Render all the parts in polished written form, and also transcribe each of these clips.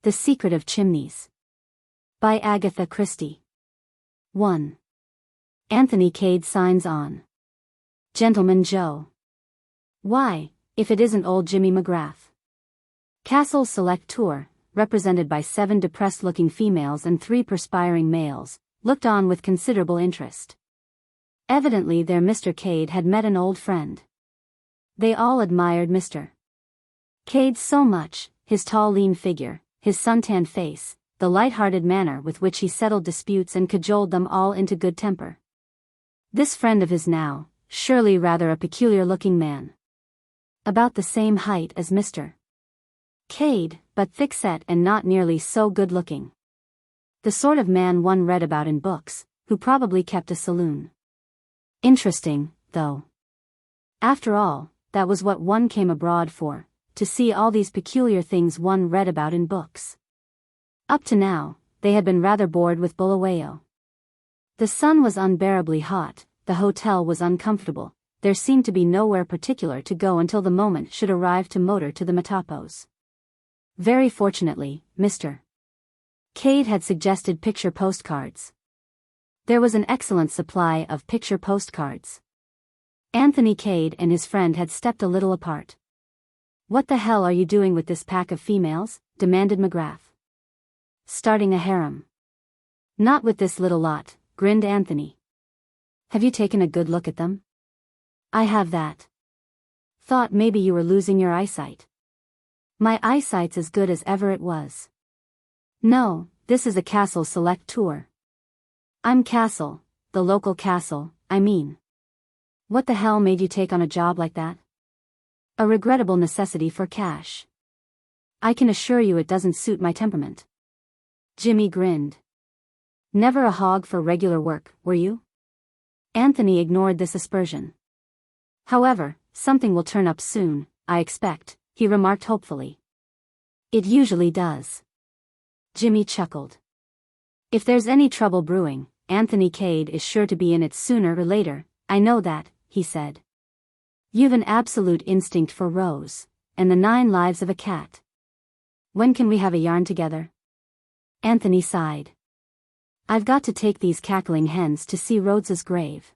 The Secret of Chimneys. By Agatha Christie. 1. Anthony Cade signs on. Gentleman Joe. Why, if it isn't old Jimmy McGrath. Castle's select tour, represented by 7 depressed-looking females and 3 perspiring males, looked on with considerable interest. Evidently their Mr. Cade had met an old friend. They all admired Mr. Cade so much, his tall lean figure, his suntanned face, the light-hearted manner with which he settled disputes and cajoled them all into good temper. This friend of his now, surely rather a peculiar-looking man. About the same height as Mr. Cade, but thick-set and not nearly so good-looking. The sort of man one read about in books, who probably kept a saloon. Interesting, though. After all, that was what one came abroad for, to see all these peculiar things one read about in books. Up to now, they had been rather bored with Bulawayo. The sun was unbearably hot, the hotel was uncomfortable, there seemed to be nowhere particular to go until the moment should arrive to motor to the Matapos. Very fortunately, Mr. Cade had suggested picture postcards. There was an excellent supply of picture postcards. Anthony Cade and his friend had stepped a little apart. "What the hell are you doing with this pack of females?" demanded McGrath. "Starting a harem." "Not with this little lot," grinned Anthony. "Have you taken a good look at them?" "I have that." "Thought maybe you were losing your eyesight." "My eyesight's as good as ever it was." "No, this is a Castle select tour." "I'm Castle, the local Castle, I mean." "What the hell made you take on a job like that?" "A regrettable necessity for cash. I can assure you it doesn't suit my temperament." Jimmy grinned. "Never a hog for regular work, were you?" Anthony ignored this aspersion. "However, something will turn up soon, I expect," he remarked hopefully. "It usually does." Jimmy chuckled. "If there's any trouble brewing, Anthony Cade is sure to be in it sooner or later, I know that," he said. "You've an absolute instinct for Rose, and the 9 lives of a cat. When can we have a yarn together?" Anthony sighed. "I've got to take these cackling hens to see Rhodes' grave."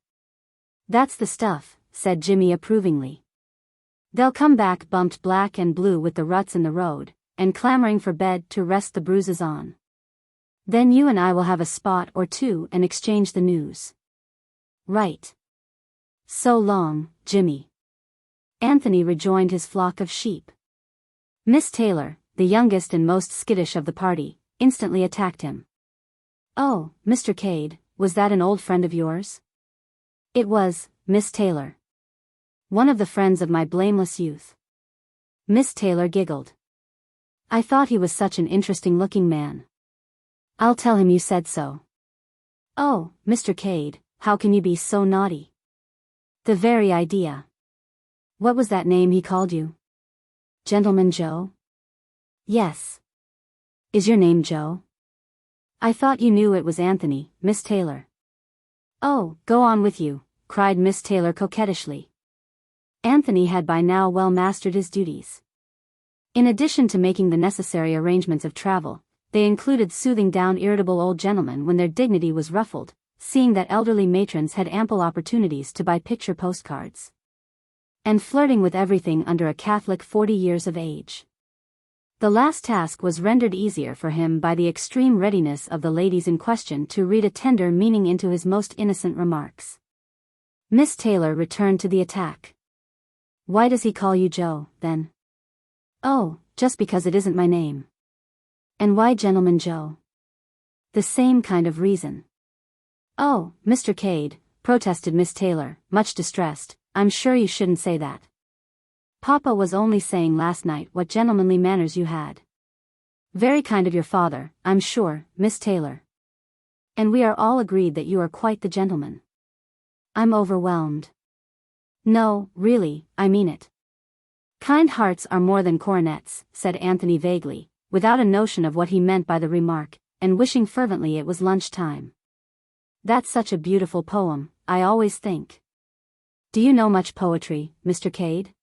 "That's the stuff," said Jimmy approvingly. "They'll come back bumped black and blue with the ruts in the road, and clamoring for bed to rest the bruises on. Then you and I will have a spot or two and exchange the news." "Right. So long, Jimmy." Anthony rejoined his flock of sheep. Miss Taylor, the youngest and most skittish of the party, instantly attacked him. "Oh, Mr. Cade, was that an old friend of yours?" "It was, Miss Taylor. One of the friends of my blameless youth." Miss Taylor giggled. "I thought he was such an interesting-looking man." "I'll tell him you said so." "Oh, Mr. Cade, how can you be so naughty?" "The very idea." "What was that name he called you?" "Gentleman Joe?" "Yes." "Is your name Joe?" "I thought you knew it was Anthony, Miss Taylor." "Oh, go on with you," cried Miss Taylor coquettishly. Anthony had by now well mastered his duties. In addition to making the necessary arrangements of travel, they included soothing down irritable old gentlemen when their dignity was ruffled, seeing that elderly matrons had ample opportunities to buy picture postcards, and flirting with everything under a Catholic 40 years of age. The last task was rendered easier for him by the extreme readiness of the ladies in question to read a tender meaning into his most innocent remarks. Miss Taylor returned to the attack. "Why does he call you Joe, then?" "Oh, just because it isn't my name." "And why Gentleman Joe?" "The same kind of reason." "Oh, Mr. Cade," protested Miss Taylor, much distressed, "I'm sure you shouldn't say that. Papa was only saying last night what gentlemanly manners you had." "Very kind of your father, I'm sure, Miss Taylor. And we are all agreed that you are quite the gentleman." "I'm overwhelmed." "No, really, I mean it." "Kind hearts are more than coronets," said Anthony vaguely, without a notion of what he meant by the remark, and wishing fervently it was lunchtime. "That's such a beautiful poem, I always think." "Do you know much poetry, Mr. Cade?"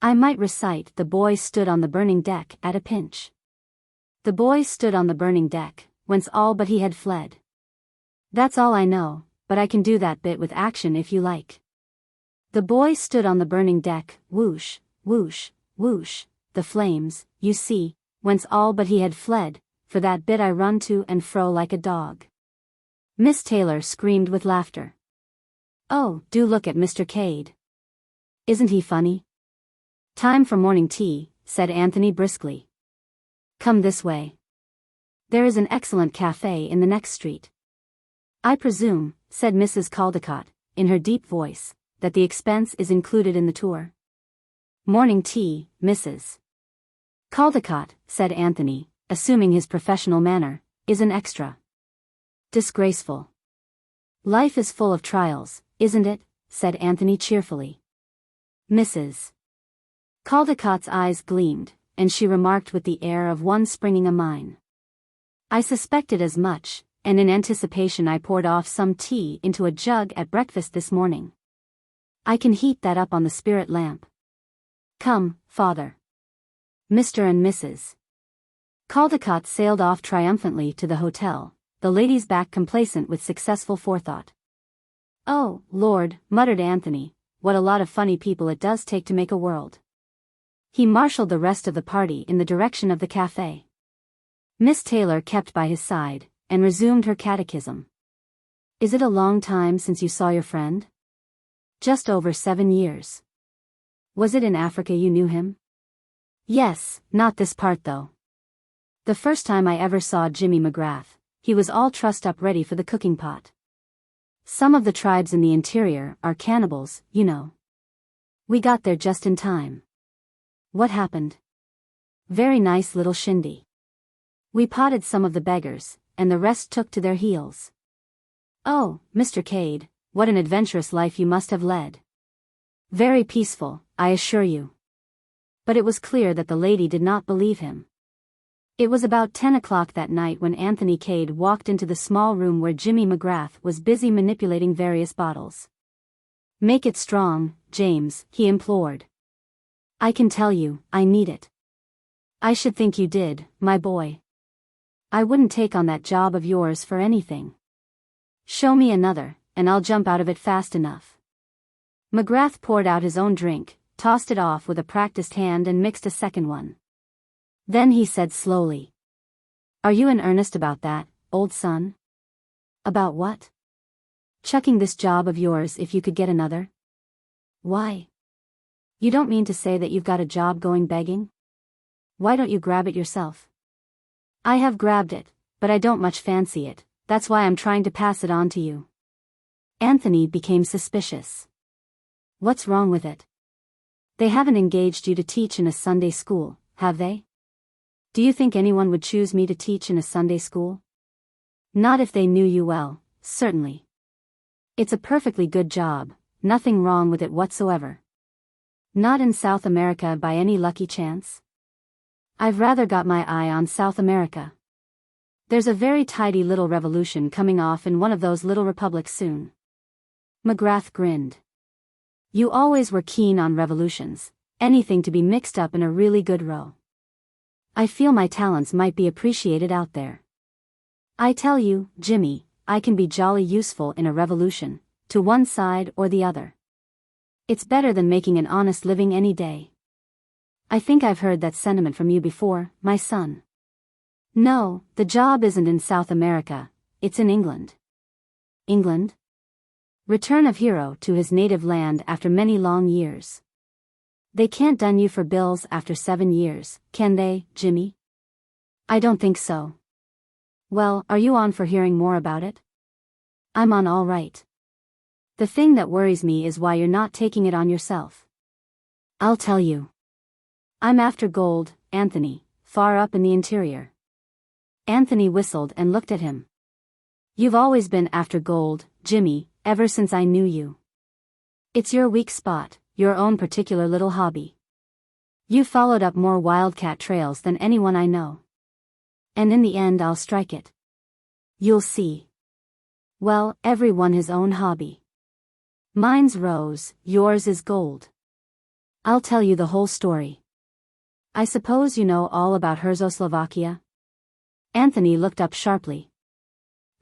"I might recite 'The boy stood on the burning deck' at a pinch." The boy stood on the burning deck, whence all but he had fled. That's all I know, but I can do that bit with action if you like. The boy stood on the burning deck, whoosh, whoosh, whoosh, the flames, you see, whence all but he had fled, for that bit I run to and fro like a dog. Miss Taylor screamed with laughter. Oh, do look at Mr. Cade. Isn't he funny? Time for morning tea, said Anthony briskly. Come this way. There is an excellent cafe in the next street. I presume, said Mrs. Caldecott, in her deep voice, that the expense is included in the tour. Morning tea, Mrs. Caldecott, said Anthony, assuming his professional manner, is an extra. Disgraceful. Life is full of trials, isn't it? Said Anthony cheerfully. Mrs. Caldecott's eyes gleamed, and she remarked with the air of one springing a mine. I suspected as much, and in anticipation I poured off some tea into a jug at breakfast this morning. I can heat that up on the spirit lamp. Come, father. Mr. and Mrs. Caldecott sailed off triumphantly to the hotel, the ladies back complacent with successful forethought. Oh, Lord, muttered Anthony, what a lot of funny people it does take to make a world. He marshaled the rest of the party in the direction of the cafe. Miss Taylor kept by his side, and resumed her catechism. Is it a long time since you saw your friend? Just over 7 years. Was it in Africa you knew him? Yes, not this part though. The first time I ever saw Jimmy McGrath, he was all trussed up ready for the cooking pot. Some of the tribes in the interior are cannibals, you know. We got there just in time. What happened? Very nice little shindy. We potted some of the beggars, and the rest took to their heels. Oh, Mr. Cade, what an adventurous life you must have led. Very peaceful, I assure you. But it was clear that the lady did not believe him. It was about 10 o'clock that night when Anthony Cade walked into the small room where Jimmy McGrath was busy manipulating various bottles. Make it strong, James, he implored. I can tell you, I need it. I should think you did, my boy. I wouldn't take on that job of yours for anything. Show me another, and I'll jump out of it fast enough. McGrath poured out his own drink, tossed it off with a practiced hand and mixed a second one. Then he said slowly. Are you in earnest about that, old son? About what? Chucking this job of yours if you could get another? Why? You don't mean to say that you've got a job going begging? Why don't you grab it yourself? I have grabbed it, but I don't much fancy it, that's why I'm trying to pass it on to you. Anthony became suspicious. What's wrong with it? They haven't engaged you to teach in a Sunday school, have they? Do you think anyone would choose me to teach in a Sunday school? Not if they knew you well, certainly. It's a perfectly good job, nothing wrong with it whatsoever. Not in South America by any lucky chance? I've rather got my eye on South America. There's a very tidy little revolution coming off in one of those little republics soon. McGrath grinned. You always were keen on revolutions, anything to be mixed up in a really good row. I feel my talents might be appreciated out there. I tell you, Jimmy, I can be jolly useful in a revolution, to one side or the other. It's better than making an honest living any day. I think I've heard that sentiment from you before, my son. No, the job isn't in South America, it's in England. England? Return of hero to his native land after many long years. They can't dun you for bills after 7 years, can they, Jimmy? I don't think so. Well, are you on for hearing more about it? I'm on all right. The thing that worries me is why you're not taking it on yourself. I'll tell you. I'm after gold, Anthony, far up in the interior. Anthony whistled and looked at him. You've always been after gold, Jimmy, ever since I knew you. It's your weak spot, your own particular little hobby. You followed up more wildcat trails than anyone I know. And in the end I'll strike it. You'll see. Well, everyone his own hobby. Mine's rose, yours is gold. I'll tell you the whole story. I suppose you know all about Czechoslovakia? Anthony looked up sharply.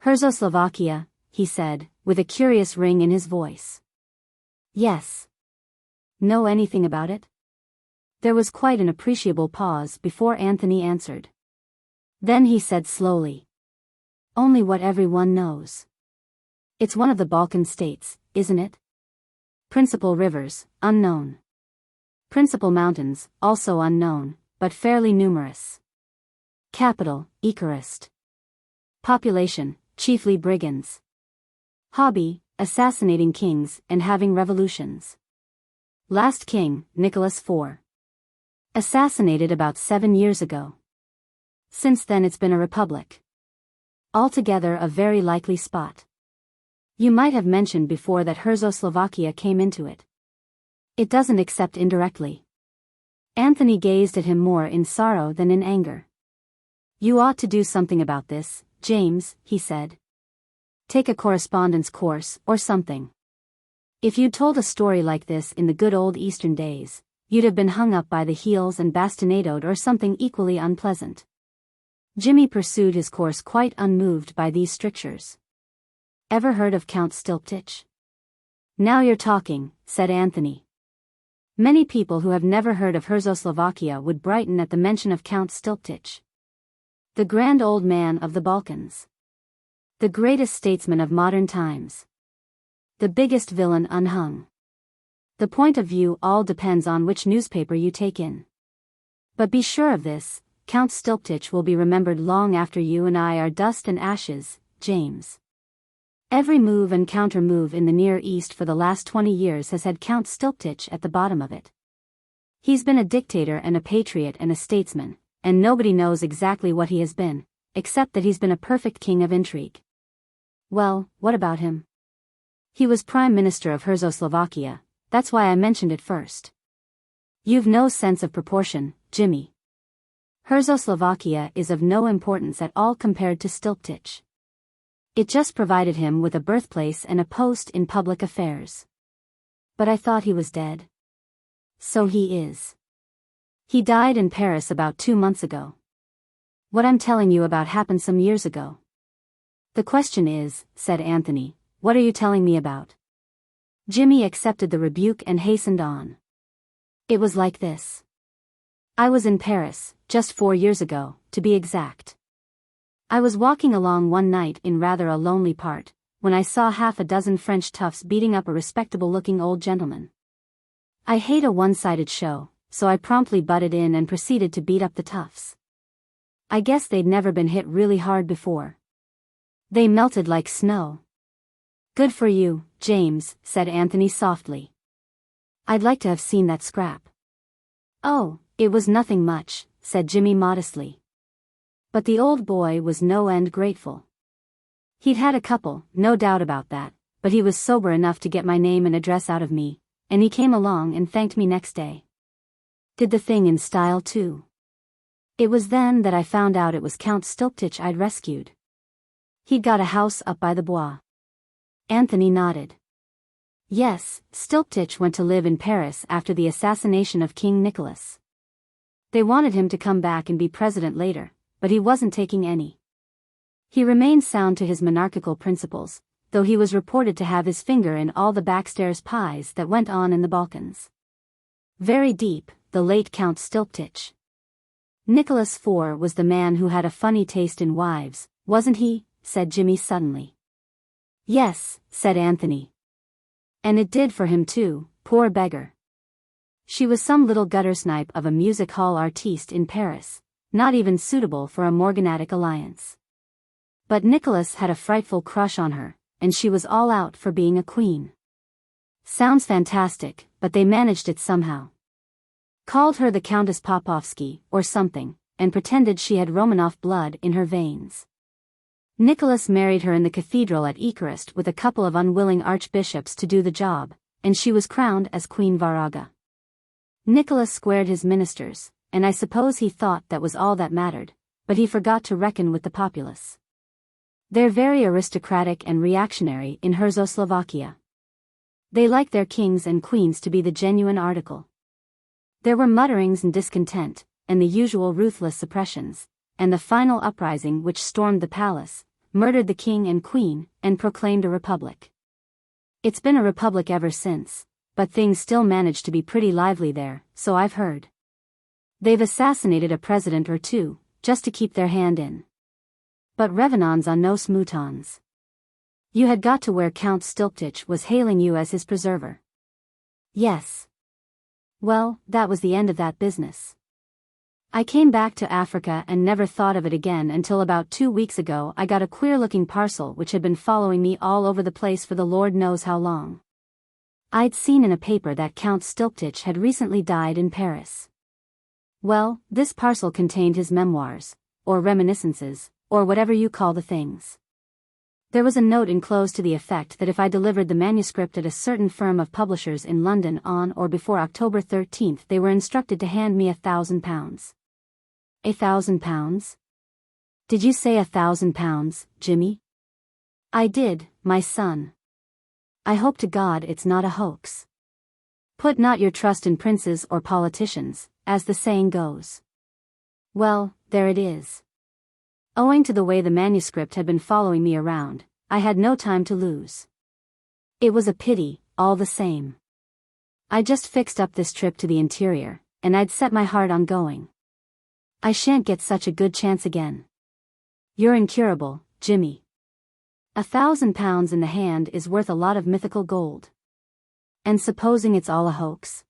Czechoslovakia, he said, with a curious ring in his voice. Yes. Know anything about it? There was quite an appreciable pause before Anthony answered. Then he said slowly. Only what everyone knows. It's one of the Balkan states, isn't it? Principal rivers, unknown. Principal mountains, also unknown, but fairly numerous. Capital, Bucharest. Population, chiefly brigands. Hobby, assassinating kings and having revolutions. Last king, Nicholas IV. Assassinated about 7 years ago. Since then it's been a republic. Altogether a very likely spot. You might have mentioned before that Czechoslovakia came into it. It doesn't except indirectly. Anthony gazed at him more in sorrow than in anger. You ought to do something about this, James, he said. Take a correspondence course, or something. If you'd told a story like this in the good old Eastern days, you'd have been hung up by the heels and bastinadoed or something equally unpleasant. Jimmy pursued his course quite unmoved by these strictures. Ever heard of Count Stilptich? Now you're talking, said Anthony. Many people who have never heard of Czechoslovakia would brighten at the mention of Count Stilptich. The grand old man of the Balkans. The greatest statesman of modern times. The biggest villain unhung. The point of view all depends on which newspaper you take in. But be sure of this, Count Stilptich will be remembered long after you and I are dust and ashes, James. Every move and counter-move in the Near East for the last 20 years has had Count Stilptich at the bottom of it. He's been a dictator and a patriot and a statesman, and nobody knows exactly what he has been, except that he's been a perfect king of intrigue. Well, what about him? He was Prime Minister of Czechoslovakia, that's why I mentioned it first. You've no sense of proportion, Jimmy. Czechoslovakia is of no importance at all compared to Stilptich. It just provided him with a birthplace and a post in public affairs. But I thought he was dead. So he is. He died in Paris about 2 months ago. What I'm telling you about happened some years ago. The question is, said Anthony, what are you telling me about? Jimmy accepted the rebuke and hastened on. It was like this. I was in Paris, just 4 years ago, to be exact. I was walking along one night in rather a lonely part, when I saw half a dozen French toughs beating up a respectable-looking old gentleman. I hate a one-sided show, so I promptly butted in and proceeded to beat up the toughs. I guess they'd never been hit really hard before. They melted like snow. Good for you, James, said Anthony softly. I'd like to have seen that scrap. Oh, it was nothing much, said Jimmy modestly. But the old boy was no end grateful. He'd had a couple, no doubt about that, but he was sober enough to get my name and address out of me, and he came along and thanked me next day. Did the thing in style too. It was then that I found out it was Count Stilptich I'd rescued. He'd got a house up by the Bois. Anthony nodded. Yes, Stilptich went to live in Paris after the assassination of King Nicholas. They wanted him to come back and be president later, but he wasn't taking any. He remained sound to his monarchical principles, though he was reported to have his finger in all the backstairs pies that went on in the Balkans. Very deep, the late Count Stilptich. Nicholas IV was the man who had a funny taste in wives, wasn't he? Said Jimmy suddenly. Yes, said Anthony. And it did for him too, poor beggar. She was some little guttersnipe of a music hall artiste in Paris, not even suitable for a morganatic alliance. But Nicholas had a frightful crush on her, and she was all out for being a queen. Sounds fantastic, but they managed it somehow. Called her the Countess Popovsky, or something, and pretended she had Romanov blood in her veins. Nicholas married her in the cathedral at Bucharest with a couple of unwilling archbishops to do the job, and she was crowned as Queen Varaga. Nicholas squared his ministers, and I suppose he thought that was all that mattered, but he forgot to reckon with the populace. They're very aristocratic and reactionary in Czechoslovakia. They like their kings and queens to be the genuine article. There were mutterings and discontent, and the usual ruthless suppressions, and the final uprising which stormed the palace, murdered the king and queen, and proclaimed a republic. It's been a republic ever since, but things still manage to be pretty lively there, so I've heard. They've assassinated a president or two, just to keep their hand in. But revenons on nos moutons. You had got to where Count Stilptich was hailing you as his preserver. Yes. Well, that was the end of that business. I came back to Africa and never thought of it again until about 2 weeks ago I got a queer-looking parcel which had been following me all over the place for the Lord knows how long. I'd seen in a paper that Count Stilptich had recently died in Paris. Well, this parcel contained his memoirs, or reminiscences, or whatever you call the things. There was a note enclosed to the effect that if I delivered the manuscript at a certain firm of publishers in London on or before October 13th, they were instructed to hand me £1,000. £1,000? Did you say £1,000, Jimmy? I did, my son. I hope to God it's not a hoax. Put not your trust in princes or politicians, as the saying goes. Well, there it is. Owing to the way the manuscript had been following me around, I had no time to lose. It was a pity, all the same. I just fixed up this trip to the interior, and I'd set my heart on going. I shan't get such a good chance again. You're incurable, Jimmy. £1,000 in the hand is worth a lot of mythical gold. And supposing it's all a hoax?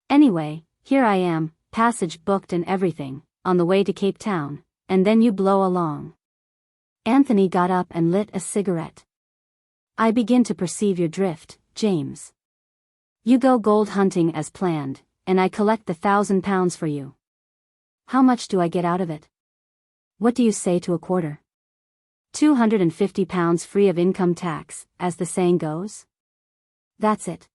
Anyway, here I am, passage booked and everything, on the way to Cape Town, and then you blow along. Anthony got up and lit a cigarette. I begin to perceive your drift, James. You go gold hunting as planned, and I collect the £1,000 for you. How much do I get out of it? What do you say to a quarter? £250 free of income tax, as the saying goes? That's it.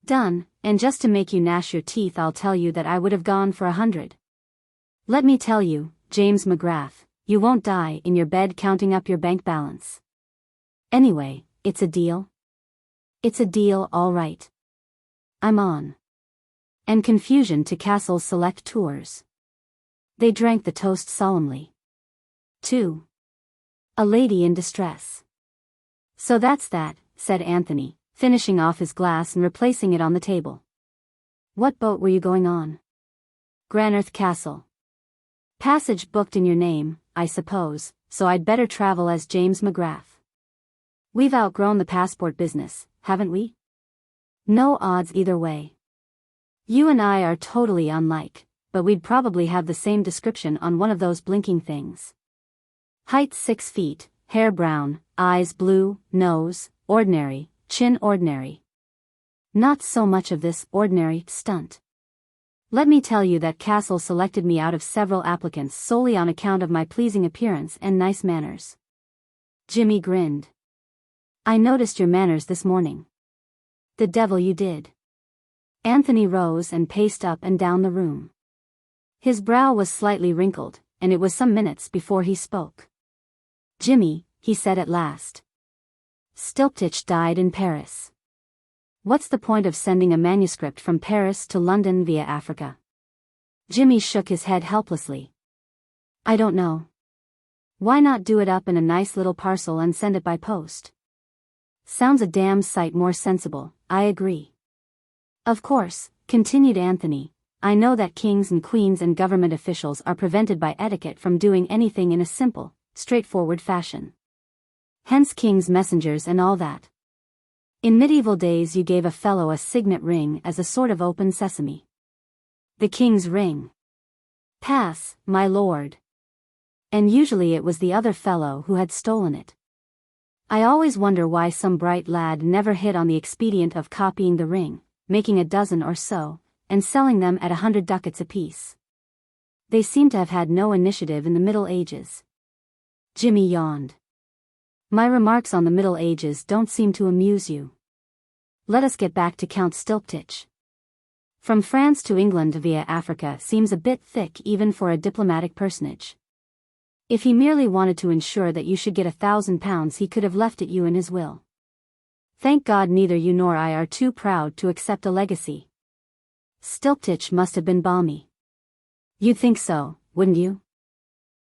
Done, and just to make you gnash your teeth I'll tell you that I would have gone for 100. Let me tell you, James McGrath, you won't die in your bed counting up your bank balance. Anyway, it's a deal? It's a deal, all right. I'm on. And confusion to Castle's select tours. They drank the toast solemnly. 2. A lady in distress. So that's that, said Anthony, finishing off his glass and replacing it on the table. What boat were you going on? Granarth Castle. Passage booked in your name, I suppose, so I'd better travel as James McGrath. We've outgrown the passport business, haven't we? No odds either way. You and I are totally unlike, but we'd probably have the same description on one of those blinking things. Height 6 feet, hair brown, eyes blue, nose, ordinary, chin ordinary. Not so much of this ordinary stunt. Let me tell you that Castle selected me out of several applicants solely on account of my pleasing appearance and nice manners. Jimmy grinned. I noticed your manners this morning. The devil you did. Anthony rose and paced up and down the room. His brow was slightly wrinkled, and it was some minutes before he spoke. Jimmy, he said at last. Stilptich died in Paris. What's the point of sending a manuscript from Paris to London via Africa? Jimmy shook his head helplessly. I don't know. Why not do it up in a nice little parcel and send it by post? Sounds a damn sight more sensible, I agree. Of course, continued Anthony, I know that kings and queens and government officials are prevented by etiquette from doing anything in a simple, straightforward fashion. Hence king's messengers and all that. In medieval days you gave a fellow a signet ring as a sort of open sesame. The king's ring. Pass, my lord. And usually it was the other fellow who had stolen it. I always wonder why some bright lad never hit on the expedient of copying the ring, making a dozen or so, and selling them at 100 ducats apiece. They seem to have had no initiative in the Middle Ages. Jimmy yawned. My remarks on the Middle Ages don't seem to amuse you. Let us get back to Count Stilptich. From France to England via Africa seems a bit thick even for a diplomatic personage. If he merely wanted to ensure that you should get £1,000 he could have left it you in his will. Thank God neither you nor I are too proud to accept a legacy. Stilptich must have been balmy. You'd think so, wouldn't you?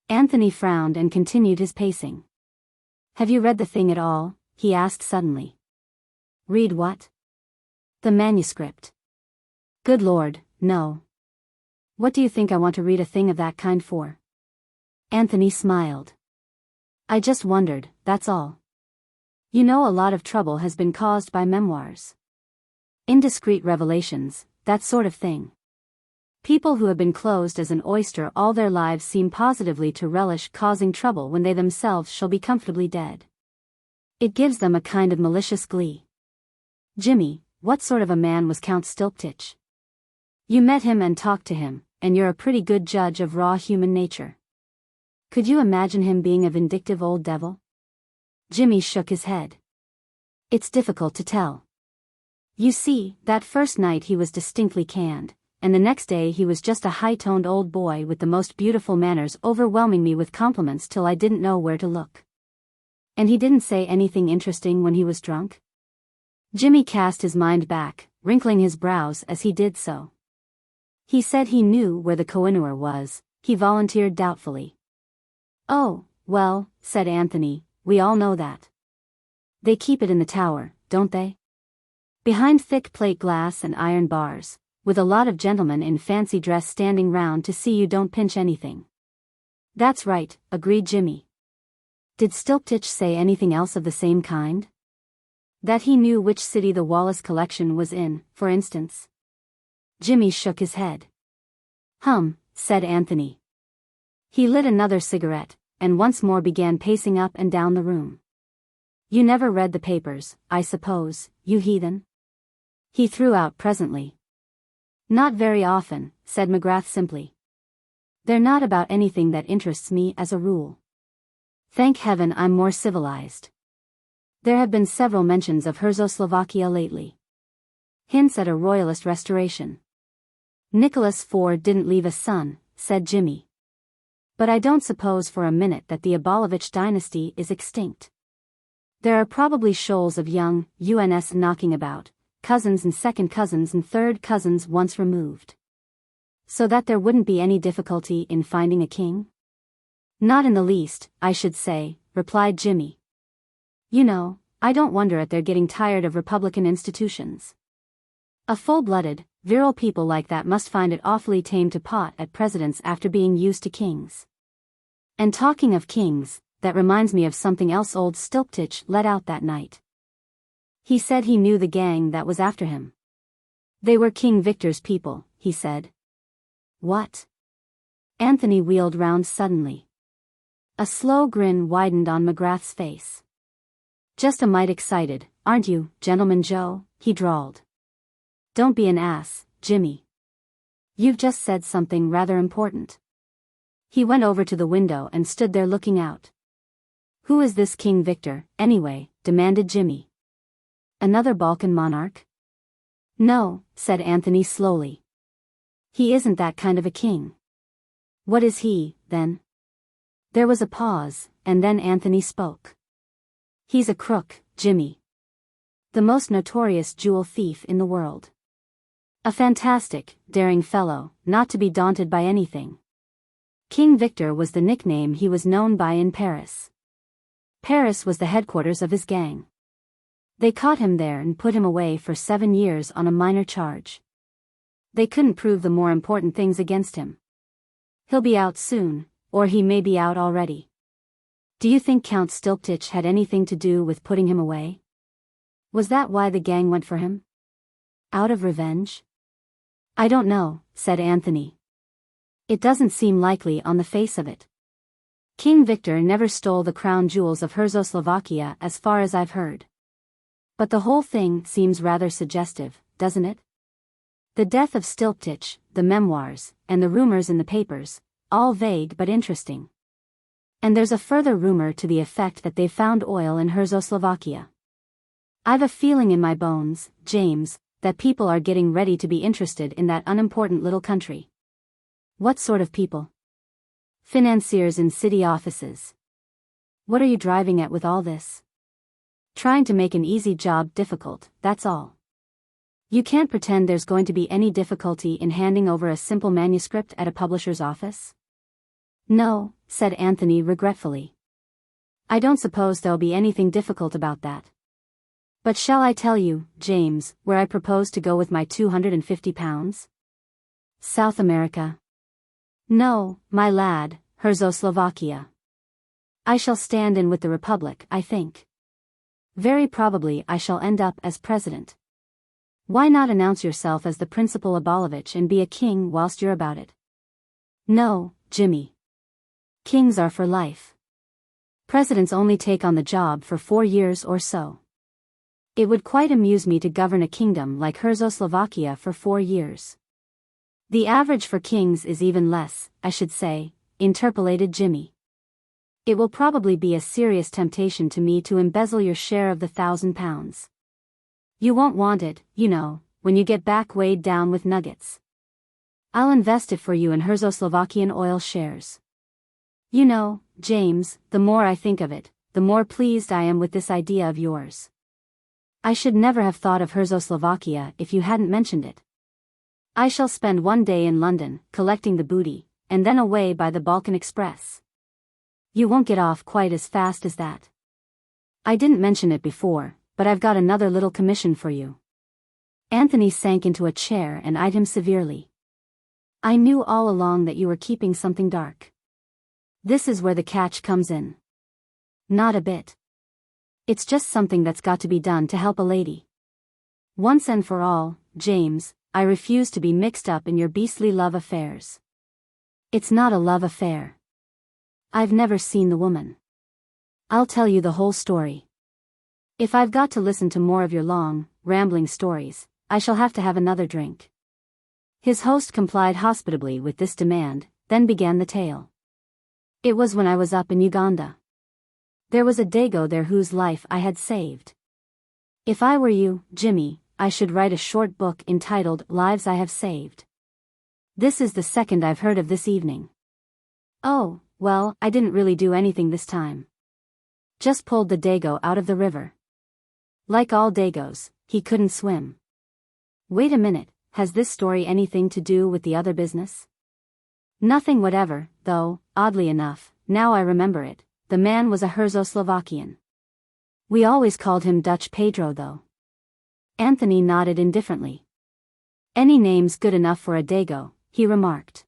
Anthony frowned and continued his pacing. Have you read the thing at all? He asked suddenly. Read what? The manuscript. Good Lord, no. What do you think I want to read a thing of that kind for? Anthony smiled. I just wondered, that's all. You know, a lot of trouble has been caused by memoirs. Indiscreet revelations, that sort of thing. People who have been closed as an oyster all their lives seem positively to relish causing trouble when they themselves shall be comfortably dead. It gives them a kind of malicious glee. Jimmy, what sort of a man was Count Stilptich? You met him and talked to him, and you're a pretty good judge of raw human nature. Could you imagine him being a vindictive old devil? Jimmy shook his head. It's difficult to tell. You see, that first night he was distinctly canned, and the next day he was just a high-toned old boy with the most beautiful manners, overwhelming me with compliments till I didn't know where to look. And he didn't say anything interesting when he was drunk? Jimmy cast his mind back, wrinkling his brows as he did so. He said he knew where the Kohinoor was, he volunteered doubtfully. Oh, well, said Anthony, we all know that. They keep it in the tower, don't they? Behind thick plate glass and iron bars, with a lot of gentlemen in fancy dress standing round to see you don't pinch anything. That's right, agreed Jimmy. Did Stilptich say anything else of the same kind? That he knew which city the Wallace collection was in, for instance? Jimmy shook his head. Said Anthony. He lit another cigarette, and once more began pacing up and down the room. You never read the papers, I suppose, you heathen? He threw out presently. Not very often, said McGrath simply. They're not about anything that interests me as a rule. Thank heaven I'm more civilized. There have been several mentions of Czechoslovakia lately. Hints at a royalist restoration. Nicholas IV didn't leave a son, said Jimmy. But I don't suppose for a minute that the Abalovich dynasty is extinct. There are probably shoals of young UNS knocking about, cousins and second cousins and third cousins once removed. So that there wouldn't be any difficulty in finding a king? Not in the least, I should say, replied Jimmy. You know, I don't wonder at their getting tired of republican institutions. A full-blooded, virile people like that must find it awfully tame to pot at presidents after being used to kings. And talking of kings, that reminds me of something else old Stilptich let out that night. He said he knew the gang that was after him. They were King Victor's people, he said. What? Anthony wheeled round suddenly. A slow grin widened on McGrath's face. Just a mite excited, aren't you, Gentleman Joe? He drawled. Don't be an ass, Jimmy. You've just said something rather important. He went over to the window and stood there looking out. Who is this King Victor, anyway? Demanded Jimmy. Another Balkan monarch? No, said Anthony slowly. He isn't that kind of a king. What is he, then? There was a pause, and then Anthony spoke. He's a crook, Jimmy. The most notorious jewel thief in the world. A fantastic, daring fellow, not to be daunted by anything. King Victor was the nickname he was known by in Paris. Paris was the headquarters of his gang. They caught him there and put him away for 7 years on a minor charge. They couldn't prove the more important things against him. He'll be out soon, or he may be out already. Do you think Count Stilptich had anything to do with putting him away? Was that why the gang went for him? Out of revenge? I don't know, said Anthony. It doesn't seem likely on the face of it. King Victor never stole the crown jewels of Czechoslovakia as far as I've heard. But the whole thing seems rather suggestive, doesn't it? The death of Stilptich, the memoirs, and the rumors in the papers, all vague but interesting. And there's a further rumor to the effect that they've found oil in Czechoslovakia. I've a feeling in my bones, James, that people are getting ready to be interested in that unimportant little country. What sort of people? Financiers in city offices. What are you driving at with all this? Trying to make an easy job difficult, that's all. You can't pretend there's going to be any difficulty in handing over a simple manuscript at a publisher's office? No, said Anthony regretfully. I don't suppose there'll be anything difficult about that. But shall I tell you, James, where I propose to go with my £250? South America? No, my lad, Czechoslovakia. I shall stand in with the Republic, I think. Very probably I shall end up as president. Why not announce yourself as the Principal Abolovich and be a king whilst you're about it? No, Jimmy. Kings are for life. Presidents only take on the job for 4 years or so. It would quite amuse me to govern a kingdom like Czechoslovakia for 4 years. The average for kings is even less, I should say, interpolated Jimmy. It will probably be a serious temptation to me to embezzle your share of the £1,000. You won't want it, you know, when you get back weighed down with nuggets. I'll invest it for you in Czechoslovakian oil shares. You know, James, the more I think of it, the more pleased I am with this idea of yours. I should never have thought of Czechoslovakia if you hadn't mentioned it. I shall spend 1 day in London, collecting the booty, and then away by the Balkan Express. You won't get off quite as fast as that. I didn't mention it before, but I've got another little commission for you. Anthony sank into a chair and eyed him severely. I knew all along that you were keeping something dark. This is where the catch comes in. Not a bit. It's just something that's got to be done to help a lady. Once and for all, James, I refuse to be mixed up in your beastly love affairs. It's not a love affair. I've never seen the woman. I'll tell you the whole story. If I've got to listen to more of your long, rambling stories, I shall have to have another drink. His host complied hospitably with this demand, then began the tale. It was when I was up in Uganda. There was a Dago there whose life I had saved. If I were you, Jimmy, I should write a short book entitled Lives I Have Saved. This is the second I've heard of this evening. Oh, well, I didn't really do anything this time. Just pulled the Dago out of the river. Like all Dagos, he couldn't swim. Wait a minute, has this story anything to do with the other business? Nothing whatever, though, oddly enough, now I remember it, the man was a Czechoslovakian. We always called him Dutch Pedro though. Anthony nodded indifferently. Any name's good enough for a Dago, he remarked.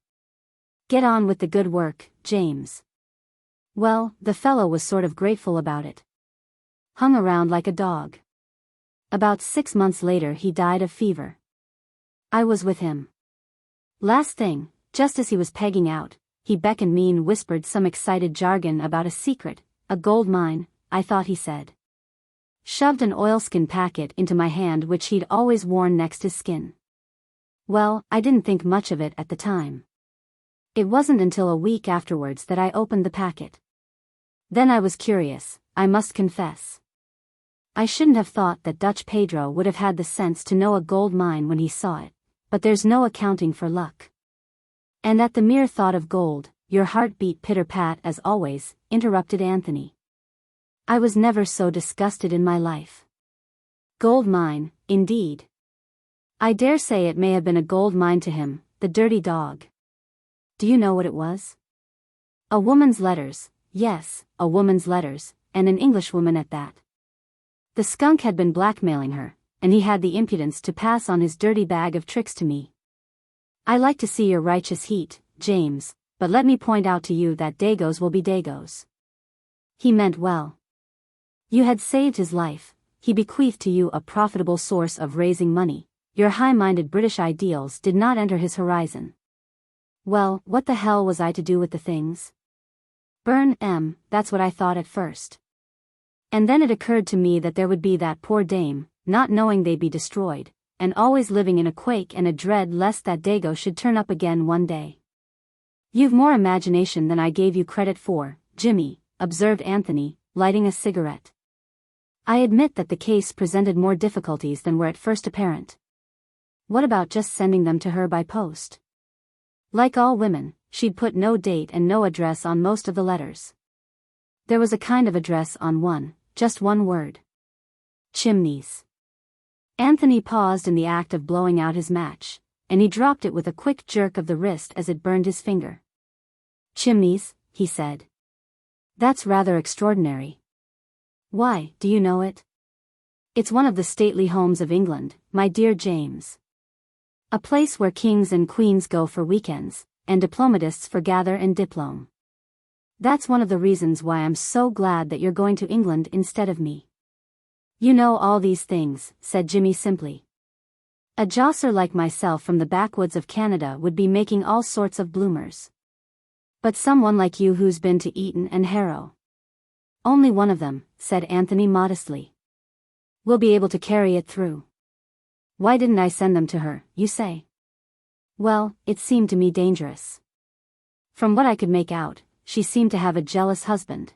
Get on with the good work, James. Well, the fellow was sort of grateful about it. Hung around like a dog. About 6 months later he died of fever. I was with him. Last thing, just as he was pegging out, he beckoned me and whispered some excited jargon about a secret, a gold mine, I thought he said. Shoved an oilskin packet into my hand which he'd always worn next his skin. Well, I didn't think much of it at the time. It wasn't until a week afterwards that I opened the packet. Then I was curious, I must confess. I shouldn't have thought that Dutch Pedro would have had the sense to know a gold mine when he saw it, but there's no accounting for luck. And at the mere thought of gold, your heart beat pitter-pat as always, interrupted Anthony. I was never so disgusted in my life. Gold mine, indeed. I dare say it may have been a gold mine to him, the dirty dog. Do you know what it was? A woman's letters, yes, a woman's letters, and an Englishwoman at that. The skunk had been blackmailing her, and he had the impudence to pass on his dirty bag of tricks to me. I like to see your righteous heat, James, but let me point out to you that Dagos will be Dagos. He meant well. You had saved his life, he bequeathed to you a profitable source of raising money, your high-minded British ideals did not enter his horizon. Well, what the hell was I to do with the things? Burn 'em, that's what I thought at first. And then it occurred to me that there would be that poor dame, not knowing they'd be destroyed, and always living in a quake and a dread lest that Dago should turn up again one day. You've more imagination than I gave you credit for, Jimmy, observed Anthony, lighting a cigarette. I admit that the case presented more difficulties than were at first apparent. What about just sending them to her by post? Like all women, she'd put no date and no address on most of the letters. There was a kind of address on one, just one word. Chimneys. Anthony paused in the act of blowing out his match, and he dropped it with a quick jerk of the wrist as it burned his finger. Chimneys, he said. That's rather extraordinary. Why, do you know it? It's one of the stately homes of England, my dear James. A place where kings and queens go for weekends, and diplomatists for gather and diplome. That's one of the reasons why I'm so glad that you're going to England instead of me. You know all these things, said Jimmy simply. A josser like myself from the backwoods of Canada would be making all sorts of bloomers. But someone like you who's been to Eton and Harrow. Only one of them, said Anthony modestly. Will be able to carry it through. Why didn't I send them to her, you say? Well, it seemed to me dangerous. From what I could make out, she seemed to have a jealous husband.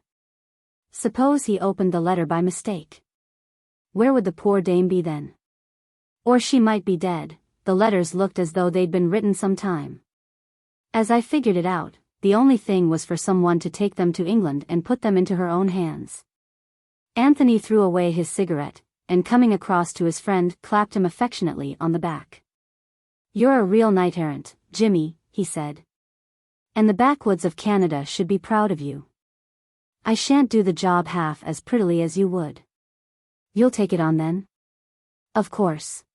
Suppose he opened the letter by mistake. Where would the poor dame be then? Or she might be dead. The letters looked as though they'd been written some time. As I figured it out, the only thing was for someone to take them to England and put them into her own hands. Anthony threw away his cigarette, and coming across to his friend, clapped him affectionately on the back. You're a real knight-errant, Jimmy, he said. And the backwoods of Canada should be proud of you. I shan't do the job half as prettily as you would. You'll take it on then? Of course.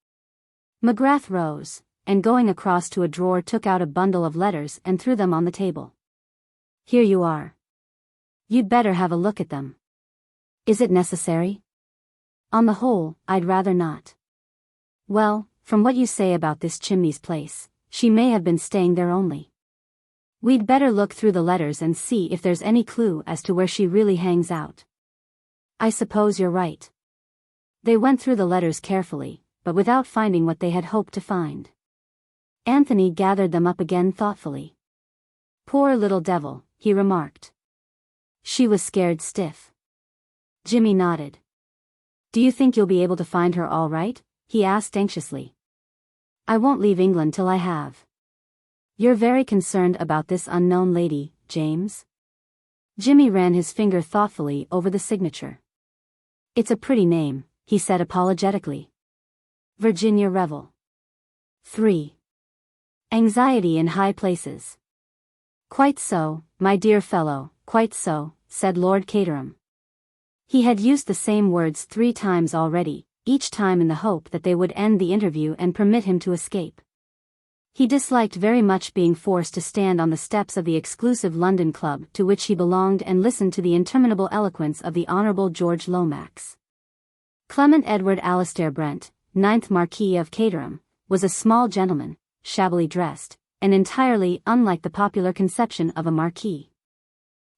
McGrath rose, and going across to a drawer took out a bundle of letters and threw them on the table. Here you are. You'd better have a look at them. Is it necessary? On the whole, I'd rather not. Well, from what you say about this Chimneys place, she may have been staying there only. We'd better look through the letters and see if there's any clue as to where she really hangs out. I suppose you're right. They went through the letters carefully, but without finding what they had hoped to find. Anthony gathered them up again thoughtfully. Poor little devil, he remarked. She was scared stiff. Jimmy nodded. Do you think you'll be able to find her all right? He asked anxiously. I won't leave England till I have. You're very concerned about this unknown lady, James? Jimmy ran his finger thoughtfully over the signature. It's a pretty name, he said apologetically. Virginia Revel. 3. Anxiety in high places. Quite so, my dear fellow, quite so, said Lord Caterham. He had used the same words 3 times already, each time in the hope that they would end the interview and permit him to escape. He disliked very much being forced to stand on the steps of the exclusive London club to which he belonged and listen to the interminable eloquence of the Honourable George Lomax. Clement Edward Alastair Brent, 9th Marquis of Caterham, was a small gentleman, shabbily dressed, and entirely unlike the popular conception of a marquis.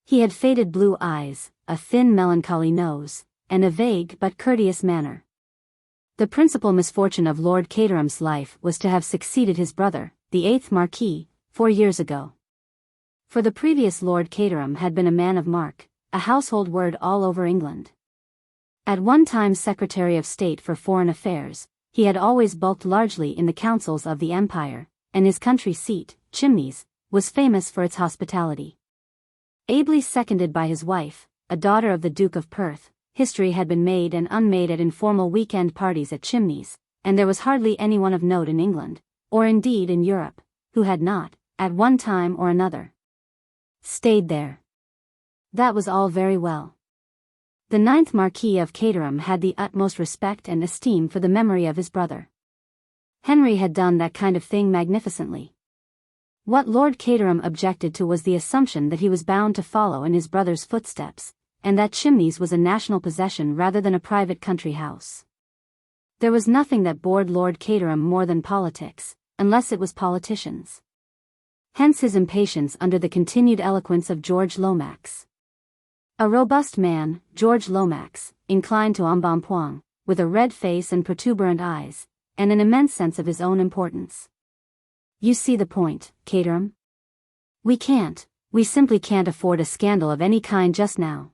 He had faded blue eyes, a thin melancholy nose, and a vague but courteous manner. The principal misfortune of Lord Caterham's life was to have succeeded his brother, the 8th Marquis, 4 years ago. For the previous Lord Caterham had been a man of mark, a household word all over England. At one time Secretary of State for Foreign Affairs, he had always bulked largely in the councils of the Empire, and his country seat, Chimneys, was famous for its hospitality. Ably seconded by his wife, a daughter of the Duke of Perth, history had been made and unmade at informal weekend parties at Chimneys, and there was hardly anyone of note in England, or indeed in Europe, who had not, at one time or another, stayed there. That was all very well. The 9th Marquis of Caterham had the utmost respect and esteem for the memory of his brother. Henry had done that kind of thing magnificently. What Lord Caterham objected to was the assumption that he was bound to follow in his brother's footsteps, and that Chimneys was a national possession rather than a private country house. There was nothing that bored Lord Caterham more than politics, unless it was politicians. Hence his impatience under the continued eloquence of George Lomax. A robust man, George Lomax, inclined to embonpoint, with a red face and protuberant eyes, and an immense sense of his own importance. You see the point, Caterham? We simply can't afford a scandal of any kind just now.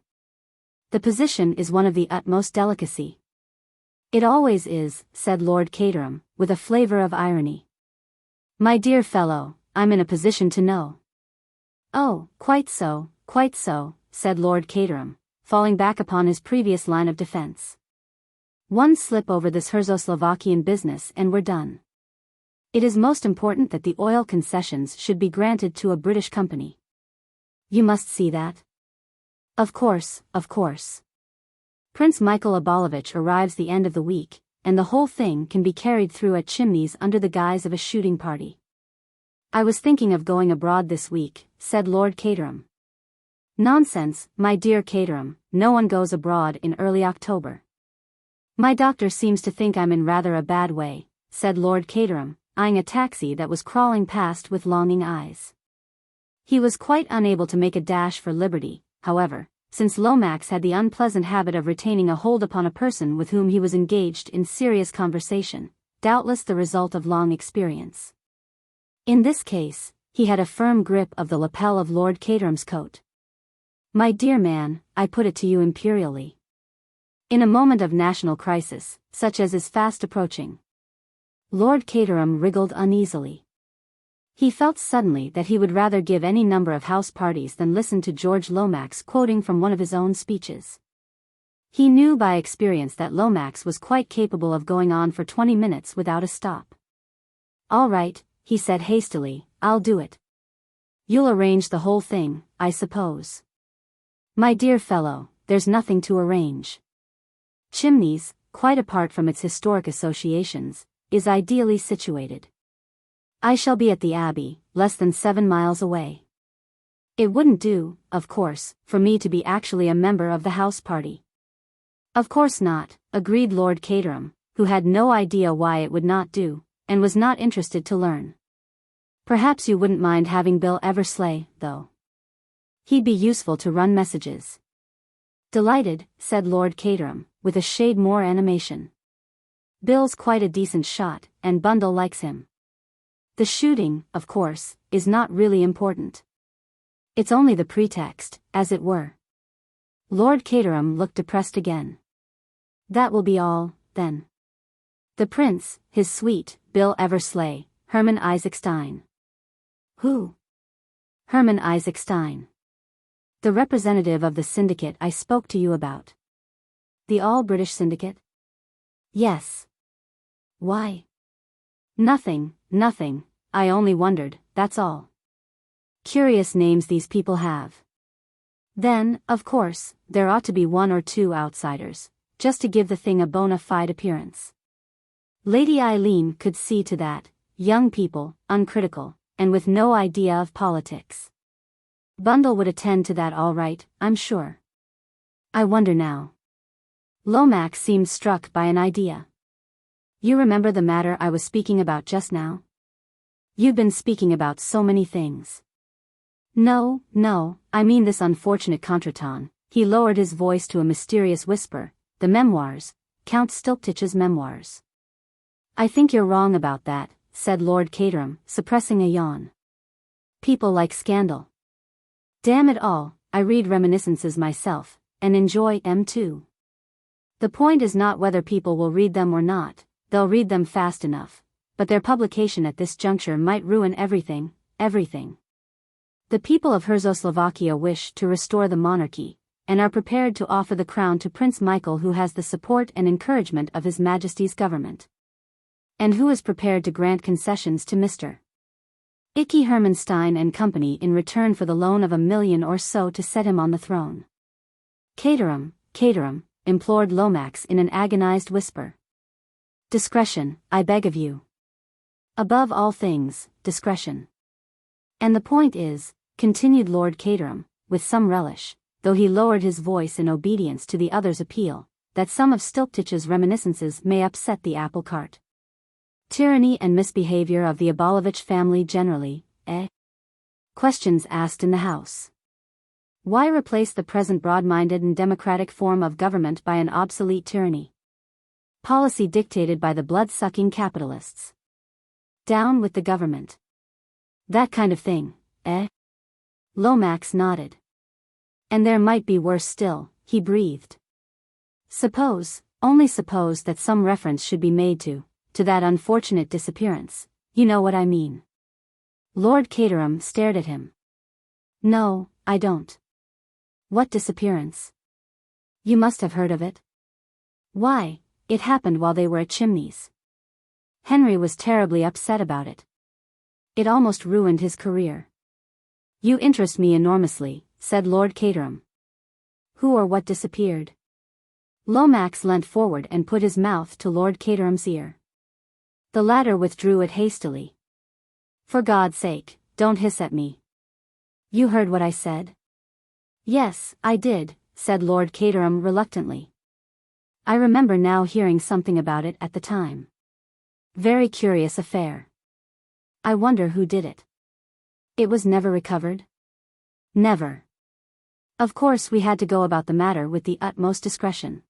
The position is one of the utmost delicacy. It always is, said Lord Caterham, with a flavour of irony. My dear fellow, I'm in a position to know. Oh, quite so, said Lord Caterham, falling back upon his previous line of defence. One slip over this Herzoslovakian business and we're done. It is most important that the oil concessions should be granted to a British company. You must see that. Of course, of course. Prince Michael Abolovich arrives the end of the week, and the whole thing can be carried through at Chimneys under the guise of a shooting party. I was thinking of going abroad this week, said Lord Caterham. Nonsense, my dear Caterham, no one goes abroad in early October. My doctor seems to think I'm in rather a bad way, said Lord Caterham, eyeing a taxi that was crawling past with longing eyes. He was quite unable to make a dash for liberty, however, since Lomax had the unpleasant habit of retaining a hold upon a person with whom he was engaged in serious conversation, doubtless the result of long experience. In this case, he had a firm grip of the lapel of Lord Caterham's coat. My dear man, I put it to you imperially. In a moment of national crisis, such as is fast approaching. Lord Caterham wriggled uneasily. He felt suddenly that he would rather give any number of house parties than listen to George Lomax quoting from one of his own speeches. He knew by experience that Lomax was quite capable of going on for 20 minutes without a stop. All right, he said hastily, I'll do it. You'll arrange the whole thing, I suppose. My dear fellow, there's nothing to arrange. Chimneys, quite apart from its historic associations, is ideally situated. I shall be at the Abbey, less than 7 miles away. It wouldn't do, of course, for me to be actually a member of the house party. Of course not, agreed Lord Caterham, who had no idea why it would not do, and was not interested to learn. Perhaps you wouldn't mind having Bill Eversleigh, though. He'd be useful to run messages. Delighted, said Lord Caterham, with a shade more animation. Bill's quite a decent shot, and Bundle likes him. The shooting, of course, is not really important. It's only the pretext, as it were. Lord Caterham looked depressed again. That will be all, then. The prince, his suite, Bill Eversleigh, Herman Isaac Stein. Who? Herman Isaac Stein. The representative of the syndicate I spoke to you about. The all-British syndicate? Yes. Why? Nothing, I only wondered, that's all. Curious names these people have. Then, of course, there ought to be 1 or 2 outsiders, just to give the thing a bona fide appearance. Lady Eileen could see to that, young people, uncritical, and with no idea of politics. Bundle would attend to that all right, I'm sure. I wonder now. Lomax seemed struck by an idea. You remember the matter I was speaking about just now? You've been speaking about so many things. No, I mean this unfortunate contretemps. He lowered his voice to a mysterious whisper, the memoirs, Count Stilptich's memoirs. I think you're wrong about that, said Lord Caterham, suppressing a yawn. People like scandal. Damn it all, I read reminiscences myself, and enjoy them too. The point is not whether people will read them or not, they'll read them fast enough, but their publication at this juncture might ruin everything. The people of Herzoslovakia wish to restore the monarchy, and are prepared to offer the crown to Prince Michael, who has the support and encouragement of His Majesty's government. And who is prepared to grant concessions to Mr. Icky Herman Stein and Company in return for the loan of $1 million or so to set him on the throne. Caterham, implored Lomax in an agonized whisper. Discretion, I beg of you. Above all things, discretion. And the point is, continued Lord Caterham, with some relish, though he lowered his voice in obedience to the other's appeal, that some of Stilptich's reminiscences may upset the apple cart. Tyranny and misbehavior of the Abolovich family generally, Questions asked in the House. Why replace the present broad-minded and democratic form of government by an obsolete tyranny? Policy dictated by the blood-sucking capitalists. Down with the government. That kind of thing, Lomax nodded. And there might be worse still, he breathed. Only suppose that some reference should be made to that unfortunate disappearance, you know what I mean. Lord Caterham stared at him. No, I don't. What disappearance? You must have heard of it. Why, it happened while they were at Chimneys. Henry was terribly upset about it. It almost ruined his career. You interest me enormously, said Lord Caterham. Who or what disappeared? Lomax leant forward and put his mouth to Lord Caterham's ear. The latter withdrew it hastily. For God's sake, don't hiss at me. You heard what I said? Yes, I did, said Lord Caterham reluctantly. I remember now hearing something about it at the time. Very curious affair. I wonder who did it. It was never recovered? Never. Of course we had to go about the matter with the utmost discretion.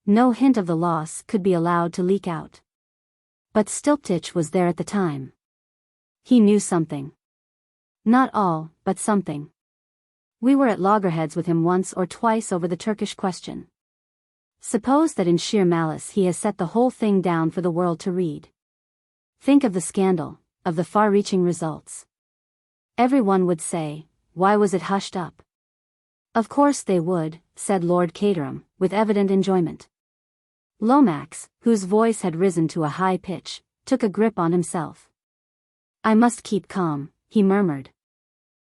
No hint of the loss could be allowed to leak out. But Stilptich was there at the time. He knew something. Not all, but something. We were at loggerheads with him once or twice over the Turkish question. Suppose that in sheer malice he has set the whole thing down for the world to read. Think of the scandal, of the far-reaching results. Everyone would say, why was it hushed up? Of course they would, said Lord Caterham, with evident enjoyment. Lomax, whose voice had risen to a high pitch, took a grip on himself. I must keep calm, he murmured.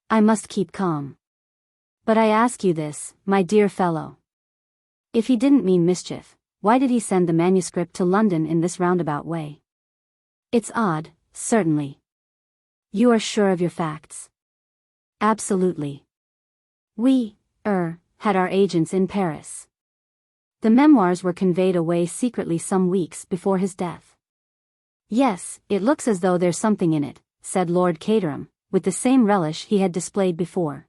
I must keep calm. But I ask you this, my dear fellow. If he didn't mean mischief, why did he send the manuscript to London in this roundabout way? It's odd, certainly. You are sure of your facts? Absolutely. We, had our agents in Paris. The memoirs were conveyed away secretly some weeks before his death. Yes, it looks as though there's something in it, said Lord Caterham, with the same relish he had displayed before.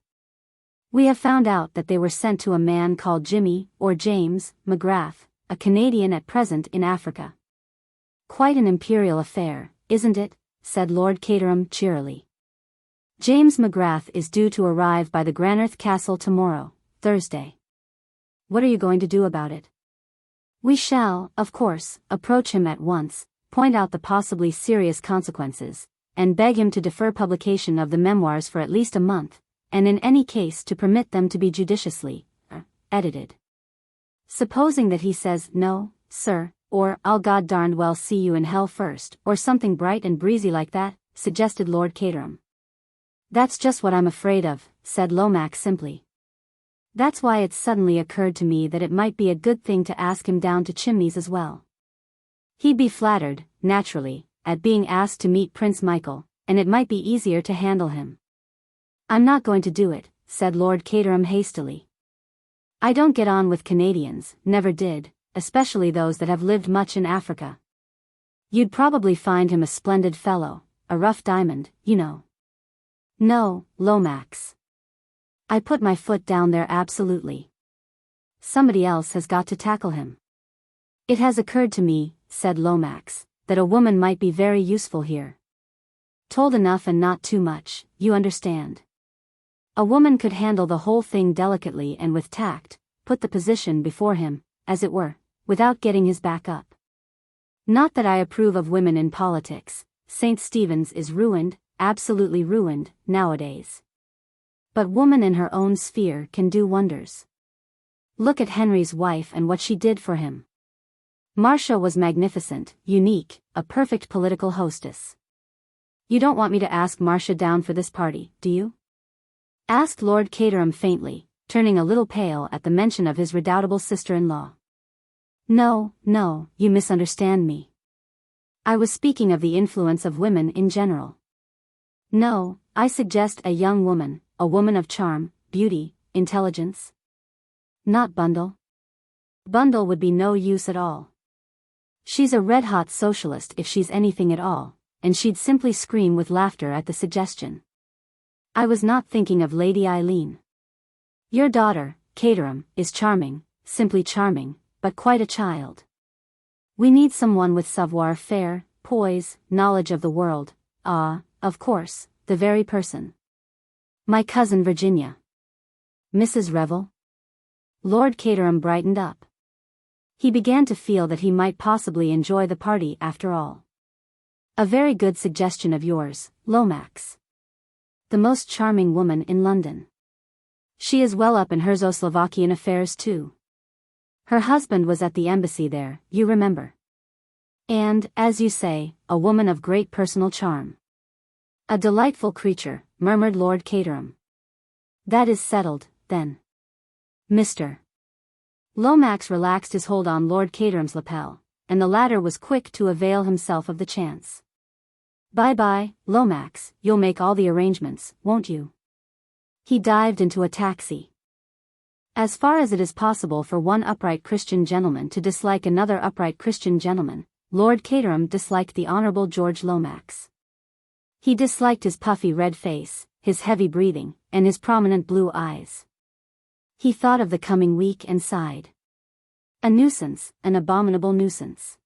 We have found out that they were sent to a man called Jimmy, or James, McGrath, a Canadian at present in Africa. Quite an imperial affair, isn't it? Said Lord Caterham cheerily. James McGrath is due to arrive by the Granarth Castle tomorrow, Thursday. What are you going to do about it? We shall, of course, approach him at once, point out the possibly serious consequences, and beg him to defer publication of the memoirs for at least a month, and in any case to permit them to be judiciously edited. Supposing that he says, no, sir, or I'll God-darned well see you in hell first, or something bright and breezy like that, suggested Lord Caterham. That's just what I'm afraid of, said Lomax simply. That's why it suddenly occurred to me that it might be a good thing to ask him down to Chimneys as well. He'd be flattered, naturally, at being asked to meet Prince Michael, and it might be easier to handle him. I'm not going to do it, said Lord Caterham hastily. I don't get on with Canadians, never did, especially those that have lived much in Africa. You'd probably find him a splendid fellow, a rough diamond, you know. No, Lomax. I put my foot down there absolutely. Somebody else has got to tackle him. It has occurred to me, said Lomax, that a woman might be very useful here. Told enough and not too much, you understand. A woman could handle the whole thing delicately and with tact, put the position before him, as it were, without getting his back up. Not that I approve of women in politics. St. Stephen's is ruined, absolutely ruined, nowadays. But woman in her own sphere can do wonders. Look at Henry's wife and what she did for him. Marcia was magnificent, unique, a perfect political hostess. You don't want me to ask Marcia down for this party, do you? Asked Lord Caterham faintly, turning a little pale at the mention of his redoubtable sister-in-law. No, you misunderstand me. I was speaking of the influence of women in general. No, I suggest a young woman, a woman of charm, beauty, intelligence. Not Bundle. Bundle would be no use at all. She's a red-hot socialist if she's anything at all, and she'd simply scream with laughter at the suggestion. I was not thinking of Lady Eileen. Your daughter, Caterham, is charming, simply charming, but quite a child. We need someone with savoir-faire, poise, knowledge of the world, of course, the very person. My cousin Virginia. Mrs. Revel? Lord Caterham brightened up. He began to feel that he might possibly enjoy the party after all. A very good suggestion of yours, Lomax. The most charming woman in London. She is well up in Czechoslovakian affairs too. Her husband was at the embassy there, you remember. And, as you say, a woman of great personal charm. A delightful creature, murmured Lord Caterham. That is settled, then. Mr. Lomax relaxed his hold on Lord Caterham's lapel, and the latter was quick to avail himself of the chance. Bye-bye, Lomax, you'll make all the arrangements, won't you? He dived into a taxi. As far as it is possible for one upright Christian gentleman to dislike another upright Christian gentleman, Lord Caterham disliked the Honourable George Lomax. He disliked his puffy red face, his heavy breathing, and his prominent blue eyes. He thought of the coming week and sighed. A nuisance, an abominable nuisance.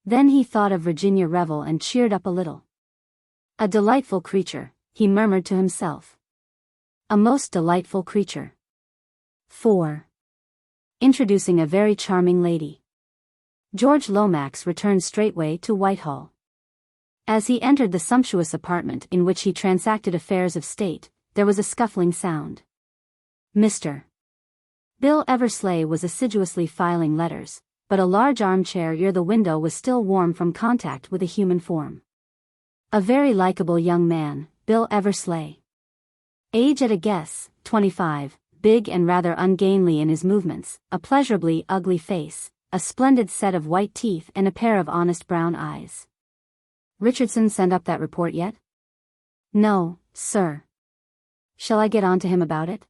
Then he thought of Virginia Revel and cheered up a little. A delightful creature, he murmured to himself. A most delightful creature. 4. Introducing a very charming lady. George Lomax returned straightway to Whitehall. As he entered the sumptuous apartment in which he transacted affairs of state, there was a scuffling sound. Mr. Bill Eversleigh was assiduously filing letters, but a large armchair near the window was still warm from contact with a human form. A very likable young man, Bill Eversleigh. Age at a guess, 25, big and rather ungainly in his movements, a pleasurably ugly face, a splendid set of white teeth and a pair of honest brown eyes. Richardson sent up that report yet? No, sir. Shall I get on to him about it?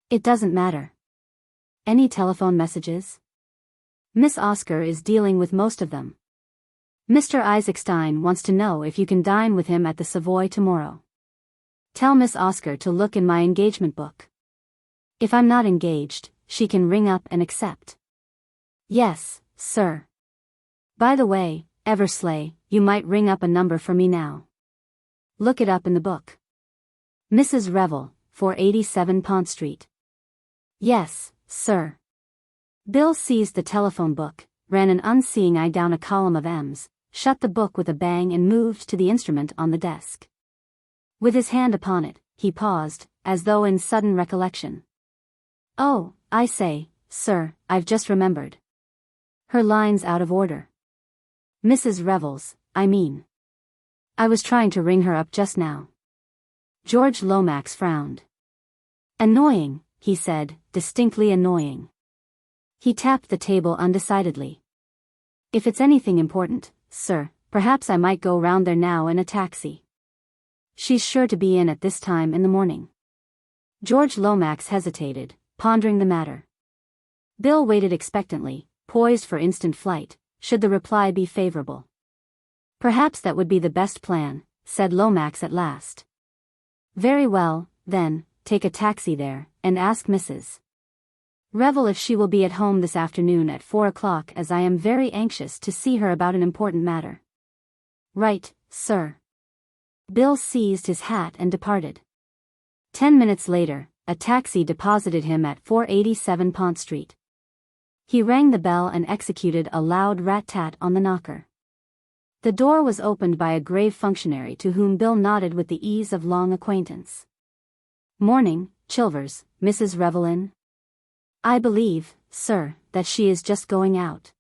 It doesn't matter. Any telephone messages? Miss Oscar is dealing with most of them. Mr. Isaacstein wants to know if you can dine with him at the Savoy tomorrow. Tell Miss Oscar to look in my engagement book. If I'm not engaged, she can ring up and accept. Yes, sir. By the way, Eversleigh, you might ring up a number for me now. Look it up in the book. Mrs. Revel, 487 Pont Street. Yes, sir. Bill seized the telephone book, ran an unseeing eye down a column of M's, shut the book with a bang and moved to the instrument on the desk. With his hand upon it, he paused, as though in sudden recollection. Oh, I say, sir, I've just remembered. Her line's out of order. Mrs. Revel's, I mean. I was trying to ring her up just now. George Lomax frowned. Annoying, he said, distinctly annoying. He tapped the table undecidedly. If it's anything important, sir, perhaps I might go round there now in a taxi. She's sure to be in at this time in the morning. George Lomax hesitated, pondering the matter. Bill waited expectantly, poised for instant flight, should the reply be favorable. Perhaps that would be the best plan, said Lomax at last. Very well, then, take a taxi there, and ask Mrs. Revel if she will be at home this afternoon at 4 o'clock, as I am very anxious to see her about an important matter. Right, sir. Bill seized his hat and departed. 10 minutes later, a taxi deposited him at 487 Pont Street. He rang the bell and executed a loud rat-tat on the knocker. The door was opened by a grave functionary to whom Bill nodded with the ease of long acquaintance. Morning, Chilvers, Mrs. Revel in? I believe, sir, that she is just going out.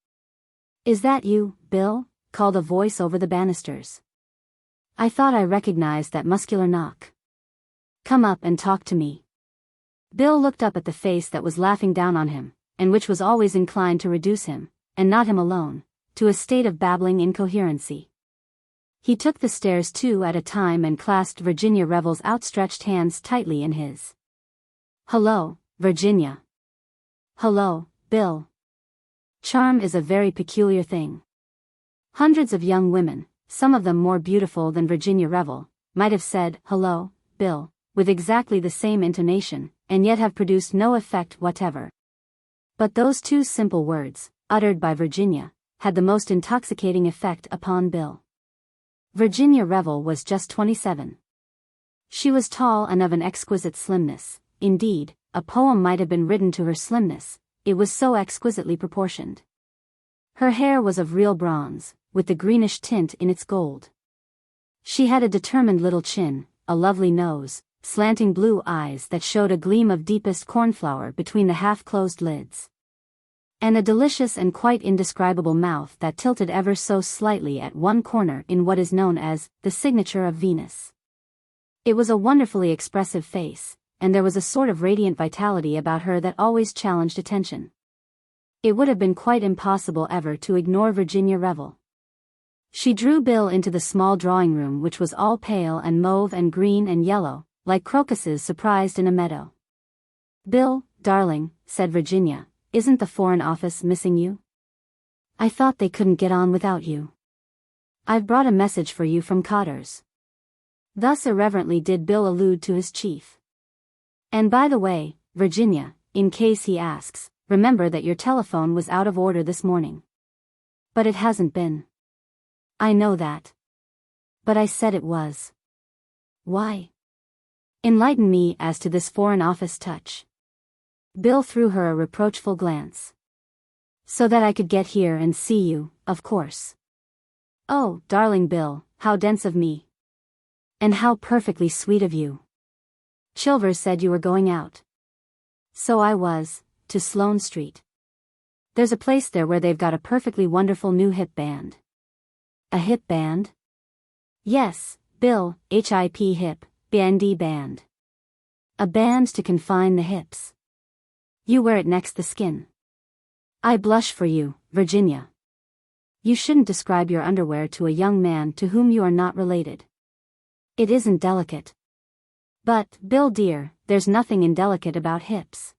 Is that you, Bill? Called a voice over the banisters. I thought I recognized that muscular knock. Come up and talk to me. Bill looked up at the face that was laughing down on him, and which was always inclined to reduce him, and not him alone, to a state of babbling incoherency. He took the stairs 2 at a time and clasped Virginia Revel's outstretched hands tightly in his. Hello, Virginia. Hello, Bill. Charm is a very peculiar thing. Hundreds of young women, some of them more beautiful than Virginia Revel, might have said, hello, Bill, with exactly the same intonation, and yet have produced no effect whatever. But those 2 simple words, uttered by Virginia, had the most intoxicating effect upon Bill. Virginia Revel was just 27. She was tall and of an exquisite slimness. Indeed, a poem might have been written to her slimness, it was so exquisitely proportioned. Her hair was of real bronze, with the greenish tint in its gold. She had a determined little chin, a lovely nose, slanting blue eyes that showed a gleam of deepest cornflower between the half-closed lids. and a delicious and quite indescribable mouth that tilted ever so slightly at one corner in what is known as the signature of Venus. It was a wonderfully expressive face, and there was a sort of radiant vitality about her that always challenged attention. It would have been quite impossible ever to ignore Virginia Revel. She drew Bill into the small drawing room, which was all pale and mauve and green and yellow, like crocuses surprised in a meadow. "Bill, darling," said Virginia, "isn't the Foreign Office missing you? I thought they couldn't get on without you. I've brought a message for you from Cotters." Thus irreverently did Bill allude to his chief. "And by the way, Virginia, in case he asks, remember that your telephone was out of order this morning." "But it hasn't been." "I know that. But I said it was." "Why? Enlighten me as to this Foreign Office touch." Bill threw her a reproachful glance. "So that I could get here and see you, of course." "Oh, darling Bill, how dense of me. And how perfectly sweet of you. Chilvers said you were going out." "So I was, to Sloane Street. There's a place there where they've got a perfectly wonderful new hip band." "A hip band?" "Yes, Bill, HIP hip, bandy band. A band to confine the hips. You wear it next the skin. I blush for you, Virginia. You shouldn't describe your underwear to a young man to whom you are not related. It isn't delicate." "But, Bill dear, there's nothing indelicate about hips.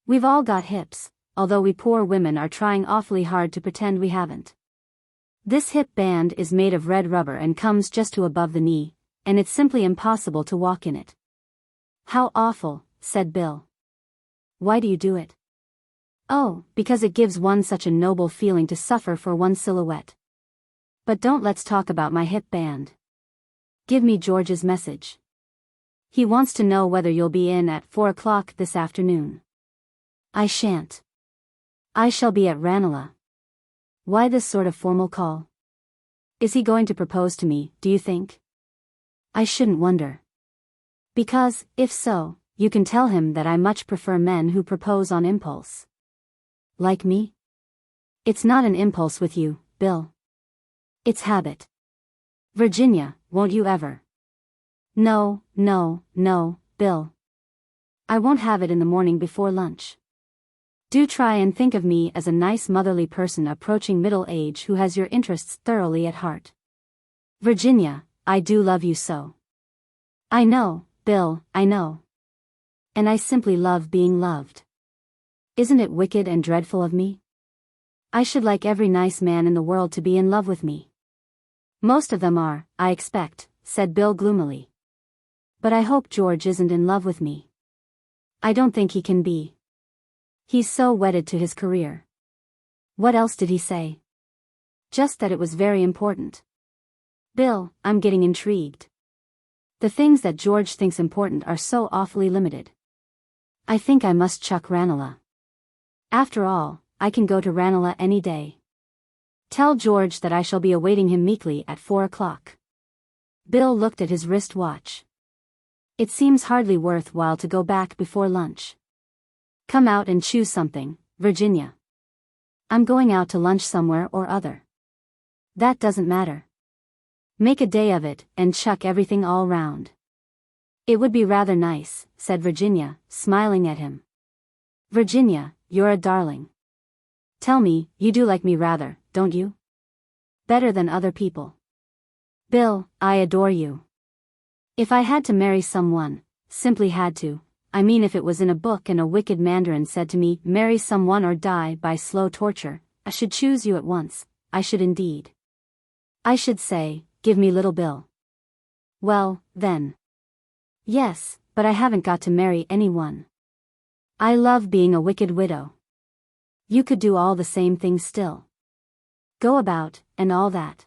We've all got hips, although we poor women are trying awfully hard to pretend we haven't. This hip band is made of red rubber and comes just to above the knee, and it's simply impossible to walk in it." "How awful," said Bill. "Why do you do it?" "Oh, because it gives one such a noble feeling to suffer for one's silhouette. But let's talk about my hip band. Give me George's message. He wants to know whether you'll be in at 4 o'clock this afternoon." "I shan't. I shall be at Ranelagh." "Why this sort of formal call? Is he going to propose to me, do you think?" "I shouldn't wonder. Because, if so, you can tell him that I much prefer men who propose on impulse." "Like me?" "It's not an impulse with you, Bill. It's habit." "Virginia, won't you ever?" No, Bill. I won't have it in the morning before lunch. Do try and think of me as a nice motherly person approaching middle age who has your interests thoroughly at heart. Virginia, I do love you so. I know, Bill, I know. And I simply love being loved. Isn't it wicked and dreadful of me? I should like every nice man in the world to be in love with me. Most of them are, I expect, said Bill gloomily. But I hope George isn't in love with me. I don't think he can be. He's so wedded to his career. What else did he say? Just that it was very important. Bill, I'm getting intrigued. The things that George thinks important are so awfully limited. I think I must chuck Ranelagh. After all, I can go to Ranelagh any day. Tell George that I shall be awaiting him meekly at 4 o'clock. Bill looked at his wrist watch. It seems hardly worthwhile to go back before lunch. Come out and choose something, Virginia. I'm going out to lunch somewhere or other. That doesn't matter. Make a day of it and chuck everything all round. It would be rather nice, said Virginia, smiling at him. Virginia, you're a darling. Tell me, you do like me rather, don't you? Better than other people. Bill, I adore you. If I had to marry someone, simply had to, I mean if it was in a book and a wicked mandarin said to me, marry someone or die by slow torture, I should choose you at once, I should indeed. I should say, give me little Bill. Well, then. Yes, but I haven't got to marry anyone. I love being a wicked widow. You could do all the same things still. Go about, and all that.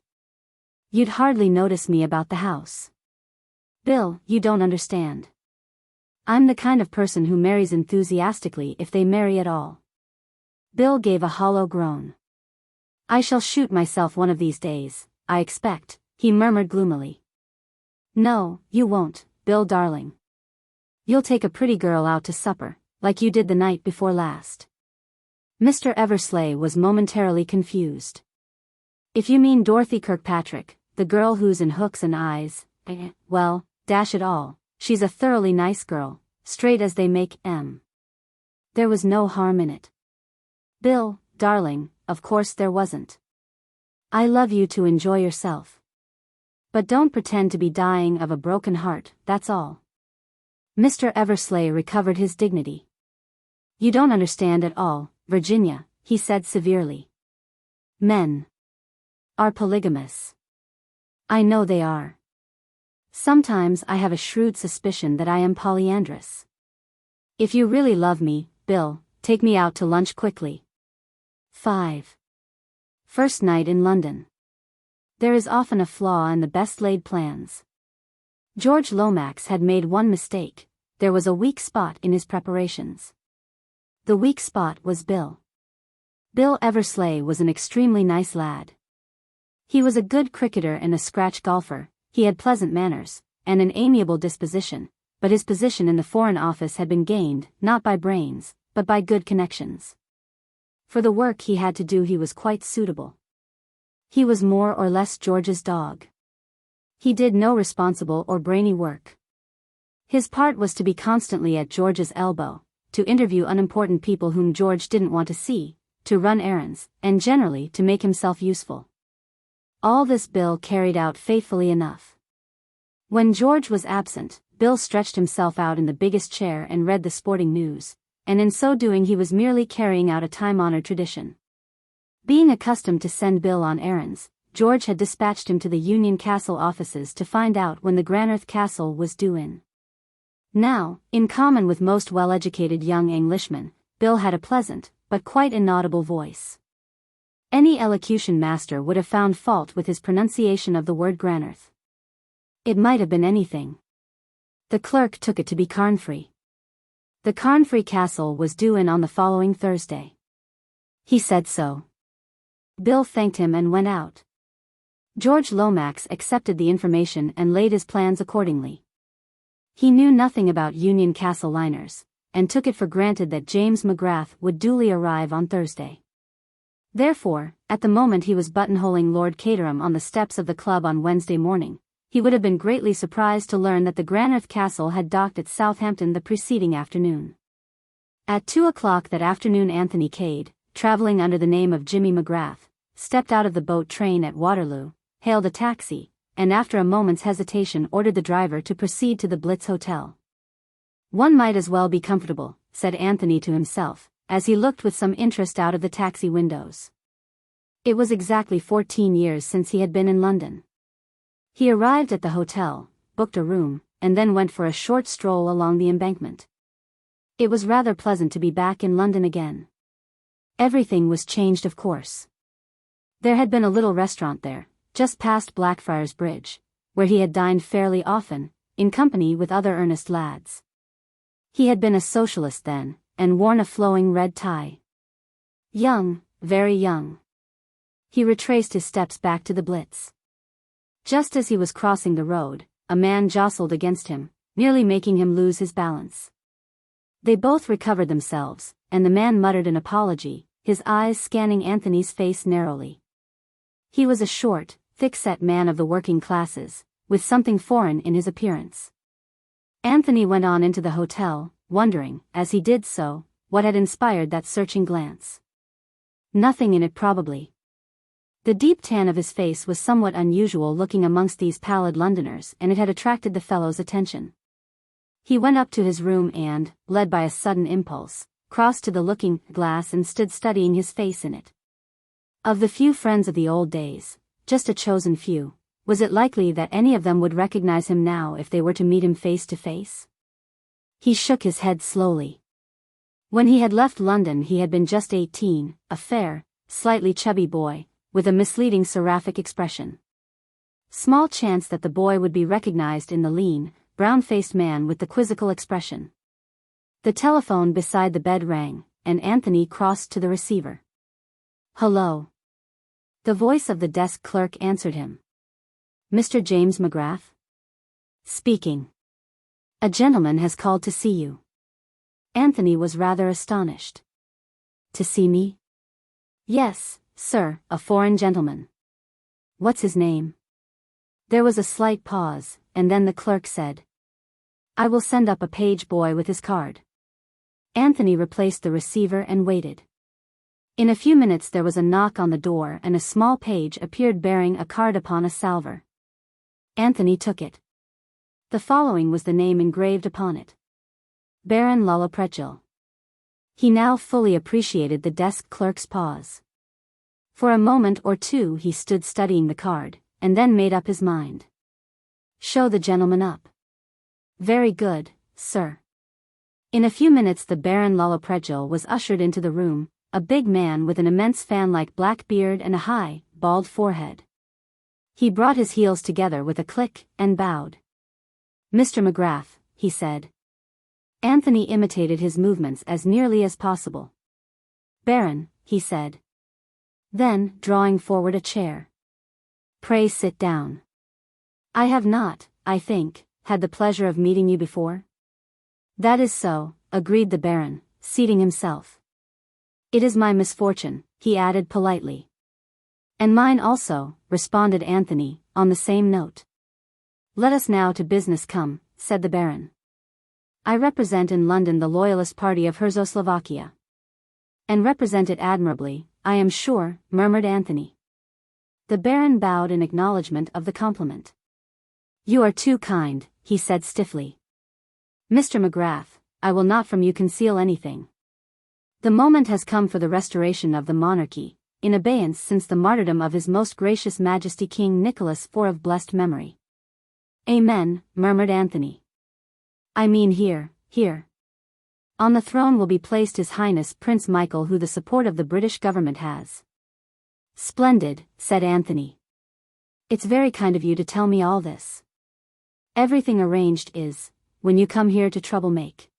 You'd hardly notice me about the house. Bill, you don't understand. I'm the kind of person who marries enthusiastically if they marry at all. Bill gave a hollow groan. I shall shoot myself one of these days, I expect, he murmured gloomily. No, you won't, Bill darling. You'll take a pretty girl out to supper, like you did the night before last. Mr. Eversleigh was momentarily confused. If you mean Dorothy Kirkpatrick, the girl who's in Hooks and Eyes, well, dash it all, she's a thoroughly nice girl, straight as they make 'em. There was no harm in it. Bill, darling, of course there wasn't. I love you to enjoy yourself. But don't pretend to be dying of a broken heart, that's all. Mr. Eversleigh recovered his dignity. You don't understand at all, Virginia, he said severely. Men are polygamous. I know they are. Sometimes I have a shrewd suspicion that I am polyandrous. If you really love me, Bill, take me out to lunch quickly. 5. First night in London. There is often a flaw in the best-laid plans. George Lomax had made one mistake: there was a weak spot in his preparations. The weak spot was Bill. Bill Eversleigh was an extremely nice lad. He was a good cricketer and a scratch golfer, he had pleasant manners, and an amiable disposition, but his position in the Foreign Office had been gained, not by brains, but by good connections. For the work he had to do he was quite suitable. He was more or less George's dog. He did no responsible or brainy work. His part was to be constantly at George's elbow, to interview unimportant people whom George didn't want to see, to run errands, and generally to make himself useful. All this Bill carried out faithfully enough. When George was absent, Bill stretched himself out in the biggest chair and read the sporting news, and in so doing he was merely carrying out a time-honored tradition. Being accustomed to send Bill on errands, George had dispatched him to the Union Castle offices to find out when the Granarth Castle was due in. Now, in common with most well-educated young Englishmen, Bill had a pleasant, but quite inaudible voice. Any elocution master would have found fault with his pronunciation of the word Granarth. It might have been anything. The clerk took it to be Carnfree. The Carnfree Castle was due in on the following Thursday. He said so. Bill thanked him and went out. George Lomax accepted the information and laid his plans accordingly. He knew nothing about Union Castle liners, and took it for granted that James McGrath would duly arrive on Thursday. Therefore, at the moment he was buttonholing Lord Caterham on the steps of the club on Wednesday morning, he would have been greatly surprised to learn that the Granarth Castle had docked at Southampton the preceding afternoon. At 2 o'clock that afternoon Anthony Cade, travelling under the name of Jimmy McGrath, stepped out of the boat train at Waterloo, hailed a taxi, and after a moment's hesitation ordered the driver to proceed to the Blitz Hotel. One might as well be comfortable, said Anthony to himself, as he looked with some interest out of the taxi windows. It was exactly 14 years since he had been in London. He arrived at the hotel, booked a room, and then went for a short stroll along the Embankment. It was rather pleasant to be back in London again. Everything was changed, of course. There had been a little restaurant there, just past Blackfriars Bridge, where he had dined fairly often, in company with other earnest lads. He had been a socialist then, and worn a flowing red tie. Young, very young. He retraced his steps back to the Blitz. Just as he was crossing the road, a man jostled against him, nearly making him lose his balance. They both recovered themselves, and the man muttered an apology, his eyes scanning Anthony's face narrowly. He was a short, thick-set man of the working classes, with something foreign in his appearance. Anthony went on into the hotel, wondering, as he did so, what had inspired that searching glance. Nothing in it probably. The deep tan of his face was somewhat unusual looking amongst these pallid Londoners, and it had attracted the fellow's attention. He went up to his room and, led by a sudden impulse, crossed to the looking-glass and stood studying his face in it. Of the few friends of the old days, just a chosen few, was it likely that any of them would recognize him now if they were to meet him face to face? He shook his head slowly. When he had left London he had been just 18, a fair, slightly chubby boy, with a misleading seraphic expression. Small chance that the boy would be recognized in the lean, brown-faced man with the quizzical expression. The telephone beside the bed rang, and Anthony crossed to the receiver. "Hello." The voice of the desk clerk answered him. "Mr. James McGrath?" "Speaking." "A gentleman has called to see you." Anthony was rather astonished. To see me? Yes, sir, a foreign gentleman. What's his name? There was a slight pause, and then the clerk said, I will send up a page boy with his card. Anthony replaced the receiver and waited. In a few minutes there was a knock on the door and a small page appeared bearing a card upon a salver. Anthony took it. The following was the name engraved upon it. Baron Lullapretchel. He now fully appreciated the desk clerk's pause. For a moment or two he stood studying the card, and then made up his mind. Show the gentleman up. Very good, sir. In a few minutes the Baron Lullapretchel was ushered into the room, a big man with an immense fan-like black beard and a high, bald forehead. He brought his heels together with a click, and bowed. Mr. McGrath, he said. Anthony imitated his movements as nearly as possible. Baron, he said. Then, drawing forward a chair. Pray sit down. I have not, I think, had the pleasure of meeting you before? That is so, agreed the Baron, seating himself. It is my misfortune, he added politely. And mine also, responded Anthony, on the same note. Let us now to business come, said the Baron. I represent in London the Loyalist party of Czechoslovakia. And represent it admirably, I am sure, murmured Anthony. The Baron bowed in acknowledgement of the compliment. You are too kind, he said stiffly. Mr. McGrath, I will not from you conceal anything. The moment has come for the restoration of the monarchy, in abeyance since the martyrdom of His Most Gracious Majesty King Nicholas IV of blessed memory. Amen, murmured Anthony. I mean here. On the throne will be placed His Highness Prince Michael, who the support of the British government has. Splendid, said Anthony. It's very kind of you to tell me all this. Everything arranged is, when you come here to trouble make.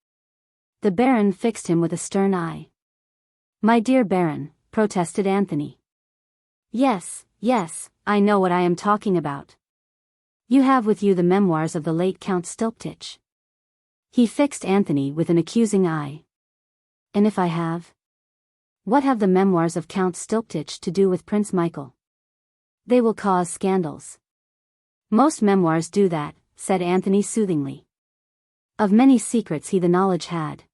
The Baron fixed him with a stern eye. My dear Baron, protested Anthony. Yes, I know what I am talking about. You have with you the memoirs of the late Count Stilptich. He fixed Anthony with an accusing eye. And if I have? What have the memoirs of Count Stilptich to do with Prince Michael? They will cause scandals. Most memoirs do that, said Anthony soothingly. Of many secrets he the knowledge had.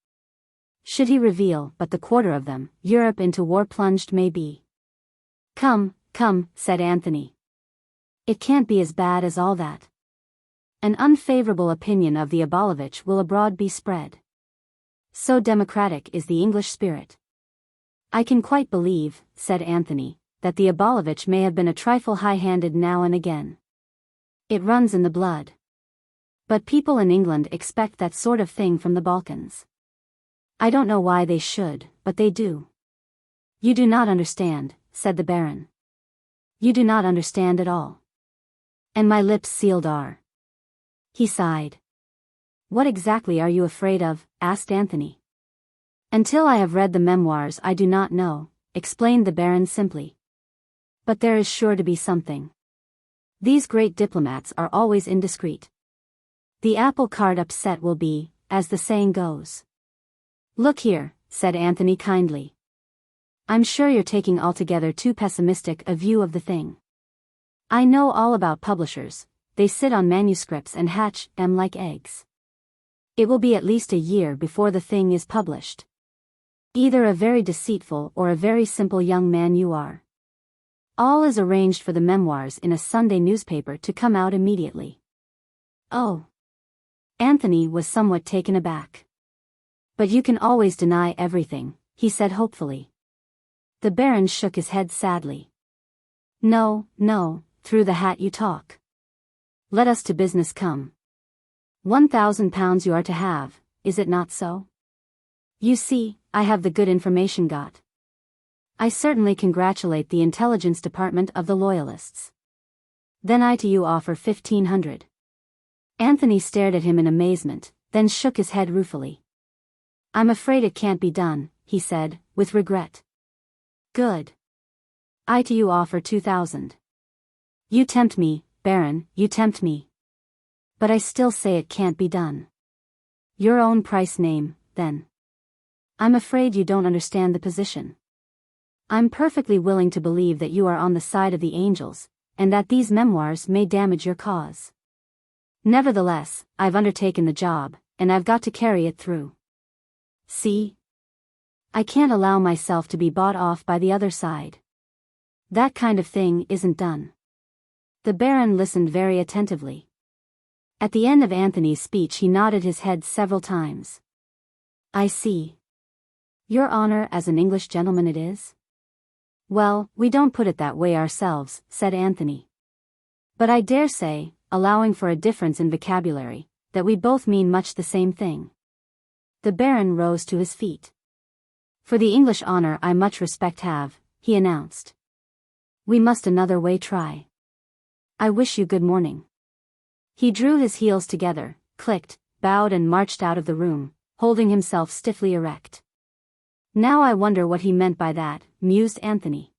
Should he reveal but the quarter of them, Europe into war plunged may be. Come, said Anthony. It can't be as bad as all that. An unfavorable opinion of the Abalovich will abroad be spread. So democratic is the English spirit. I can quite believe, said Anthony, that the Abalovich may have been a trifle high-handed now and again. It runs in the blood. But people in England expect that sort of thing from the Balkans. I don't know why they should, but they do. You do not understand, said the Baron. You do not understand at all. And my lips sealed are. He sighed. What exactly are you afraid of? Asked Anthony. Until I have read the memoirs I do not know, explained the Baron simply. But there is sure to be something. These great diplomats are always indiscreet. The apple cart upset will be, as the saying goes. Look here, said Anthony kindly. I'm sure you're taking altogether too pessimistic a view of the thing. I know all about publishers, they sit on manuscripts and hatch them like eggs. It will be at least a year before the thing is published. Either a very deceitful or a very simple young man you are. All is arranged for the memoirs in a Sunday newspaper to come out immediately. Oh. Anthony was somewhat taken aback. But you can always deny everything, he said hopefully. The Baron shook his head sadly. No, through the hat you talk. Let us to business come. £1,000 you are to have, is it not so? You see, I have the good information got. I certainly congratulate the intelligence department of the Loyalists. Then I to you offer 1,500. Anthony stared at him in amazement, then shook his head ruefully. I'm afraid it can't be done, he said, with regret. Good. I to you offer 2,000. You tempt me, Baron, you tempt me. But I still say it can't be done. Your own price name, then. I'm afraid you don't understand the position. I'm perfectly willing to believe that you are on the side of the angels, and that these memoirs may damage your cause. Nevertheless, I've undertaken the job, and I've got to carry it through. See? I can't allow myself to be bought off by the other side. That kind of thing isn't done. The Baron listened very attentively. At the end of Anthony's speech he nodded his head several times. I see. Your honor as an English gentleman it is? Well, we don't put it that way ourselves, said Anthony. But I dare say, allowing for a difference in vocabulary, that we both mean much the same thing. The Baron rose to his feet. For the English honor I much respect have, he announced. We must another way try. I wish you good morning. He drew his heels together, clicked, bowed and marched out of the room, holding himself stiffly erect. Now I wonder what he meant by that, mused Anthony.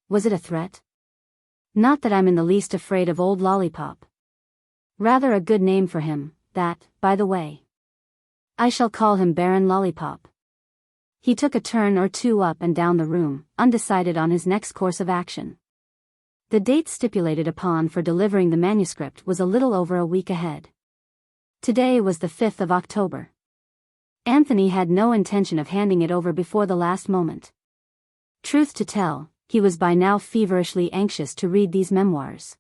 Was it a threat? Not that I'm in the least afraid of old Lollipop. Rather a good name for him, that, by the way. I shall call him Baron Lollipop. He took a turn or two up and down the room, undecided on his next course of action. The date stipulated upon for delivering the manuscript was a little over a week ahead. Today was the 5th of October. Anthony had no intention of handing it over before the last moment. Truth to tell, he was by now feverishly anxious to read these memoirs.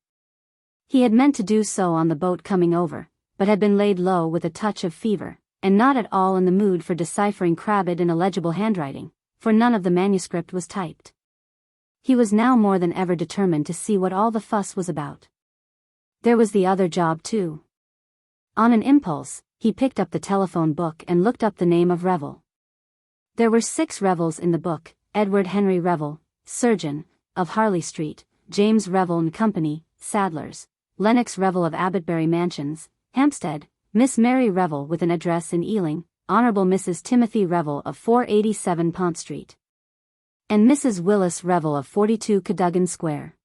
He had meant to do so on the boat coming over, but had been laid low with a touch of fever, and not at all in the mood for deciphering crabbed and illegible handwriting, for none of the manuscript was typed. He was now more than ever determined to see what all the fuss was about. There was the other job too. On an impulse, he picked up the telephone book and looked up the name of Revel. There were 6 Revels in the book: Edward Henry Revel, surgeon, of Harley Street; James Revel and Company, saddlers; Lennox Revel of Abbottbury Mansions, Hampstead; Miss Mary Revel with an address in Ealing, Honourable Mrs. Timothy Revel of 487 Pont Street. And Mrs. Willis Revel of 42 Cadogan Square.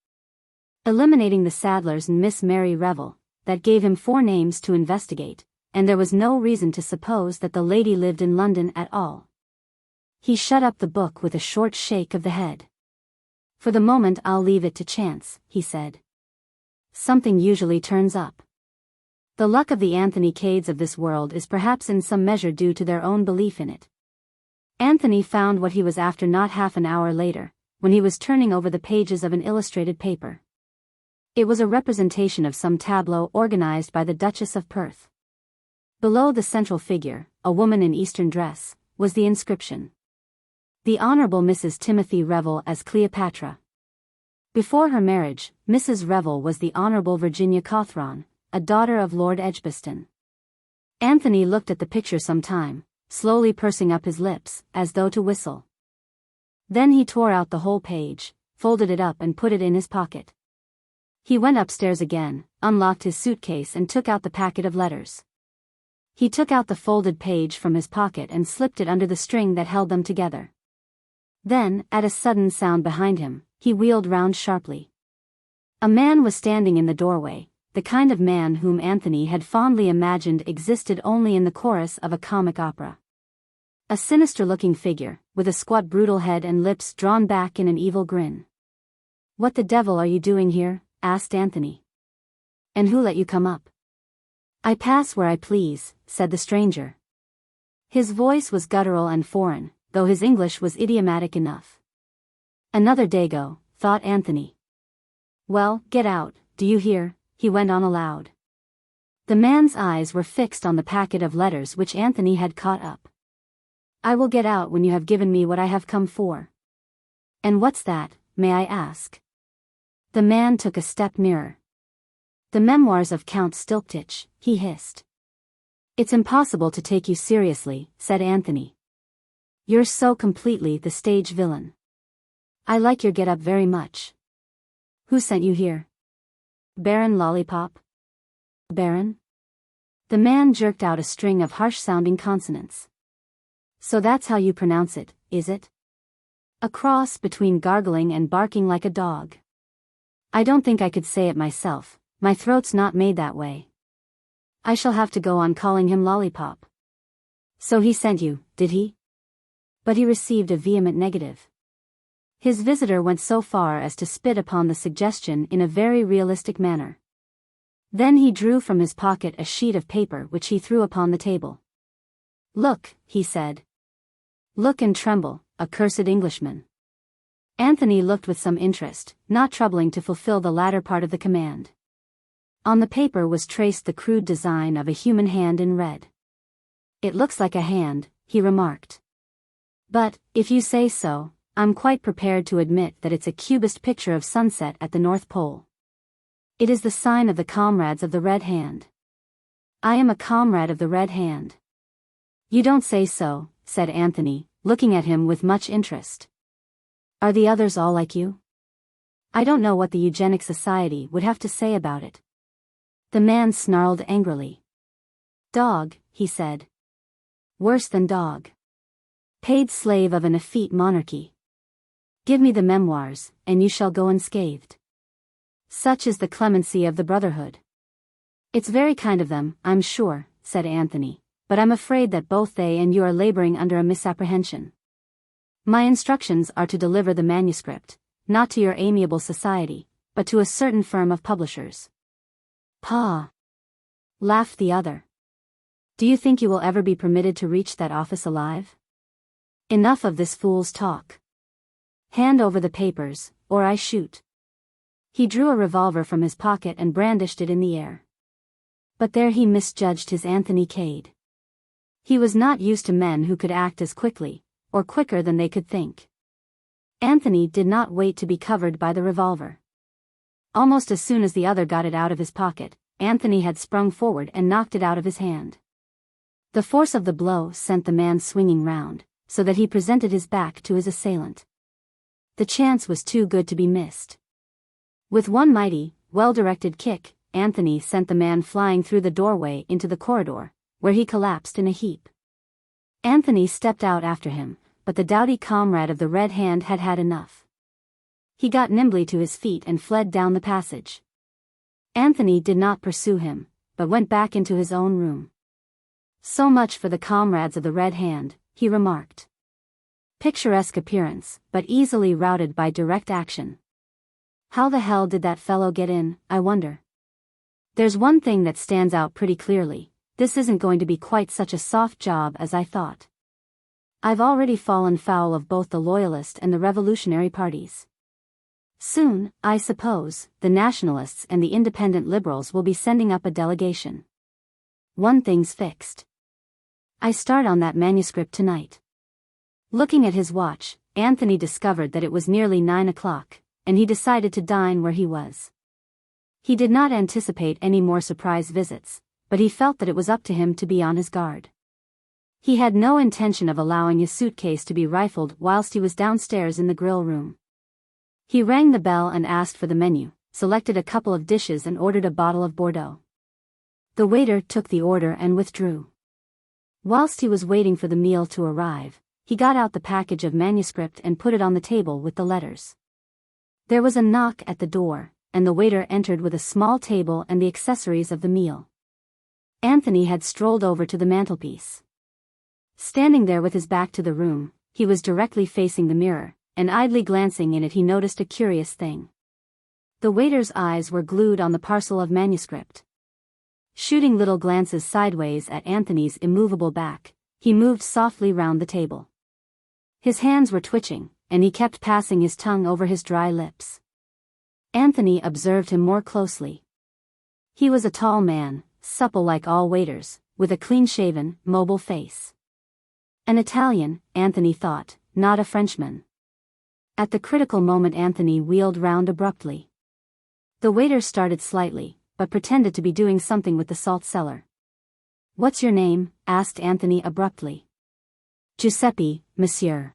Eliminating the saddlers and Miss Mary Revel, that gave him 4 names to investigate, and there was no reason to suppose that the lady lived in London at all. He shut up the book with a short shake of the head. For the moment I'll leave it to chance, he said. Something usually turns up. The luck of the Anthony Cades of this world is perhaps in some measure due to their own belief in it. Anthony found what he was after not half an hour later, when he was turning over the pages of an illustrated paper. It was a representation of some tableau organized by the Duchess of Perth. Below the central figure, a woman in Eastern dress, was the inscription: The Honourable Mrs. Timothy Revel as Cleopatra. Before her marriage, Mrs. Revel was the Honourable Virginia Cawthron, a daughter of Lord Edgbaston. Anthony looked at the picture some time, slowly pursing up his lips, as though to whistle. Then he tore out the whole page, folded it up and put it in his pocket. He went upstairs again, unlocked his suitcase and took out the packet of letters. He took out the folded page from his pocket and slipped it under the string that held them together. Then, at a sudden sound behind him, he wheeled round sharply. A man was standing in the doorway, the kind of man whom Anthony had fondly imagined existed only in the chorus of a comic opera. A sinister-looking figure, with a squat brutal head and lips drawn back in an evil grin. "What the devil are you doing here?" asked Anthony. "And who let you come up?" "I pass where I please," said the stranger. His voice was guttural and foreign, though his English was idiomatic enough. Another Dago, thought Anthony. "Well, get out, do you hear?" he went on aloud. The man's eyes were fixed on the packet of letters which Anthony had caught up. "I will get out when you have given me what I have come for." "And what's that, may I ask?" The man took a step nearer. "The memoirs of Count Stilptich," he hissed. "It's impossible to take you seriously," said Anthony. "You're so completely the stage villain. I like your get-up very much. Who sent you here? Baron Lollipop?" "Baron?" The man jerked out a string of harsh-sounding consonants. "So that's how you pronounce it, is it? A cross between gargling and barking like a dog. I don't think I could say it myself, my throat's not made that way. I shall have to go on calling him Lollipop." "So he sent you, did he?" But he received a vehement negative. His visitor went so far as to spit upon the suggestion in a very realistic manner. Then he drew from his pocket a sheet of paper which he threw upon the table. "Look," he said. "Look and tremble, accursed Englishman." Anthony looked with some interest, not troubling to fulfill the latter part of the command. On the paper was traced the crude design of a human hand in red. "It looks like a hand," he remarked. "But, if you say so, I'm quite prepared to admit that it's a cubist picture of sunset at the North Pole. It is the sign of the comrades of the Red Hand. I am a comrade of the Red Hand." "You don't say so," said Anthony, looking at him with much interest. "Are the others all like you? I don't know what the Eugenic Society would have to say about it." The man snarled angrily. "Dog," he said. "Worse than dog. Paid slave of an effete monarchy. Give me the memoirs, and you shall go unscathed. Such is the clemency of the Brotherhood." "It's very kind of them, I'm sure," said Anthony, "but I'm afraid that both they and you are laboring under a misapprehension. My instructions are to deliver the manuscript, not to your amiable society, but to a certain firm of publishers." "Pah!" laughed the other. "Do you think you will ever be permitted to reach that office alive? Enough of this fool's talk. Hand over the papers, or I shoot." He drew a revolver from his pocket and brandished it in the air. But there he misjudged his Anthony Cade. He was not used to men who could act as quickly, or quicker than they could think. Anthony did not wait to be covered by the revolver. Almost as soon as the other got it out of his pocket, Anthony had sprung forward and knocked it out of his hand. The force of the blow sent the man swinging round, so that he presented his back to his assailant. The chance was too good to be missed. With one mighty, well-directed kick, Anthony sent the man flying through the doorway into the corridor, where he collapsed in a heap. Anthony stepped out after him, but the doughty comrade of the Red Hand had had enough. He got nimbly to his feet and fled down the passage. Anthony did not pursue him, but went back into his own room. "So much for the comrades of the Red Hand," he remarked. "Picturesque appearance, but easily routed by direct action. How the hell did that fellow get in, I wonder? There's one thing that stands out pretty clearly: this isn't going to be quite such a soft job as I thought. I've already fallen foul of both the Loyalist and the Revolutionary parties. Soon, I suppose, the Nationalists and the Independent Liberals will be sending up a delegation. One thing's fixed. I start on that manuscript tonight." Looking at his watch, Anthony discovered that it was nearly 9 o'clock, and he decided to dine where he was. He did not anticipate any more surprise visits, but he felt that it was up to him to be on his guard. He had no intention of allowing his suitcase to be rifled whilst he was downstairs in the grill room. He rang the bell and asked for the menu, selected a couple of dishes and ordered a bottle of Bordeaux. The waiter took the order and withdrew. Whilst he was waiting for the meal to arrive, he got out the package of manuscript and put it on the table with the letters. There was a knock at the door, and the waiter entered with a small table and the accessories of the meal. Anthony had strolled over to the mantelpiece. Standing there with his back to the room, he was directly facing the mirror, and idly glancing in it he noticed a curious thing. The waiter's eyes were glued on the parcel of manuscript. Shooting little glances sideways at Anthony's immovable back, he moved softly round the table. His hands were twitching, and he kept passing his tongue over his dry lips. Anthony observed him more closely. He was a tall man, supple like all waiters, with a clean-shaven, mobile face. An Italian, Anthony thought, not a Frenchman. At the critical moment Anthony wheeled round abruptly. The waiter started slightly, but pretended to be doing something with the salt cellar. "What's your name?" asked Anthony abruptly. "Giuseppe, monsieur."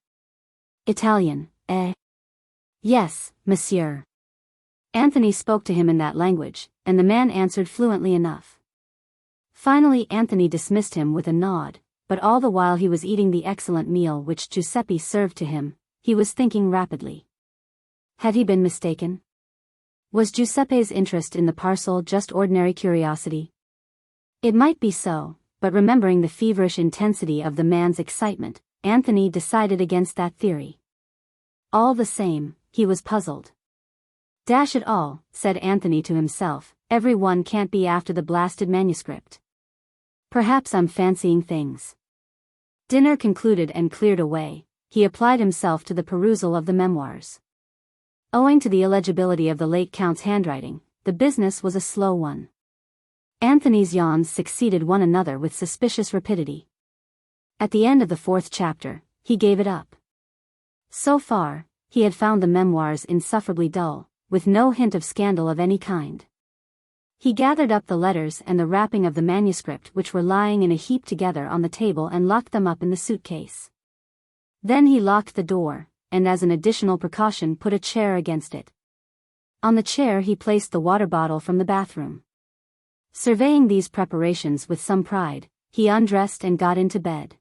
"Italian, eh?" "Yes, monsieur." Anthony spoke to him in that language, and the man answered fluently enough. Finally Anthony dismissed him with a nod, but all the while he was eating the excellent meal which Giuseppe served to him, he was thinking rapidly. Had he been mistaken? Was Giuseppe's interest in the parcel just ordinary curiosity? It might be so, but remembering the feverish intensity of the man's excitement, Anthony decided against that theory. All the same, he was puzzled. Dash it all, said Anthony to himself, everyone can't be after the blasted manuscript. Perhaps I'm fancying things. Dinner concluded and cleared away, he applied himself to the perusal of the memoirs. Owing to the illegibility of the late Count's handwriting, the business was a slow one. Anthony's yawns succeeded one another with suspicious rapidity. At the end of the 4th chapter, he gave it up. So far, he had found the memoirs insufferably dull, with no hint of scandal of any kind. He gathered up the letters and the wrapping of the manuscript which were lying in a heap together on the table and locked them up in the suitcase. Then he locked the door, and as an additional precaution put a chair against it. On the chair he placed the water bottle from the bathroom. Surveying these preparations with some pride, he undressed and got into bed.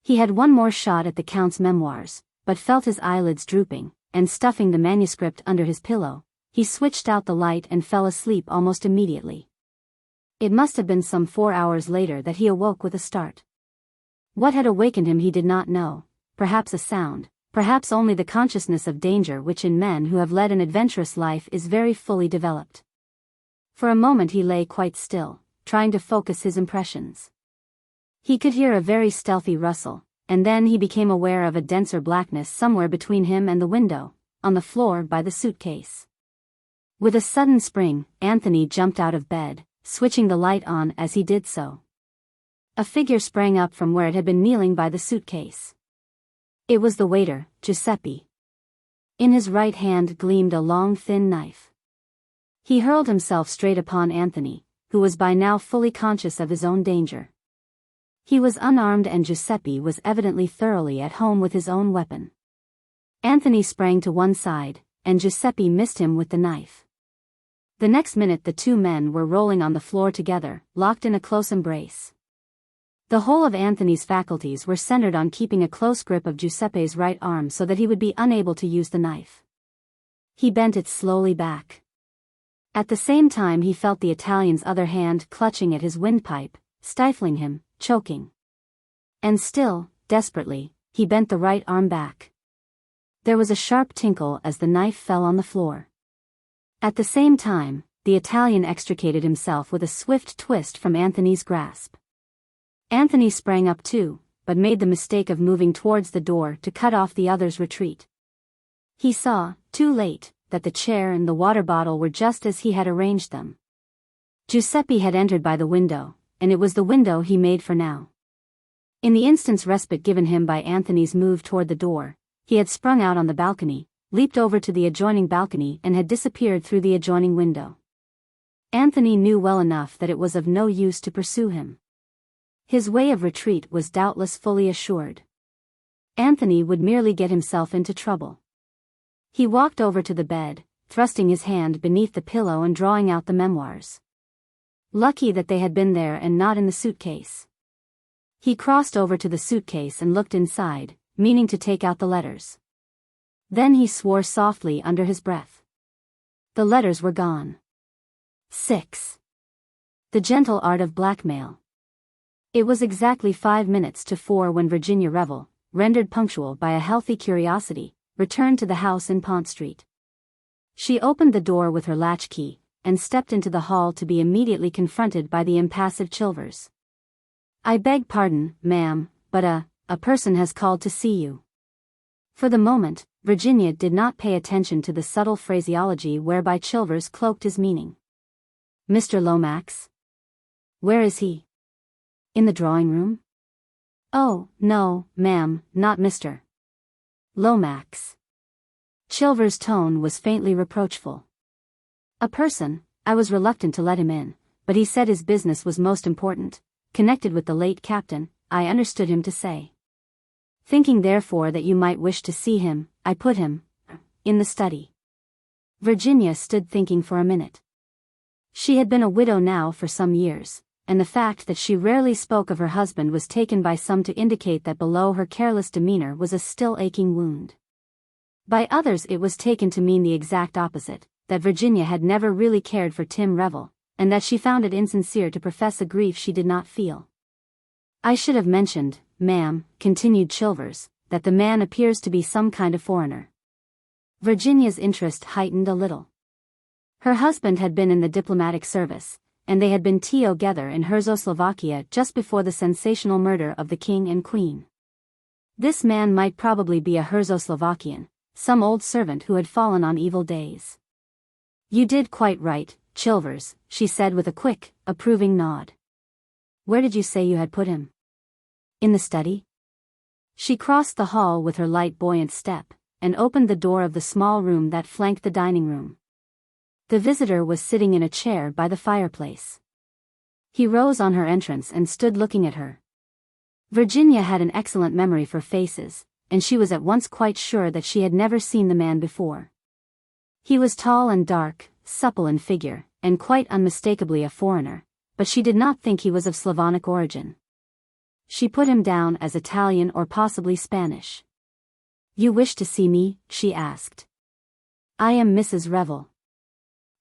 He had one more shot at the Count's memoirs, but felt his eyelids drooping, and stuffing the manuscript under his pillow, he switched out the light and fell asleep almost immediately. It must have been some 4 hours later that he awoke with a start. What had awakened him he did not know, perhaps a sound, perhaps only the consciousness of danger which in men who have led an adventurous life is very fully developed. For a moment he lay quite still, trying to focus his impressions. He could hear a very stealthy rustle, and then he became aware of a denser blackness somewhere between him and the window, on the floor by the suitcase. With a sudden spring, Anthony jumped out of bed, switching the light on as he did so. A figure sprang up from where it had been kneeling by the suitcase. It was the waiter, Giuseppe. In his right hand gleamed a long thin knife. He hurled himself straight upon Anthony, who was by now fully conscious of his own danger. He was unarmed and Giuseppe was evidently thoroughly at home with his own weapon. Anthony sprang to one side, and Giuseppe missed him with the knife. The next minute the two men were rolling on the floor together, locked in a close embrace. The whole of Anthony's faculties were centered on keeping a close grip of Giuseppe's right arm so that he would be unable to use the knife. He bent it slowly back. At the same time he felt the Italian's other hand clutching at his windpipe, stifling him, choking. And still, desperately, he bent the right arm back. There was a sharp tinkle as the knife fell on the floor. At the same time, the Italian extricated himself with a swift twist from Anthony's grasp. Anthony sprang up too, but made the mistake of moving towards the door to cut off the other's retreat. He saw, too late, that the chair and the water bottle were just as he had arranged them. Giuseppe had entered by the window, and it was the window he made for now. In the instant's respite given him by Anthony's move toward the door, he had sprung out on the balcony, leaped over to the adjoining balcony and had disappeared through the adjoining window. Anthony knew well enough that it was of no use to pursue him. His way of retreat was doubtless fully assured. Anthony would merely get himself into trouble. He walked over to the bed, thrusting his hand beneath the pillow and drawing out the memoirs. Lucky that they had been there and not in the suitcase. He crossed over to the suitcase and looked inside, meaning to take out the letters. Then he swore softly under his breath. The letters were gone. 6. The Gentle Art of Blackmail. It was exactly 5 minutes to 4 when Virginia Revel, rendered punctual by a healthy curiosity, returned to the house in Pont Street. She opened the door with her latchkey, and stepped into the hall to be immediately confronted by the impassive Chilvers. "I beg pardon, ma'am, but a person has called to see you." For the moment, Virginia did not pay attention to the subtle phraseology whereby Chilvers cloaked his meaning. "Mr. Lomax? Where is he? In the drawing room?" "Oh, no, ma'am, not Mr. Lomax." Chilvers' tone was faintly reproachful. "A person, I was reluctant to let him in, but he said his business was most important, connected with the late captain, I understood him to say. Thinking therefore that you might wish to see him, I put him in the study." Virginia stood thinking for a minute. She had been a widow now for some years, and the fact that she rarely spoke of her husband was taken by some to indicate that below her careless demeanor was a still aching wound. By others it was taken to mean the exact opposite, that Virginia had never really cared for Tim Revel, and that she found it insincere to profess a grief she did not feel. I should have mentioned, ma'am, continued Chilvers, that the man appears to be some kind of foreigner. Virginia's interest heightened a little. Her husband had been in the diplomatic service, and they had been together in Czechoslovakia just before the sensational murder of the king and queen. This man might probably be a Czechoslovakian, some old servant who had fallen on evil days. You did quite right, Chilvers, she said with a quick, approving nod. Where did you say you had put him? In the study? She crossed the hall with her light buoyant step, and opened the door of the small room that flanked the dining room. The visitor was sitting in a chair by the fireplace. He rose on her entrance and stood looking at her. Virginia had an excellent memory for faces, and she was at once quite sure that she had never seen the man before. He was tall and dark, supple in figure, and quite unmistakably a foreigner, but she did not think he was of Slavonic origin. She put him down as Italian or possibly Spanish. You wish to see me? She asked. I am Mrs. Revel.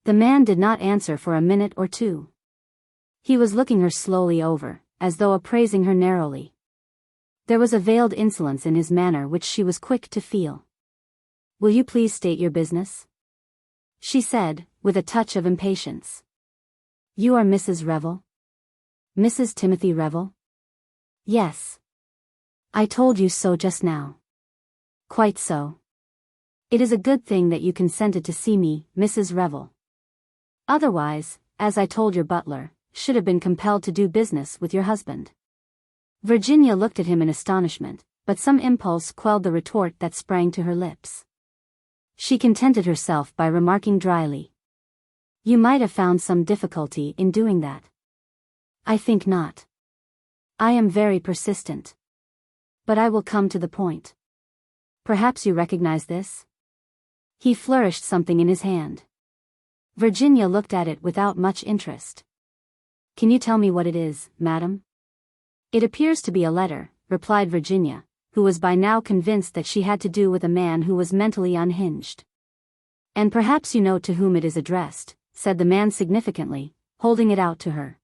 The man did not answer for a minute or two. He was looking her slowly over, as though appraising her narrowly. There was a veiled insolence in his manner which she was quick to feel. Will you please state your business? She said, with a touch of impatience. You are Mrs. Revel? Mrs. Timothy Revel? Yes. I told you so just now. Quite so. It is a good thing that you consented to see me, Mrs. Revel. Otherwise, as I told your butler, should have been compelled to do business with your husband. Virginia looked at him in astonishment, but some impulse quelled the retort that sprang to her lips. She contented herself by remarking dryly. You might have found some difficulty in doing that. I think not. I am very persistent. But I will come to the point. Perhaps you recognize this? He flourished something in his hand. Virginia looked at it without much interest. Can you tell me what it is, madam? It appears to be a letter, replied Virginia, who was by now convinced that she had to do with a man who was mentally unhinged. And perhaps you know to whom it is addressed, said the man significantly, holding it out to her.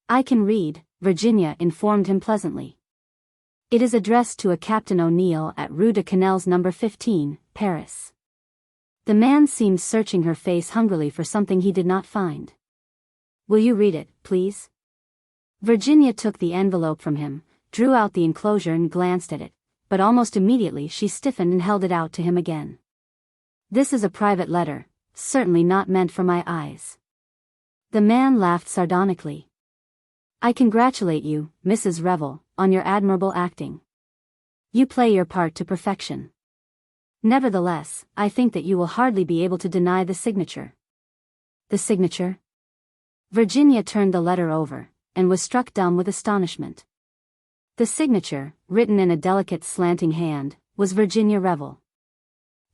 I can read, Virginia informed him pleasantly. It is addressed to a Captain O'Neill at Rue de Canals No. 15, Paris. The man seemed searching her face hungrily for something he did not find. Will you read it, please? Virginia took the envelope from him, drew out the enclosure and glanced at it, but almost immediately she stiffened and held it out to him again. This is a private letter, certainly not meant for my eyes. The man laughed sardonically. I congratulate you, Mrs. Revel, on your admirable acting. You play your part to perfection. Nevertheless, I think that you will hardly be able to deny the signature. The signature? Virginia turned the letter over, and was struck dumb with astonishment. The signature, written in a delicate slanting hand, was Virginia Revel.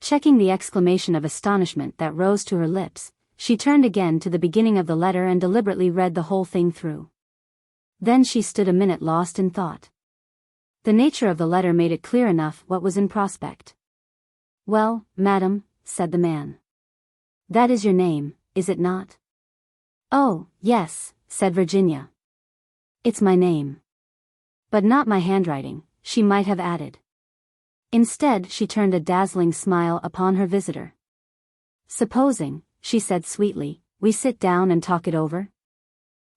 Checking the exclamation of astonishment that rose to her lips, she turned again to the beginning of the letter and deliberately read the whole thing through. Then she stood a minute lost in thought. The nature of the letter made it clear enough what was in prospect. Well, madam, said the man. That is your name, is it not? Oh, yes, said Virginia. It's my name. But not my handwriting, she might have added. Instead, she turned a dazzling smile upon her visitor. Supposing, she said sweetly, we sit down and talk it over?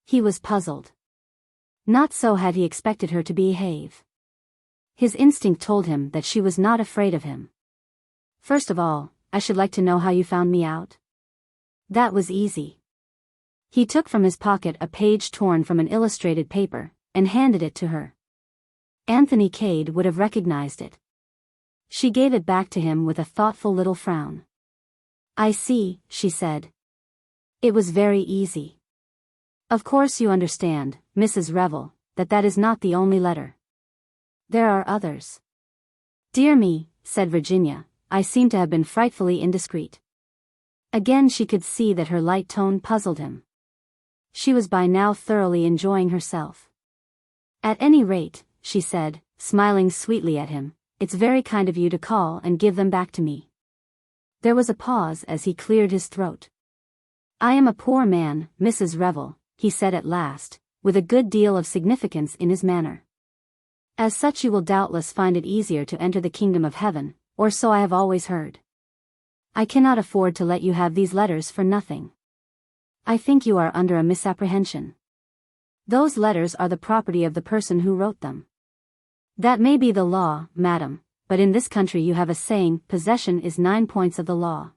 He was puzzled. Not so had he expected her to behave. His instinct told him that she was not afraid of him. First of all, I should like to know how you found me out. That was easy. He took from his pocket a page torn from an illustrated paper, and handed it to her. Anthony Cade would have recognized it. She gave it back to him with a thoughtful little frown. I see, she said. It was very easy. Of course you understand, Mrs. Revel, that is not the only letter. There are others. Dear me, said Virginia, I seem to have been frightfully indiscreet. Again she could see that her light tone puzzled him. She was by now thoroughly enjoying herself. At any rate, she said, smiling sweetly at him, it's very kind of you to call and give them back to me. There was a pause as he cleared his throat. I am a poor man, Mrs. Revel, he said at last, with a good deal of significance in his manner. As such you will doubtless find it easier to enter the kingdom of heaven, or so I have always heard. I cannot afford to let you have these letters for nothing. I think you are under a misapprehension. Those letters are the property of the person who wrote them. That may be the law, madam, but in this country you have a saying, possession is 9 points of the law.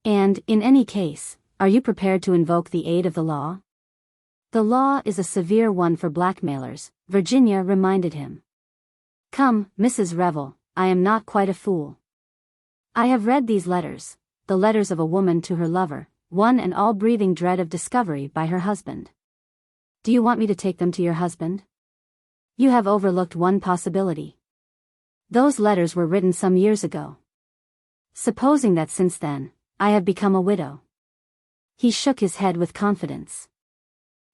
And, in any case, are you prepared to invoke the aid of the law? The law is a severe one for blackmailers, Virginia reminded him. Come, Mrs. Revel, I am not quite a fool. I have read these letters, the letters of a woman to her lover, one and all breathing dread of discovery by her husband. Do you want me to take them to your husband? You have overlooked one possibility. Those letters were written some years ago. Supposing that since then, I have become a widow. He shook his head with confidence.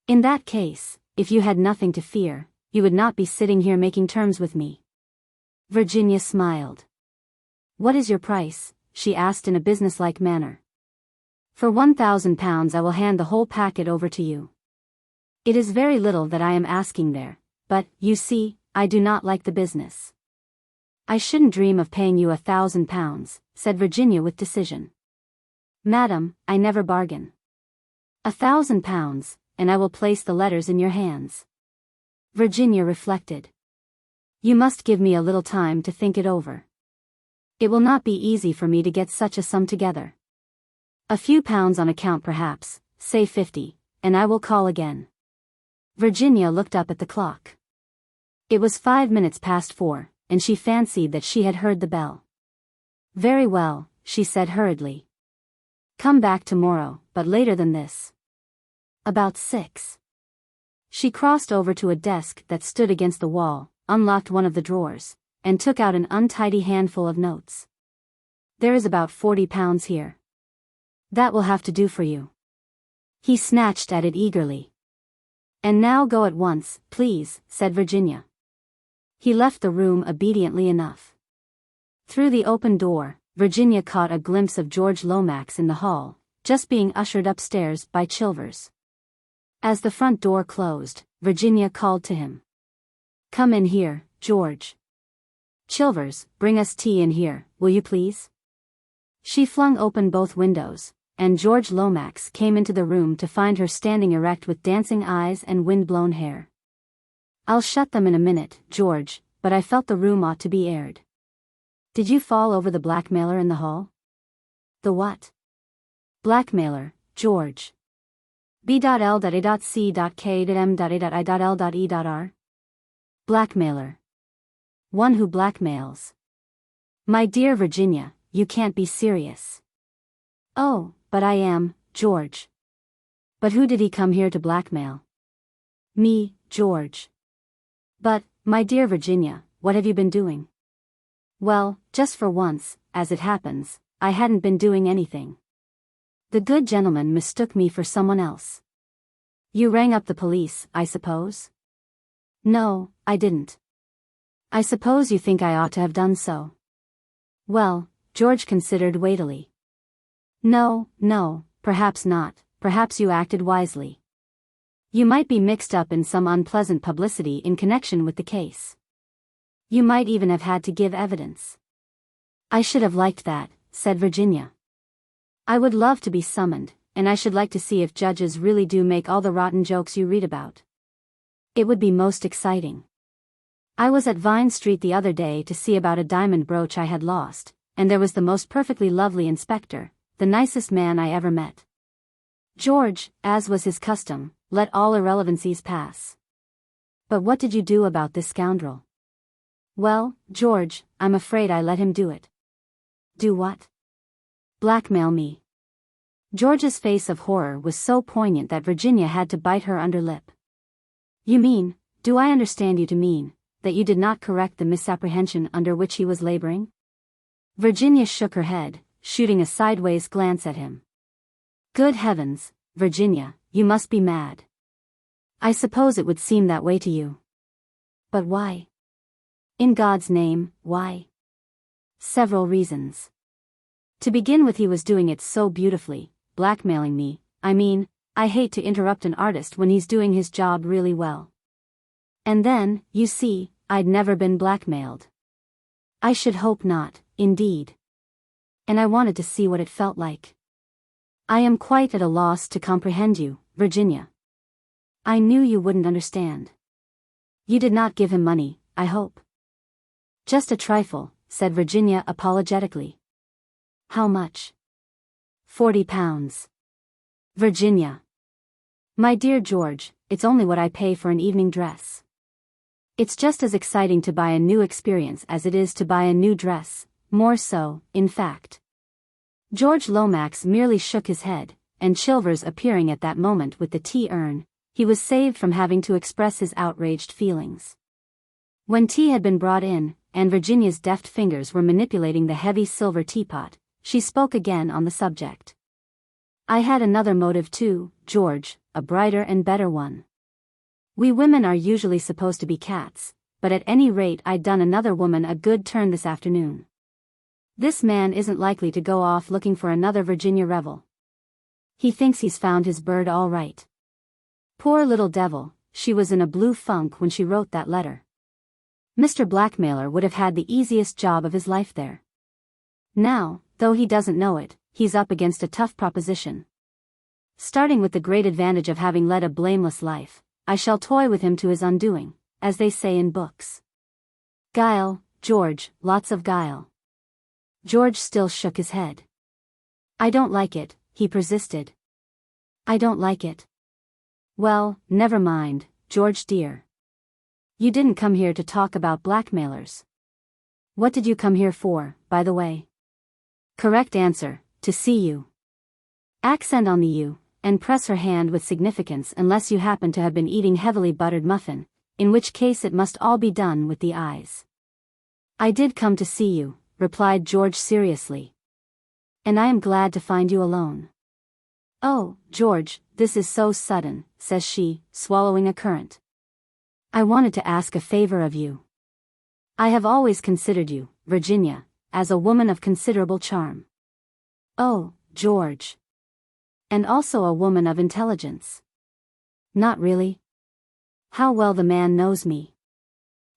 In that case, if you had nothing to fear, you would not be sitting here making terms with me. Virginia smiled. What is your price? She asked in a businesslike manner. For £1,000 I will hand the whole packet over to you. It is very little that I am asking there, but, you see, I do not like the business. I shouldn't dream of paying you £1,000, said Virginia with decision. Madam, I never bargain. £1,000, and I will place the letters in your hands. Virginia reflected. You must give me a little time to think it over. It will not be easy for me to get such a sum together. A few pounds on account perhaps, say 50, and I will call again. Virginia looked up at the clock. It was 5 minutes past 4, and she fancied that she had heard the bell. Very well, she said hurriedly. Come back tomorrow, but later than this. About 6. She crossed over to a desk that stood against the wall, unlocked one of the drawers, and took out an untidy handful of notes. There is about £40 here. That will have to do for you. He snatched at it eagerly. And now go at once, please, said Virginia. He left the room obediently enough. Through the open door, Virginia caught a glimpse of George Lomax in the hall, just being ushered upstairs by Chilvers. As the front door closed, Virginia called to him. Come in here, George. Chilvers, bring us tea in here, will you please? She flung open both windows, and George Lomax came into the room to find her standing erect with dancing eyes and wind-blown hair. I'll shut them in a minute, George, but I felt the room ought to be aired. Did you fall over the blackmailer in the hall? The what? Blackmailer, George. B.L.A.C.K.M.I.L.E.R. Blackmailer. One who blackmails. My dear Virginia, you can't be serious. Oh, but I am, George. But who did he come here to blackmail? Me, George. But, my dear Virginia, what have you been doing? Well, just for once, as it happens, I hadn't been doing anything. The good gentleman mistook me for someone else. You rang up the police, I suppose? No, I didn't. I suppose you think I ought to have done so. Well, George considered weightily. No, perhaps not, perhaps you acted wisely. You might be mixed up in some unpleasant publicity in connection with the case. You might even have had to give evidence. I should have liked that, said Virginia. I would love to be summoned, and I should like to see if judges really do make all the rotten jokes you read about. It would be most exciting. I was at Vine Street the other day to see about a diamond brooch I had lost, and there was the most perfectly lovely inspector, the nicest man I ever met. George, as was his custom, let all irrelevancies pass. But what did you do about this scoundrel? Well, George, I'm afraid I let him do it. Do what? Blackmail me. George's face of horror was so poignant that Virginia had to bite her under lip. You mean, do I understand you to mean, that you did not correct the misapprehension under which he was laboring? Virginia shook her head, shooting a sideways glance at him. Good heavens, Virginia, you must be mad. I suppose it would seem that way to you. But why? In God's name, why? Several reasons. To begin with, he was doing it so beautifully, blackmailing me, I mean, I hate to interrupt an artist when he's doing his job really well. And then, you see, I'd never been blackmailed. I should hope not, indeed. And I wanted to see what it felt like. I am quite at a loss to comprehend you, Virginia. I knew you wouldn't understand. You did not give him money, I hope. Just a trifle, said Virginia apologetically. How much? £40. Virginia. My dear George, it's only what I pay for an evening dress. It's just as exciting to buy a new experience as it is to buy a new dress, more so, in fact. George Lomax merely shook his head, and Chilvers appearing at that moment with the tea urn, he was saved from having to express his outraged feelings. When tea had been brought in, and Virginia's deft fingers were manipulating the heavy silver teapot, she spoke again on the subject. I had another motive too, George, a brighter and better one. We women are usually supposed to be cats, but at any rate I'd done another woman a good turn this afternoon. This man isn't likely to go off looking for another Virginia Revel. He thinks he's found his bird all right. Poor little devil, she was in a blue funk when she wrote that letter. Mr. Blackmailer would have had the easiest job of his life there. Now, though he doesn't know it, he's up against a tough proposition. Starting with the great advantage of having led a blameless life, I shall toy with him to his undoing, as they say in books. Guile, George, lots of guile. George still shook his head. I don't like it, he persisted. I don't like it. Well, never mind, George dear. You didn't come here to talk about blackmailers. What did you come here for, by the way? Correct answer, to see you. Accent on the you, and press her hand with significance unless you happen to have been eating heavily buttered muffin, in which case it must all be done with the eyes. I did come to see you, replied George seriously. And I am glad to find you alone. Oh, George, this is so sudden, says she, swallowing a currant. I wanted to ask a favor of you. I have always considered you, Virginia, as a woman of considerable charm. Oh, George. And also a woman of intelligence. Not really. How well the man knows me.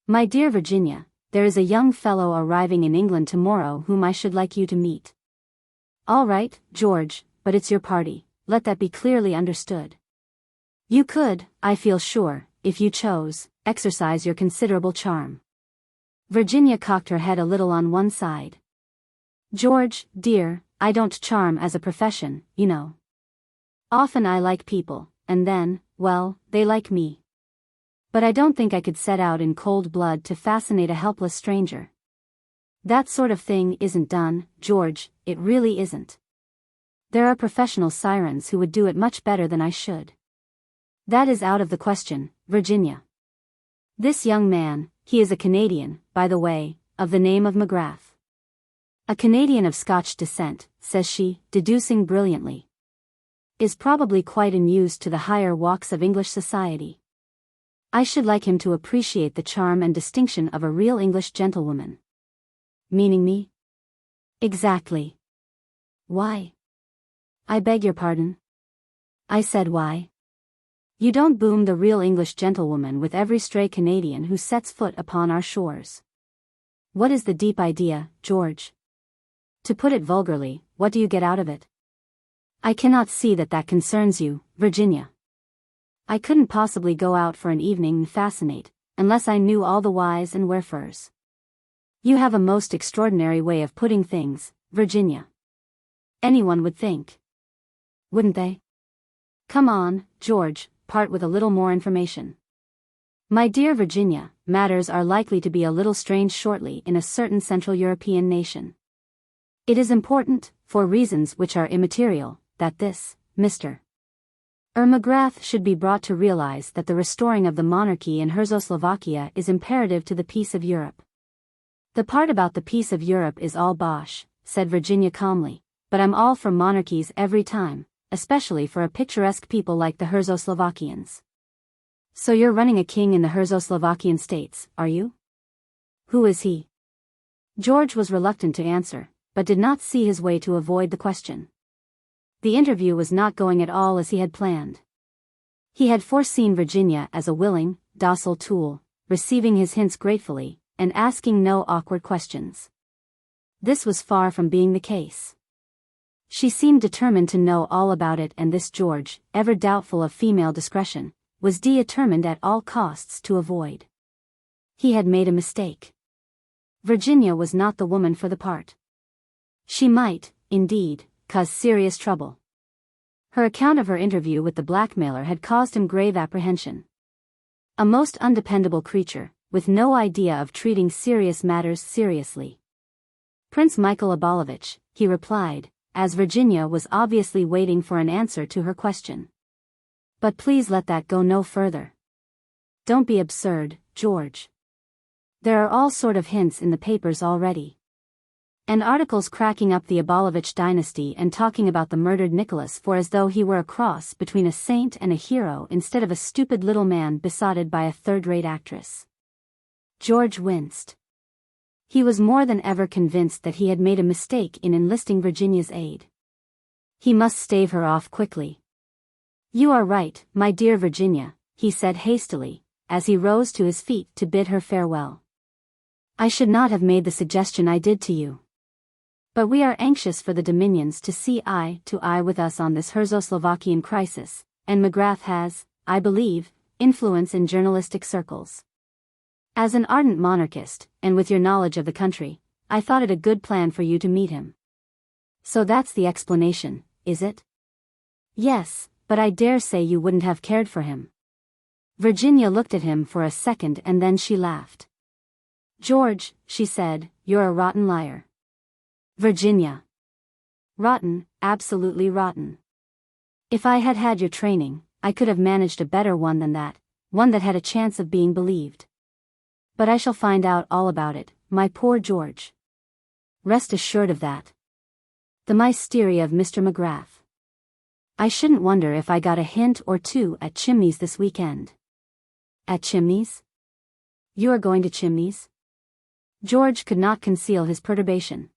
My dear Virginia, there is a young fellow arriving in England tomorrow whom I should like you to meet. All right, George, but it's your party, let that be clearly understood. You could, I feel sure, if you chose, exercise your considerable charm. Virginia cocked her head a little on one side. George, dear, I don't charm as a profession, you know. Often I like people, and then, well, they like me. But I don't think I could set out in cold blood to fascinate a helpless stranger. That sort of thing isn't done, George, it really isn't. There are professional sirens who would do it much better than I should. That is out of the question, Virginia. This young man, he is a Canadian, by the way, of the name of McGrath. A Canadian of Scotch descent, says she, deducing brilliantly. Is probably quite unused to the higher walks of English society. I should like him to appreciate the charm and distinction of a real English gentlewoman. Meaning me? Exactly. Why? I beg your pardon? I said why? You don't boom the real English gentlewoman with every stray Canadian who sets foot upon our shores. What is the deep idea, George? To put it vulgarly, what do you get out of it? I cannot see that that concerns you, Virginia. I couldn't possibly go out for an evening and fascinate, unless I knew all the whys and wherefores. You have a most extraordinary way of putting things, Virginia. Anyone would think. Wouldn't they? Come on, George, part with a little more information. My dear Virginia, matters are likely to be a little strange shortly in a certain Central European nation. It is important, for reasons which are immaterial, that this, Mr. McGrath should be brought to realize that the restoring of the monarchy in Czechoslovakia is imperative to the peace of Europe. The part about the peace of Europe is all bosh, said Virginia calmly, but I'm all for monarchies every time, especially for a picturesque people like the Czechoslovakians. So you're running a king in the Czechoslovakian states, are you? Who is he? George was reluctant to answer, but did not see his way to avoid the question. The interview was not going at all as he had planned. He had foreseen Virginia as a willing, docile tool, receiving his hints gratefully, and asking no awkward questions. This was far from being the case. She seemed determined to know all about it, and this George, ever doubtful of female discretion, was determined at all costs to avoid. He had made a mistake. Virginia was not the woman for the part. She might, indeed, cause serious trouble. Her account of her interview with the blackmailer had caused him grave apprehension. A most undependable creature, with no idea of treating serious matters seriously. Prince Michael Abalovich, he replied, as Virginia was obviously waiting for an answer to her question. But please let that go no further. Don't be absurd, George. There are all sort of hints in the papers already. And articles cracking up the Abalovich dynasty and talking about the murdered Nicholas for as though he were a cross between a saint and a hero instead of a stupid little man besotted by a third-rate actress. George winced. He was more than ever convinced that he had made a mistake in enlisting Virginia's aid. He must stave her off quickly. You are right, my dear Virginia, he said hastily, as he rose to his feet to bid her farewell. I should not have made the suggestion I did to you. But we are anxious for the Dominions to see eye to eye with us on this Herzoslovakian crisis, and McGrath has, I believe, influence in journalistic circles. As an ardent monarchist, and with your knowledge of the country, I thought it a good plan for you to meet him. So that's the explanation, is it? Yes, but I dare say you wouldn't have cared for him. Virginia looked at him for a second and then she laughed. George, she said, you're a rotten liar. Virginia. Rotten, absolutely rotten. If I had had your training, I could have managed a better one than that, one that had a chance of being believed. But I shall find out all about it, my poor George. Rest assured of that. The mystery of Mr. McGrath. I shouldn't wonder if I got a hint or two at Chimneys this weekend. At Chimneys? You are going to Chimneys? George could not conceal his perturbation.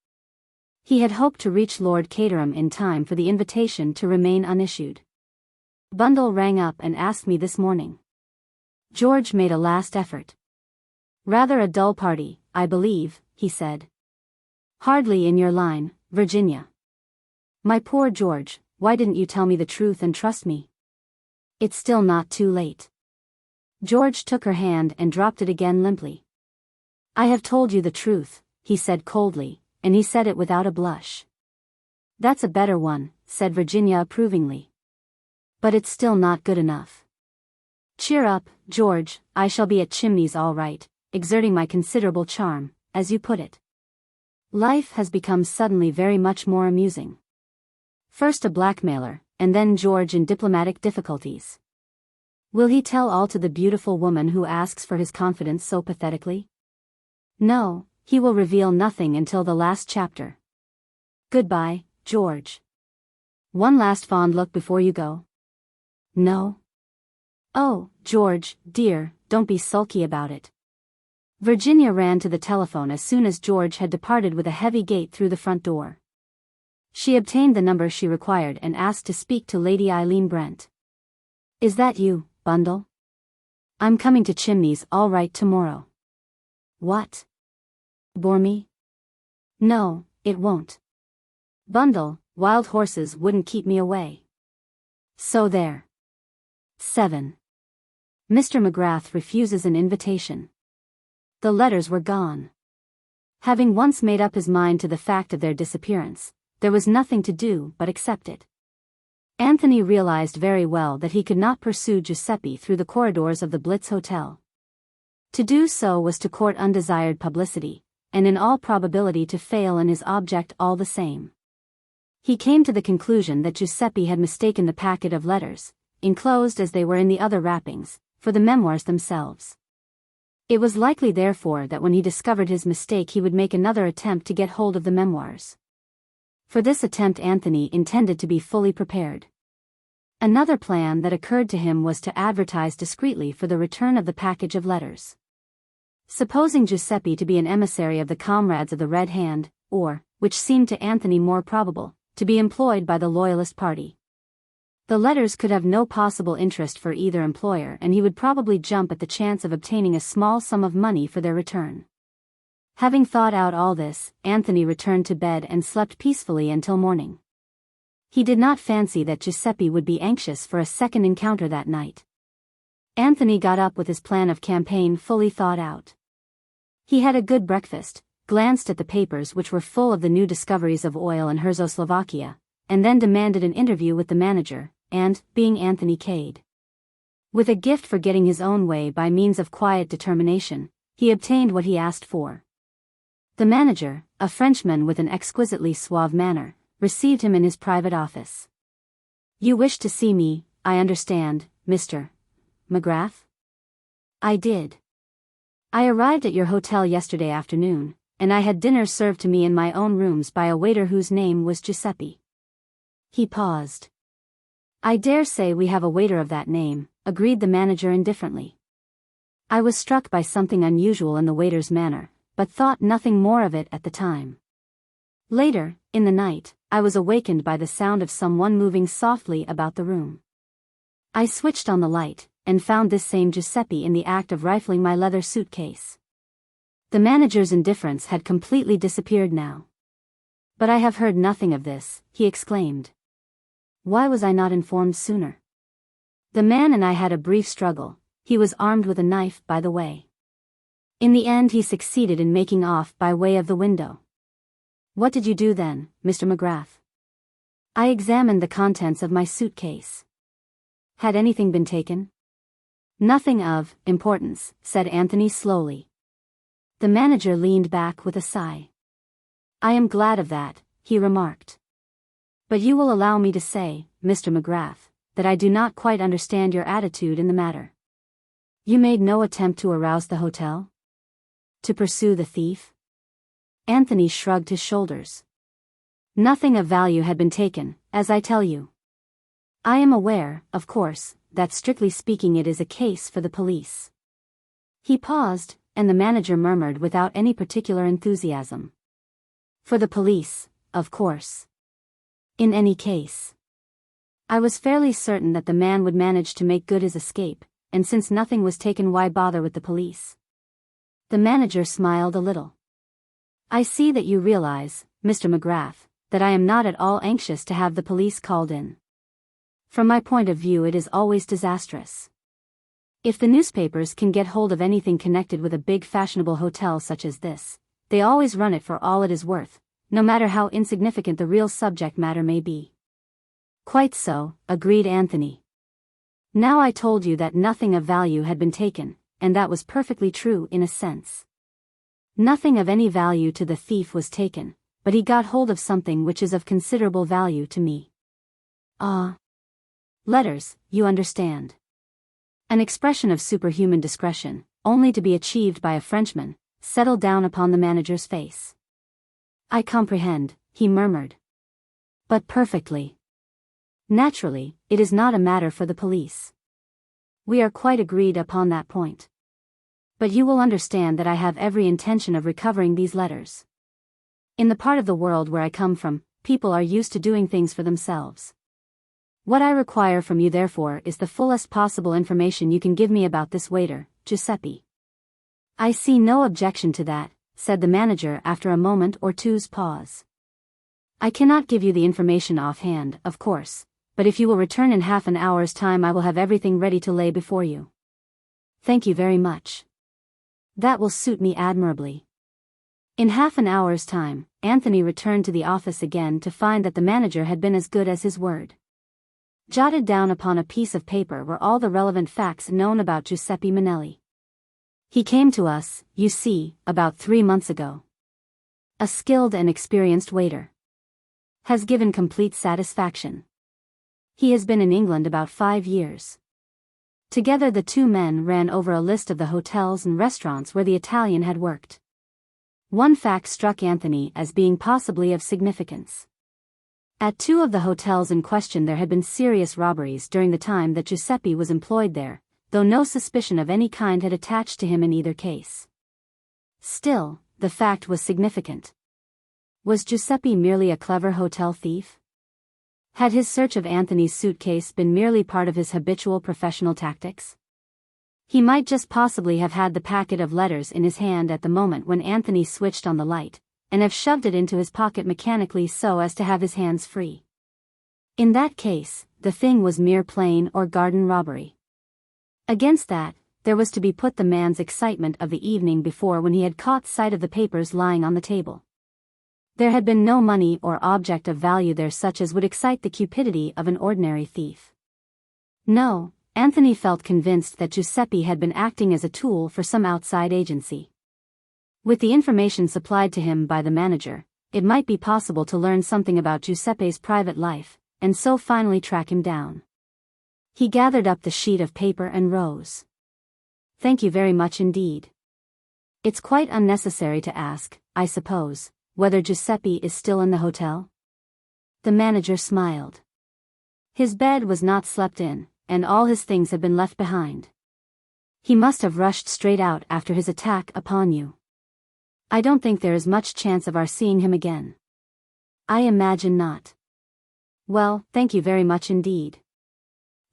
He had hoped to reach Lord Caterham in time for the invitation to remain unissued. Bundle rang up and asked me this morning. George made a last effort. Rather a dull party, I believe, he said. Hardly in your line, Virginia. My poor George, why didn't you tell me the truth and trust me? It's still not too late. George took her hand and dropped it again limply. I have told you the truth, he said coldly, and he said it without a blush. That's a better one, said Virginia approvingly. But it's still not good enough. Cheer up, George, I shall be at Chimneys all right, exerting my considerable charm, as you put it. Life has become suddenly very much more amusing. First a blackmailer, and then George in diplomatic difficulties. Will he tell all to the beautiful woman who asks for his confidence so pathetically? No, he will reveal nothing until the last chapter. Goodbye, George. One last fond look before you go? No? Oh, George, dear, don't be sulky about it. Virginia ran to the telephone as soon as George had departed with a heavy gait through the front door. She obtained the number she required and asked to speak to Lady Eileen Brent. Is that you, Bundle? I'm coming to Chimneys all right tomorrow. What? Bore me? No, it won't. Bundle, wild horses wouldn't keep me away. So there. 7. Mr. McGrath refuses an invitation. The letters were gone. Having once made up his mind to the fact of their disappearance, there was nothing to do but accept it. Anthony realized very well that he could not pursue Giuseppe through the corridors of the Blitz Hotel. To do so was to court undesired publicity, and in all probability to fail in his object all the same. He came to the conclusion that Giuseppe had mistaken the packet of letters, enclosed as they were in the other wrappings, for the memoirs themselves. It was likely therefore that when he discovered his mistake he would make another attempt to get hold of the memoirs. For this attempt Anthony intended to be fully prepared. Another plan that occurred to him was to advertise discreetly for the return of the package of letters. Supposing Giuseppe to be an emissary of the Comrades of the Red Hand, or, which seemed to Anthony more probable, to be employed by the Loyalist Party. The letters could have no possible interest for either employer, and he would probably jump at the chance of obtaining a small sum of money for their return. Having thought out all this, Anthony returned to bed and slept peacefully until morning. He did not fancy that Giuseppe would be anxious for a second encounter that night. Anthony got up with his plan of campaign fully thought out. He had a good breakfast, glanced at the papers which were full of the new discoveries of oil in Czechoslovakia, and then demanded an interview with the manager, and, being Anthony Cade, with a gift for getting his own way by means of quiet determination, he obtained what he asked for. The manager, a Frenchman with an exquisitely suave manner, received him in his private office. "You wished to see me, I understand, Mr. McGrath?" "I did. I arrived at your hotel yesterday afternoon, and I had dinner served to me in my own rooms by a waiter whose name was Giuseppe." He paused. "I dare say we have a waiter of that name," agreed the manager indifferently. "I was struck by something unusual in the waiter's manner, but thought nothing more of it at the time. Later, in the night, I was awakened by the sound of someone moving softly about the room. I switched on the light, and found this same Giuseppe in the act of rifling my leather suitcase." The manager's indifference had completely disappeared now. "But I have heard nothing of this," he exclaimed. "Why was I not informed sooner?" "The man and I had a brief struggle. He was armed with a knife, by the way. In the end he succeeded in making off by way of the window." "What did you do then, Mr. McGrath?" "I examined the contents of my suitcase." "Had anything been taken?" "Nothing of importance," said Anthony slowly. The manager leaned back with a sigh. "I am glad of that," he remarked. "But you will allow me to say, Mr. McGrath, that I do not quite understand your attitude in the matter. You made no attempt to arouse the hotel? To pursue the thief?" Anthony shrugged his shoulders. "Nothing of value had been taken, as I tell you. I am aware, of course, that strictly speaking it is a case for the police." He paused, and the manager murmured without any particular enthusiasm. "For the police, of course. In any case. I was fairly certain that the man would manage to make good his escape, and since nothing was taken, why bother with the police?" The manager smiled a little. "I see that you realize, Mr. McGrath, that I am not at all anxious to have the police called in. From my point of view it is always disastrous. If the newspapers can get hold of anything connected with a big fashionable hotel such as this, they always run it for all it is worth, no matter how insignificant the real subject matter may be." "Quite so," agreed Anthony. "Now I told you that nothing of value had been taken, and that was perfectly true in a sense. Nothing of any value to the thief was taken, but he got hold of something which is of considerable value to me." "Ah. Letters, you understand." An expression of superhuman discretion, only to be achieved by a Frenchman, settled down upon the manager's face. "I comprehend," he murmured. "But perfectly. Naturally, it is not a matter for the police. We are quite agreed upon that point. But you will understand that I have every intention of recovering these letters. In the part of the world where I come from, people are used to doing things for themselves. What I require from you therefore is the fullest possible information you can give me about this waiter, Giuseppe." "I see no objection to that," said the manager after a moment or two's pause. "I cannot give you the information offhand, of course, but if you will return in half an hour's time I will have everything ready to lay before you." "Thank you very much. That will suit me admirably." In half an hour's time, Anthony returned to the office again to find that the manager had been as good as his word. Jotted down upon a piece of paper were all the relevant facts known about Giuseppe Manelli. "He came to us, you see, about 3 months ago. A skilled and experienced waiter. Has given complete satisfaction. He has been in England about 5 years." Together the two men ran over a list of the hotels and restaurants where the Italian had worked. One fact struck Anthony as being possibly of significance. At 2 of the hotels in question there had been serious robberies during the time that Giuseppe was employed there, though no suspicion of any kind had attached to him in either case. Still, the fact was significant. Was Giuseppe merely a clever hotel thief? Had his search of Anthony's suitcase been merely part of his habitual professional tactics? He might just possibly have had the packet of letters in his hand at the moment when Anthony switched on the light, and have shoved it into his pocket mechanically so as to have his hands free. In that case, the thing was mere plain or garden robbery. Against that, there was to be put the man's excitement of the evening before when he had caught sight of the papers lying on the table. There had been no money or object of value there such as would excite the cupidity of an ordinary thief. No, Anthony felt convinced that Giuseppe had been acting as a tool for some outside agency. With the information supplied to him by the manager, it might be possible to learn something about Giuseppe's private life, and so finally track him down. He gathered up the sheet of paper and rose. "Thank you very much indeed. It's quite unnecessary to ask, I suppose, whether Giuseppe is still in the hotel?" The manager smiled. His bed was not slept in, and all his things had been left behind. He must have rushed straight out after his attack upon you. I don't think there is much chance of our seeing him again. I imagine not. Well, thank you very much indeed.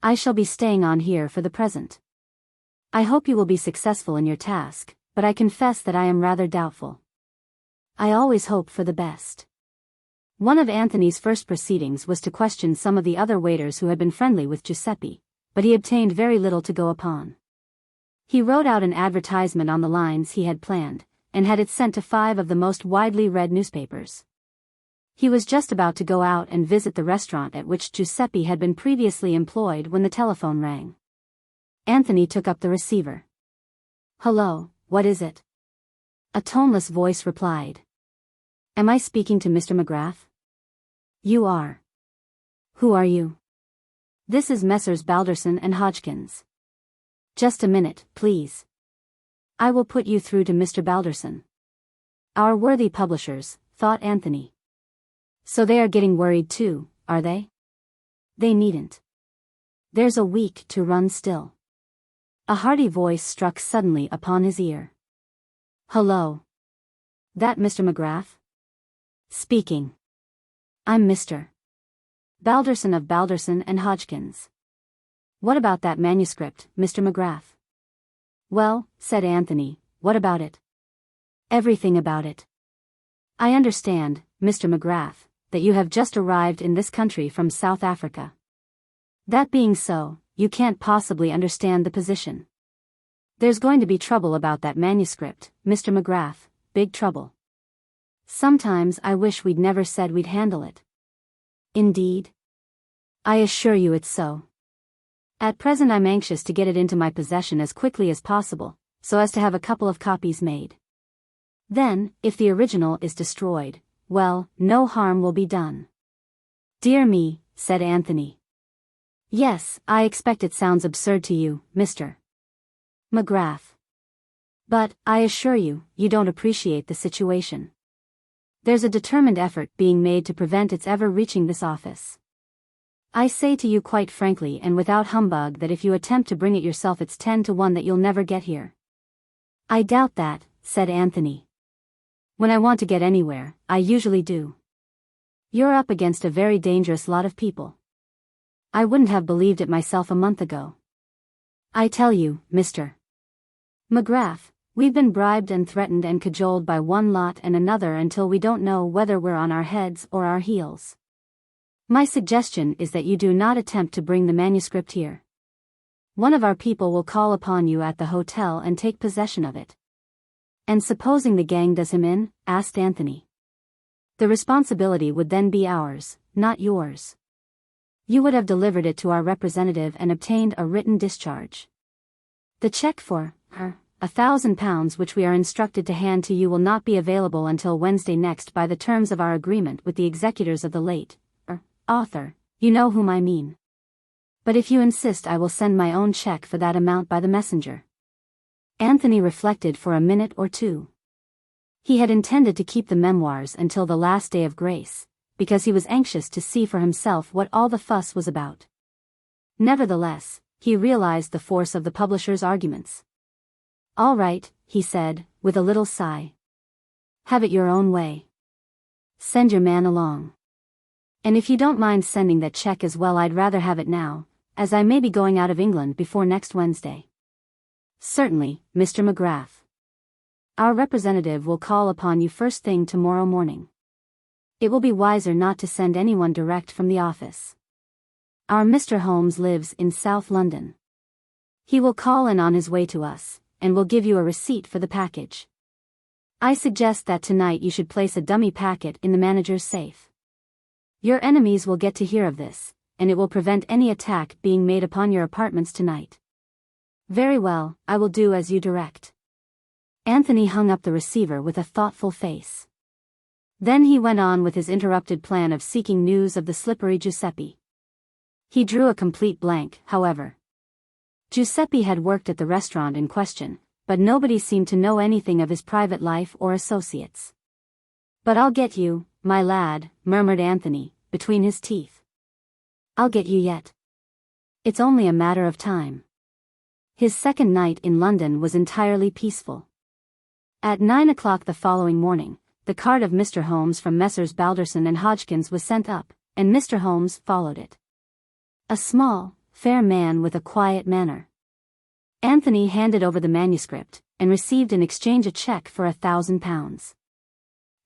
I shall be staying on here for the present. I hope you will be successful in your task, but I confess that I am rather doubtful. I always hope for the best. One of Anthony's first proceedings was to question some of the other waiters who had been friendly with Giuseppe, but he obtained very little to go upon. He wrote out an advertisement on the lines he had planned, and had it sent to 5 of the most widely read newspapers. He was just about to go out and visit the restaurant at which Giuseppe had been previously employed when the telephone rang. Anthony took up the receiver. "Hello, what is it?" A toneless voice replied. "Am I speaking to Mr. McGrath?" "You are." "Who are you?" "This is Messrs. Balderson and Hodgkins." "Just a minute, please. I will put you through to Mr. Balderson." Our worthy publishers, thought Anthony. So they are getting worried too, are they? They needn't. There's a week to run still. A hearty voice struck suddenly upon his ear. "Hello. That Mr. McGrath?" "Speaking. I'm Mr. Balderson of Balderson and Hodgkins. What about that manuscript, Mr. McGrath?" "Well," said Anthony, "what about it?" "Everything about it. I understand, Mr. McGrath, that you have just arrived in this country from South Africa. That being so, you can't possibly understand the position. There's going to be trouble about that manuscript, Mr. McGrath, big trouble. Sometimes I wish we'd never said we'd handle it." "Indeed?" "I assure you it's so. At present I'm anxious to get it into my possession as quickly as possible, so as to have a couple of copies made. Then, if the original is destroyed, well, no harm will be done." "Dear me," said Anthony. "Yes, I expect it sounds absurd to you, Mr. McGrath. But, I assure you, you don't appreciate the situation. There's a determined effort being made to prevent its ever reaching this office. I say to you quite frankly and without humbug that if you attempt to bring it yourself it's 10 to 1 that you'll never get here." "I doubt that," said Anthony. "When I want to get anywhere, I usually do. You're up against a very dangerous lot of people. I wouldn't have believed it myself a month ago. I tell you, Mr. McGrath, we've been bribed and threatened and cajoled by one lot and another until we don't know whether we're on our heads or our heels. My suggestion is that you do not attempt to bring the manuscript here. One of our people will call upon you at the hotel and take possession of it." "And supposing the gang does him in?" asked Anthony. "The responsibility would then be ours, not yours. You would have delivered it to our representative and obtained a written discharge. The check for £1,000 which we are instructed to hand to you will not be available until Wednesday next by the terms of our agreement with the executors of the late author, you know whom I mean. But if you insist I will send my own check for that amount by the messenger." Anthony reflected for a minute or two. He had intended to keep the memoirs until the last day of grace, because he was anxious to see for himself what all the fuss was about. Nevertheless, he realized the force of the publisher's arguments. "All right," he said, with a little sigh. "Have it your own way. Send your man along." And if you don't mind sending that check as well, I'd rather have it now, as I may be going out of England before next Wednesday. Certainly, Mr. McGrath. Our representative will call upon you first thing tomorrow morning. It will be wiser not to send anyone direct from the office. Our Mr. Holmes lives in South London. He will call in on his way to us, and will give you a receipt for the package. I suggest that tonight you should place a dummy packet in the manager's safe. Your enemies will get to hear of this, and it will prevent any attack being made upon your apartments tonight. Very well, I will do as you direct. Anthony hung up the receiver with a thoughtful face. Then he went on with his interrupted plan of seeking news of the slippery Giuseppe. He drew a complete blank, however. Giuseppe had worked at the restaurant in question, but nobody seemed to know anything of his private life or associates. But I'll get you, my lad, murmured Anthony, between his teeth. I'll get you yet. It's only a matter of time. His second night in London was entirely peaceful. At 9 o'clock the following morning, the card of Mr. Holmes from Messrs. Balderson and Hodgkins was sent up, and Mr. Holmes followed it. A small, fair man with a quiet manner. Anthony handed over the manuscript, and received in exchange a check for £1,000.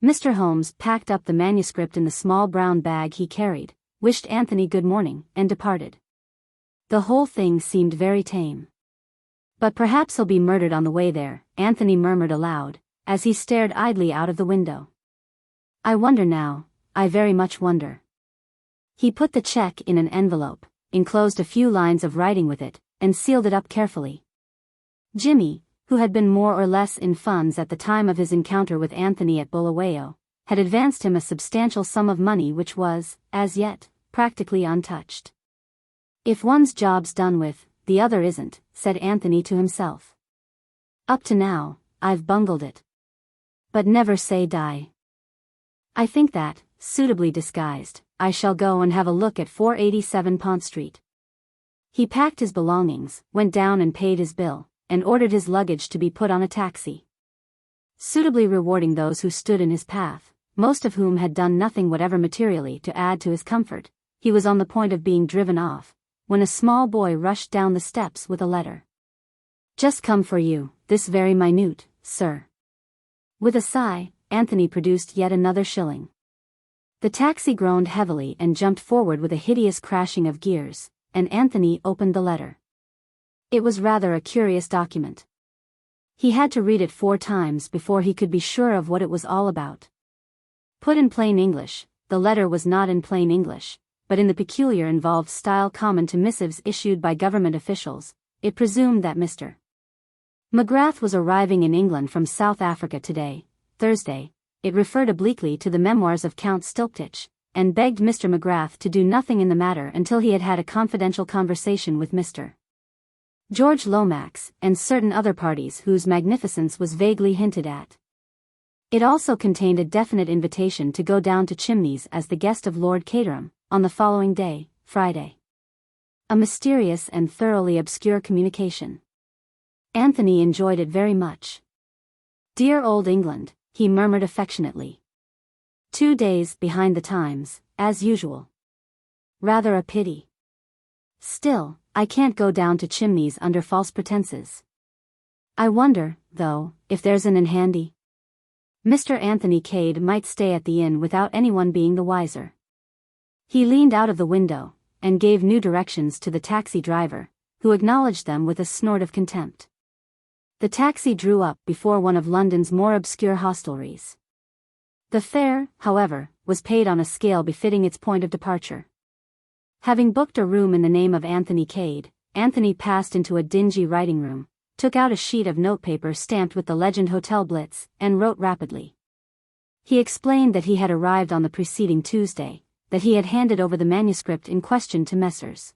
Mr. Holmes packed up the manuscript in the small brown bag he carried, wished Anthony good morning, and departed. The whole thing seemed very tame. But perhaps he'll be murdered on the way there, Anthony murmured aloud, as he stared idly out of the window. I wonder now, I very much wonder. He put the check in an envelope, enclosed a few lines of writing with it, and sealed it up carefully. Jimmy, who had been more or less in funds at the time of his encounter with Anthony at Bulawayo, had advanced him a substantial sum of money which was, as yet, practically untouched. If one's job's done with, the other isn't, said Anthony to himself. Up to now, I've bungled it. But never say die. I think that, suitably disguised, I shall go and have a look at 487 Pont Street. He packed his belongings, went down and paid his bill, and ordered his luggage to be put on a taxi. Suitably rewarding those who stood in his path, most of whom had done nothing whatever materially to add to his comfort, he was on the point of being driven off, when a small boy rushed down the steps with a letter. Just come for you, this very minute, sir. With a sigh, Anthony produced yet another shilling. The taxi groaned heavily and jumped forward with a hideous crashing of gears, and Anthony opened the letter. It was rather a curious document. He had to read it 4 times before he could be sure of what it was all about. Put in plain English, the letter was not in plain English, but in the peculiar involved style common to missives issued by government officials. It presumed that Mr. McGrath was arriving in England from South Africa today, Thursday. It referred obliquely to the memoirs of Count Stilptich, and begged Mr. McGrath to do nothing in the matter until he had had a confidential conversation with Mr. George Lomax, and certain other parties whose magnificence was vaguely hinted at. It also contained a definite invitation to go down to Chimneys as the guest of Lord Caterham, on the following day, Friday. A mysterious and thoroughly obscure communication. Anthony enjoyed it very much. Dear old England, he murmured affectionately. 2 days behind the times, as usual. Rather a pity. Still, I can't go down to Chimneys under false pretenses. I wonder, though, if there's an inn handy. Mr. Anthony Cade might stay at the inn without anyone being the wiser. He leaned out of the window, and gave new directions to the taxi driver, who acknowledged them with a snort of contempt. The taxi drew up before one of London's more obscure hostelries. The fare, however, was paid on a scale befitting its point of departure. Having booked a room in the name of Anthony Cade, Anthony passed into a dingy writing room, took out a sheet of notepaper stamped with the legend Hotel Blitz, and wrote rapidly. He explained that he had arrived on the preceding Tuesday, that he had handed over the manuscript in question to Messrs.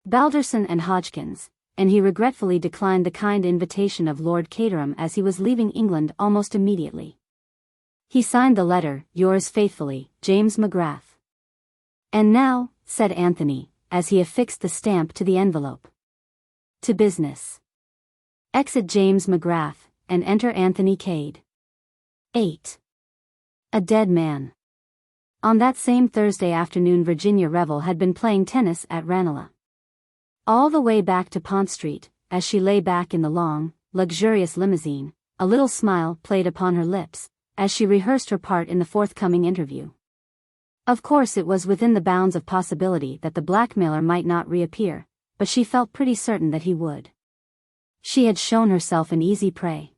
Balderson and Hodgkins, and he regretfully declined the kind invitation of Lord Caterham as he was leaving England almost immediately. He signed the letter, yours faithfully, James McGrath. And now, said Anthony, as he affixed the stamp to the envelope. To business. Exit James McGrath, and enter Anthony Cade. 8. A dead man. On that same Thursday afternoon Virginia Revel had been playing tennis at Ranelagh. All the way back to Pont Street, as she lay back in the long, luxurious limousine, a little smile played upon her lips, as she rehearsed her part in the forthcoming interview. Of course it was within the bounds of possibility that the blackmailer might not reappear, but she felt pretty certain that he would. She had shown herself an easy prey.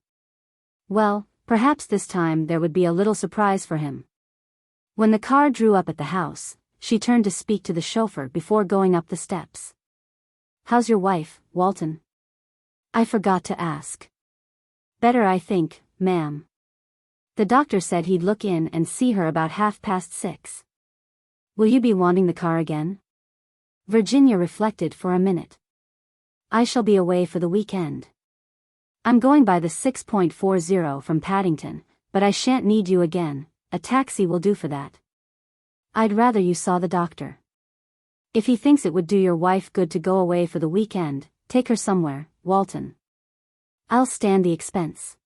Well, perhaps this time there would be a little surprise for him. When the car drew up at the house, she turned to speak to the chauffeur before going up the steps. "How's your wife, Walton?" "I forgot to ask." "Better, I think, ma'am. The doctor said he'd look in and see her about 6:30. Will you be wanting the car again?" Virginia reflected for a minute. "I shall be away for the weekend. I'm going by the 6.40 from Paddington, but I shan't need you again, a taxi will do for that." "I'd rather you saw the doctor. If he thinks it would do your wife good to go away for the weekend, take her somewhere, Walton. I'll stand the expense."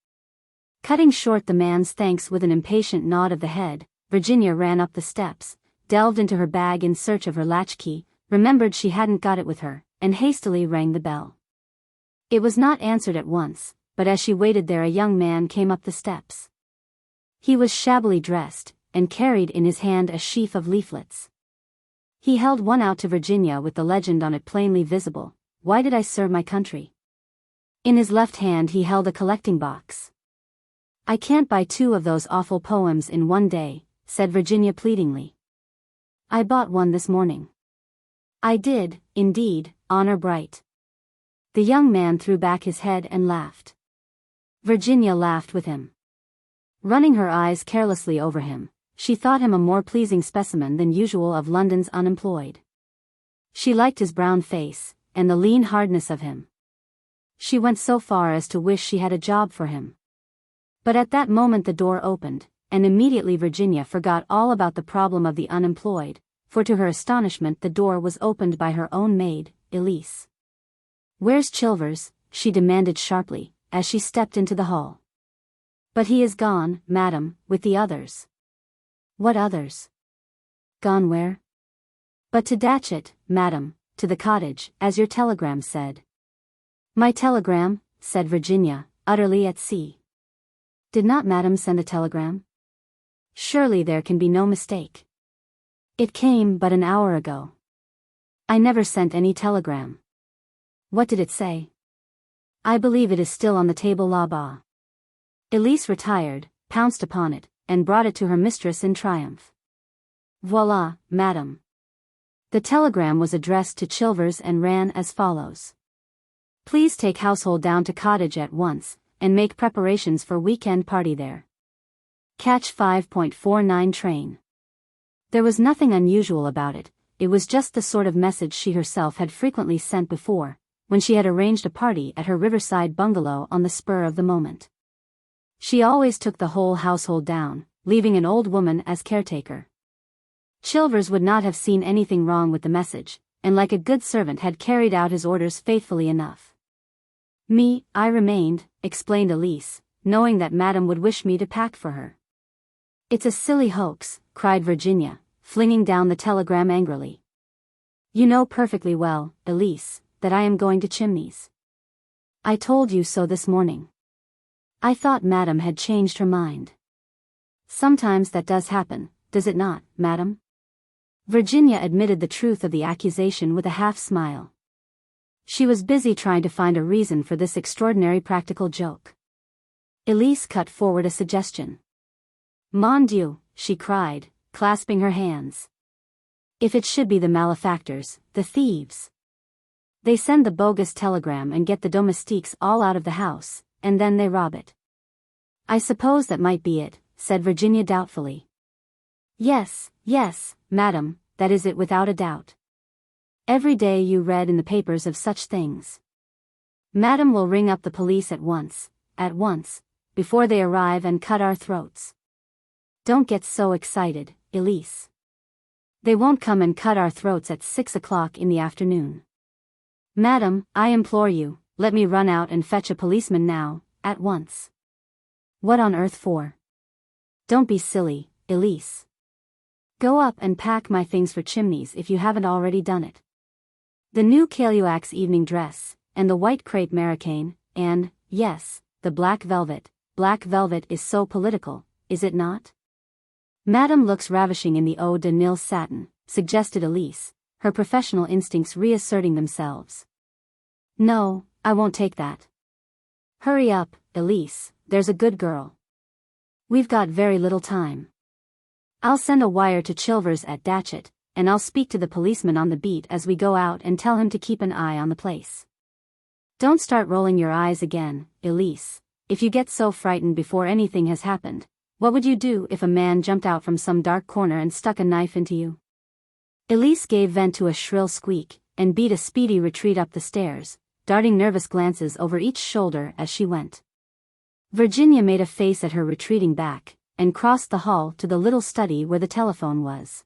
Cutting short the man's thanks with an impatient nod of the head, Virginia ran up the steps, delved into her bag in search of her latchkey, remembered she hadn't got it with her, and hastily rang the bell. It was not answered at once, but as she waited there a young man came up the steps. He was shabbily dressed, and carried in his hand a sheaf of leaflets. He held one out to Virginia with the legend on it plainly visible, "Why did I serve my country?" In his left hand he held a collecting box. "I can't buy 2 of those awful poems in one day," said Virginia pleadingly. "I bought one this morning." "I did, indeed, honor bright." The young man threw back his head and laughed. Virginia laughed with him. Running her eyes carelessly over him, she thought him a more pleasing specimen than usual of London's unemployed. She liked his brown face, and the lean hardness of him. She went so far as to wish she had a job for him. But at that moment the door opened, and immediately Virginia forgot all about the problem of the unemployed, for to her astonishment the door was opened by her own maid, Elise. "Where's Chilvers?" she demanded sharply, as she stepped into the hall. "But he is gone, madam, with the others." "What others?" "Gone where?" "But to Datchet, madam, to the cottage, as your telegram said." "My telegram?" said Virginia, utterly at sea. "Did not madam send a telegram?" "Surely there can be no mistake." "It came but an hour ago." "I never sent any telegram." "What did it say?" "I believe it is still on the table là-bas." Elise retired, pounced upon it, and brought it to her mistress in triumph. "Voilà, madam." The telegram was addressed to Chilvers and ran as follows. "Please take household down to cottage at once, and make preparations for weekend party there. Catch 5.49 train." There was nothing unusual about it, it was just the sort of message she herself had frequently sent before, when she had arranged a party at her riverside bungalow on the spur of the moment. She always took the whole household down, leaving an old woman as caretaker. Chilvers would not have seen anything wrong with the message, and like a good servant had carried out his orders faithfully enough. I remained," explained Elise, knowing that madam would wish me to pack for her. "It's a silly hoax," cried Virginia, flinging down the telegram angrily. "You know perfectly well, Elise, that I am going to Chimneys. I told you so this morning." "I thought madam had changed her mind." "Sometimes that does happen, does it not, madam?" Virginia admitted the truth of the accusation with a half-smile. She was busy trying to find a reason for this extraordinary practical joke. Elise cut forward a suggestion. "Mon Dieu," she cried, clasping her hands. "If it should be the malefactors, the thieves! They send the bogus telegram and get the domestiques all out of the house, and then they rob it." "I suppose that might be it," said Virginia doubtfully. Yes, madam, that is it without a doubt. Every day you read in the papers of such things. Madam will ring up the police at once, before they arrive and cut our throats. Don't get so excited, Elise. They won't come and cut our throats at 6 o'clock in the afternoon. Madam, I implore you, let me run out and fetch a policeman now, at once. What on earth for? Don't be silly, Elise. Go up and pack my things for Chimneys if you haven't already done it. The new Caillouax evening dress, and the white crepe Maricane, and, yes, the black velvet. Black velvet is so political, is it not? Madame looks ravishing in the eau de Nil satin, suggested Elise, her professional instincts reasserting themselves. No, I won't take that. Hurry up, Elise, there's a good girl. We've got very little time. I'll send a wire to Chilvers at Datchet, and I'll speak to the policeman on the beat as we go out and tell him to keep an eye on the place. Don't start rolling your eyes again, Elise. If you get so frightened before anything has happened, what would you do if a man jumped out from some dark corner and stuck a knife into you? Elise gave vent to a shrill squeak, and beat a speedy retreat up the stairs, darting nervous glances over each shoulder as she went. Virginia made a face at her retreating back, and crossed the hall to the little study where the telephone was.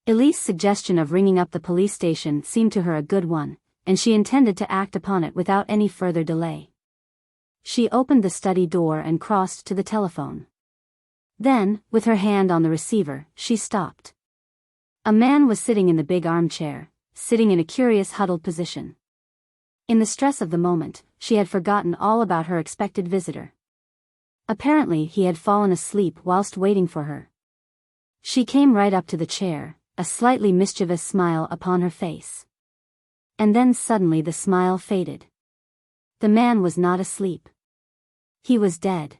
Elise's suggestion of ringing up the police station seemed to her a good one, and she intended to act upon it without any further delay. She opened the study door and crossed to the telephone. Then, with her hand on the receiver, she stopped. A man was sitting in the big armchair, sitting in a curious huddled position. In the stress of the moment, she had forgotten all about her expected visitor. Apparently he had fallen asleep whilst waiting for her. She came right up to the chair, a slightly mischievous smile upon her face. And then suddenly the smile faded. The man was not asleep. He was dead.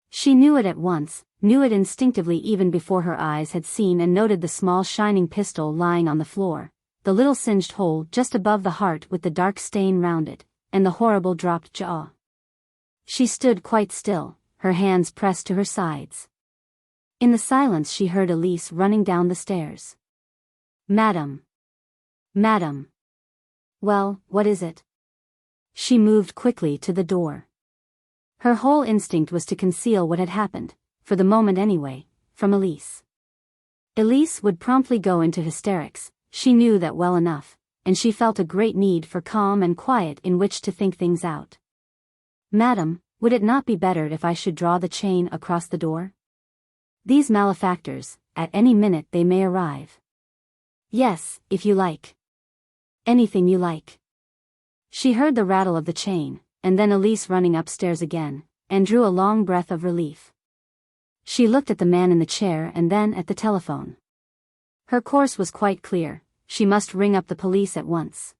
She knew it at once, knew it instinctively even before her eyes had seen and noted the small shining pistol lying on the floor, the little singed hole just above the heart with the dark stain round it, and the horrible dropped jaw. She stood quite still, her hands pressed to her sides. In the silence she heard Elise running down the stairs. Madam. Madam. Well, what is it? She moved quickly to the door. Her whole instinct was to conceal what had happened, for the moment anyway, from Elise. Elise would promptly go into hysterics, she knew that well enough, and she felt a great need for calm and quiet in which to think things out. Madam, would it not be better if I should draw the chain across the door? These malefactors, at any minute they may arrive. Yes, if you like. Anything you like. She heard the rattle of the chain, and then Elise running upstairs again, and drew a long breath of relief. She looked at the man in the chair and then at the telephone. Her course was quite clear, she must ring up the police at once.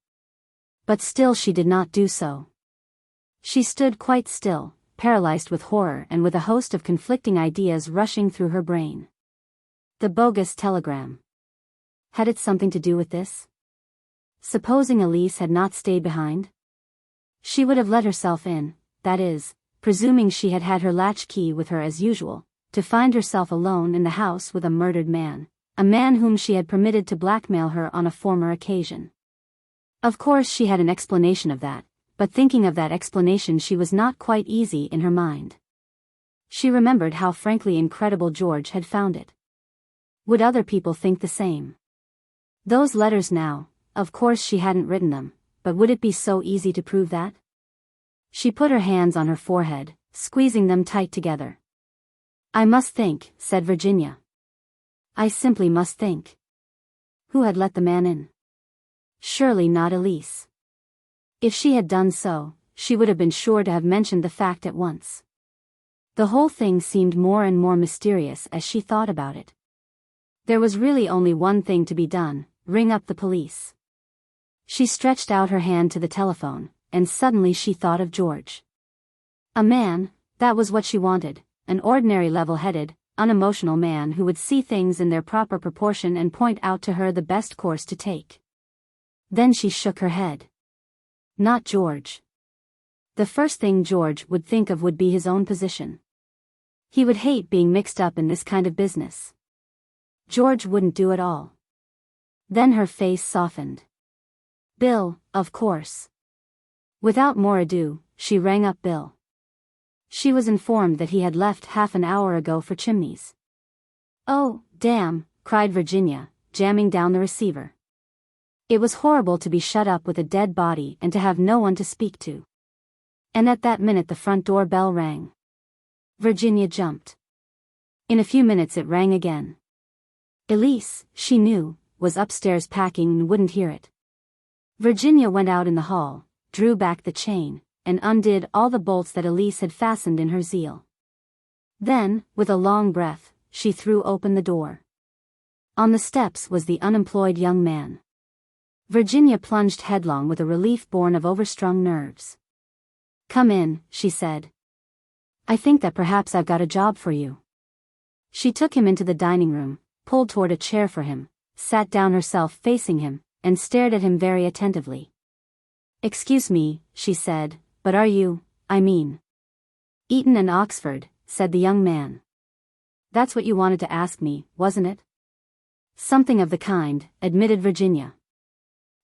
But still she did not do so. She stood quite still, paralyzed with horror and with a host of conflicting ideas rushing through her brain. The bogus telegram. Had it something to do with this? Supposing Elise had not stayed behind? She would have let herself in, that is, presuming she had had her latchkey with her as usual, to find herself alone in the house with a murdered man, a man whom she had permitted to blackmail her on a former occasion. Of course she had an explanation of that, but thinking of that explanation she was not quite easy in her mind. She remembered how frankly incredible George had found it. Would other people think the same? Those letters now, of course she hadn't written them, but would it be so easy to prove that? She put her hands on her forehead, squeezing them tight together. I must think, said Virginia. I simply must think. Who had let the man in? Surely not Elise. If she had done so, she would have been sure to have mentioned the fact at once. The whole thing seemed more and more mysterious as she thought about it. There was really only one thing to be done, ring up the police. She stretched out her hand to the telephone, and suddenly she thought of George. A man, that was what she wanted, an ordinary level-headed, unemotional man who would see things in their proper proportion and point out to her the best course to take. Then she shook her head. Not George. The first thing George would think of would be his own position. He would hate being mixed up in this kind of business. George wouldn't do it all. Then her face softened. Bill, of course. Without more ado, she rang up Bill. She was informed that he had left half an hour ago for Chimneys. Oh, damn, cried Virginia, jamming down the receiver. It was horrible to be shut up with a dead body and to have no one to speak to. And at that minute the front door bell rang. Virginia jumped. In a few minutes it rang again. Elise, she knew, was upstairs packing and wouldn't hear it. Virginia went out in the hall, drew back the chain, and undid all the bolts that Elise had fastened in her zeal. Then, with a long breath, she threw open the door. On the steps was the unemployed young man. Virginia plunged headlong with a relief born of overstrung nerves. "Come in," she said. "I think that perhaps I've got a job for you." She took him into the dining room, pulled toward a chair for him, sat down herself facing him, and stared at him very attentively. "Excuse me," she said, "but are you, I mean?" "Eton and Oxford," said the young man. "That's what you wanted to ask me, wasn't it?" "Something of the kind," admitted Virginia.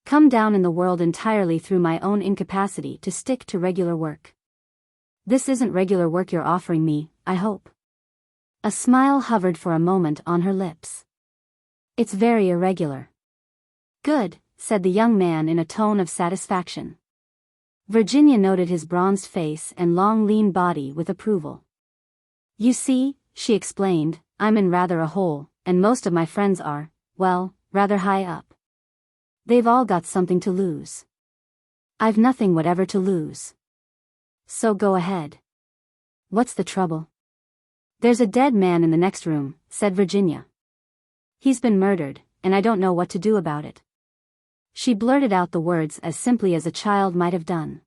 "Come down in the world entirely through my own incapacity to stick to regular work. This isn't regular work you're offering me, I hope." A smile hovered for a moment on her lips. "It's very irregular." "Good," said the young man in a tone of satisfaction. Virginia noted his bronzed face and long lean body with approval. "You see," she explained, "I'm in rather a hole, and most of my friends are, well, rather high up. They've all got something to lose. I've nothing whatever to lose. So go ahead." "What's the trouble?" "There's a dead man in the next room," said Virginia. "He's been murdered, and I don't know what to do about it." She blurted out the words as simply as a child might have done.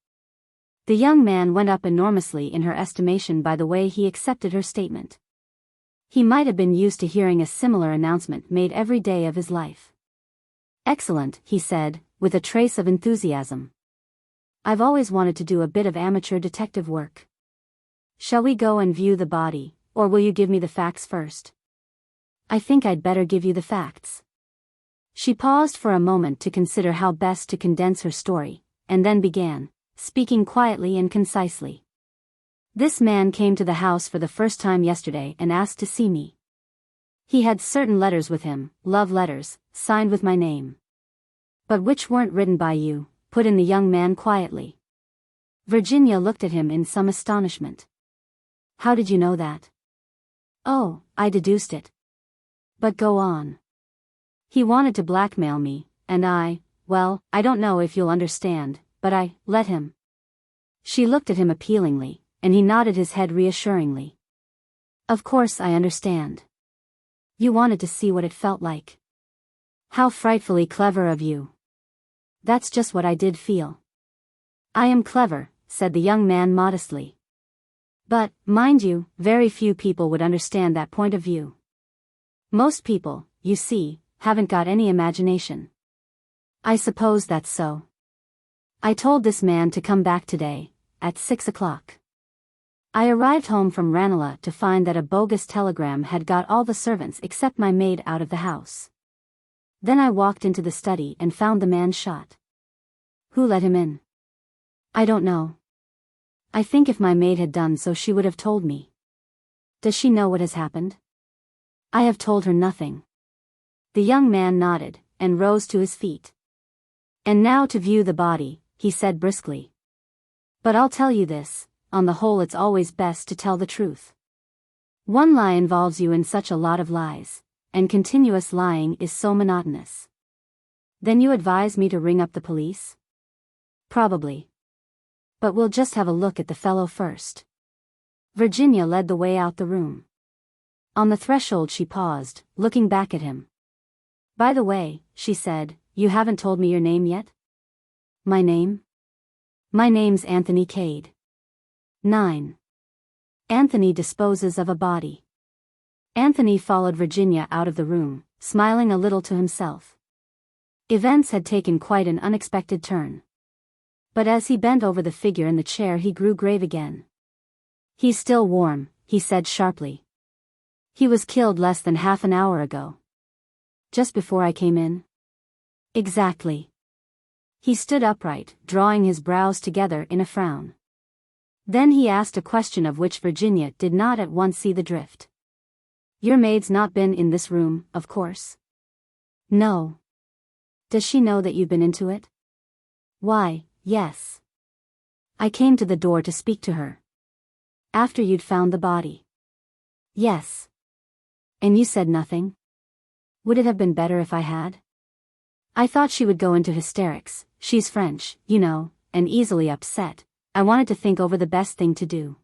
The young man went up enormously in her estimation by the way he accepted her statement. He might have been used to hearing a similar announcement made every day of his life. "Excellent," he said, with a trace of enthusiasm. "I've always wanted to do a bit of amateur detective work. Shall we go and view the body, or will you give me the facts first?" "I think I'd better give you the facts." She paused for a moment to consider how best to condense her story, and then began, speaking quietly and concisely. "This man came to the house for the first time yesterday and asked to see me. He had certain letters with him, love letters, signed with my name." "But which weren't written by you," put in the young man quietly. Virginia looked at him in some astonishment. "How did you know that?" "Oh, I deduced it." "But go on." "He wanted to blackmail me, and well, I don't know if you'll understand, but I let him." She looked at him appealingly, and he nodded his head reassuringly. "Of course I understand. You wanted to see what it felt like." "How frightfully clever of you." "That's just what I did feel." "I am clever," said the young man modestly. "But, mind you, very few people would understand that point of view. Most people, you see, haven't got any imagination." "I suppose that's so." "I told this man to come back today, at 6 o'clock. I arrived home from Ranelagh to find that a bogus telegram had got all the servants except my maid out of the house. Then I walked into the study and found the man shot." "Who let him in?" "I don't know. I think if my maid had done so she would have told me." "Does she know what has happened?" "I have told her nothing." The young man nodded, and rose to his feet. "And now to view the body," he said briskly. "But I'll tell you this, on the whole it's always best to tell the truth. One lie involves you in such a lot of lies, and continuous lying is so monotonous." "Then you advise me to ring up the police?" "Probably. But we'll just have a look at the fellow first." Virginia led the way out the room. On the threshold she paused, looking back at him. "By the way," she said, "you haven't told me your name yet?" "My name? My name's Anthony Cade." 9. Anthony disposes of a body. Anthony followed Virginia out of the room, smiling a little to himself. Events had taken quite an unexpected turn. But as he bent over the figure in the chair he grew grave again. "He's still warm," he said sharply. "He was killed less than half an hour ago." "Just before I came in?" "Exactly." He stood upright, drawing his brows together in a frown. Then he asked a question of which Virginia did not at once see the drift. "Your maid's not been in this room, of course?" "No." "Does she know that you've been into it?" "Why, yes. I came to the door to speak to her." "After you'd found the body?" "Yes." "And you said nothing?" Would it have been better if I had? I thought she would go into hysterics. She's French, you know, and easily upset. I wanted to think over the best thing to do.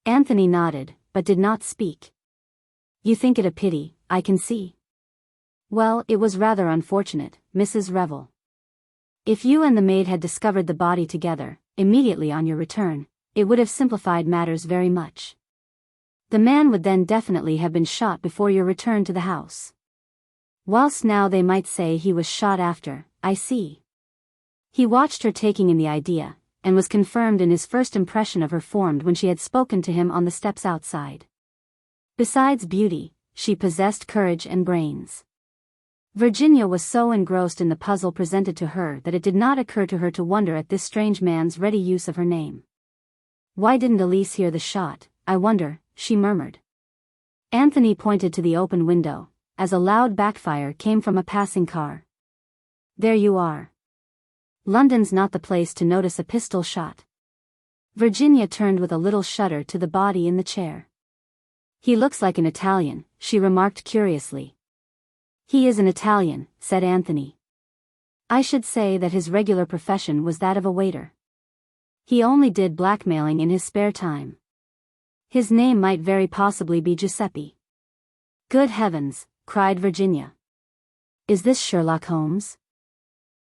Anthony nodded, but did not speak. You think it a pity, I can see. Well, it was rather unfortunate, Mrs. Revel. If you and the maid had discovered the body together, immediately on your return, it would have simplified matters very much. The man would then definitely have been shot before your return to the house. Whilst now they might say he was shot after, I see. He watched her taking in the idea, and was confirmed in his first impression of her formed when she had spoken to him on the steps outside. Besides beauty, she possessed courage and brains. Virginia was so engrossed in the puzzle presented to her that it did not occur to her to wonder at this strange man's ready use of her name. Why didn't Elise hear the shot, I wonder, she murmured. Anthony pointed to the open window, as a loud backfire came from a passing car. There you are. London's not the place to notice a pistol shot. Virginia turned with a little shudder to the body in the chair. He looks like an Italian, she remarked curiously. He is an Italian, said Anthony. I should say that his regular profession was that of a waiter. He only did blackmailing in his spare time. His name might very possibly be Giuseppe. Good heavens, cried Virginia. Is this Sherlock Holmes?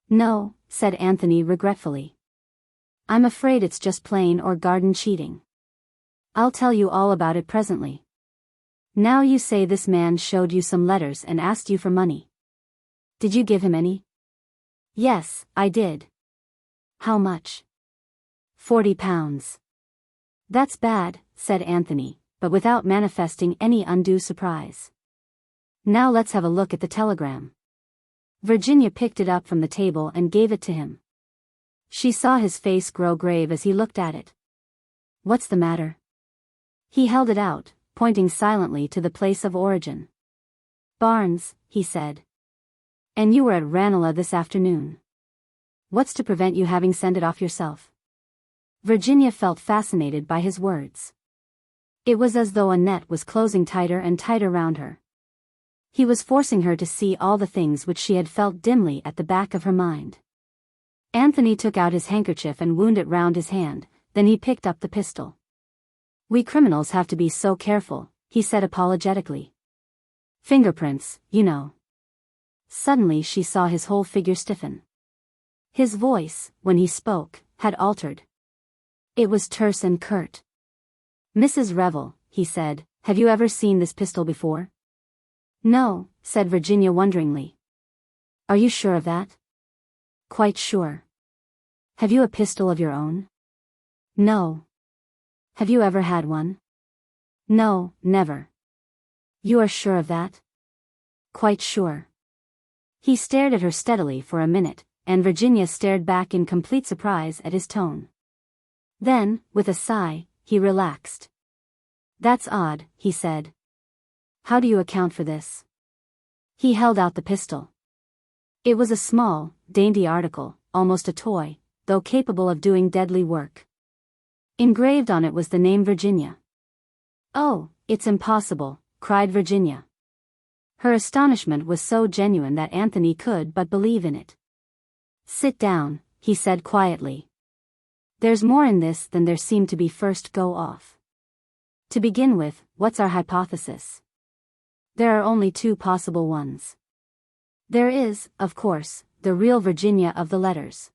No, said Anthony regretfully. I'm afraid it's just plain or garden cheating. I'll tell you all about it presently. Now you say this man showed you some letters and asked you for money. Did you give him any? Yes, I did. How much? £40. That's bad, said Anthony, but without manifesting any undue surprise. Now let's have a look at the telegram. Virginia picked it up from the table and gave it to him. She saw his face grow grave as he looked at it. What's the matter? He held it out, pointing silently to the place of origin. Barnes, he said. And you were at Ranelagh this afternoon. What's to prevent you having sent it off yourself? Virginia felt fascinated by his words. It was as though a net was closing tighter and tighter round her. He was forcing her to see all the things which she had felt dimly at the back of her mind. Anthony took out his handkerchief and wound it round his hand, then he picked up the pistol. We criminals have to be so careful, he said apologetically. Fingerprints, you know. Suddenly she saw his whole figure stiffen. His voice, when he spoke, had altered. It was terse and curt. Mrs. Revel, he said, have you ever seen this pistol before? No, said Virginia wonderingly. Are you sure of that? Quite sure. Have you a pistol of your own? No. Have you ever had one? No, never. You are sure of that? Quite sure. He stared at her steadily for a minute, and Virginia stared back in complete surprise at his tone. Then, with a sigh, he relaxed. That's odd, he said. How do you account for this? He held out the pistol. It was a small, dainty article, almost a toy, though capable of doing deadly work. Engraved on it was the name Virginia. Oh, it's impossible, cried Virginia. Her astonishment was so genuine that Anthony could but believe in it. Sit down, he said quietly. There's more in this than there seemed to be first go off. To begin with, what's our hypothesis? There are only two possible ones. There is, of course, the real Virginia of the letters.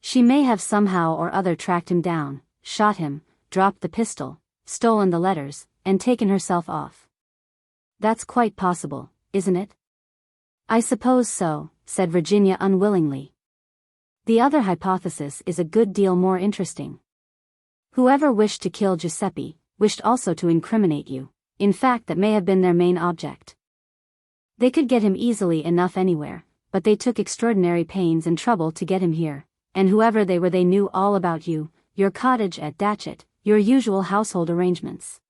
She may have somehow or other tracked him down, shot him, dropped the pistol, stolen the letters, and taken herself off. That's quite possible, isn't it? I suppose so, said Virginia unwillingly. The other hypothesis is a good deal more interesting. Whoever wished to kill Giuseppe, wished also to incriminate you, in fact that may have been their main object. They could get him easily enough anywhere, but they took extraordinary pains and trouble to get him here, and whoever they were they knew all about you, your cottage at Datchet, your usual household arrangements.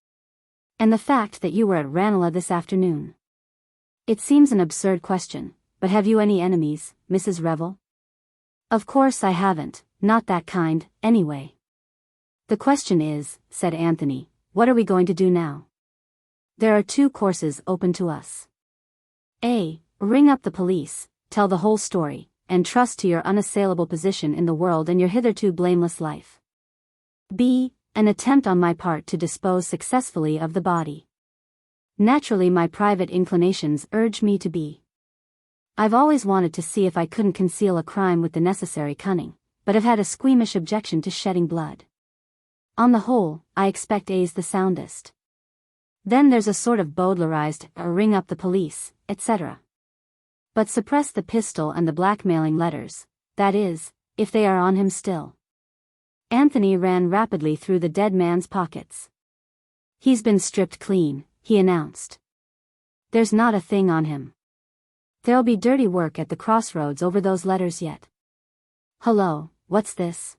And the fact that you were at Ranelagh this afternoon. It seems an absurd question, but have you any enemies, Mrs. Revel? Of course I haven't, not that kind, anyway. The question is, said Anthony, what are we going to do now? There are two courses open to us. A. Ring up the police, tell the whole story, and trust to your unassailable position in the world and your hitherto blameless life. B. An attempt on my part to dispose successfully of the body. Naturally, my private inclinations urge me to B. I've always wanted to see if I couldn't conceal a crime with the necessary cunning, but have had a squeamish objection to shedding blood. On the whole, I expect A's the soundest. Then there's a sort of Baudelarized, ring up the police, etc. But suppress the pistol and the blackmailing letters, that is, if they are on him still. Anthony ran rapidly through the dead man's pockets. He's been stripped clean, he announced. There's not a thing on him. There'll be dirty work at the crossroads over those letters yet. Hello, what's this?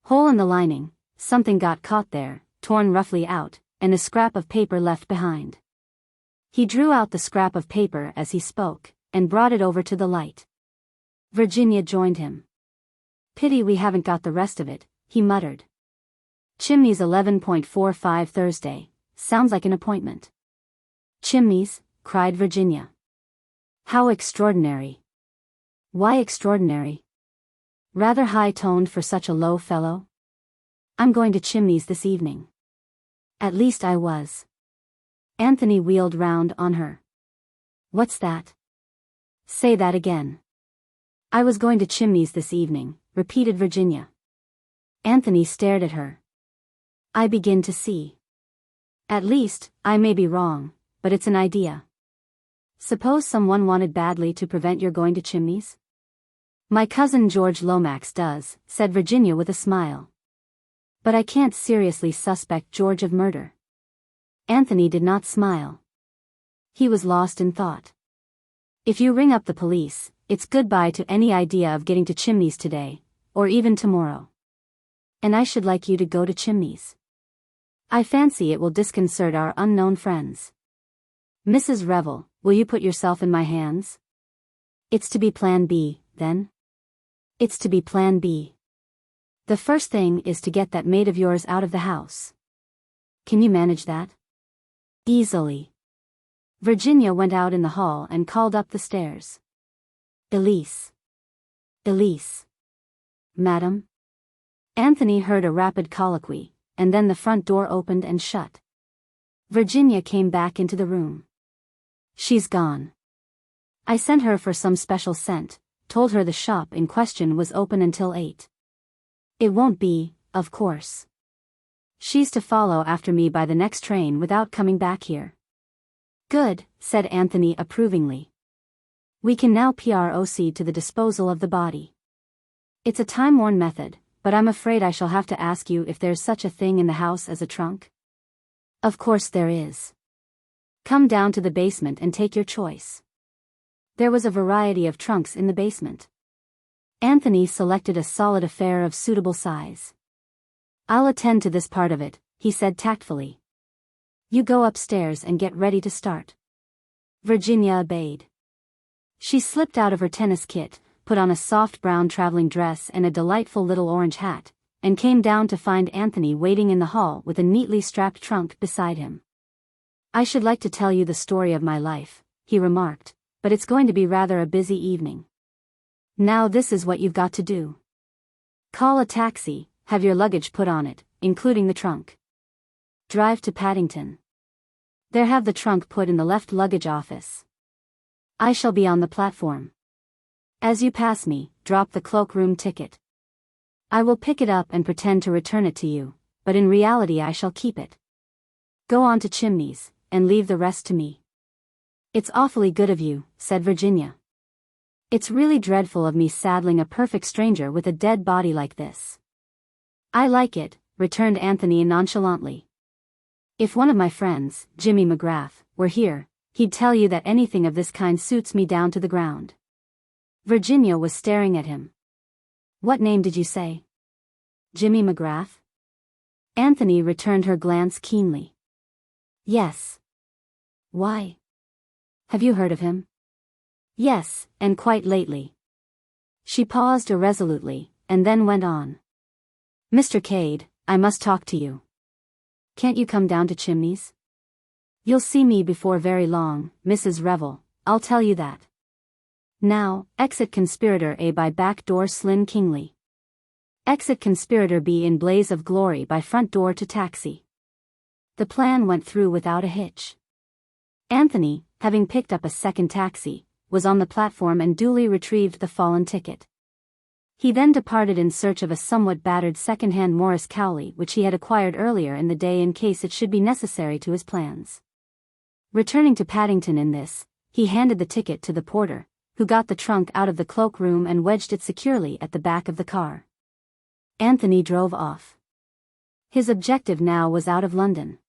Hole in the lining, something got caught there, torn roughly out, and a scrap of paper left behind. He drew out the scrap of paper as he spoke, and brought it over to the light. Virginia joined him. Pity we haven't got the rest of it, he muttered. Chimneys 11.45 Thursday, sounds like an appointment. Chimneys, cried Virginia. How extraordinary. Why extraordinary? Rather high-toned for such a low fellow? I'm going to Chimneys this evening. At least I was. Anthony wheeled round on her. What's that? Say that again. I was going to Chimneys this evening, repeated Virginia. Anthony stared at her. I begin to see. At least, I may be wrong, but it's an idea. Suppose someone wanted badly to prevent your going to Chimneys? My cousin George Lomax does, said Virginia with a smile. But I can't seriously suspect George of murder. Anthony did not smile. He was lost in thought. If you ring up the police, it's goodbye to any idea of getting to Chimneys today, or even tomorrow. And I should like you to go to Chimneys. I fancy it will disconcert our unknown friends. Mrs. Revel, will you put yourself in my hands? It's to be Plan B, then? It's to be Plan B. The first thing is to get that maid of yours out of the house. Can you manage that? Easily. Virginia went out in the hall and called up the stairs. Elise. Elise. Madam? Anthony heard a rapid colloquy, and then the front door opened and shut. Virginia came back into the room. She's gone. I sent her for some special scent, told her the shop in question was open until 8. It won't be, of course. She's to follow after me by the next train without coming back here. Good, said Anthony approvingly. We can now proceed to the disposal of the body. It's a time-worn method, but I'm afraid I shall have to ask you if there's such a thing in the house as a trunk. Of course there is. Come down to the basement and take your choice. There was a variety of trunks in the basement. Anthony selected a solid affair of suitable size. I'll attend to this part of it, he said tactfully. You go upstairs and get ready to start. Virginia obeyed. She slipped out of her tennis kit, put on a soft brown traveling dress and a delightful little orange hat, and came down to find Anthony waiting in the hall with a neatly strapped trunk beside him. I should like to tell you the story of my life, he remarked, but it's going to be rather a busy evening. Now this is what you've got to do. Call a taxi, have your luggage put on it, including the trunk. Drive to Paddington. There have the trunk put in the left luggage office. I shall be on the platform. As you pass me, drop the cloakroom ticket. I will pick it up and pretend to return it to you, but in reality I shall keep it. Go on to Chimneys, and leave the rest to me. It's awfully good of you, said Virginia. It's really dreadful of me saddling a perfect stranger with a dead body like this. I like it, returned Anthony nonchalantly. If one of my friends, Jimmy McGrath, were here, he'd tell you that anything of this kind suits me down to the ground. Virginia was staring at him. What name did you say? Jimmy McGrath? Anthony returned her glance keenly. Yes. Why? Have you heard of him? Yes, and quite lately. She paused irresolutely, and then went on. Mr. Cade, I must talk to you. Can't you come down to Chimneys? You'll see me before very long, Mrs. Revel, I'll tell you that. Now, exit conspirator A by back door Slyn Kingley. Exit conspirator B in blaze of glory by front door to taxi. The plan went through without a hitch. Anthony, having picked up a second taxi, was on the platform and duly retrieved the fallen ticket. He then departed in search of a somewhat battered second-hand Morris Cowley which he had acquired earlier in the day in case it should be necessary to his plans. Returning to Paddington in this, he handed the ticket to the porter, who got the trunk out of the cloakroom and wedged it securely at the back of the car. Anthony drove off. His objective now was out of London.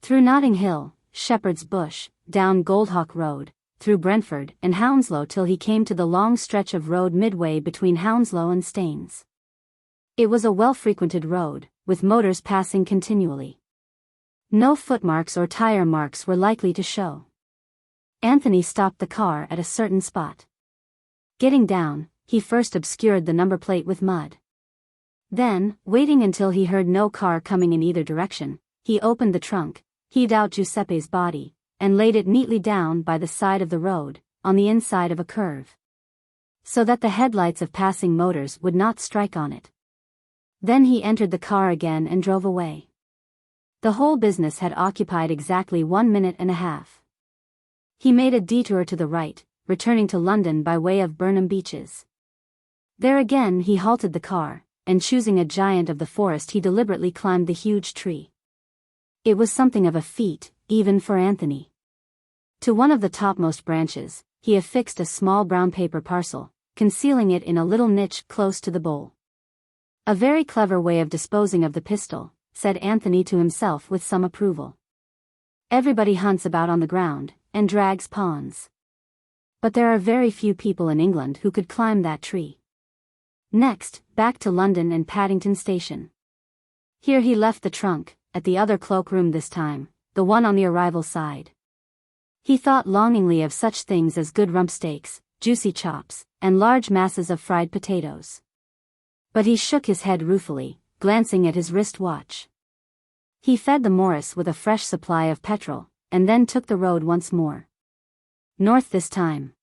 Through Notting Hill, Shepherd's Bush, down Goldhawk Road, through Brentford and Hounslow till he came to the long stretch of road midway between Hounslow and Staines. It was a well-frequented road, with motors passing continually. No footmarks or tire marks were likely to show. Anthony stopped the car at a certain spot. Getting down, he first obscured the number plate with mud. Then, waiting until he heard no car coming in either direction, he opened the trunk, heaved out Giuseppe's body, and laid it neatly down by the side of the road, on the inside of a curve, so that the headlights of passing motors would not strike on it. Then he entered the car again and drove away. The whole business had occupied exactly 1 minute and a half. He made a detour to the right, returning to London by way of Burnham Beeches. There again he halted the car, and choosing a giant of the forest he deliberately climbed the huge tree. It was something of a feat, even for Anthony. To one of the topmost branches, he affixed a small brown paper parcel, concealing it in a little niche close to the bole. A very clever way of disposing of the pistol, said Anthony to himself with some approval. Everybody hunts about on the ground, and drags pawns. But there are very few people in England who could climb that tree. Next, back to London and Paddington Station. Here he left the trunk, at the other cloakroom this time, the one on the arrival side. He thought longingly of such things as good rump steaks, juicy chops, and large masses of fried potatoes. But he shook his head ruefully, glancing at his wrist watch. He fed the Morris with a fresh supply of petrol, and then took the road once more. North this time.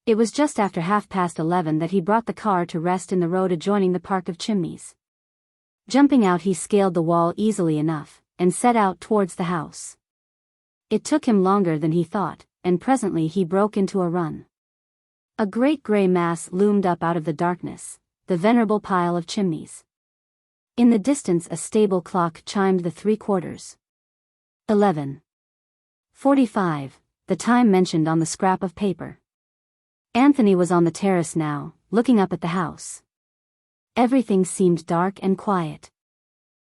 It was just after 11:30 that he brought the car to rest in the road adjoining the Park of Chimneys. Jumping out he scaled the wall easily enough, and set out towards the house. It took him longer than he thought, and presently he broke into a run. A great grey mass loomed up out of the darkness, the venerable pile of chimneys. In the distance a stable clock chimed the 3/4. 11:45, the time mentioned on the scrap of paper. Anthony was on the terrace now, looking up at the house. Everything seemed dark and quiet.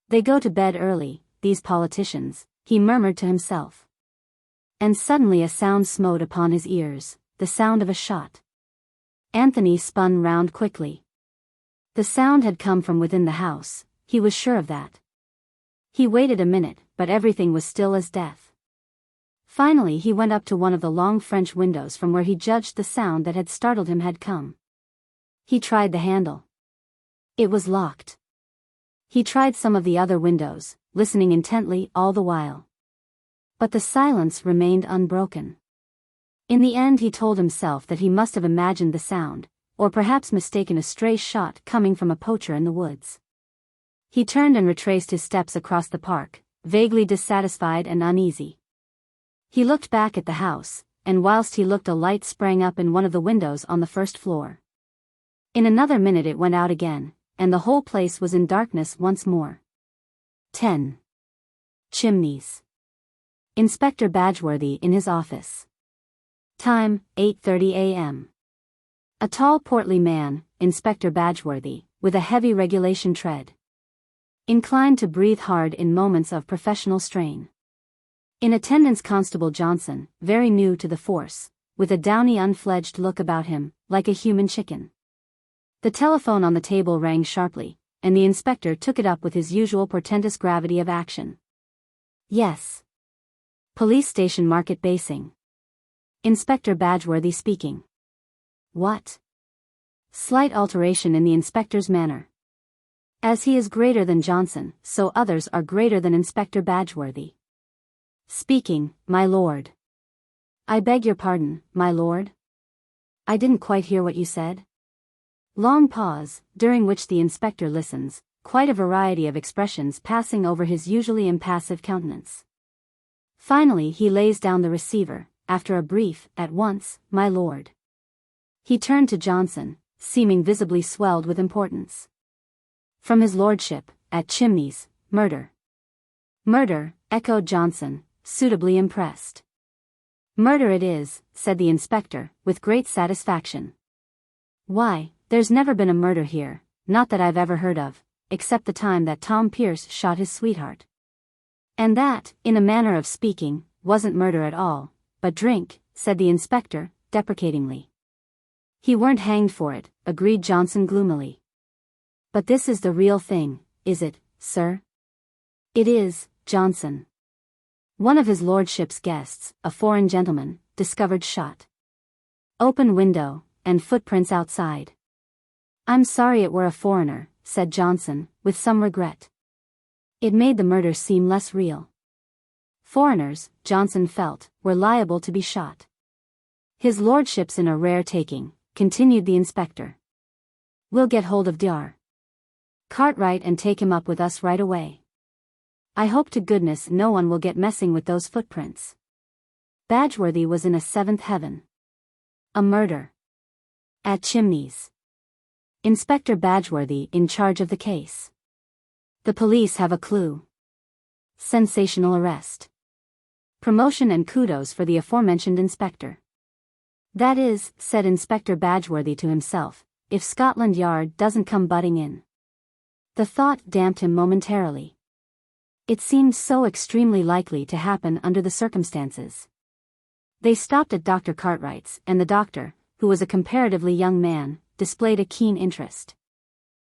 They go to bed early, these politicians, he murmured to himself. And suddenly a sound smote upon his ears, the sound of a shot. Anthony spun round quickly. The sound had come from within the house, he was sure of that. He waited a minute, but everything was still as death. Finally he went up to one of the long French windows from where he judged the sound that had startled him had come. He tried the handle. It was locked. He tried some of the other windows, listening intently all the while. But the silence remained unbroken. In the end he told himself that he must have imagined the sound, or perhaps mistaken a stray shot coming from a poacher in the woods. He turned and retraced his steps across the park, vaguely dissatisfied and uneasy. He looked back at the house, and whilst he looked a light sprang up in one of the windows on the first floor. In another minute it went out again, and the whole place was in darkness once more. 10. Chimneys. Inspector Badgeworthy in his office. Time, 8:30 a.m. A tall portly man, Inspector Badgeworthy, with a heavy regulation tread. Inclined to breathe hard in moments of professional strain. In attendance Constable Johnson, very new to the force, with a downy unfledged look about him, like a human chicken. The telephone on the table rang sharply, and the inspector took it up with his usual portentous gravity of action. Yes. Police Station Market Basing. Inspector Badgeworthy speaking. What? Slight alteration in the inspector's manner. As he is greater than Johnson, so others are greater than Inspector Badgeworthy. Speaking, my lord. I beg your pardon, my lord? I didn't quite hear what you said. Long pause, during which the inspector listens, quite a variety of expressions passing over his usually impassive countenance. Finally he lays down the receiver, after a brief, "At once, my lord." He turned to Johnson, seeming visibly swelled with importance. "From his lordship, at Chimneys, murder." "Murder," echoed Johnson, suitably impressed. "Murder it is," said the inspector, with great satisfaction. "Why, there's never been a murder here, not that I've ever heard of, except the time that Tom Pierce shot his sweetheart. And that, in a manner of speaking, wasn't murder at all, but drink," said the inspector, deprecatingly. "He weren't hanged for it," agreed Johnson gloomily. "But this is the real thing, is it, sir?" "It is, Johnson. One of his lordship's guests, a foreign gentleman, discovered shot. Open window, and footprints outside." "I'm sorry it were a foreigner," said Johnson, with some regret. It made the murder seem less real. Foreigners, Johnson felt, were liable to be shot. "His lordship's in a rare taking," continued the inspector. "We'll get hold of Dr. Cartwright and take him up with us right away. I hope to goodness no one will get messing with those footprints." Badgeworthy was in a seventh heaven. A murder. At Chimneys. Inspector Badgeworthy in charge of the case. The police have a clue. Sensational arrest. Promotion and kudos for the aforementioned inspector. "That is," said Inspector Badgeworthy to himself, "if Scotland Yard doesn't come butting in." The thought damped him momentarily. It seemed so extremely likely to happen under the circumstances. They stopped at Dr. Cartwright's, and the doctor, who was a comparatively young man, displayed a keen interest.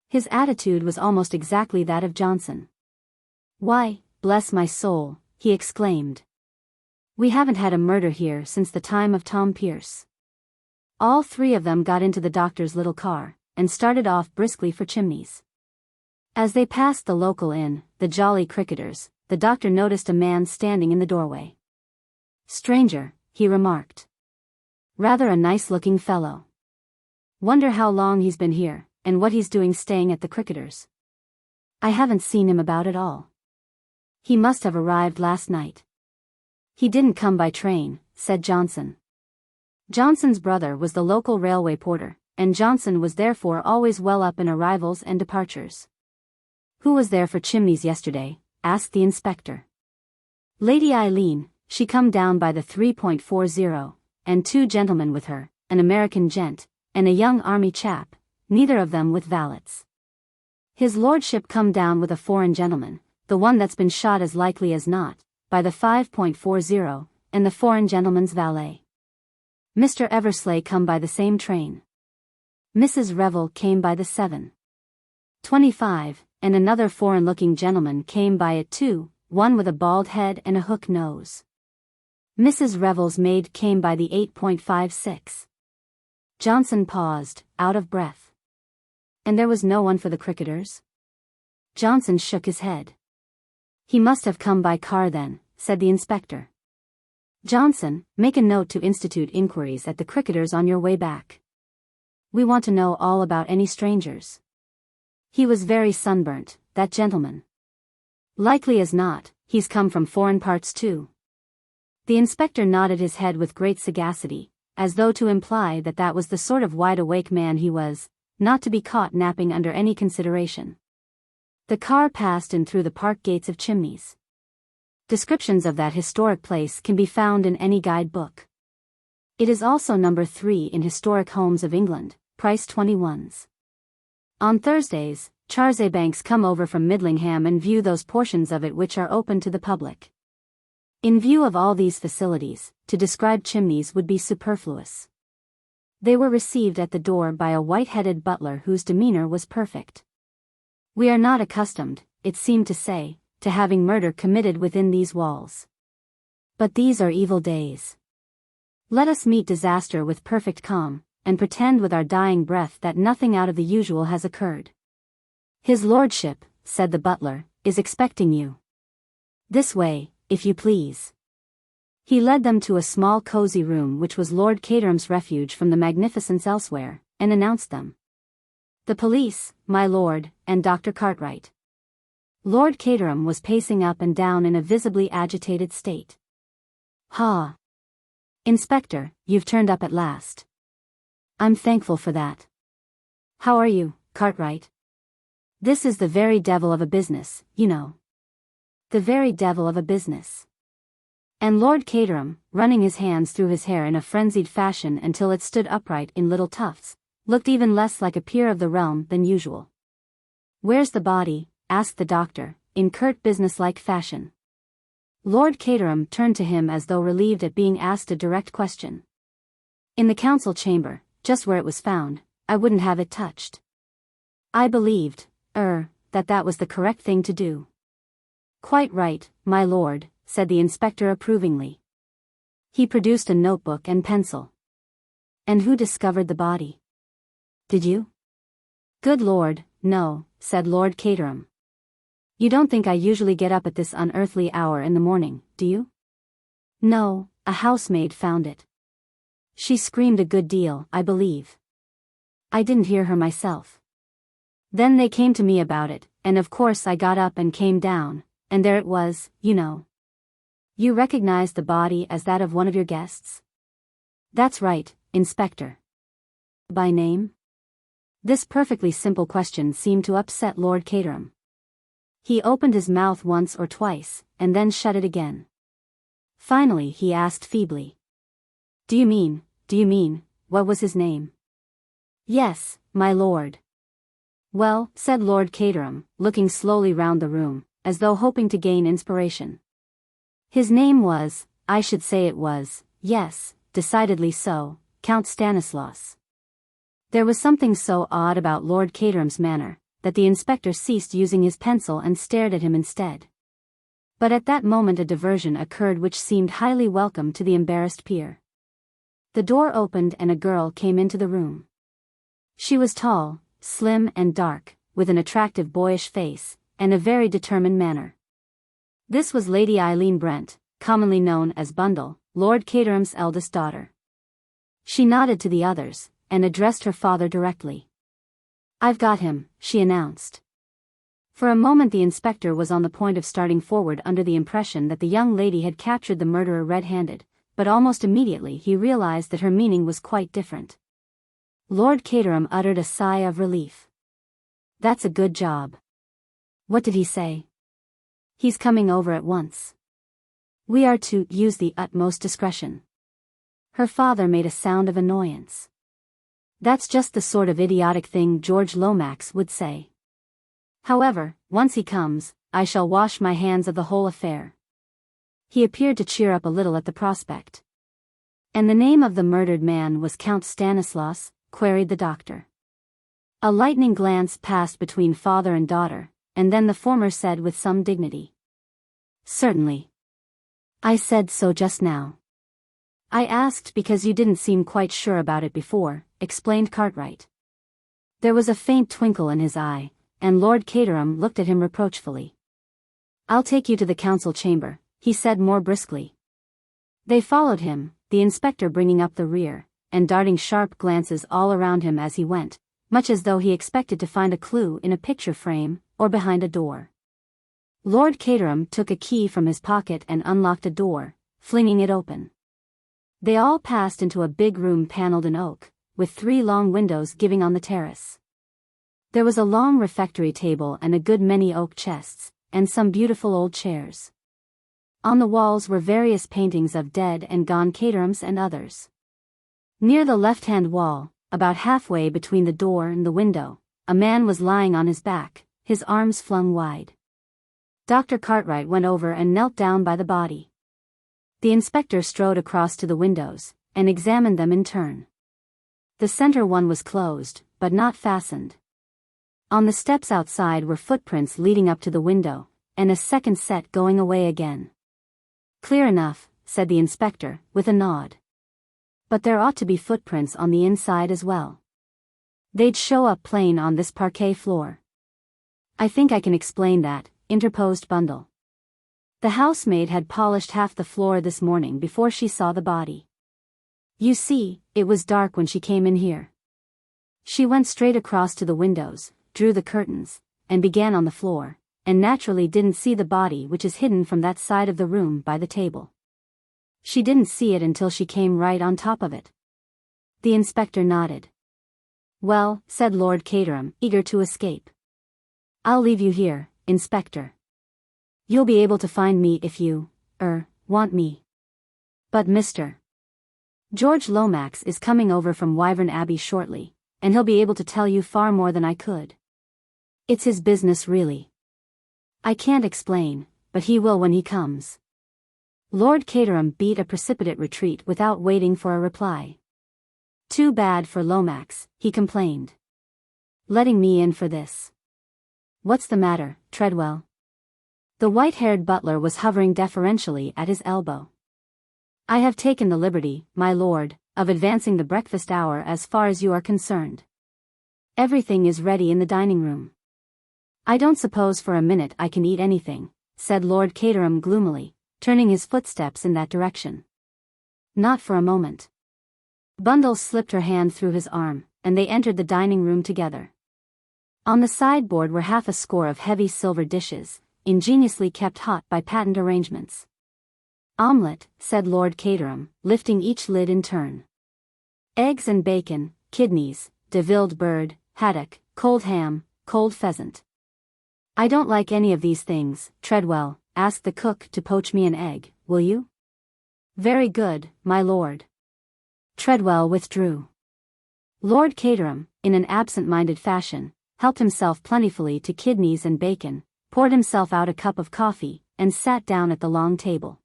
His attitude was almost exactly that of Johnson. "Why, bless my soul," he exclaimed. "We haven't had a murder here since the time of Tom Pierce." All three of them got into the doctor's little car, and started off briskly for Chimneys. As they passed the local inn, the Jolly Cricketers, the doctor noticed a man standing in the doorway. "Stranger," he remarked. "Rather a nice-looking fellow. Wonder how long he's been here, and what he's doing staying at the Cricketers. I haven't seen him about at all. He must have arrived last night." "He didn't come by train," said Johnson. Johnson's brother was the local railway porter, and Johnson was therefore always well up in arrivals and departures. "Who was there for Chimneys yesterday?" asked the inspector. "Lady Eileen, she come down by the 3.40, and two gentlemen with her, an American gent, and a young army chap, neither of them with valets. His lordship come down with a foreign gentleman, the one that's been shot as likely as not, by the 5.40, and the foreign gentleman's valet. Mr. Eversley come by the same train. Mrs. Revel came by the 7.25, and another foreign-looking gentleman came by it too, one with a bald head and a hook nose. Mrs. Revel's maid came by the 8.56. Johnson paused, out of breath. "And there was no one for the Cricketers?" Johnson shook his head. "He must have come by car then," said the inspector. "Johnson, make a note to institute inquiries at the Cricketers on your way back. We want to know all about any strangers. He was very sunburnt, that gentleman. Likely as not, he's come from foreign parts too." The inspector nodded his head with great sagacity, as though to imply that that was the sort of wide-awake man he was, not to be caught napping under any consideration. The car passed in through the park gates of Chimneys. Descriptions of that historic place can be found in any guide-book. It is also number 3 in Historic Homes of England, price 21s. On Thursdays, Charzabanks come over from Midlingham and view those portions of it which are open to the public. In view of all these facilities, to describe Chimneys would be superfluous. They were received at the door by a white-headed butler whose demeanor was perfect. "We are not accustomed," it seemed to say, "to having murder committed within these walls. But these are evil days. Let us meet disaster with perfect calm, and pretend with our dying breath that nothing out of the usual has occurred. His lordship," said the butler, "is expecting you. This way, if you please." He led them to a small cozy room which was Lord Caterham's refuge from the magnificence elsewhere, and announced them. The police, my lord, and Dr. Cartwright. Lord Caterham was pacing up and down in a visibly agitated state. Ha! Inspector, you've turned up at last. I'm thankful for that. How are you, Cartwright? This is the very devil of a business, you know. The very devil of a business. And Lord Caterham, running his hands through his hair in a frenzied fashion until it stood upright in little tufts, looked even less like a peer of the realm than usual. Where's the body? Asked the doctor, in curt businesslike fashion. Lord Caterham turned to him as though relieved at being asked a direct question. In the council chamber, just where it was found. I wouldn't have it touched. I believed, that was the correct thing to do. Quite right, my lord, said the inspector approvingly. He produced a notebook and pencil. And who discovered the body? Did you? Good lord, no, said Lord Caterham. You don't think I usually get up at this unearthly hour in the morning, do you? No, a housemaid found it. She screamed a good deal, I believe. I didn't hear her myself. Then they came to me about it, and of course I got up and came down, and there it was, you know. You recognized the body as that of one of your guests? That's right, Inspector. By name? This perfectly simple question seemed to upset Lord Caterham. He opened his mouth once or twice, and then shut it again. Finally he asked feebly. Do you mean, what was his name? Yes, my lord. Well, said Lord Caterham, looking slowly round the room, as though hoping to gain inspiration. His name was, I should say it was, yes, decidedly so, Count Stanislaus. There was something so odd about Lord Caterham's manner, that the inspector ceased using his pencil and stared at him instead. But at that moment a diversion occurred which seemed highly welcome to the embarrassed peer. The door opened and a girl came into the room. She was tall, slim and dark, with an attractive boyish face, and a very determined manner. This was Lady Eileen Brent, commonly known as Bundle, Lord Caterham's eldest daughter. She nodded to the others, and addressed her father directly. I've got him, she announced. For a moment the inspector was on the point of starting forward under the impression that the young lady had captured the murderer red-handed, but almost immediately he realized that her meaning was quite different. Lord Caterham uttered a sigh of relief. That's a good job. What did he say? He's coming over at once. We are to use the utmost discretion. Her father made a sound of annoyance. That's just the sort of idiotic thing George Lomax would say. However, once he comes, I shall wash my hands of the whole affair. He appeared to cheer up a little at the prospect. And the name of the murdered man was Count Stanislaus? Queried the doctor. A lightning glance passed between father and daughter, and then the former said with some dignity. Certainly. I said so just now. I asked because you didn't seem quite sure about it before, explained Cartwright. There was a faint twinkle in his eye, and Lord Caterham looked at him reproachfully. I'll take you to the council chamber, he said more briskly. They followed him, the inspector bringing up the rear, and darting sharp glances all around him as he went, much as though he expected to find a clue in a picture frame, or behind a door. Lord Caterham took a key from his pocket and unlocked a door, flinging it open. They all passed into a big room paneled in oak, with 3 long windows giving on the terrace. There was a long refectory table and a good many oak chests, and some beautiful old chairs. On the walls were various paintings of dead and gone Caterhams and others. Near the left-hand wall, about halfway between the door and the window, a man was lying on his back, his arms flung wide. Dr. Cartwright went over and knelt down by the body. The inspector strode across to the windows, and examined them in turn. The center one was closed, but not fastened. On the steps outside were footprints leading up to the window, and a second set going away again. Clear enough, said the inspector, with a nod. But there ought to be footprints on the inside as well. They'd show up plain on this parquet floor. I think I can explain that, interposed Bundle. The housemaid had polished half the floor this morning before she saw the body. You see, it was dark when she came in here. She went straight across to the windows, drew the curtains, and began on the floor, and naturally didn't see the body, which is hidden from that side of the room by the table. She didn't see it until she came right on top of it. The inspector nodded. Well, said Lord Caterham, eager to escape. I'll leave you here, Inspector. You'll be able to find me if you, want me. But Mr. George Lomax is coming over from Wyvern Abbey shortly, and he'll be able to tell you far more than I could. It's his business really. I can't explain, but he will when he comes. Lord Caterham beat a precipitate retreat without waiting for a reply. Too bad for Lomax, he complained. Letting me in for this. What's the matter, Treadwell? The white-haired butler was hovering deferentially at his elbow. I have taken the liberty, my lord, of advancing the breakfast hour as far as you are concerned. Everything is ready in the dining room. I don't suppose for a minute I can eat anything, said Lord Caterham gloomily, turning his footsteps in that direction. Not for a moment. Bundle slipped her hand through his arm, and they entered the dining room together. On the sideboard were half a score of heavy silver dishes, ingeniously kept hot by patent arrangements. Omelette, said Lord Caterham, lifting each lid in turn. Eggs and bacon, kidneys, devilled bird, haddock, cold ham, cold pheasant. I don't like any of these things, Treadwell. Ask the cook to poach me an egg, will you? Very good, my lord. Treadwell withdrew. Lord Caterham, in an absent-minded fashion, helped himself plentifully to kidneys and bacon, poured himself out a cup of coffee, and sat down at the long table.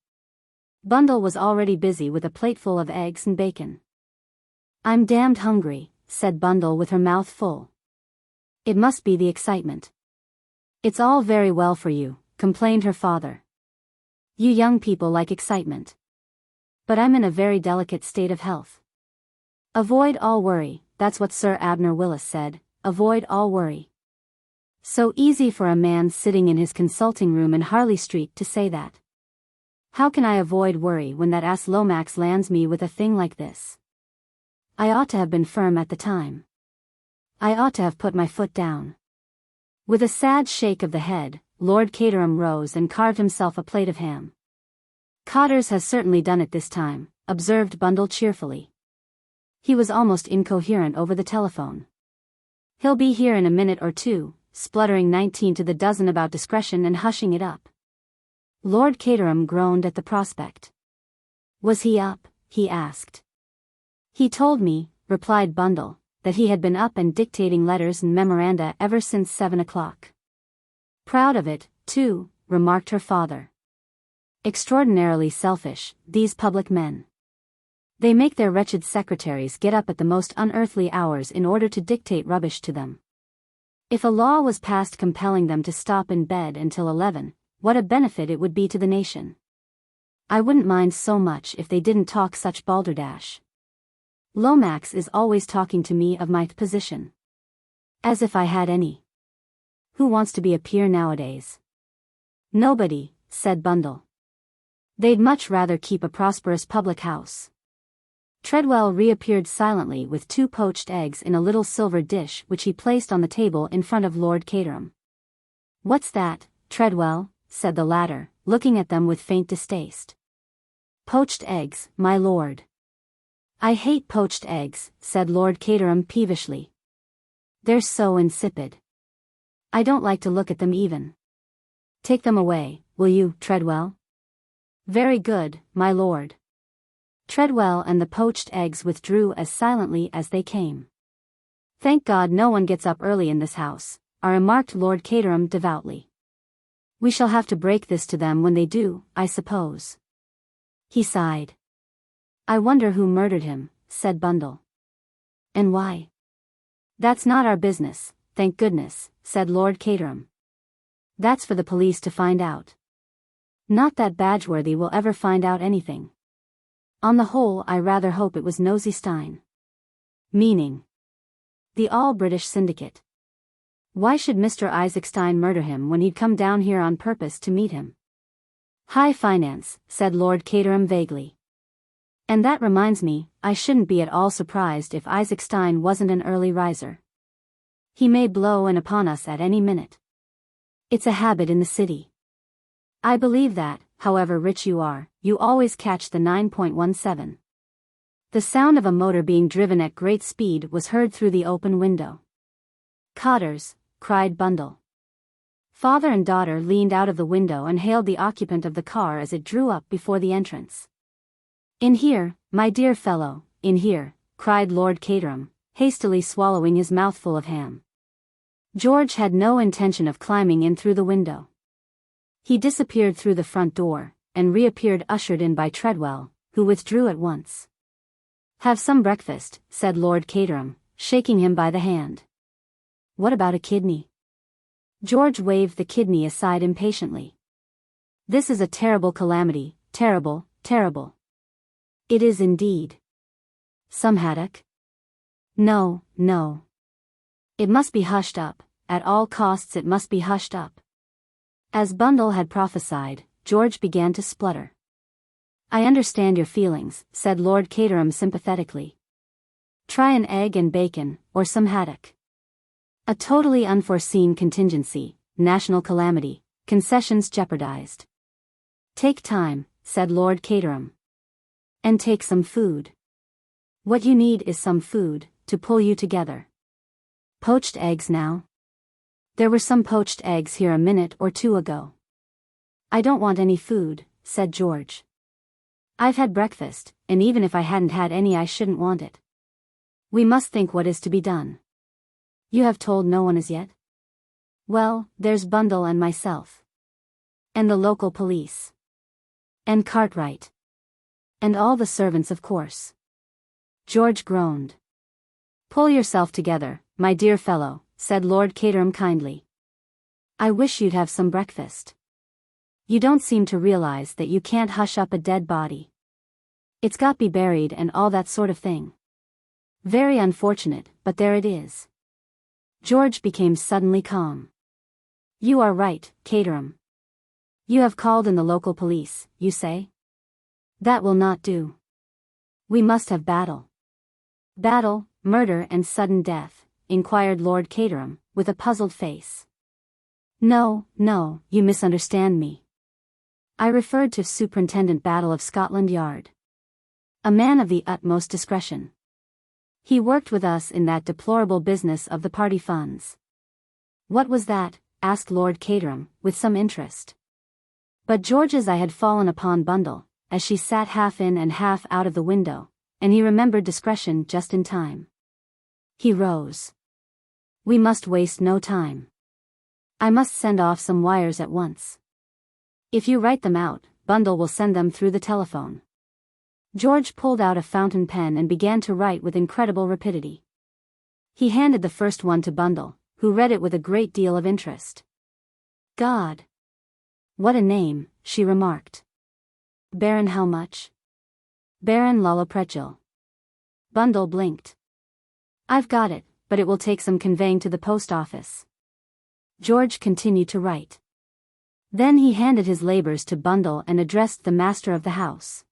Bundle was already busy with a plateful of eggs and bacon. I'm damned hungry, said Bundle with her mouth full. It must be the excitement. It's all very well for you, complained her father. You young people like excitement. But I'm in a very delicate state of health. Avoid all worry, that's what Sir Abner Willis said, avoid all worry. So easy for a man sitting in his consulting room in Harley Street to say that. How can I avoid worry when that ass Lomax lands me with a thing like this? I ought to have been firm at the time. I ought to have put my foot down. With a sad shake of the head, Lord Caterham rose and carved himself a plate of ham. Cotters has certainly done it this time, observed Bundle cheerfully. He was almost incoherent over the telephone. He'll be here in a minute or two, spluttering 19 to the dozen about discretion and hushing it up. Lord Caterham groaned at the prospect. Was he up? He asked. He told me, replied Bundle, that he had been up and dictating letters and memoranda ever since 7 o'clock. Proud of it, too, remarked her father. Extraordinarily selfish, these public men. They make their wretched secretaries get up at the most unearthly hours in order to dictate rubbish to them. If a law was passed compelling them to stop in bed until 11, what a benefit it would be to the nation. I wouldn't mind so much if they didn't talk such balderdash. Lomax is always talking to me of my position. As if I had any. Who wants to be a peer nowadays? Nobody, said Bundle. They'd much rather keep a prosperous public house. Treadwell reappeared silently with 2 poached eggs in a little silver dish which he placed on the table in front of Lord Caterham. What's that, Treadwell? Said the latter, looking at them with faint distaste. Poached eggs, my lord. I hate poached eggs, said Lord Caterham peevishly. They're so insipid. I don't like to look at them even. Take them away, will you, Treadwell? Very good, my lord. Treadwell and the poached eggs withdrew as silently as they came. Thank God no one gets up early in this house, remarked Lord Caterham devoutly. We shall have to break this to them when they do, I suppose. He sighed. I wonder who murdered him, said Bundle. And why? That's not our business, thank goodness, said Lord Caterham. That's for the police to find out. Not that Badgeworthy will ever find out anything. On the whole, I rather hope it was Nosey Stein. Meaning? The All-British Syndicate. Why should Mr. Isaac Stein murder him when he'd come down here on purpose to meet him? High finance, said Lord Caterham vaguely. And that reminds me, I shouldn't be at all surprised if Isaac Stein wasn't an early riser. He may blow in upon us at any minute. It's a habit in the city. I believe that, however rich you are, you always catch the 9.17. The sound of a motor being driven at great speed was heard through the open window. Cottars, cried Bundle. Father and daughter leaned out of the window and hailed the occupant of the car as it drew up before the entrance. In here, my dear fellow, in here, cried Lord Caterham, hastily swallowing his mouthful of ham. George had no intention of climbing in through the window. He disappeared through the front door, and reappeared ushered in by Treadwell, who withdrew at once. Have some breakfast, said Lord Caterham, shaking him by the hand. What about a kidney? George waved the kidney aside impatiently. This is a terrible calamity, terrible, terrible. It is indeed. Some haddock? No, no. It must be hushed up, at all costs it must be hushed up. As Bundle had prophesied, George began to splutter. I understand your feelings, said Lord Caterham sympathetically. Try an egg and bacon, or some haddock. A totally unforeseen contingency, national calamity, concessions jeopardized. Take time, said Lord Caterham. And take some food. What you need is some food, to pull you together. Poached eggs now? There were some poached eggs here a minute or two ago. I don't want any food, said George. I've had breakfast, and even if I hadn't had any I shouldn't want it. We must think what is to be done. You have told no one as yet? Well, there's Bundle and myself. And the local police. And Cartwright. And all the servants, of course. George groaned. Pull yourself together, my dear fellow, said Lord Caterham kindly. I wish you'd have some breakfast. You don't seem to realize that you can't hush up a dead body. It's got be buried and all that sort of thing. Very unfortunate, but there it is. George became suddenly calm. You are right, Caterham. You have called in the local police, you say? That will not do. We must have battle. Battle, murder and sudden death, inquired Lord Caterham, with a puzzled face. No, no, you misunderstand me. I referred to Superintendent Battle of Scotland Yard. A man of the utmost discretion. He worked with us in that deplorable business of the party funds. What was that? Asked Lord Caterham, with some interest. But George's eye had fallen upon Bundle, as she sat half in and half out of the window, and he remembered discretion just in time. He rose. We must waste no time. I must send off some wires at once. If you write them out, Bundle will send them through the telephone. George pulled out a fountain pen and began to write with incredible rapidity. He handed the first one to Bundle, who read it with a great deal of interest. God! What a name, she remarked. Baron how much? Baron Lullapretgil. Bundle blinked. I've got it, but it will take some conveying to the post office. George continued to write. Then he handed his labors to Bundle and addressed the master of the house.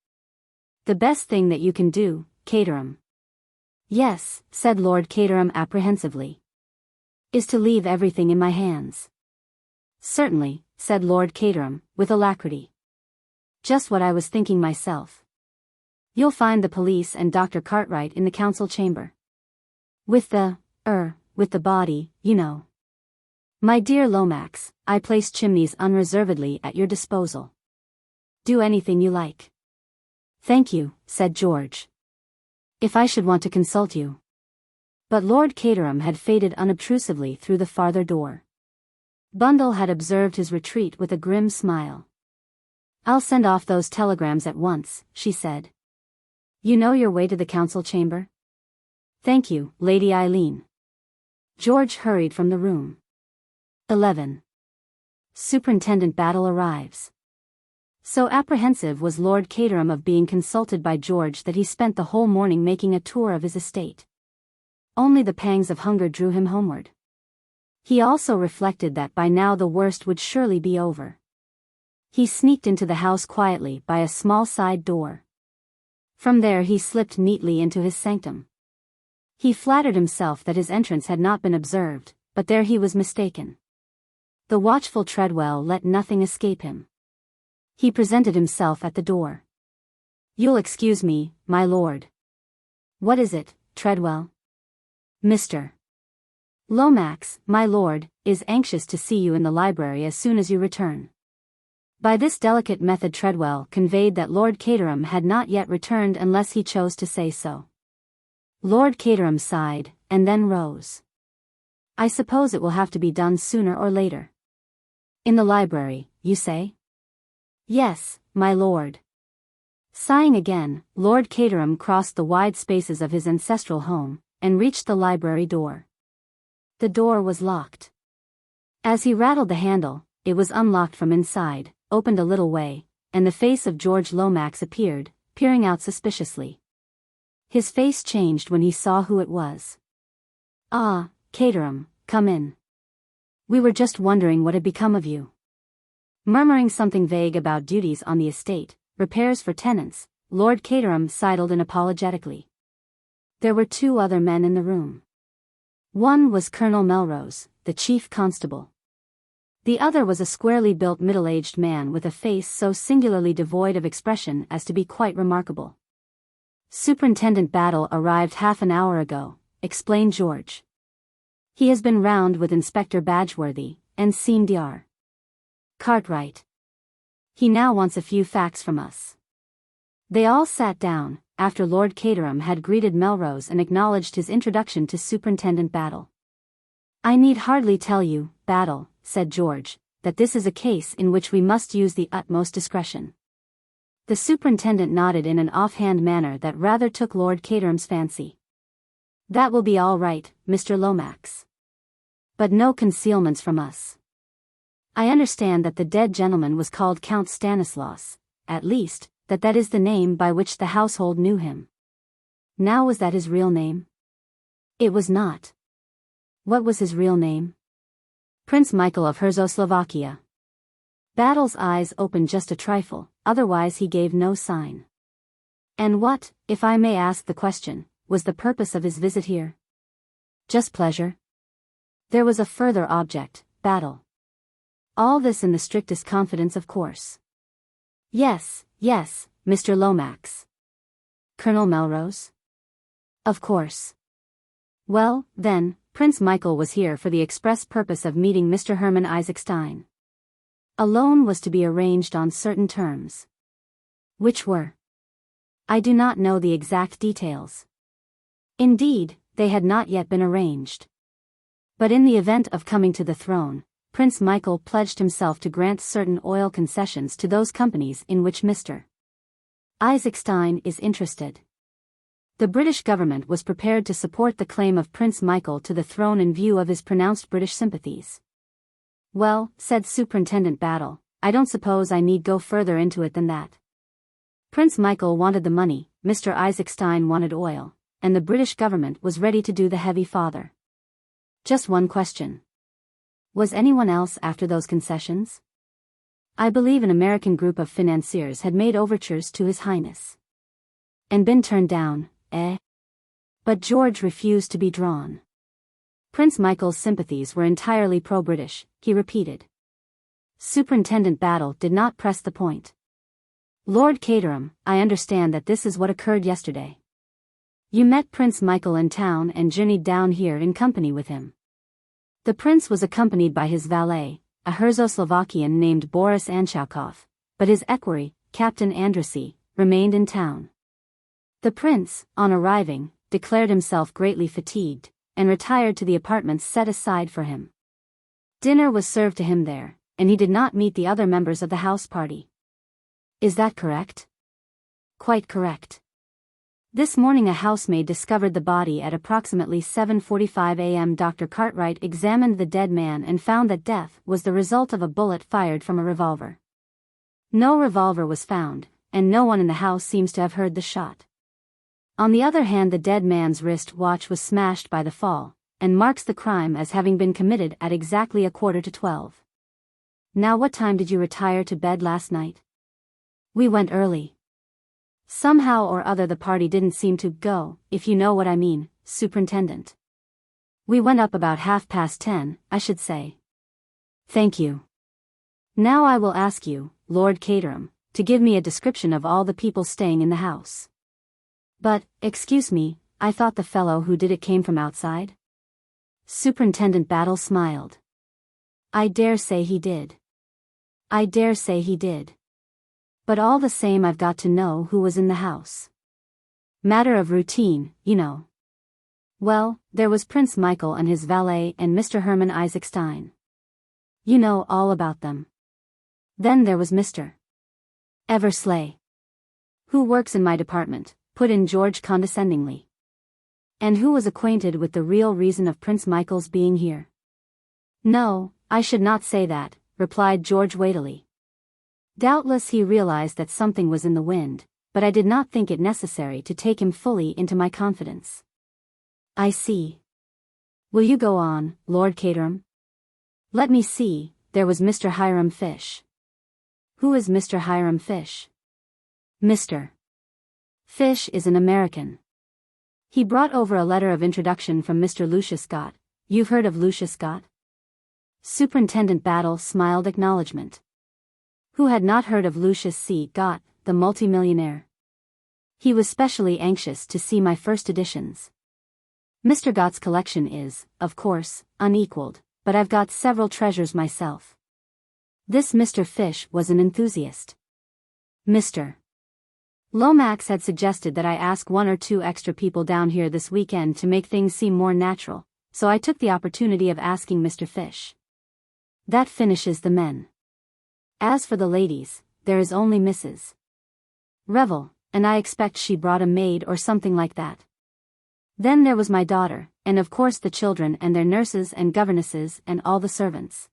The best thing that you can do, Caterham. Yes, said Lord Caterham apprehensively. Is to leave everything in my hands. Certainly, said Lord Caterham, with alacrity. Just what I was thinking myself. You'll find the police and Dr. Cartwright in the council chamber. With the body, you know. My dear Lomax, I place Chimneys unreservedly at your disposal. Do anything you like. Thank you, said George. If I should want to consult you. But Lord Caterham had faded unobtrusively through the farther door. Bundle had observed his retreat with a grim smile. I'll send off those telegrams at once, she said. You know your way to the council chamber? Thank you, Lady Eileen. George hurried from the room. 11. Superintendent Battle arrives. So apprehensive was Lord Caterham of being consulted by George that he spent the whole morning making a tour of his estate. Only the pangs of hunger drew him homeward. He also reflected that by now the worst would surely be over. He sneaked into the house quietly by a small side door. From there he slipped neatly into his sanctum. He flattered himself that his entrance had not been observed, but there he was mistaken. The watchful Treadwell let nothing escape him. He presented himself at the door. "You'll excuse me, my lord." "What is it, Treadwell?" "Mr. Lomax, my lord, is anxious to see you in the library as soon as you return." By this delicate method Treadwell conveyed that Lord Caterham had not yet returned unless he chose to say so. Lord Caterham sighed, and then rose. "I suppose it will have to be done sooner or later." "In the library, you say?" "Yes, my lord." Sighing again, Lord Caterham crossed the wide spaces of his ancestral home, and reached the library door. The door was locked. As he rattled the handle, it was unlocked from inside, opened a little way, and the face of George Lomax appeared, peering out suspiciously. His face changed when he saw who it was. "Ah, Caterham, come in. We were just wondering what had become of you." Murmuring something vague about duties on the estate, repairs for tenants, Lord Caterham sidled in apologetically. There were two other men in the room. One was Colonel Melrose, the chief constable. The other was a squarely built middle-aged man with a face so singularly devoid of expression as to be quite remarkable. "Superintendent Battle arrived half an hour ago," explained George. "He has been round with Inspector Badgeworthy, and Sr. Cartwright. He now wants a few facts from us." They all sat down, after Lord Caterham had greeted Melrose and acknowledged his introduction to Superintendent Battle. "I need hardly tell you, Battle," said George, "that this is a case in which we must use the utmost discretion." The superintendent nodded in an offhand manner that rather took Lord Caterham's fancy. "That will be all right, Mr. Lomax. But no concealments from us. I understand that the dead gentleman was called Count Stanislaus, at least, that is the name by which the household knew him. Now, was that his real name?" "It was not." "What was his real name?" "Prince Michael of Herzoslovakia." Battle's eyes opened just a trifle, otherwise he gave no sign. "And what, if I may ask the question, was the purpose of his visit here?" "Just pleasure." "There was a further object, Battle." "All this in the strictest confidence, of course." Yes, Mr. Lomax." "Colonel Melrose?" "Of course." "Well, then, Prince Michael was here for the express purpose of meeting Mr. Hermann Isaacstein. A loan was to be arranged on certain terms." "Which were?" "I do not know the exact details." Indeed, they had not yet been arranged. But in the event of coming to the throne, Prince Michael pledged himself to grant certain oil concessions to those companies in which Mr. Isaacstein is interested. The British government was prepared to support the claim of Prince Michael to the throne in view of his pronounced British sympathies. "Well," said Superintendent Battle, "I don't suppose I need go further into it than that. Prince Michael wanted the money, Mr. Isaacstein wanted oil, and the British government was ready to do the heavy father. Just one question. Was anyone else after those concessions? I believe an American group of financiers had made overtures to His Highness. And been turned down, eh?" But George refused to be drawn. Prince Michael's sympathies were entirely pro-British, he repeated. Superintendent Battle did not press the point. "Lord Caterham, I understand that this is what occurred yesterday. You met Prince Michael in town and journeyed down here in company with him." The prince was accompanied by his valet, a Herzoslovakian named Boris Anchaukov, but his equerry, Captain Andrassy, remained in town. The prince, on arriving, declared himself greatly fatigued, and retired to the apartments set aside for him. Dinner was served to him there, and he did not meet the other members of the house party. Is that correct? Quite correct. This morning a housemaid discovered the body at approximately 7:45 a.m. Dr. Cartwright examined the dead man and found that death was the result of a bullet fired from a revolver. No revolver was found, and no one in the house seems to have heard the shot. On the other hand, the dead man's wrist watch was smashed by the fall, and marks the crime as having been committed at exactly 11:45. Now what time did you retire to bed last night? We went early. Somehow or other the party didn't seem to go, if you know what I mean, Superintendent. We went up about 10:30, I should say. Thank you. Now I will ask you, Lord Caterham, to give me a description of all the people staying in the house. But, excuse me, I thought the fellow who did it came from outside? Superintendent Battle smiled. I dare say he did. I dare say he did. But all the same I've got to know who was in the house. Matter of routine, you know. Well, there was Prince Michael and his valet and Mr. Herman Isaacstein. You know all about them. Then there was Mr. Eversley, who works in my department, put in George condescendingly. And who was acquainted with the real reason of Prince Michael's being here. No, I should not say that, replied George weightily. Doubtless he realized that something was in the wind, but I did not think it necessary to take him fully into my confidence. I see. Will you go on, Lord Caterham? Let me see, there was Mr. Hiram Fish. Who is Mr. Hiram Fish? Mr. Fish is an American. He brought over a letter of introduction from Mr. Lucius Scott. You've heard of Lucius Scott? Superintendent Battle smiled acknowledgement. Who had not heard of Lucius C. Gott, the multimillionaire? He was specially anxious to see my first editions. Mr. Gott's collection is, of course, unequaled, but I've got several treasures myself. This Mr. Fish was an enthusiast. Mr. Lomax had suggested that I ask 1 or 2 extra people down here this weekend to make things seem more natural, so I took the opportunity of asking Mr. Fish. That finishes the men. As for the ladies, there is only Mrs. Revel, and I expect she brought a maid or something like that. Then there was my daughter, and of course the children and their nurses and governesses and all the servants.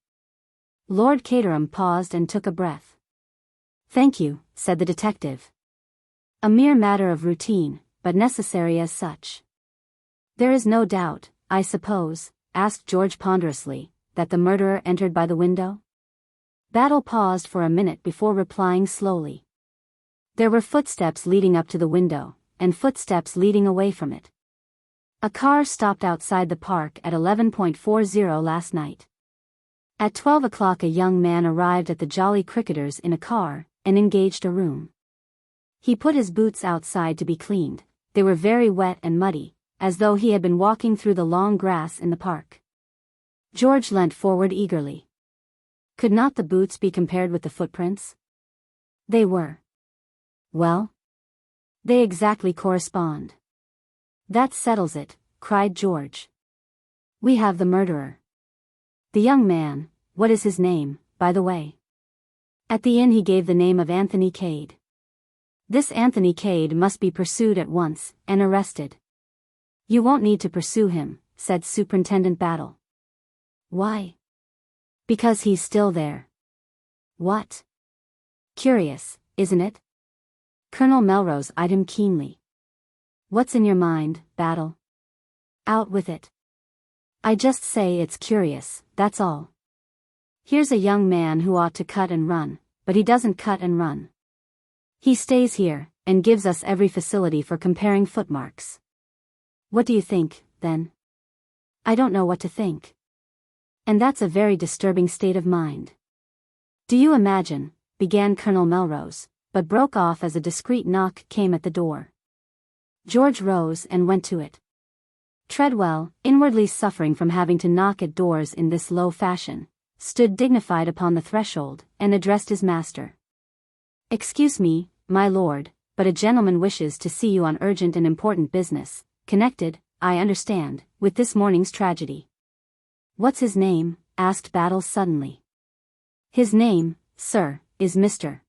Lord Caterham paused and took a breath. Thank you, said the detective. A mere matter of routine, but necessary as such. There is no doubt, I suppose, asked George ponderously, that the murderer entered by the window? Battle paused for a minute before replying slowly. There were footsteps leading up to the window, and footsteps leading away from it. A car stopped outside the park at 11:40 last night. At 12 o'clock a young man arrived at the Jolly Cricketers in a car, and engaged a room. He put his boots outside to be cleaned. They were very wet and muddy, as though he had been walking through the long grass in the park. George leant forward eagerly. Could not the boots be compared with the footprints? They were. Well? They exactly correspond. That settles it, cried George. We have the murderer. The young man, what is his name, by the way? At the inn he gave the name of Anthony Cade. This Anthony Cade must be pursued at once, and arrested. You won't need to pursue him, said Superintendent Battle. Why? Because he's still there. What? Curious, isn't it? Colonel Melrose eyed him keenly. What's in your mind, Battle? Out with it. I just say it's curious, that's all. Here's a young man who ought to cut and run, but he doesn't cut and run. He stays here, and gives us every facility for comparing footmarks. What do you think, then? I don't know what to think. And that's a very disturbing state of mind. Do you imagine, began Colonel Melrose, but broke off as a discreet knock came at the door. George rose and went to it. Treadwell, inwardly suffering from having to knock at doors in this low fashion, stood dignified upon the threshold, and addressed his master. Excuse me, my lord, but a gentleman wishes to see you on urgent and important business, connected, I understand, with this morning's tragedy. What's his name? Asked Battle suddenly. His name, sir, is Mr.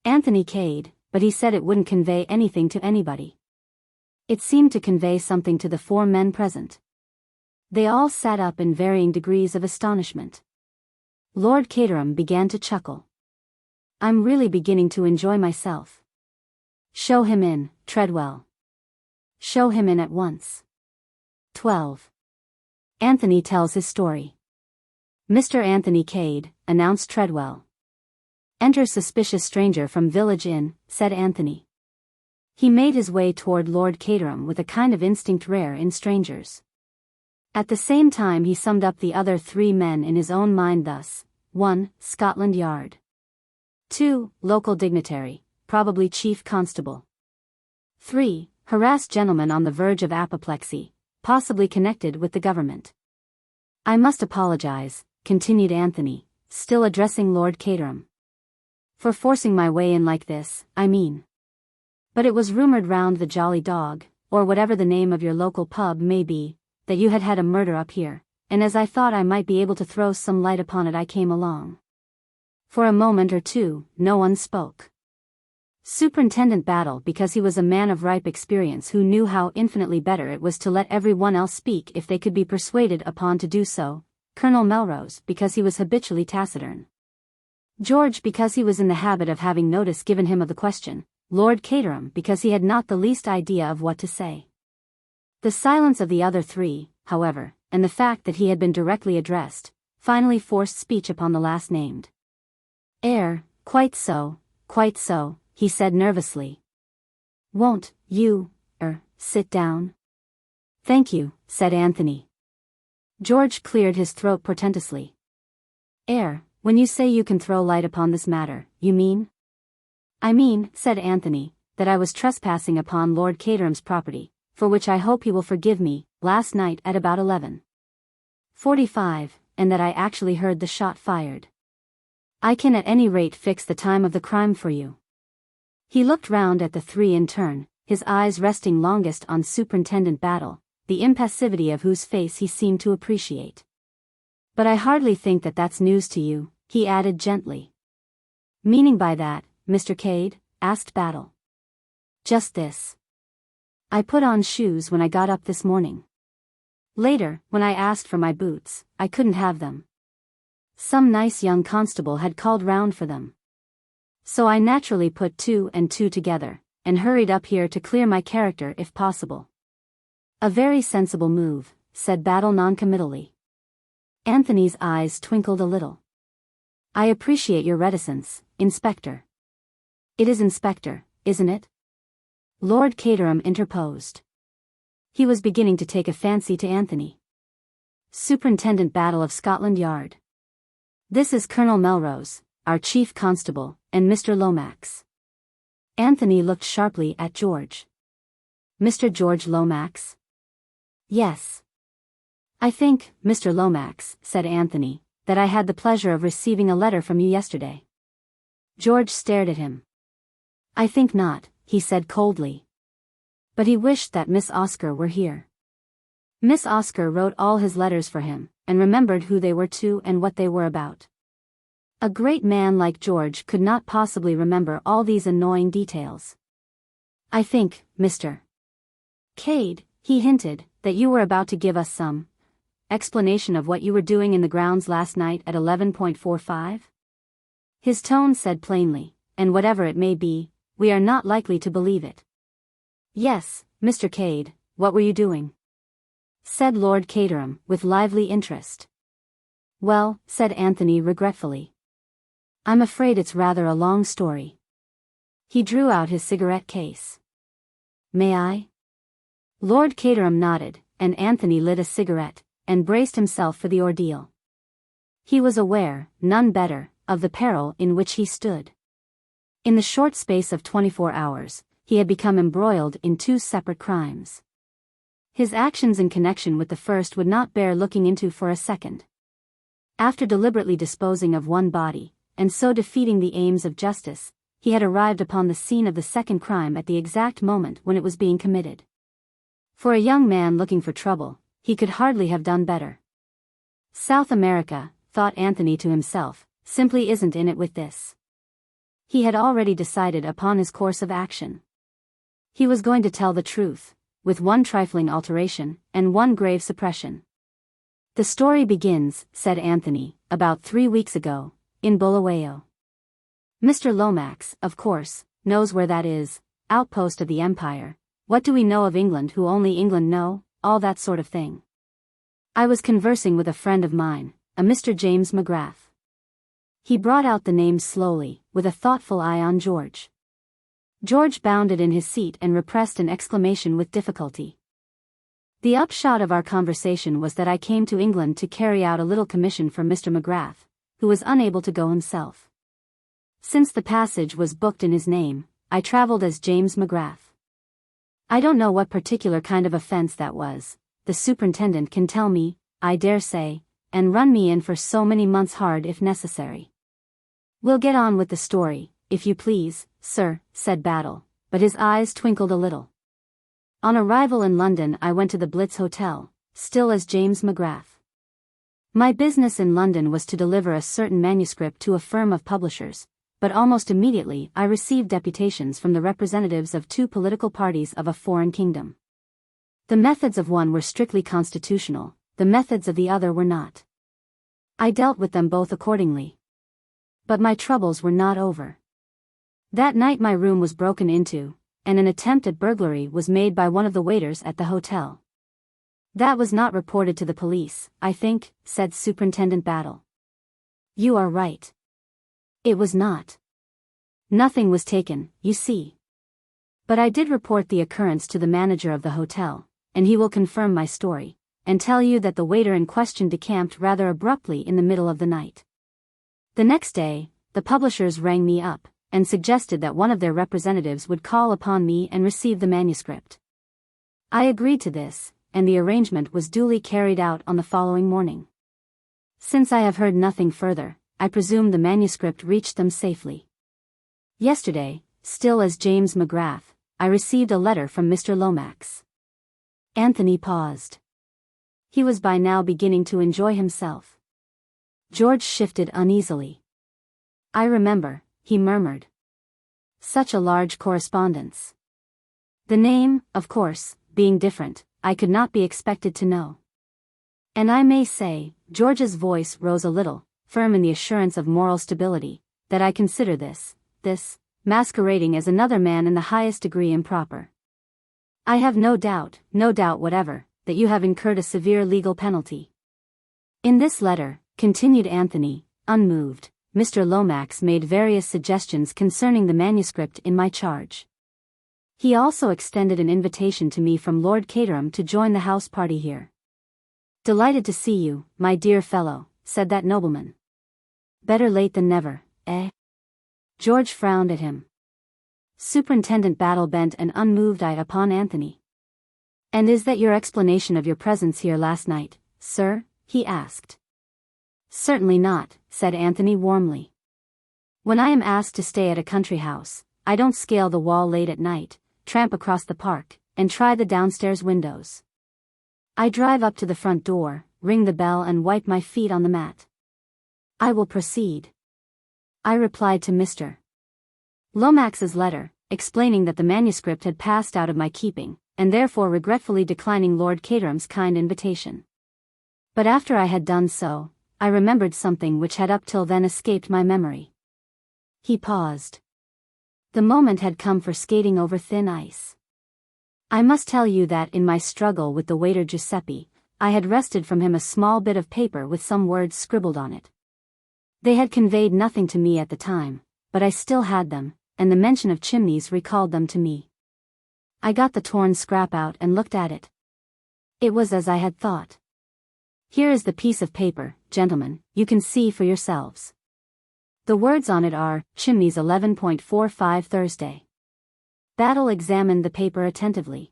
Anthony Cade, but he said it wouldn't convey anything to anybody. It seemed to convey something to the 4 men present. They all sat up in varying degrees of astonishment. Lord Caterham began to chuckle. I'm really beginning to enjoy myself. Show him in, Treadwell. Show him in at once. 12. Anthony tells his story. Mr. Anthony Cade, announced Treadwell. Enter suspicious stranger from village inn, said Anthony. He made his way toward Lord Caterham with a kind of instinct rare in strangers. At the same time he summed up the other 3 men in his own mind thus: 1. Scotland Yard. 2. Local dignitary, probably chief constable. 3. Harassed gentleman on the verge of apoplexy, possibly connected with the government. I must apologize, continued Anthony, still addressing Lord Caterham, for forcing my way in like this, I mean. But it was rumored round the Jolly Dog, or whatever the name of your local pub may be, that you had had a murder up here, and as I thought I might be able to throw some light upon it I came along. For a moment or two, no one spoke. Superintendent Battle, because he was a man of ripe experience who knew how infinitely better it was to let everyone else speak if they could be persuaded upon to do so, Colonel Melrose, because he was habitually taciturn. George, because he was in the habit of having notice given him of the question, Lord Caterham, because he had not the least idea of what to say. The silence of the other 3, however, and the fact that he had been directly addressed, finally forced speech upon the last named. Quite so, he said nervously. Won't you, sit down? Thank you, said Anthony. George cleared his throat portentously. When you say you can throw light upon this matter, you mean? I mean, said Anthony, that I was trespassing upon Lord Caterham's property, for which I hope he will forgive me, last night at about 11:45, and that I actually heard the shot fired. I can at any rate fix the time of the crime for you. He looked round at the 3 in turn, his eyes resting longest on Superintendent Battle, the impassivity of whose face he seemed to appreciate. But I hardly think that that's news to you, he added gently. Meaning by that, Mr. Cade? Asked Battle. Just this. I put on shoes when I got up this morning. Later, when I asked for my boots, I couldn't have them. Some nice young constable had called round for them. So I naturally put 2 and 2 together, and hurried up here to clear my character if possible. A very sensible move, said Battle noncommittally. Anthony's eyes twinkled a little. I appreciate your reticence, Inspector. It is Inspector, isn't it? Lord Caterham interposed. He was beginning to take a fancy to Anthony. Superintendent Battle of Scotland Yard. This is Colonel Melrose, our chief constable, and Mr. Lomax. Anthony looked sharply at George. Mr. George Lomax? Yes. I think, Mr. Lomax, said Anthony, that I had the pleasure of receiving a letter from you yesterday. George stared at him. I think not, he said coldly. But he wished that Miss Oscar were here. Miss Oscar wrote all his letters for him, and remembered who they were to and what they were about. A great man like George could not possibly remember all these annoying details. I think, Mr. Cade, he hinted, that you were about to give us some explanation of what you were doing in the grounds last night at 11:45? His tone said plainly, and whatever it may be, we are not likely to believe it. Yes, Mr. Cade, what were you doing? Said Lord Caterham, with lively interest. Well, said Anthony regretfully. I'm afraid it's rather a long story. He drew out his cigarette case. May I? Lord Caterham nodded, and Anthony lit a cigarette, and braced himself for the ordeal. He was aware, none better, of the peril in which he stood. In the short space of 24 hours, he had become embroiled in 2 separate crimes. His actions in connection with the first would not bear looking into for a second. After deliberately disposing of one body, and so defeating the aims of justice, he had arrived upon the scene of the second crime at the exact moment when it was being committed. For a young man looking for trouble, he could hardly have done better. South America, thought Anthony to himself, simply isn't in it with this. He had already decided upon his course of action. He was going to tell the truth, with one trifling alteration, and one grave suppression. The story begins, said Anthony, about 3 weeks ago, in Bulawayo. Mr. Lomax, of course, knows where that is, outpost of the Empire. What do we know of England who only England know, all that sort of thing. I was conversing with a friend of mine, a Mr. James McGrath. He brought out the name slowly, with a thoughtful eye on George. George bounded in his seat and repressed an exclamation with difficulty. The upshot of our conversation was that I came to England to carry out a little commission for Mr. McGrath, who was unable to go himself. Since the passage was booked in his name, I traveled as James McGrath. I don't know what particular kind of offense that was. The superintendent can tell me, I dare say, and run me in for so many months hard if necessary. We'll get on with the story, if you please, sir, said Battle, but his eyes twinkled a little. On arrival in London I went to the Blitz Hotel, still as James McGrath. My business in London was to deliver a certain manuscript to a firm of publishers, but almost immediately I received deputations from the representatives of two political parties of a foreign kingdom. The methods of one were strictly constitutional, the methods of the other were not. I dealt with them both accordingly. But my troubles were not over. That night my room was broken into, and an attempt at burglary was made by one of the waiters at the hotel. That was not reported to the police, I think, said Superintendent Battle. You are right. It was not. Nothing was taken, you see. But I did report the occurrence to the manager of the hotel, and he will confirm my story, and tell you that the waiter in question decamped rather abruptly in the middle of the night. The next day, the publishers rang me up, and suggested that one of their representatives would call upon me and receive the manuscript. I agreed to this, and the arrangement was duly carried out on the following morning. Since I have heard nothing further, I presume the manuscript reached them safely. Yesterday, still as James McGrath, I received a letter from Mr. Lomax. Anthony paused. He was by now beginning to enjoy himself. George shifted uneasily. I remember, he murmured. Such a large correspondence. The name, of course, being different, I could not be expected to know. And I may say, George's voice rose a little, firm in the assurance of moral stability, that I consider this masquerading as another man in the highest degree improper. I have no doubt whatever, that you have incurred a severe legal penalty. In this letter, continued Anthony, unmoved, Mr. Lomax made various suggestions concerning the manuscript in my charge. He also extended an invitation to me from Lord Caterham to join the house party here. Delighted to see you, my dear fellow, said that nobleman. Better late than never, eh? George frowned at him. Superintendent Battle bent an unmoved eye upon Anthony. And is that your explanation of your presence here last night, sir? He asked. Certainly not, said Anthony warmly. When I am asked to stay at a country house, I don't scale the wall late at night, tramp across the park, and try the downstairs windows. I drive up to the front door, ring the bell and wipe my feet on the mat. I will proceed. I replied to Mr. Lomax's letter, explaining that the manuscript had passed out of my keeping, and therefore regretfully declining Lord Caterham's kind invitation. But after I had done so, I remembered something which had up till then escaped my memory. He paused. The moment had come for skating over thin ice. I must tell you that in my struggle with the waiter Giuseppe, I had wrested from him a small bit of paper with some words scribbled on it. They had conveyed nothing to me at the time, but I still had them, and the mention of chimneys recalled them to me. I got the torn scrap out and looked at it. It was as I had thought. Here is the piece of paper, gentlemen, you can see for yourselves. The words on it are, Chimneys 11.45 Thursday. Battle examined the paper attentively.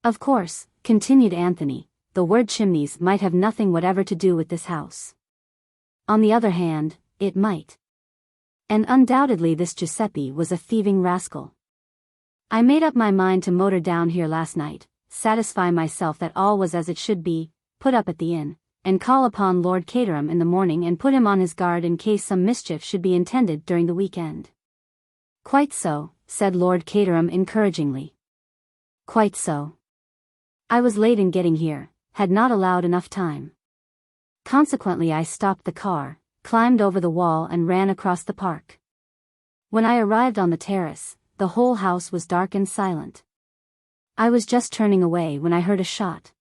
Of course, continued Anthony, the word chimneys might have nothing whatever to do with this house. On the other hand, it might. And undoubtedly this Giuseppe was a thieving rascal. I made up my mind to motor down here last night, satisfy myself that all was as it should be, put up at the inn, and call upon Lord Caterham in the morning and put him on his guard in case some mischief should be intended during the week-end. Quite so, said Lord Caterham encouragingly. Quite so. I was late in getting here, had not allowed enough time. Consequently I stopped the car, climbed over the wall and ran across the park. When I arrived on the terrace, the whole house was dark and silent. I was just turning away when I heard a shot.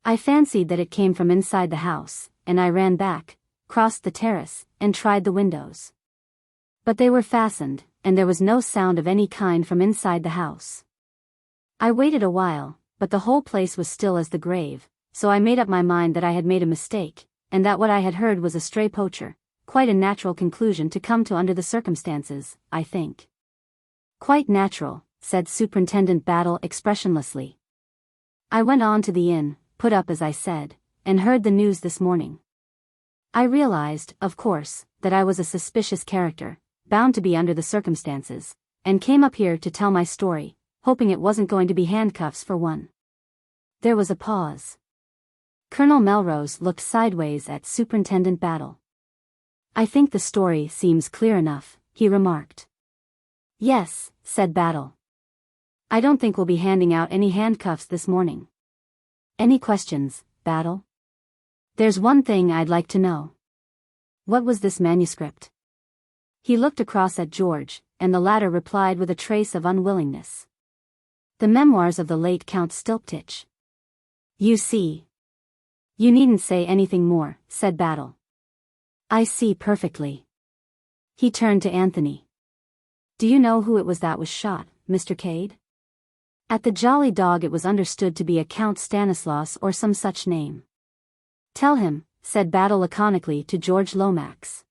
I fancied that it came from inside the house, and I ran back, crossed the terrace, and tried the windows. But they were fastened, and there was no sound of any kind from inside the house. I waited a while, but the whole place was still as the grave, so I made up my mind that I had made a mistake, and that what I had heard was a stray poacher. Quite a natural conclusion to come to under the circumstances, I think. Quite natural, said Superintendent Battle expressionlessly. I went on to the inn, put up as I said, and heard the news this morning. I realized, of course, that I was a suspicious character, bound to be under the circumstances, and came up here to tell my story, hoping it wasn't going to be handcuffs for one. There was a pause. Colonel Melrose looked sideways at Superintendent Battle. I think the story seems clear enough, he remarked. Yes, said Battle. I don't think we'll be handing out any handcuffs this morning. Any questions, Battle? There's one thing I'd like to know. What was this manuscript? He looked across at George, and the latter replied with a trace of unwillingness. The memoirs of the late Count Stilptich. You see. You needn't say anything more, said Battle. I see perfectly. He turned to Anthony. Do you know who it was that was shot, Mr. Cade? At the Jolly Dog it was understood to be a Count Stanislaus or some such name. Tell him, said Battle laconically to George Lomax.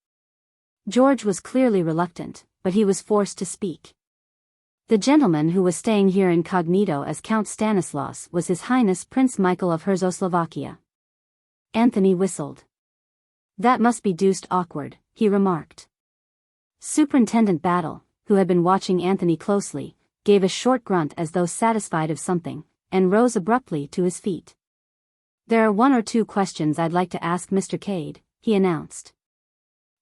George was clearly reluctant, but he was forced to speak. The gentleman who was staying here incognito as Count Stanislaus was His Highness Prince Michael of Herzoslovakia. Anthony whistled. That must be deuced awkward, he remarked. Superintendent Battle, who had been watching Anthony closely, gave a short grunt as though satisfied of something, and rose abruptly to his feet. There are one or two questions I'd like to ask Mr. Cade, he announced.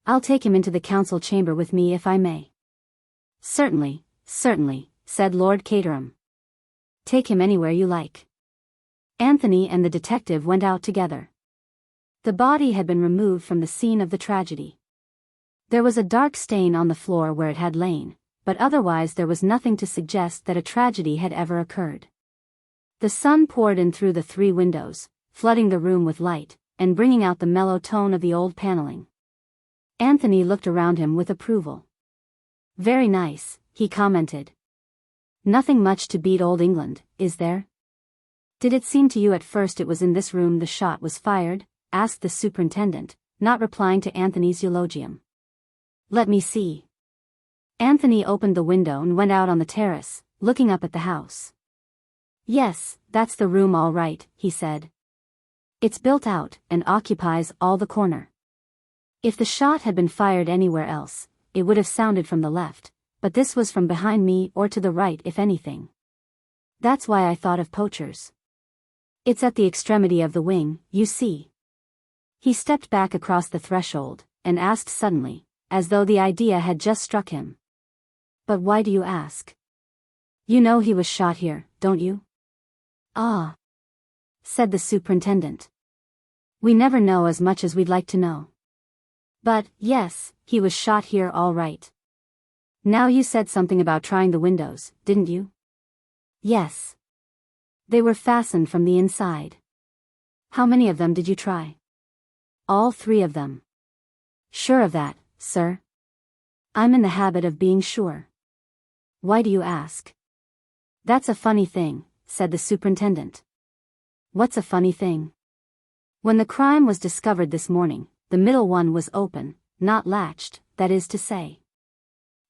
I'll take him into the council chamber with me if I may. Certainly, certainly, said Lord Caterham. Take him anywhere you like. Anthony and the detective went out together. The body had been removed from the scene of the tragedy. There was a dark stain on the floor where it had lain, but otherwise there was nothing to suggest that a tragedy had ever occurred. The sun poured in through the 3 windows, flooding the room with light, and bringing out the mellow tone of the old paneling. Anthony looked around him with approval. Very nice, he commented. Nothing much to beat old England, is there? Did it seem to you at first it was in this room the shot was fired? Asked the superintendent, not replying to Anthony's eulogium. Let me see. Anthony opened the window and went out on the terrace, looking up at the house. Yes, that's the room all right, he said. It's built out, and occupies all the corner. If the shot had been fired anywhere else, it would have sounded from the left, but this was from behind me or to the right if anything. That's why I thought of poachers. It's at the extremity of the wing, you see. He stepped back across the threshold, and asked suddenly, as though the idea had just struck him. But why do you ask? You know he was shot here, don't you? Ah, said the superintendent. We never know as much as we'd like to know. But, yes, he was shot here all right. Now you said something about trying the windows, didn't you? Yes. They were fastened from the inside. How many of them did you try? All 3 of them. Sure of that, sir? I'm in the habit of being sure. Why do you ask? That's a funny thing, said the superintendent. What's a funny thing? When the crime was discovered this morning, the middle one was open, not latched, that is to say.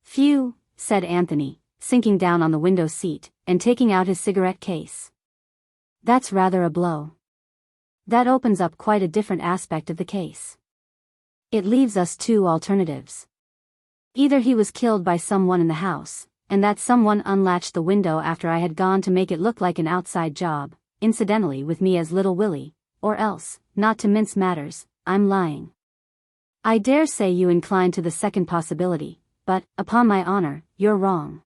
Phew, said Anthony, sinking down on the window seat, and taking out his cigarette case. That's rather a blow. That opens up quite a different aspect of the case. It leaves us 2 alternatives. Either he was killed by someone in the house, and that someone unlatched the window after I had gone to make it look like an outside job, incidentally with me as Little Willie, or else, not to mince matters, I'm lying. I dare say you incline to the second possibility, but, upon my honor, you're wrong.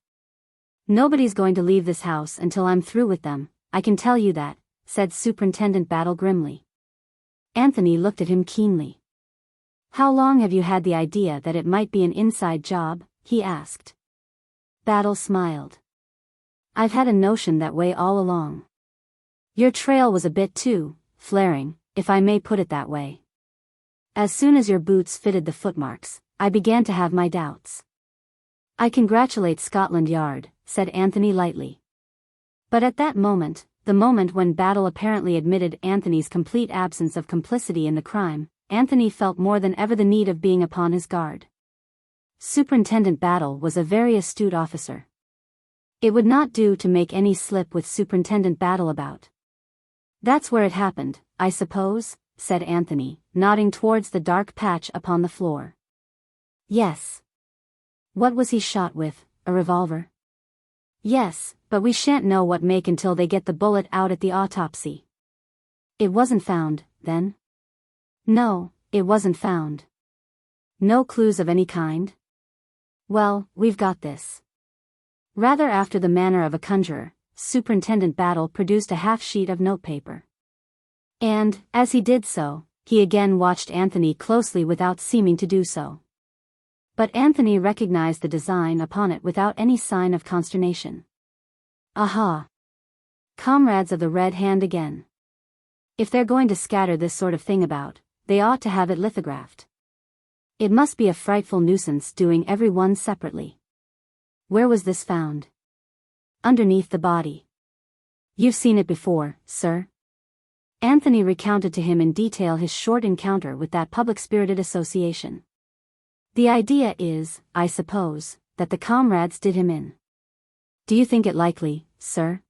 Nobody's going to leave this house until I'm through with them, I can tell you that, said Superintendent Battle grimly. Anthony looked at him keenly. How long have you had the idea that it might be an inside job? He asked. Battle smiled. I've had a notion that way all along. Your trail was a bit too flaring, if I may put it that way. As soon as your boots fitted the footmarks, I began to have my doubts. I congratulate Scotland Yard, said Anthony lightly. But at that moment, the moment when Battle apparently admitted Anthony's complete absence of complicity in the crime, Anthony felt more than ever the need of being upon his guard. Superintendent Battle was a very astute officer. It would not do to make any slip with Superintendent Battle about. That's where it happened, I suppose, said Anthony, nodding towards the dark patch upon the floor. Yes. What was he shot with, a revolver? Yes, but we shan't know what make until they get the bullet out at the autopsy. It wasn't found, then? No, it wasn't found. No clues of any kind? Well, we've got this. Rather after the manner of a conjurer, Superintendent Battle produced a half-sheet of notepaper. And, as he did so, he again watched Anthony closely without seeming to do so. But Anthony recognized the design upon it without any sign of consternation. Aha! Comrades of the Red Hand again. If they're going to scatter this sort of thing about, they ought to have it lithographed. It must be a frightful nuisance doing every one separately. Where was this found? Underneath the body. You've seen it before, sir? Anthony recounted to him in detail his short encounter with that public-spirited association. The idea is, I suppose, that the comrades did him in. Do you think it likely, sir?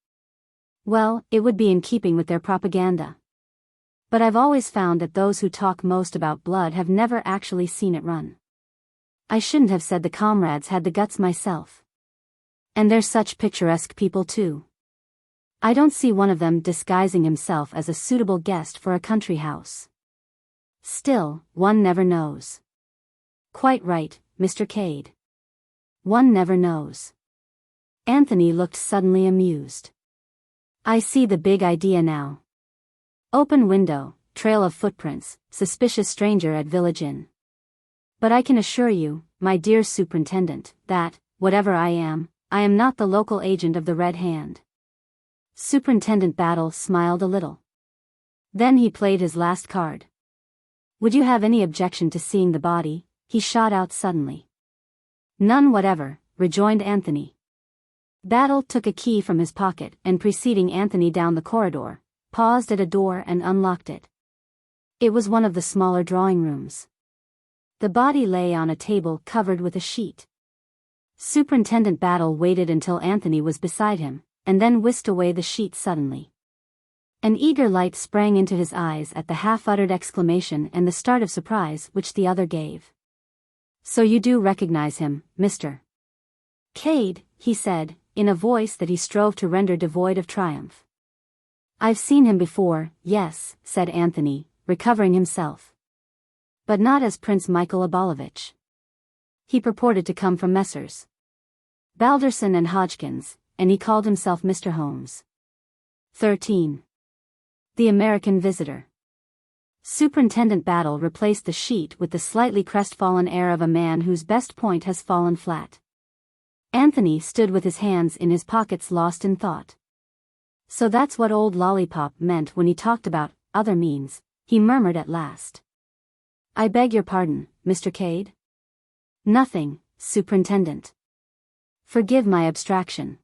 Well, it would be in keeping with their propaganda. But I've always found that those who talk most about blood have never actually seen it run. I shouldn't have said the comrades had the guts myself. And they're such picturesque people too. I don't see one of them disguising himself as a suitable guest for a country house. Still, one never knows. Quite right, Mr. Cade. One never knows. Anthony looked suddenly amused. I see the big idea now. Open window, trail of footprints, suspicious stranger at village inn. But I can assure you, my dear superintendent, that, whatever I am not the local agent of the Red Hand. Superintendent Battle smiled a little. Then he played his last card. Would you have any objection to seeing the body? He shot out suddenly. None whatever, rejoined Anthony. Battle took a key from his pocket and preceding Anthony down the corridor, paused at a door and unlocked it. It was one of the smaller drawing rooms. The body lay on a table covered with a sheet. Superintendent Battle waited until Anthony was beside him, and then whisked away the sheet suddenly. An eager light sprang into his eyes at the half-uttered exclamation and the start of surprise which the other gave. So you do recognize him, Mr. Cade, he said, in a voice that he strove to render devoid of triumph. I've seen him before, yes, said Anthony, recovering himself. But not as Prince Michael Abalovich. He purported to come from Messrs. Balderson and Hodgkins, and he called himself Mr. Holmes. 13. The American Visitor. Superintendent Battle replaced the sheet with the slightly crestfallen air of a man whose best point has fallen flat. Anthony stood with his hands in his pockets lost in thought. So that's what old Lollipop meant when he talked about other means, he murmured at last. I beg your pardon, Mr. Cade? Nothing, Superintendent. Forgive my abstraction.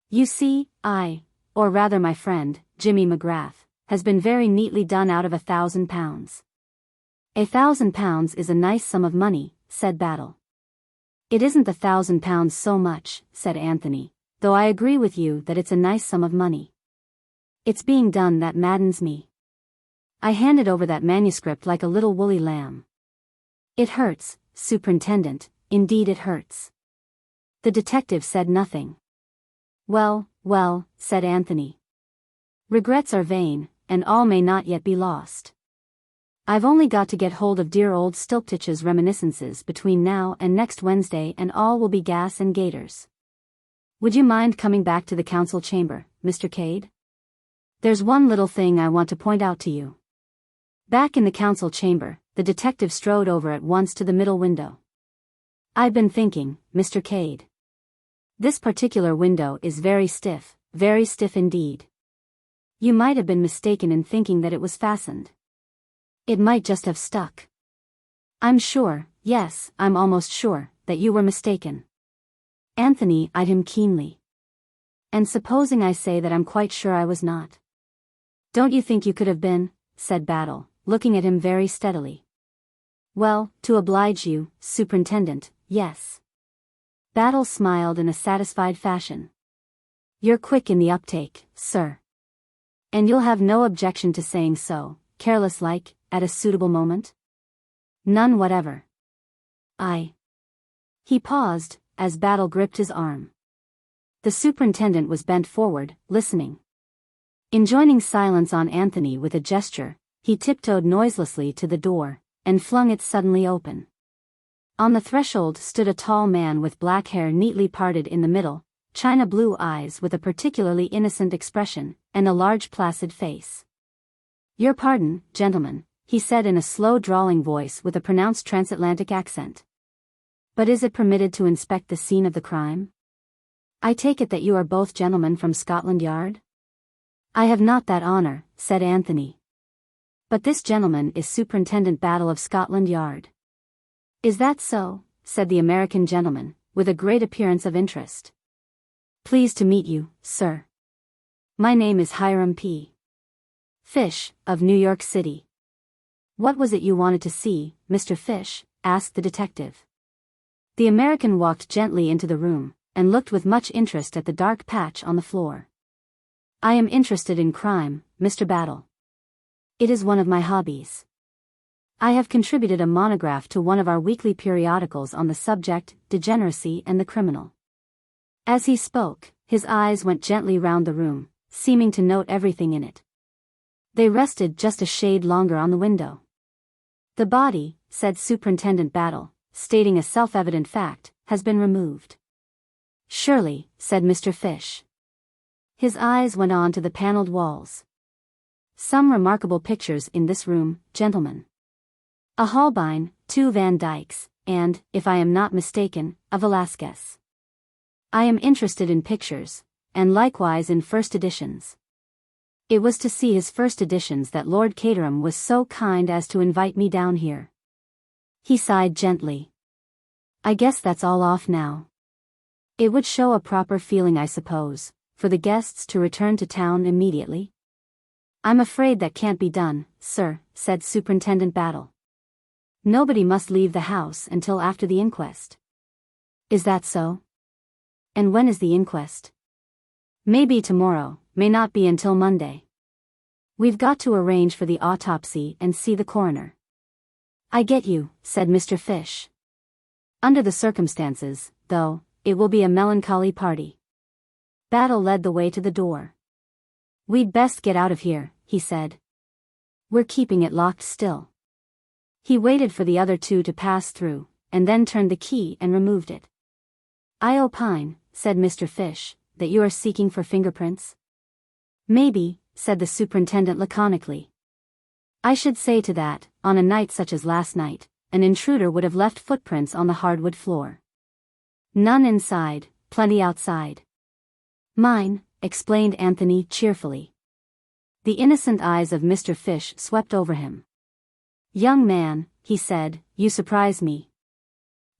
You see, or rather my friend, Jimmy McGrath, has been very neatly done out of £1,000. £1,000 is a nice sum of money, said Battle. It isn't the £1,000 so much, said Anthony, though I agree with you that it's a nice sum of money. It's being done that maddens me. I handed over that manuscript like a little woolly lamb. It hurts, Superintendent, indeed it hurts. The detective said nothing. Well, said Anthony. Regrets are vain, and all may not yet be lost. I've only got to get hold of dear old Stilptich's reminiscences between now and next Wednesday and all will be gas and gaiters. Would you mind coming back to the council chamber, Mr. Cade? There's one little thing I want to point out to you. Back in the council chamber, the detective strode over at once to the middle window. I've been thinking, Mr. Cade. This particular window is very stiff indeed. You might have been mistaken in thinking that it was fastened. It might just have stuck. I'm sure, yes, I'm almost sure, that you were mistaken. Anthony eyed him keenly. And supposing I say that I'm quite sure I was not? Don't you think you could have been? Said Battle, looking at him very steadily. Well, to oblige you, Superintendent, yes. Battle smiled in a satisfied fashion. You're quick in the uptake, sir. And you'll have no objection to saying so, careless-like, at a suitable moment? None whatever. He paused, as Battle gripped his arm. The superintendent was bent forward, listening. Enjoining silence on Anthony with a gesture, he tiptoed noiselessly to the door, and flung it suddenly open. On the threshold stood a tall man with black hair neatly parted in the middle, china blue eyes with a particularly innocent expression, and a large placid face. Your pardon, gentlemen, he said in a slow drawling voice with a pronounced transatlantic accent. But is it permitted to inspect the scene of the crime? I take it that you are both gentlemen from Scotland Yard? I have not that honor, said Anthony. But this gentleman is Superintendent Battle of Scotland Yard. Is that so? Said the American gentleman, with a great appearance of interest. Pleased to meet you, sir. My name is Hiram P. Fish, of New York City. What was it you wanted to see, Mr. Fish? Asked the detective. The American walked gently into the room, and looked with much interest at the dark patch on the floor. I am interested in crime, Mr. Battle. It is one of my hobbies. I have contributed a monograph to one of our weekly periodicals on the subject, degeneracy and the criminal. As he spoke, his eyes went gently round the room, seeming to note everything in it. They rested just a shade longer on the window. The body, said Superintendent Battle, stating a self-evident fact, has been removed. Surely, said Mr. Fish. His eyes went on to the paneled walls. Some remarkable pictures in this room, gentlemen. A Holbein, 2 Van Dycks, and, if I am not mistaken, a Velázquez. I am interested in pictures, and likewise in first editions. It was to see his first editions that Lord Caterham was so kind as to invite me down here. He sighed gently. I guess that's all off now. It would show a proper feeling, I suppose, for the guests to return to town immediately. I'm afraid that can't be done, sir, said Superintendent Battle. Nobody must leave the house until after the inquest. Is that so? And when is the inquest? May be tomorrow, may not be until Monday. We've got to arrange for the autopsy and see the coroner. I get you, said Mr. Fish. Under the circumstances, though, it will be a melancholy party. Battle led the way to the door. We'd best get out of here, he said. We're keeping it locked still. He waited for the other two to pass through, and then turned the key and removed it. I opine, said Mr. Fish, that you are seeking for fingerprints? Maybe, said the superintendent laconically. I should say to that, on a night such as last night, an intruder would have left footprints on the hardwood floor. None inside, plenty outside. Mine, explained Anthony cheerfully. The innocent eyes of Mr. Fish swept over him. Young man, he said, you surprise me.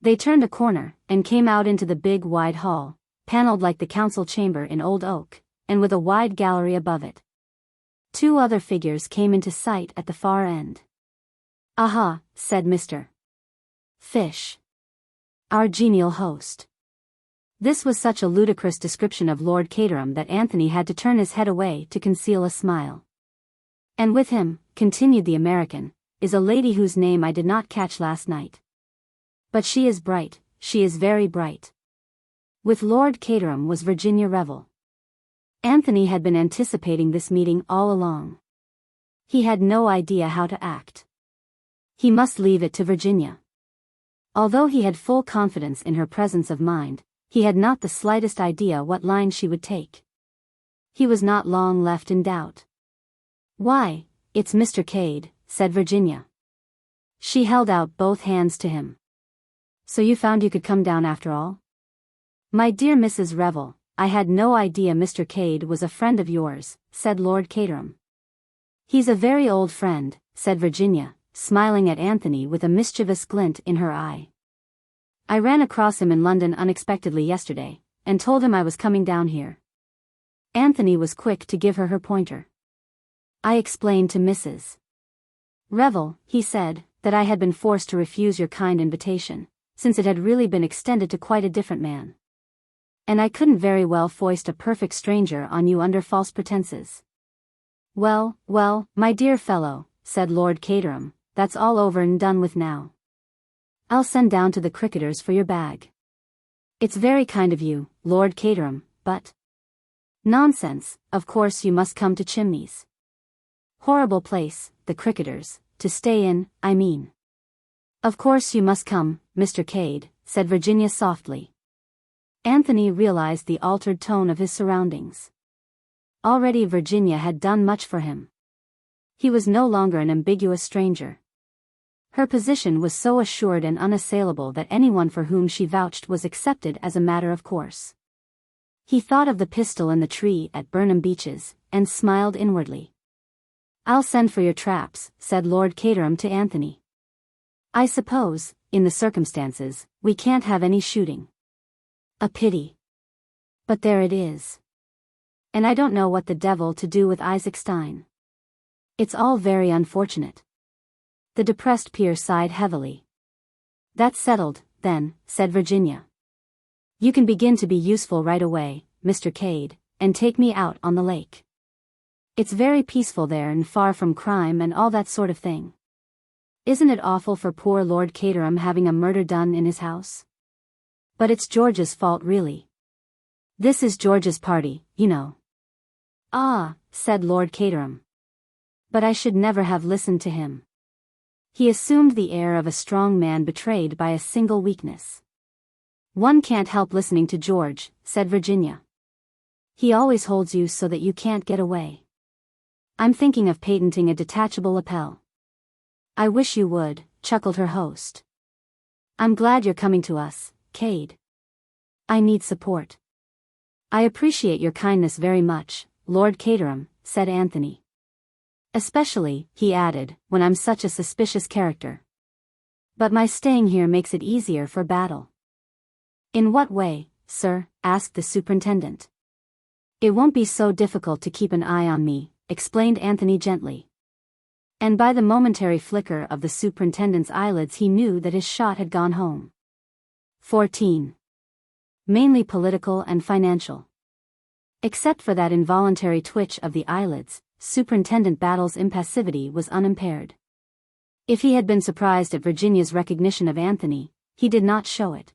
They turned a corner, and came out into the big wide hall, paneled like the council chamber in old oak, and with a wide gallery above it. 2 other figures came into sight at the far end. Aha, said Mr. Fish. Our genial host. This was such a ludicrous description of Lord Caterham that Anthony had to turn his head away to conceal a smile. And with him, continued the American, is a lady whose name I did not catch last night. But she is bright, she is very bright. With Lord Caterham was Virginia Revel. Anthony had been anticipating this meeting all along. He had no idea how to act. He must leave it to Virginia. Although he had full confidence in her presence of mind, he had not the slightest idea what line she would take. He was not long left in doubt. Why, it's Mr. Cade, said Virginia. She held out both hands to him. So you found you could come down after all? My dear Mrs. Revel, I had no idea Mr. Cade was a friend of yours, said Lord Caterham. He's a very old friend, said Virginia, smiling at Anthony with a mischievous glint in her eye. I ran across him in London unexpectedly yesterday, and told him I was coming down here. Anthony was quick to give her pointer. I explained to Mrs. Revel, he said, that I had been forced to refuse your kind invitation, since it had really been extended to quite a different man. And I couldn't very well foist a perfect stranger on you under false pretenses. Well, my dear fellow, said Lord Caterham, that's all over and done with now. I'll send down to the cricketers for your bag. It's very kind of you, Lord Caterham, but... Nonsense, of course you must come to Chimneys. Horrible place, the cricketers, to stay in, I mean. Of course you must come, Mr. Cade, said Virginia softly. Anthony realized the altered tone of his surroundings. Already Virginia had done much for him. He was no longer an ambiguous stranger. Her position was so assured and unassailable that anyone for whom she vouched was accepted as a matter of course. He thought of the pistol in the tree at Burnham Beeches, and smiled inwardly. I'll send for your traps, said Lord Caterham to Anthony. I suppose, in the circumstances, we can't have any shooting. A pity. But there it is. And I don't know what the devil to do with Isaac Stein. It's all very unfortunate. The depressed peer sighed heavily. That's settled, then, said Virginia. You can begin to be useful right away, Mr. Cade, and take me out on the lake. It's very peaceful there and far from crime and all that sort of thing. Isn't it awful for poor Lord Caterham having a murder done in his house? But it's George's fault really. This is George's party, you know. Ah, said Lord Caterham. But I should never have listened to him. He assumed the air of a strong man betrayed by a single weakness. One can't help listening to George, said Virginia. He always holds you so that you can't get away. I'm thinking of patenting a detachable lapel. I wish you would, chuckled her host. I'm glad you're coming to us, Cade. I need support. I appreciate your kindness very much, Lord Caterham, said Anthony. Especially, he added, when I'm such a suspicious character. But my staying here makes it easier for battle. In what way, sir? Asked the superintendent. It won't be so difficult to keep an eye on me, explained Anthony gently. And by the momentary flicker of the superintendent's eyelids he knew that his shot had gone home. 14. Mainly political and financial. Except for that involuntary twitch of the eyelids, Superintendent Battle's impassivity was unimpaired. If he had been surprised at Virginia's recognition of Anthony, he did not show it.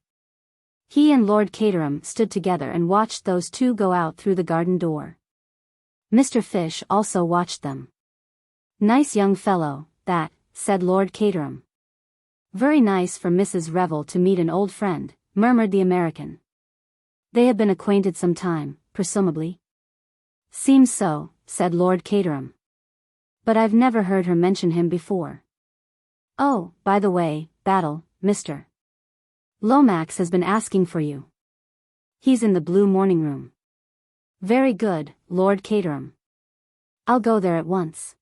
He and Lord Caterham stood together and watched those two go out through the garden door. Mr. Fish also watched them. Nice young fellow, that, said Lord Caterham. Very nice for Mrs. Revel to meet an old friend, murmured the American. They have been acquainted some time, presumably. Seems so, said Lord Caterham. But I've never heard her mention him before. Oh, by the way, Battle, Mr. Lomax has been asking for you. He's in the blue morning room. Very good, Lord Caterham. I'll go there at once.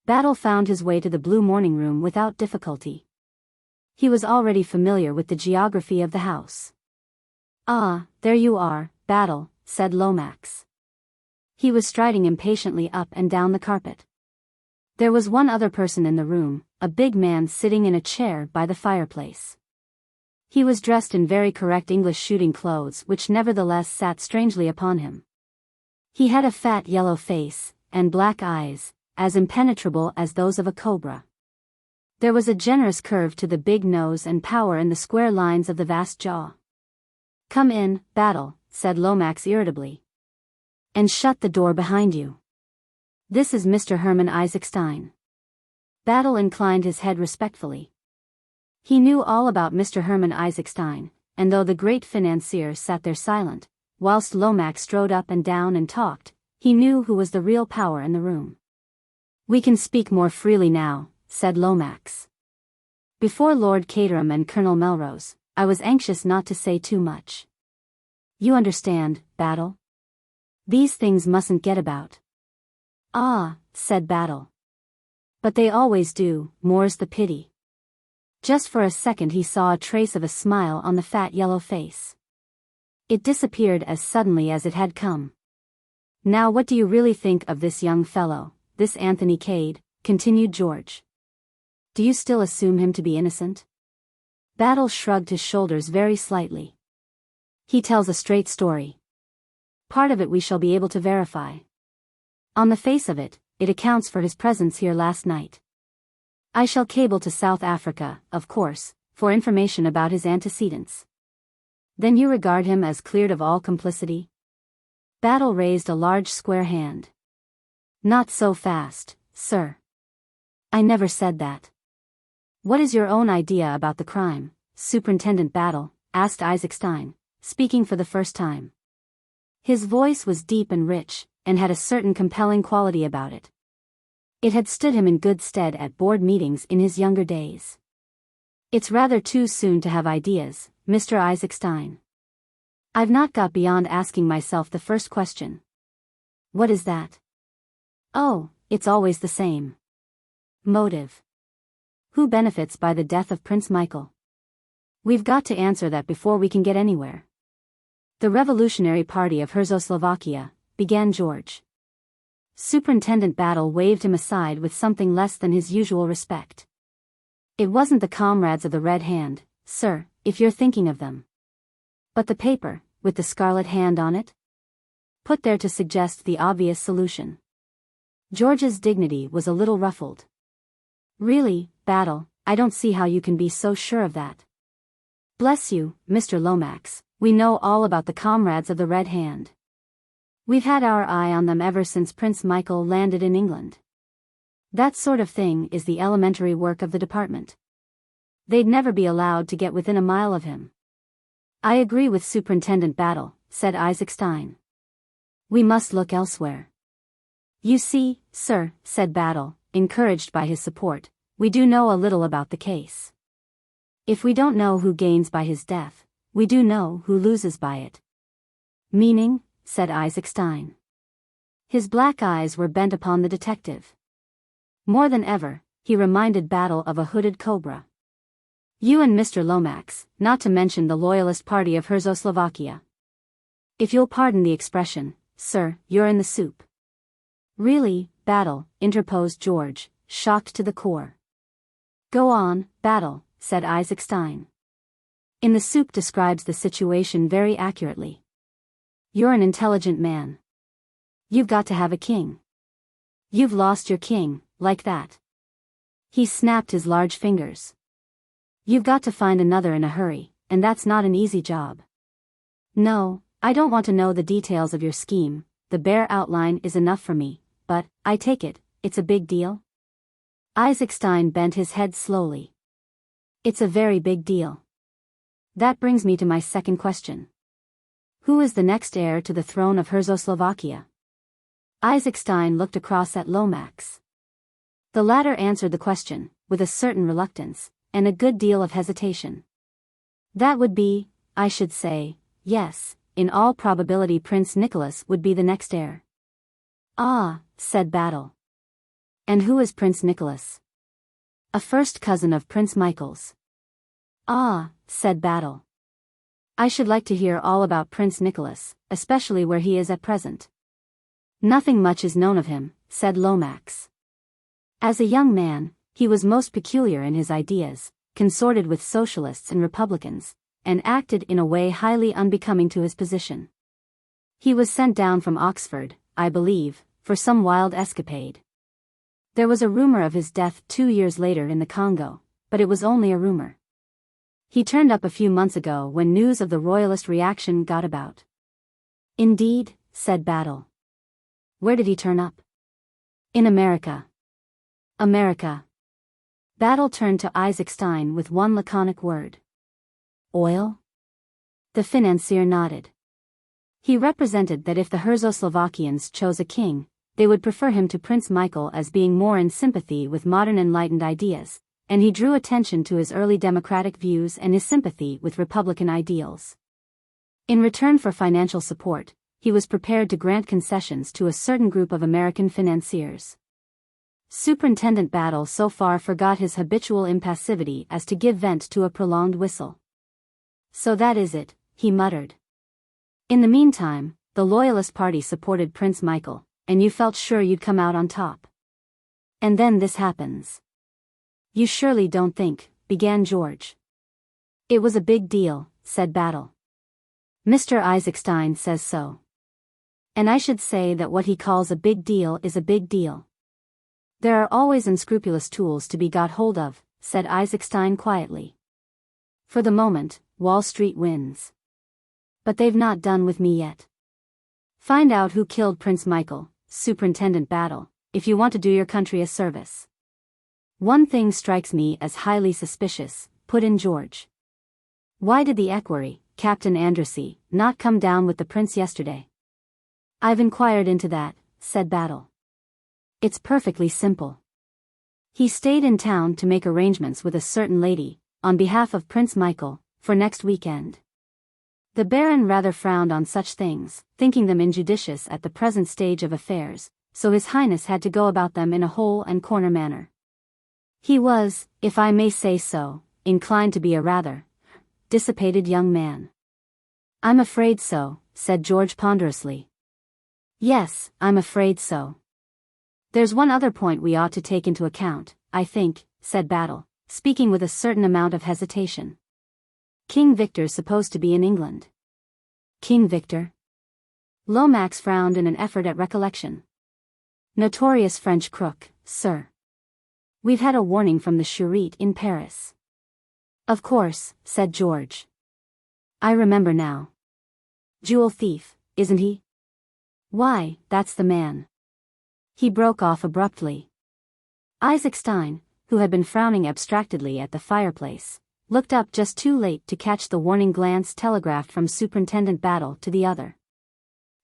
Battle found his way to the blue morning room without difficulty. He was already familiar with the geography of the house. Ah, there you are, Battle, said Lomax. He was striding impatiently up and down the carpet. There was one other person in the room, a big man sitting in a chair by the fireplace. He was dressed in very correct English shooting clothes which nevertheless sat strangely upon him. He had a fat yellow face, and black eyes, as impenetrable as those of a cobra. There was a generous curve to the big nose and power in the square lines of the vast jaw. Come in, Battle, said Lomax irritably. And shut the door behind you. This is Mr. Herman Isaac Stein. Battle inclined his head respectfully. He knew all about Mr. Herman Isaac Stein, and though the great financier sat there silent, whilst Lomax strode up and down and talked, he knew who was the real power in the room. We can speak more freely now, said Lomax. Before Lord Caterham and Colonel Melrose, I was anxious not to say too much. You understand, Battle? These things mustn't get about. Ah, said Battle. But they always do, more's the pity. Just for a second he saw a trace of a smile on the fat yellow face. It disappeared as suddenly as it had come. Now what do you really think of this young fellow, this Anthony Cade, continued George. Do you still assume him to be innocent? Battle shrugged his shoulders very slightly. He tells a straight story. Part of it we shall be able to verify. On the face of it, it accounts for his presence here last night. I shall cable to South Africa, of course, for information about his antecedents. Then you regard him as cleared of all complicity? Battle raised a large square hand. Not so fast, sir. I never said that. What is your own idea about the crime, Superintendent Battle? Asked Isaac Stein, speaking for the first time. His voice was deep and rich, and had a certain compelling quality about it. It had stood him in good stead at board meetings in his younger days. It's rather too soon to have ideas, Mr. Isaac Stein. I've not got beyond asking myself the first question. What is that? Oh, it's always the same. Motive. Who benefits by the death of Prince Michael? We've got to answer that before we can get anywhere. The Revolutionary Party of Czechoslovakia, began George. Superintendent Battle waved him aside with something less than his usual respect. It wasn't the comrades of the Red Hand, sir, if you're thinking of them. But the paper, with the scarlet hand on it? Put there to suggest the obvious solution. George's dignity was a little ruffled. Really, Battle, I don't see how you can be so sure of that. Bless you, Mr. Lomax, we know all about the comrades of the Red Hand. We've had our eye on them ever since Prince Michael landed in England. That sort of thing is the elementary work of the department. They'd never be allowed to get within a mile of him. I agree with Superintendent Battle, said Isaac Stein. We must look elsewhere. You see, sir, said Battle, encouraged by his support, we do know a little about the case. If we don't know who gains by his death, we do know who loses by it. Meaning? Said Isaac Stein. His black eyes were bent upon the detective. More than ever, he reminded Battle of a hooded cobra. You and Mr. Lomax, not to mention the Loyalist Party of Czechoslovakia. If you'll pardon the expression, sir, you're in the soup. Really, Battle, interposed George, shocked to the core. Go on, Battle, said Isaac Stein. In the soup describes the situation very accurately. You're an intelligent man. You've got to have a king. You've lost your king, like that. He snapped his large fingers. You've got to find another in a hurry, and that's not an easy job. No, I don't want to know the details of your scheme, the bare outline is enough for me, but, I take it, it's a big deal? Isaac Stein bent his head slowly. It's a very big deal. That brings me to my second question. Who is the next heir to the throne of Czechoslovakia? Isaac Stein looked across at Lomax. The latter answered the question, with a certain reluctance, and a good deal of hesitation. That would be, I should say, yes, in all probability Prince Nicholas would be the next heir. Ah, said Battle. And who is Prince Nicholas? A first cousin of Prince Michael's. Ah, said Battle. I should like to hear all about Prince Nicholas, especially where he is at present. Nothing much is known of him, said Lomax. As a young man, he was most peculiar in his ideas, consorted with socialists and republicans, and acted in a way highly unbecoming to his position. He was sent down from Oxford, I believe, for some wild escapade. There was a rumor of his death 2 years later in the Congo, but it was only a rumor. He turned up a few months ago when news of the royalist reaction got about. Indeed, said Battle. Where did he turn up? In America. America. Battle turned to Isaac Stein with one laconic word. Oil? The financier nodded. He represented that if the Czechoslovakians chose a king, they would prefer him to Prince Michael as being more in sympathy with modern enlightened ideas, and he drew attention to his early democratic views and his sympathy with republican ideals. In return for financial support, he was prepared to grant concessions to a certain group of American financiers. Superintendent Battle so far forgot his habitual impassivity as to give vent to a prolonged whistle. "So that is it," he muttered. "In the meantime, the Loyalist Party supported Prince Michael, and you felt sure you'd come out on top. And then this happens." "You surely don't think," began George. "It was a big deal," said Battle. "Mr. Isaacstein says so. And I should say that what he calls a big deal is a big deal." "There are always unscrupulous tools to be got hold of," said Isaacstein quietly. "For the moment, Wall Street wins. But they've not done with me yet. Find out who killed Prince Michael, Superintendent Battle, if you want to do your country a service." "One thing strikes me as highly suspicious," put in George. "Why did the equerry, Captain Andressy, not come down with the prince yesterday?" "I've inquired into that," said Battle. "It's perfectly simple. He stayed in town to make arrangements with a certain lady, on behalf of Prince Michael, for next weekend. The Baron rather frowned on such things, thinking them injudicious at the present stage of affairs, so His Highness had to go about them in a hole-and-corner manner. He was, if I may say so, inclined to be a rather dissipated young man." "I'm afraid so," said George ponderously. "Yes, I'm afraid so. There's one other point we ought to take into account, I think," said Battle, speaking with a certain amount of hesitation. "King Victor's supposed to be in England." "King Victor?" Lomax frowned in an effort at recollection. "Notorious French crook, sir. We've had a warning from the Charité in Paris." "Of course," said George. "I remember now. Jewel thief, isn't he?" "Why, that's the man." He broke off abruptly. Isaacstein, who had been frowning abstractedly at the fireplace, looked up just too late to catch the warning glance telegraphed from Superintendent Battle to the other.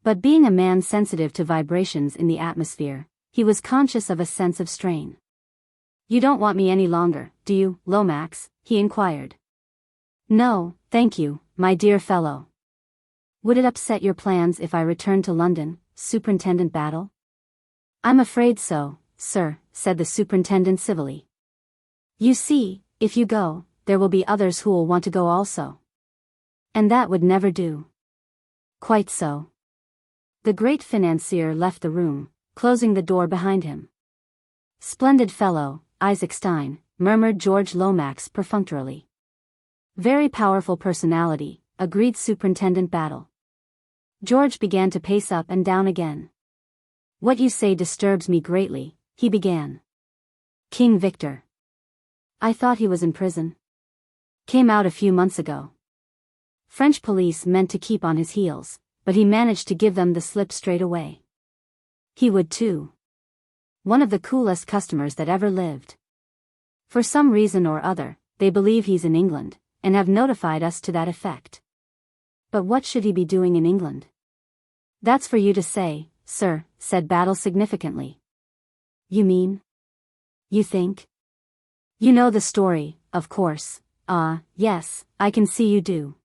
But being a man sensitive to vibrations in the atmosphere, he was conscious of a sense of strain. "You don't want me any longer, do you, Lomax?" he inquired. "No, thank you, my dear fellow." "Would it upset your plans if I returned to London, Superintendent Battle?" "I'm afraid so, sir," said the superintendent civilly. "You see, if you go, there will be others who'll want to go also. And that would never do." "Quite so." The great financier left the room, closing the door behind him. "Splendid fellow, Isaacstein," murmured George Lomax perfunctorily. "Very powerful personality," agreed Superintendent Battle. George began to pace up and down again. "What you say disturbs me greatly," he began. "King Victor. I thought he was in prison. Came out a few months ago. French police meant to keep on his heels, but he managed to give them the slip straight away. He would too. One of the coolest customers that ever lived. For some reason or other, they believe he's in England, and have notified us to that effect. But what should he be doing in England?" "That's for you to say, sir," said Battle significantly. "You mean? You think? You know the story, of course." "Ah, yes, I can see you do."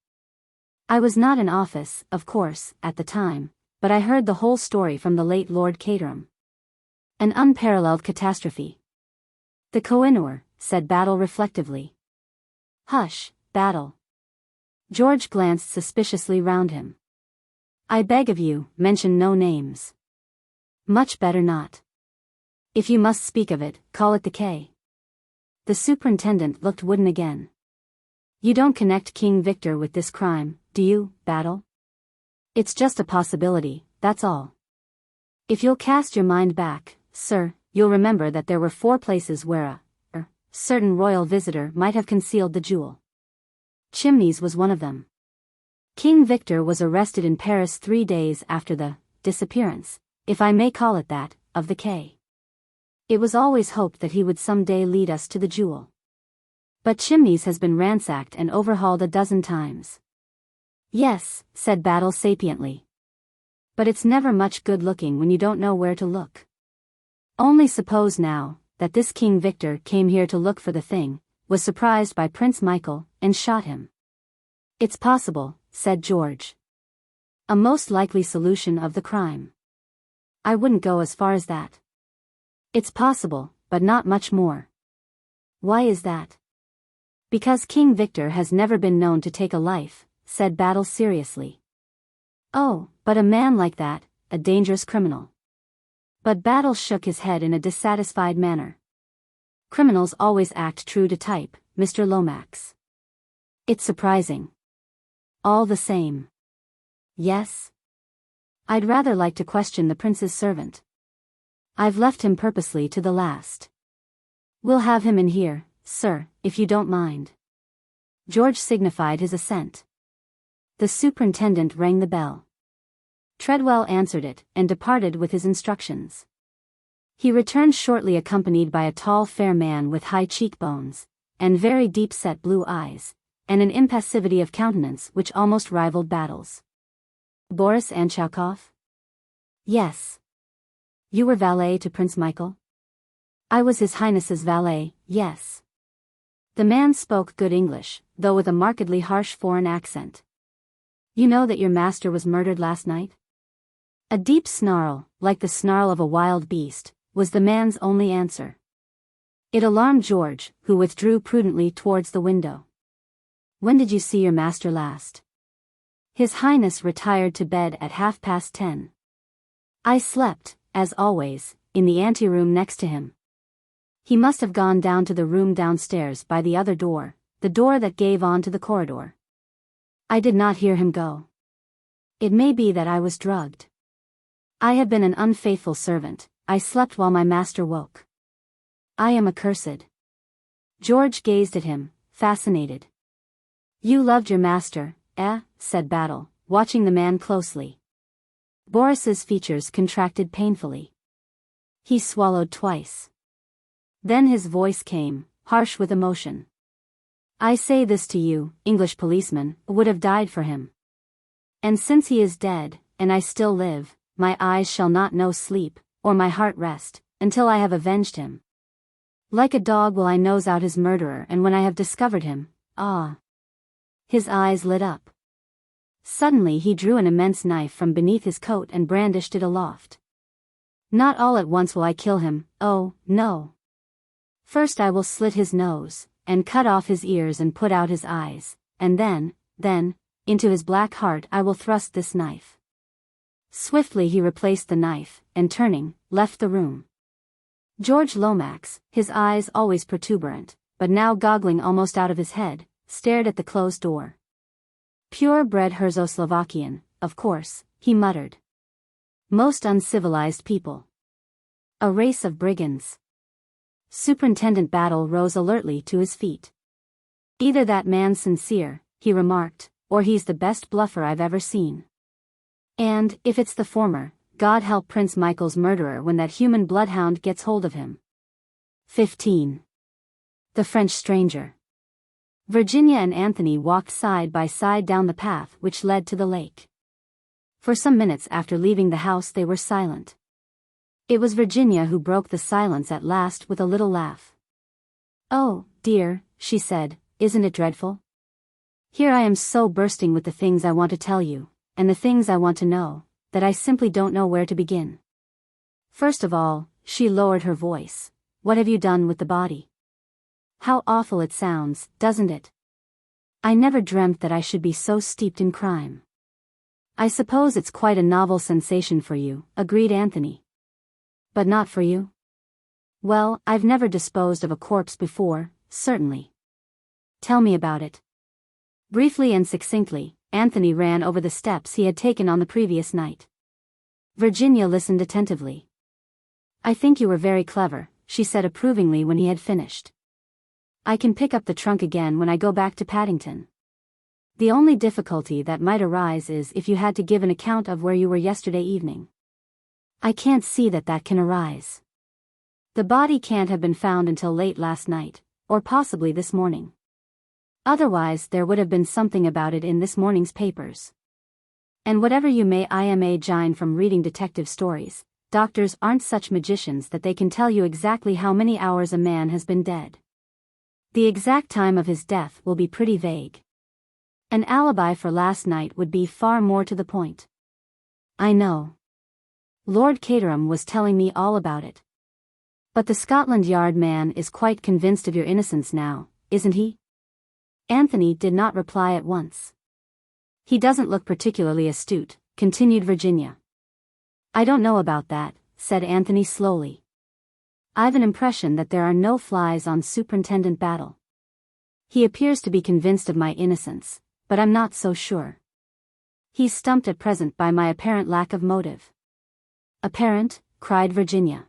"I was not in office, of course, at the time, but I heard the whole story from the late Lord Caterham. An unparalleled catastrophe." "The Koh-i-Noor," said Battle reflectively. "Hush, Battle." George glanced suspiciously round him. "I beg of you, mention no names." "Much better not. If you must speak of it, call it the K." The superintendent looked wooden again. "You don't connect King Victor with this crime, do you, Battle?" "It's just a possibility, that's all. If you'll cast your mind back, sir, you'll remember that there were 4 places where a certain royal visitor might have concealed the jewel. Chimneys was one of them. King Victor was arrested in Paris 3 days after the disappearance, if I may call it that, of the K. It was always hoped that he would someday lead us to the jewel. But Chimneys has been ransacked and overhauled a dozen times." "Yes," said Battle sapiently. "But it's never much good looking when you don't know where to look. Only suppose now, that this King Victor came here to look for the thing, was surprised by Prince Michael, and shot him." "It's possible," said George. A most likely solution of the crime. I wouldn't go as far as that. It's possible, but not much more. Why is that? Because King Victor has never been known to take a life, said Battle seriously. Oh, but a man like that, a dangerous criminal. But Battle shook his head in a dissatisfied manner. Criminals always act true to type, Mr. Lomax. It's surprising. All the same. Yes? I'd rather like to question the prince's servant. I've left him purposely to the last. We'll have him in here, sir, if you don't mind. George signified his assent. The superintendent rang the bell. Treadwell answered it and departed with his instructions. He returned shortly accompanied by a tall fair man with high cheekbones, and very deep-set blue eyes, and an impassivity of countenance which almost rivaled Battle's. Boris Anchaukov? Yes. You were valet to Prince Michael? I was His Highness's valet, yes. The man spoke good English, though with a markedly harsh foreign accent. You know that your master was murdered last night? A deep snarl, like the snarl of a wild beast, was the man's only answer. It alarmed George, who withdrew prudently towards the window. When did you see your master last? His Highness retired to bed at 10:30. I slept, as always, in the anteroom next to him. He must have gone down to the room downstairs by the other door, the door that gave on to the corridor. I did not hear him go. It may be that I was drugged. I have been an unfaithful servant, I slept while my master woke. I am accursed. George gazed at him, fascinated. You loved your master, eh? Said Battle, watching the man closely. Boris's features contracted painfully. He swallowed twice. Then his voice came, harsh with emotion. I say this to you, English policeman, would have died for him. And since he is dead, and I still live, my eyes shall not know sleep, or my heart rest, until I have avenged him. Like a dog will I nose out his murderer, and when I have discovered him, ah! His eyes lit up. Suddenly he drew an immense knife from beneath his coat and brandished it aloft. Not all at once will I kill him, oh, no. First I will slit his nose, and cut off his ears and put out his eyes, and then, into his black heart I will thrust this knife. Swiftly he replaced the knife, and turning, left the room. George Lomax, his eyes always protuberant, but now goggling almost out of his head, stared at the closed door. Pure-bred Herzoslovakian, of course, he muttered. Most uncivilized people. A race of brigands. Superintendent Battle rose alertly to his feet. Either that man's sincere, he remarked, or he's the best bluffer I've ever seen. And, if it's the former, God help Prince Michael's murderer when that human bloodhound gets hold of him. 15. The French Stranger. Virginia and Anthony walked side by side down the path which led to the lake. For some minutes after leaving the house they were silent. It was Virginia who broke the silence at last with a little laugh. Oh, dear, she said, isn't it dreadful? Here I am so bursting with the things I want to tell you, and the things I want to know, that I simply don't know where to begin. First of all, she lowered her voice, what have you done with the body? How awful it sounds, doesn't it? I never dreamt that I should be so steeped in crime. I suppose it's quite a novel sensation for you, agreed Anthony. But not for you? Well, I've never disposed of a corpse before, certainly. Tell me about it. Briefly and succinctly, Anthony ran over the steps he had taken on the previous night. Virginia listened attentively. I think you were very clever, she said approvingly when he had finished. I can pick up the trunk again when I go back to Paddington. The only difficulty that might arise is if you had to give an account of where you were yesterday evening. I can't see that can arise. The body can't have been found until late last night, or possibly this morning. Otherwise there would have been something about it in this morning's papers. And whatever you may imagine from reading detective stories, doctors aren't such magicians that they can tell you exactly how many hours a man has been dead. The exact time of his death will be pretty vague. An alibi for last night would be far more to the point. I know. Lord Caterham was telling me all about it. But the Scotland Yard man is quite convinced of your innocence now, isn't he? Anthony did not reply at once. He doesn't look particularly astute, continued Virginia. I don't know about that, said Anthony slowly. I've an impression that there are no flies on Superintendent Battle. He appears to be convinced of my innocence, but I'm not so sure. He's stumped at present by my apparent lack of motive. Apparent? Cried Virginia.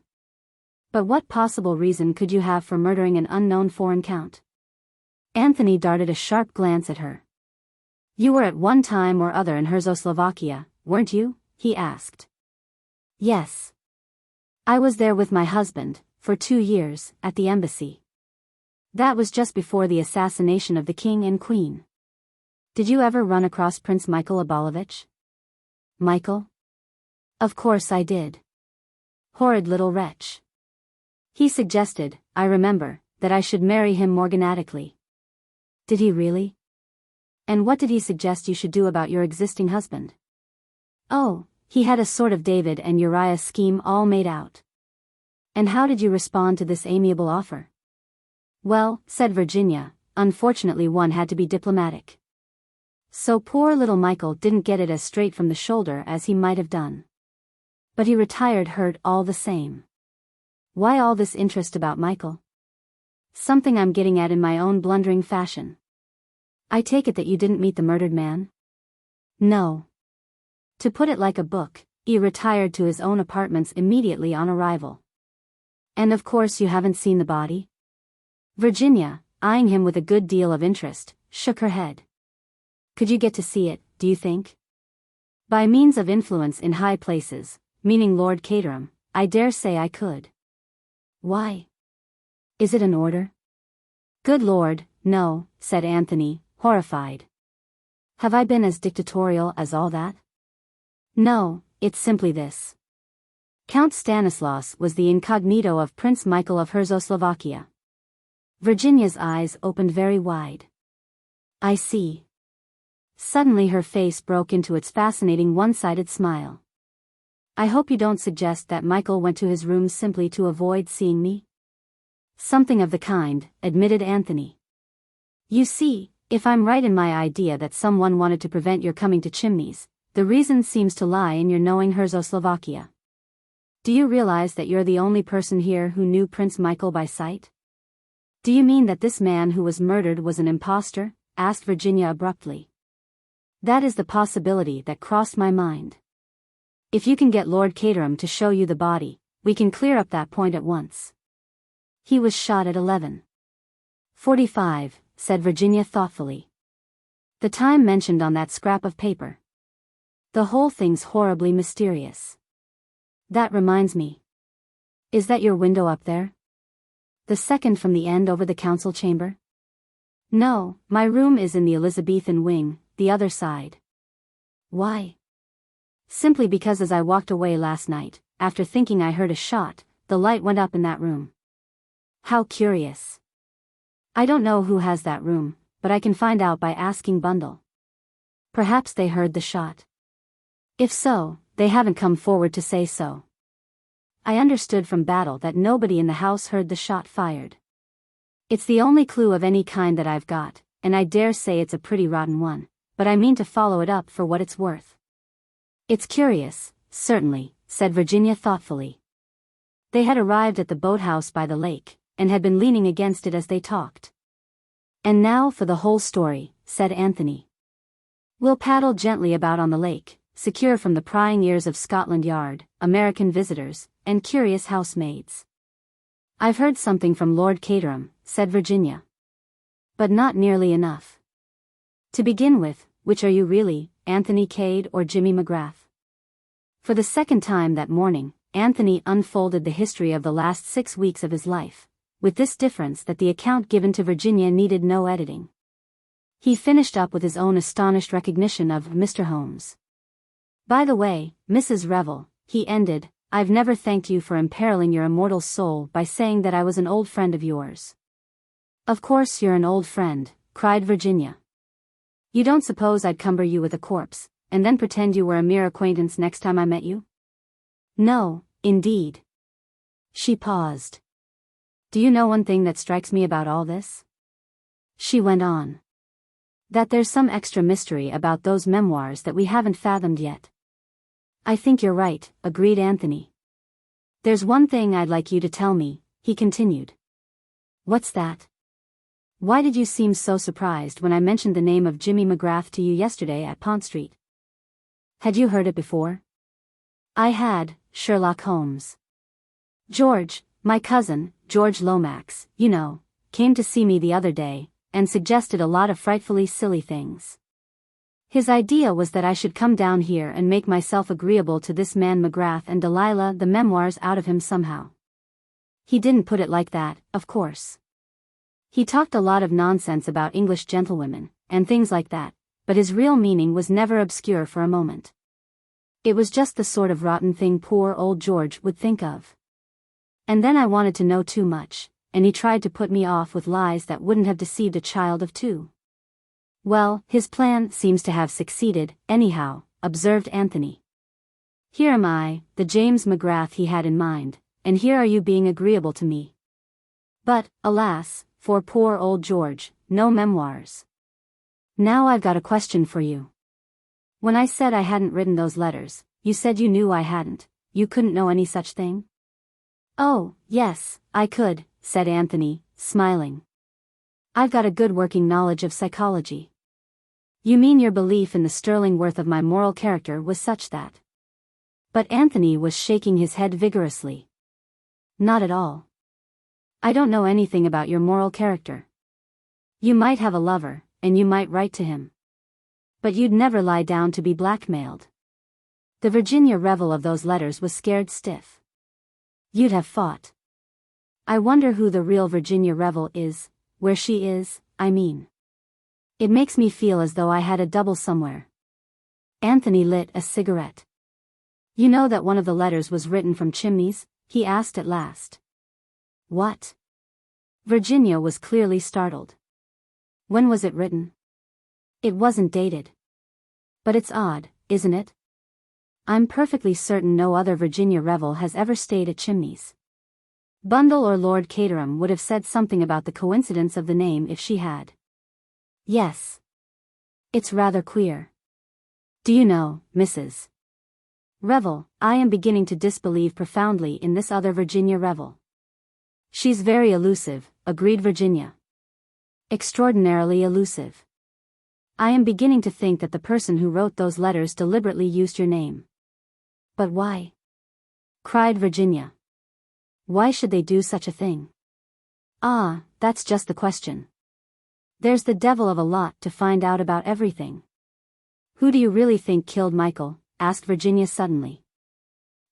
But what possible reason could you have for murdering an unknown foreign count? Anthony darted a sharp glance at her. You were at one time or other in Czechoslovakia, weren't you? He asked. Yes. I was there with my husband, for 2 years, at the embassy. That was just before the assassination of the king and queen. Did you ever run across Prince Michael Abalovich? Michael? Of course I did. Horrid little wretch. He suggested, I remember, that I should marry him morganatically. Did he really? And what did he suggest you should do about your existing husband? Oh, he had a sort of David and Uriah scheme all made out. And how did you respond to this amiable offer? Well, said Virginia, unfortunately one had to be diplomatic. So poor little Michael didn't get it as straight from the shoulder as he might have done. But he retired hurt all the same. Why all this interest about Michael? Something I'm getting at in my own blundering fashion. I take it that you didn't meet the murdered man? No. To put it like a book, he retired to his own apartments immediately on arrival. And of course you haven't seen the body? Virginia, eyeing him with a good deal of interest, shook her head. Could you get to see it, do you think? By means of influence in high places, meaning Lord Caterham, I dare say I could. Why? Is it an order? Good Lord, no, said Anthony, horrified. Have I been as dictatorial as all that? No, it's simply this. Count Stanislaus was the incognito of Prince Michael of Czechoslovakia. Virginia's eyes opened very wide. I see. Suddenly her face broke into its fascinating one-sided smile. I hope you don't suggest that Michael went to his room simply to avoid seeing me? Something of the kind, admitted Anthony. You see, if I'm right in my idea that someone wanted to prevent your coming to Chimneys, the reason seems to lie in your knowing Czechoslovakia. Do you realize that you're the only person here who knew Prince Michael by sight? Do you mean that this man who was murdered was an impostor? Asked Virginia abruptly. That is the possibility that crossed my mind. If you can get Lord Caterham to show you the body, we can clear up that point at once. He was shot at 11:45, said Virginia thoughtfully. The time mentioned on that scrap of paper. The whole thing's horribly mysterious. That reminds me. Is that your window up there? The second from the end over the council chamber? No, my room is in the Elizabethan wing, the other side. Why? Simply because as I walked away last night, after thinking I heard a shot, the light went up in that room. How curious. I don't know who has that room, but I can find out by asking Bundle. Perhaps they heard the shot. If so, they haven't come forward to say so. I understood from Battle that nobody in the house heard the shot fired. It's the only clue of any kind that I've got, and I dare say it's a pretty rotten one, but I mean to follow it up for what it's worth. It's curious, certainly, said Virginia thoughtfully. They had arrived at the boathouse by the lake, and had been leaning against it as they talked. And now for the whole story, said Anthony. We'll paddle gently about on the lake, secure from the prying ears of Scotland Yard, American visitors, and curious housemaids. I've heard something from Lord Caterham, said Virginia. But not nearly enough. To begin with, which are you really, Anthony Cade or Jimmy McGrath? For the second time that morning, Anthony unfolded the history of the last 6 weeks of his life, with this difference that the account given to Virginia needed no editing. He finished up with his own astonished recognition of Mr. Holmes. By the way, Mrs. Revel, he ended, I've never thanked you for imperiling your immortal soul by saying that I was an old friend of yours. Of course you're an old friend, cried Virginia. You don't suppose I'd cumber you with a corpse, and then pretend you were a mere acquaintance next time I met you? No, indeed. She paused. Do you know one thing that strikes me about all this? She went on. That there's some extra mystery about those memoirs that we haven't fathomed yet. I think you're right, agreed Anthony. There's one thing I'd like you to tell me, he continued. What's that? Why did you seem so surprised when I mentioned the name of Jimmy McGrath to you yesterday at Pont Street? Had you heard it before? I had, Sherlock Holmes. George, my cousin, George Lomax, you know, came to see me the other day, and suggested a lot of frightfully silly things. His idea was that I should come down here and make myself agreeable to this man McGrath and Delilah the memoirs out of him somehow. He didn't put it like that, of course. He talked a lot of nonsense about English gentlewomen, and things like that, but his real meaning was never obscure for a moment. It was just the sort of rotten thing poor old George would think of. And then I wanted to know too much, and he tried to put me off with lies that wouldn't have deceived a child of 2. Well, his plan seems to have succeeded, anyhow, observed Anthony. Here am I, the James McGrath he had in mind, and here are you being agreeable to me. But, alas, for poor old George, no memoirs. Now I've got a question for you. When I said I hadn't written those letters, you said you knew I hadn't, you couldn't know any such thing? Oh, yes, I could, said Anthony, smiling. I've got a good working knowledge of psychology. You mean your belief in the sterling worth of my moral character was such that? But Anthony was shaking his head vigorously. Not at all. I don't know anything about your moral character. You might have a lover, and you might write to him. But you'd never lie down to be blackmailed. The Virginia Revel of those letters was scared stiff. You'd have fought. I wonder who the real Virginia Revel is, where she is, I mean. It makes me feel as though I had a double somewhere. Anthony lit a cigarette. You know that one of the letters was written from Chimneys? He asked at last. What? Virginia was clearly startled. When was it written? It wasn't dated. But it's odd, isn't it? I'm perfectly certain no other Virginia Revel has ever stayed at Chimneys. Bundle or Lord Caterham would have said something about the coincidence of the name if she had. Yes. It's rather queer. Do you know, Mrs. Revel, I am beginning to disbelieve profoundly in this other Virginia Revel. She's very elusive, agreed Virginia. Extraordinarily elusive. I am beginning to think that the person who wrote those letters deliberately used your name. But why? Cried Virginia. Why should they do such a thing? Ah, that's just the question. There's the devil of a lot to find out about everything. Who do you really think killed Michael? Asked Virginia suddenly.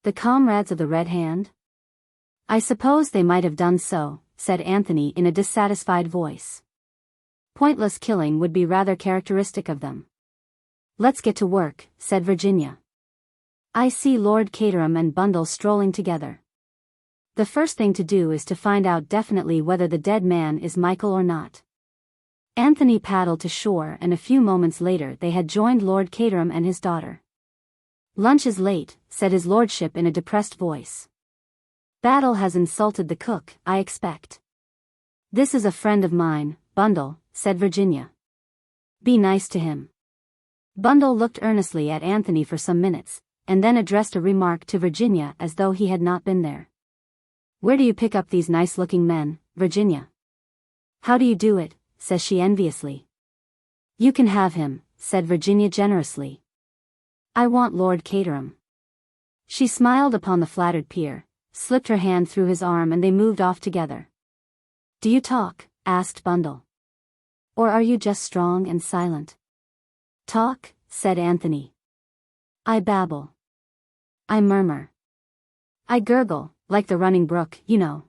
The comrades of the Red Hand? I suppose they might have done so, said Anthony in a dissatisfied voice. Pointless killing would be rather characteristic of them. Let's get to work, said Virginia. I see Lord Caterham and Bundle strolling together. The first thing to do is to find out definitely whether the dead man is Michael or not. Anthony paddled to shore, and a few moments later they had joined Lord Caterham and his daughter. Lunch is late, said his lordship in a depressed voice. Battle has insulted the cook, I expect. This is a friend of mine, Bundle, said Virginia. Be nice to him. Bundle looked earnestly at Anthony for some minutes, and then addressed a remark to Virginia as though he had not been there. Where do you pick up these nice-looking men, Virginia? How do you do it? Says she enviously. You can have him, said Virginia generously. I want Lord Caterham. She smiled upon the flattered peer, slipped her hand through his arm, and they moved off together. Do you talk? Asked Bundle. Or are you just strong and silent? Talk, said Anthony. I babble. I murmur. I gurgle, like the running brook, you know.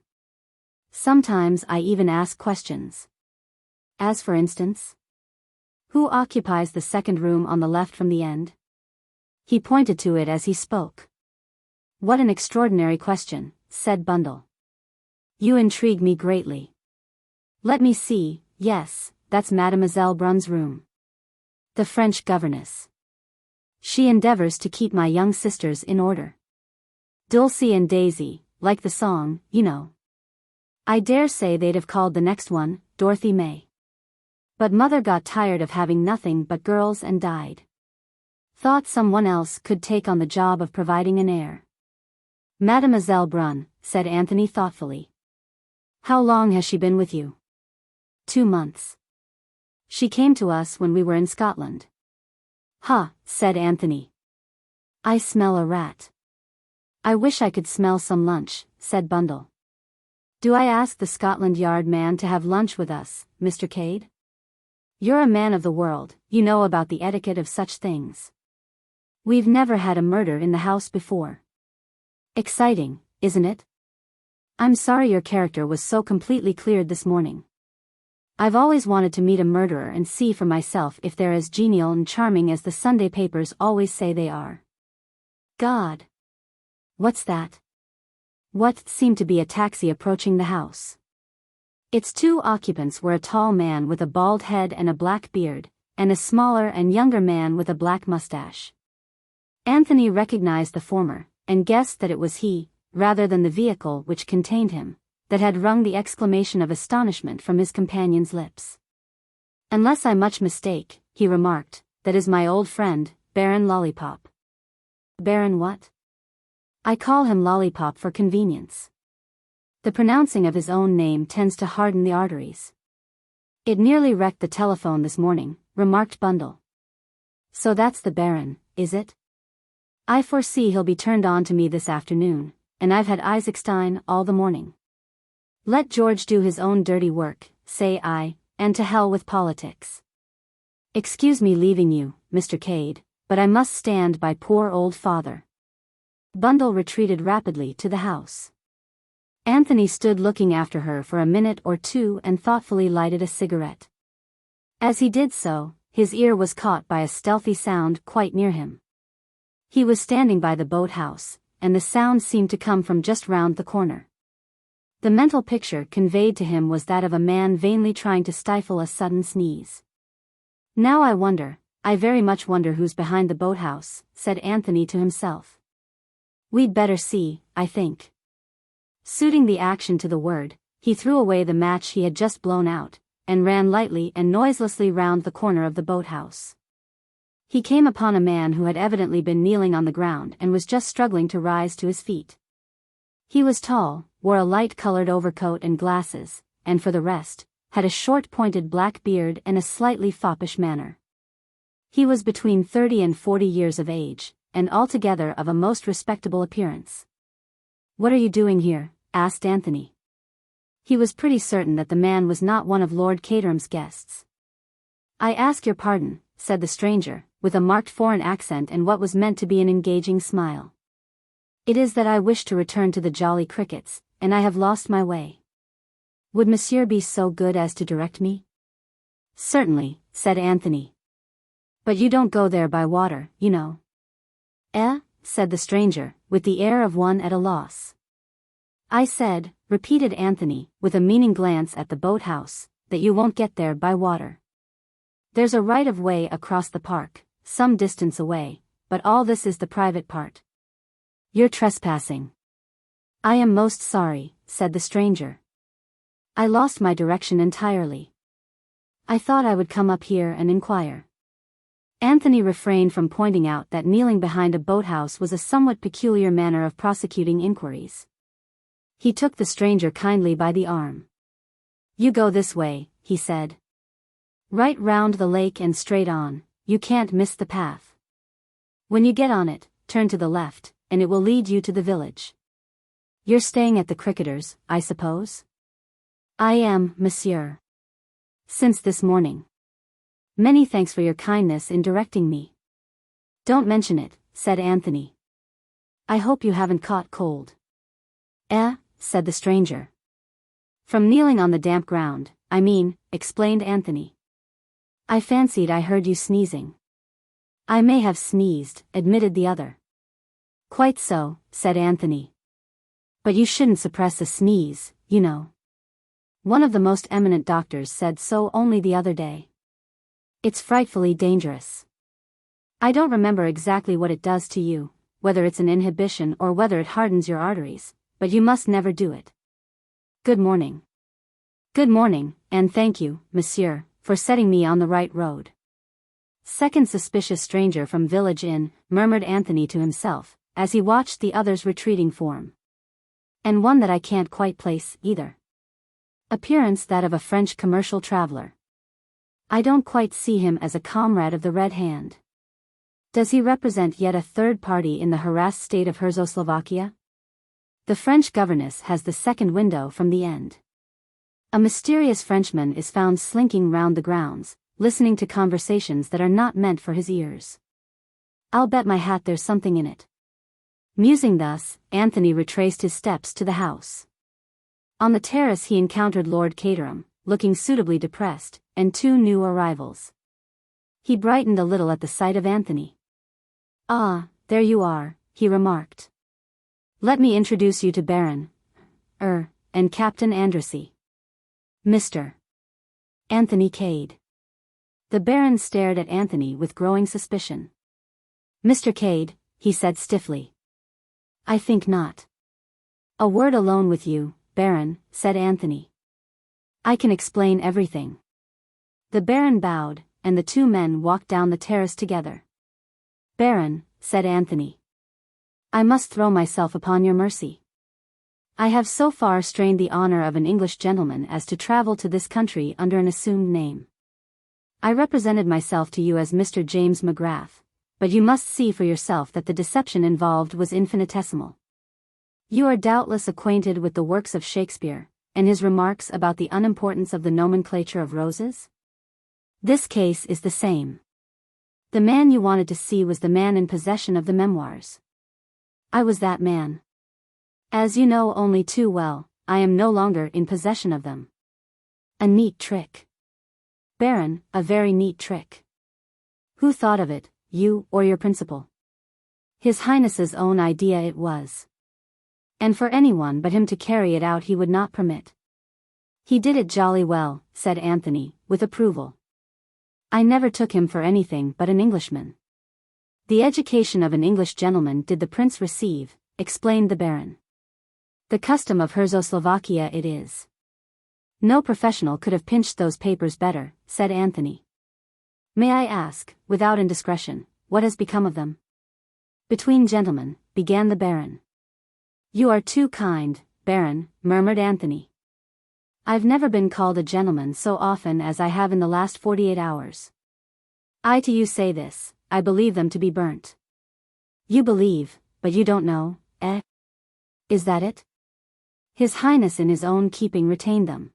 Sometimes I even ask questions. As for instance, who occupies the second room on the left from the end? He pointed to it as he spoke. What an extraordinary question, said Bundle. You intrigue me greatly. Let me see, yes, that's Mademoiselle Brun's room. The French governess. She endeavors to keep my young sisters in order. Dulcie and Daisy, like the song, you know. I dare say they'd have called the next one, Dorothy May. But mother got tired of having nothing but girls and died. Thought someone else could take on the job of providing an heir. Mademoiselle Brunn, said Anthony thoughtfully. How long has she been with you? 2 months. She came to us when we were in Scotland. Huh, said Anthony. I smell a rat. I wish I could smell some lunch, said Bundle. Do I ask the Scotland Yard man to have lunch with us, Mr. Cade? You're a man of the world, you know about the etiquette of such things. We've never had a murder in the house before. Exciting, isn't it? I'm sorry your character was so completely cleared this morning. I've always wanted to meet a murderer and see for myself if they're as genial and charming as the Sunday papers always say they are. God. What's that? What seemed to be a taxi approaching the house. Its 2 occupants were a tall man with a bald head and a black beard, and a smaller and younger man with a black mustache. Anthony recognized the former, and guessed that it was he, rather than the vehicle which contained him, that had wrung the exclamation of astonishment from his companion's lips. Unless I much mistake, he remarked, that is my old friend, Baron Lollipop. Baron what? I call him Lollipop for convenience. The pronouncing of his own name tends to harden the arteries. It nearly wrecked the telephone this morning, remarked Bundle. So that's the Baron, is it? I foresee he'll be turned on to me this afternoon, and I've had Isaacstein all the morning. Let George do his own dirty work, say I, and to hell with politics. Excuse me leaving you, Mr. Cade, but I must stand by poor old father. Bundle retreated rapidly to the house. Anthony stood looking after her for a minute or 2 and thoughtfully lighted a cigarette. As he did so, his ear was caught by a stealthy sound quite near him. He was standing by the boathouse, and the sound seemed to come from just round the corner. The mental picture conveyed to him was that of a man vainly trying to stifle a sudden sneeze. Now I very much wonder who's behind the boathouse, said Anthony to himself. We'd better see, I think. Suiting the action to the word, he threw away the match he had just blown out, and ran lightly and noiselessly round the corner of the boathouse. He came upon a man who had evidently been kneeling on the ground and was just struggling to rise to his feet. He was tall, wore a light-colored overcoat and glasses, and for the rest, had a short pointed black beard and a slightly foppish manner. He was between 30 and 40 years of age, and altogether of a most respectable appearance. What are you doing here? Asked Anthony. He was pretty certain that the man was not one of Lord Caterham's guests. I ask your pardon, said the stranger, with a marked foreign accent and what was meant to be an engaging smile. It is that I wish to return to the Jolly Crickets, and I have lost my way. Would monsieur be so good as to direct me? Certainly, said Anthony. But you don't go there by water, you know. Eh? Said the stranger, with the air of one at a loss. I said, repeated Anthony, with a meaning glance at the boathouse, that you won't get there by water. There's a right-of-way across the park, some distance away, but all this is the private part. You're trespassing. I am most sorry, said the stranger. I lost my direction entirely. I thought I would come up here and inquire. Anthony refrained from pointing out that kneeling behind a boathouse was a somewhat peculiar manner of prosecuting inquiries. He took the stranger kindly by the arm. You go this way, he said. Right round the lake and straight on, you can't miss the path. When you get on it, turn to the left, and it will lead you to the village. You're staying at the Cricketers, I suppose? I am, monsieur. Since this morning. Many thanks for your kindness in directing me. Don't mention it, said Anthony. I hope you haven't caught cold. Said the stranger. From kneeling on the damp ground, I mean, explained Anthony. I fancied I heard you sneezing. I may have sneezed, admitted the other. Quite so, said Anthony. But you shouldn't suppress a sneeze, you know. One of the most eminent doctors said so only the other day. It's frightfully dangerous. I don't remember exactly what it does to you, whether it's an inhibition or whether it hardens your arteries, but you must never do it. Good morning. Good morning, and thank you, monsieur, for setting me on the right road. Second suspicious stranger from Village Inn, murmured Anthony to himself, as he watched the other's retreating form. And one that I can't quite place, either. Appearance that of a French commercial traveler. I don't quite see him as a comrade of the Red Hand. Does he represent yet a third party in the harassed state of Czechoslovakia? The French governess has the second window from the end. A mysterious Frenchman is found slinking round the grounds, listening to conversations that are not meant for his ears. I'll bet my hat there's something in it. Musing thus, Anthony retraced his steps to the house. On the terrace he encountered Lord Caterham, looking suitably depressed, and two new arrivals. He brightened a little at the sight of Anthony. "Ah, there you are," he remarked. "Let me introduce you to Baron, and Captain Andrassy. Mr. Anthony Cade." The Baron stared at Anthony with growing suspicion. "Mr. Cade," he said stiffly. "I think not." "A word alone with you, Baron," said Anthony. "I can explain everything." The Baron bowed, and the two men walked down the terrace together. "Baron," said Anthony, "I must throw myself upon your mercy. I have so far strained the honor of an English gentleman as to travel to this country under an assumed name. I represented myself to you as Mr. James McGrath, but you must see for yourself that the deception involved was infinitesimal. You are doubtless acquainted with the works of Shakespeare, and his remarks about the unimportance of the nomenclature of roses? This case is the same. The man you wanted to see was the man in possession of the memoirs. I was that man. As you know only too well, I am no longer in possession of them. A neat trick. Baron, a very neat trick. Who thought of it, you or your principal? His Highness's own idea it was. And for anyone but him to carry it out he would not permit. He did it jolly well, said Anthony, with approval. I never took him for anything but an Englishman. The education of an English gentleman did the prince receive, explained the Baron. The custom of Czechoslovakia it is. No professional could have pinched those papers better, said Anthony. May I ask, without indiscretion, what has become of them? Between gentlemen, began the Baron. You are too kind, Baron, murmured Anthony. I've never been called a gentleman so often as I have in the last 48 hours. I to you say this, I believe them to be burnt. You believe, but you don't know, eh? Is that it? His Highness in his own keeping retained them.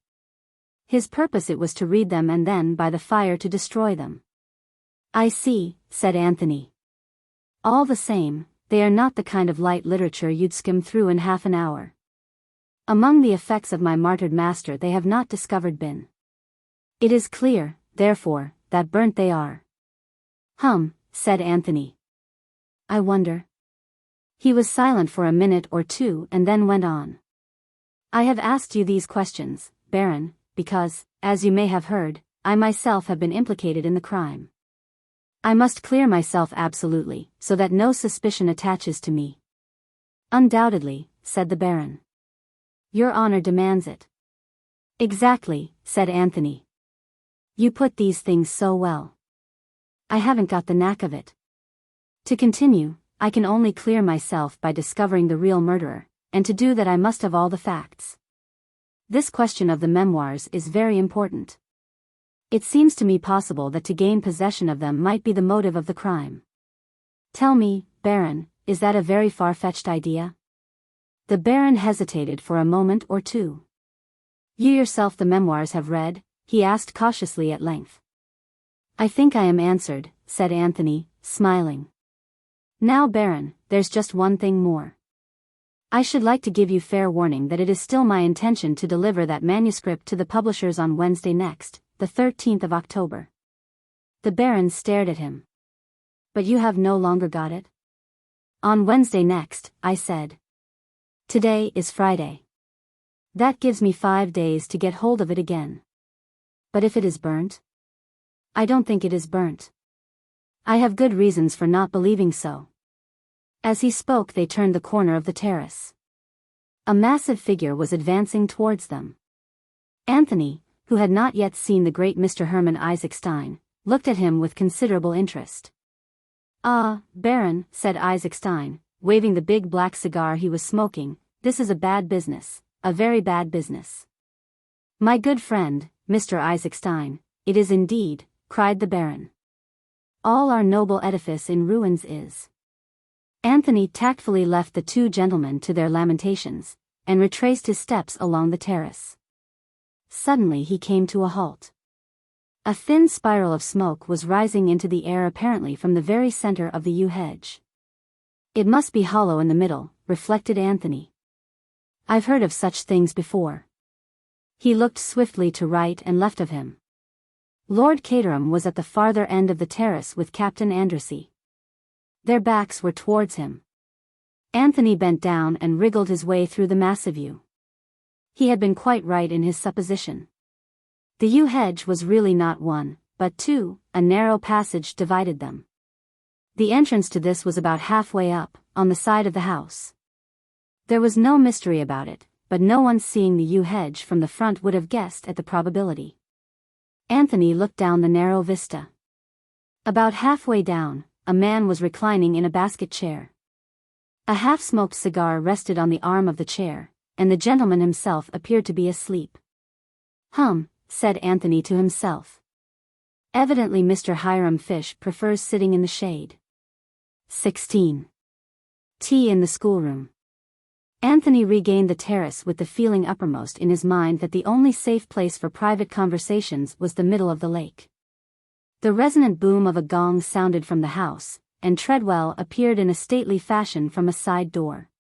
His purpose it was to read them and then by the fire to destroy them. I see, said Anthony. All the same, they are not the kind of light literature you'd skim through in half an hour. Among the effects of my martyred master they have not discovered been. It is clear, therefore, that burnt they are. Said Anthony. I wonder. He was silent for a minute or two and then went on. I have asked you these questions, Baron, because, as you may have heard, I myself have been implicated in the crime. I must clear myself absolutely, so that no suspicion attaches to me. Undoubtedly, said the Baron. Your honor demands it. Exactly, said Anthony. You put these things so well. I haven't got the knack of it. To continue, I can only clear myself by discovering the real murderer, and to do that I must have all the facts. This question of the memoirs is very important. It seems to me possible that to gain possession of them might be the motive of the crime. Tell me, Baron, is that a very far-fetched idea? The Baron hesitated for a moment or two. You yourself the memoirs have read? He asked cautiously at length. I think I am answered, said Anthony, smiling. Now Baron, there's just one thing more. I should like to give you fair warning that it is still my intention to deliver that manuscript to the publishers on Wednesday next, the 13th of October. The Baron stared at him. But you have no longer got it? On Wednesday next, I said. Today is Friday. That gives me 5 days to get hold of it again. But if it is burnt? I don't think it is burnt. I have good reasons for not believing so. As he spoke, they turned the corner of the terrace. A massive figure was advancing towards them. Anthony, who had not yet seen the great Mr. Hermann Isaac Stein, looked at him with considerable interest. "Ah, Baron," said Isaac Stein, waving the big black cigar he was smoking, "this is a bad business, a very bad business." "My good friend, Mr. Isaac Stein, it is indeed," cried the Baron. "All our noble edifice in ruins is." Anthony tactfully left the two gentlemen to their lamentations, and retraced his steps along the terrace. Suddenly he came to a halt. A thin spiral of smoke was rising into the air, apparently from the very center of the yew hedge. "It must be hollow in the middle," reflected Anthony. "I've heard of such things before." He looked swiftly to right and left of him. Lord Caterham was at the farther end of the terrace with Captain Andrassy. Their backs were towards him. Anthony bent down and wriggled his way through the massive yew. He had been quite right in his supposition. The yew hedge was really not one, but two. A narrow passage divided them. The entrance to this was about halfway up, on the side of the house. There was no mystery about it, but no one seeing the yew hedge from the front would have guessed at the probability. Anthony looked down the narrow vista. About halfway down, a man was reclining in a basket chair. A half-smoked cigar rested on the arm of the chair, and the gentleman himself appeared to be asleep. Said Anthony to himself. Evidently Mr. Hiram Fish prefers sitting in the shade. 16. Tea in the schoolroom. Anthony regained the terrace with the feeling uppermost in his mind that the only safe place for private conversations was the middle of the lake. The resonant boom of a gong sounded from the house, and Treadwell appeared in a stately fashion from a side door.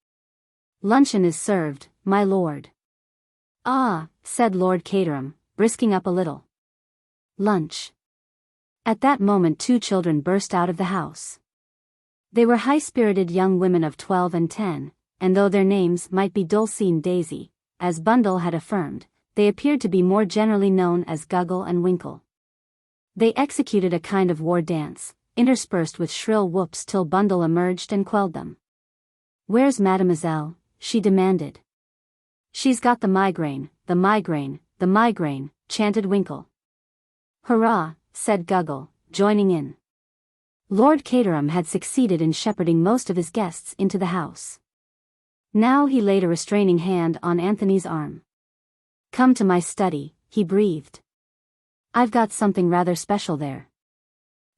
"Luncheon is served, my lord." "Ah," said Lord Caterham, brisking up a little. "Lunch." At that moment 2 children burst out of the house. They were high-spirited young women of 12 and 10, and though their names might be Dulcie and Daisy, as Bundle had affirmed, they appeared to be more generally known as Guggle and Winkle. They executed a kind of war dance, interspersed with shrill whoops till Bundle emerged and quelled them. "Where's Mademoiselle?" she demanded. "She's got the migraine, the migraine, the migraine," chanted Winkle. "Hurrah," said Guggle, joining in. Lord Caterham had succeeded in shepherding most of his guests into the house. Now he laid a restraining hand on Anthony's arm. "Come to my study," he breathed. "I've got something rather special there."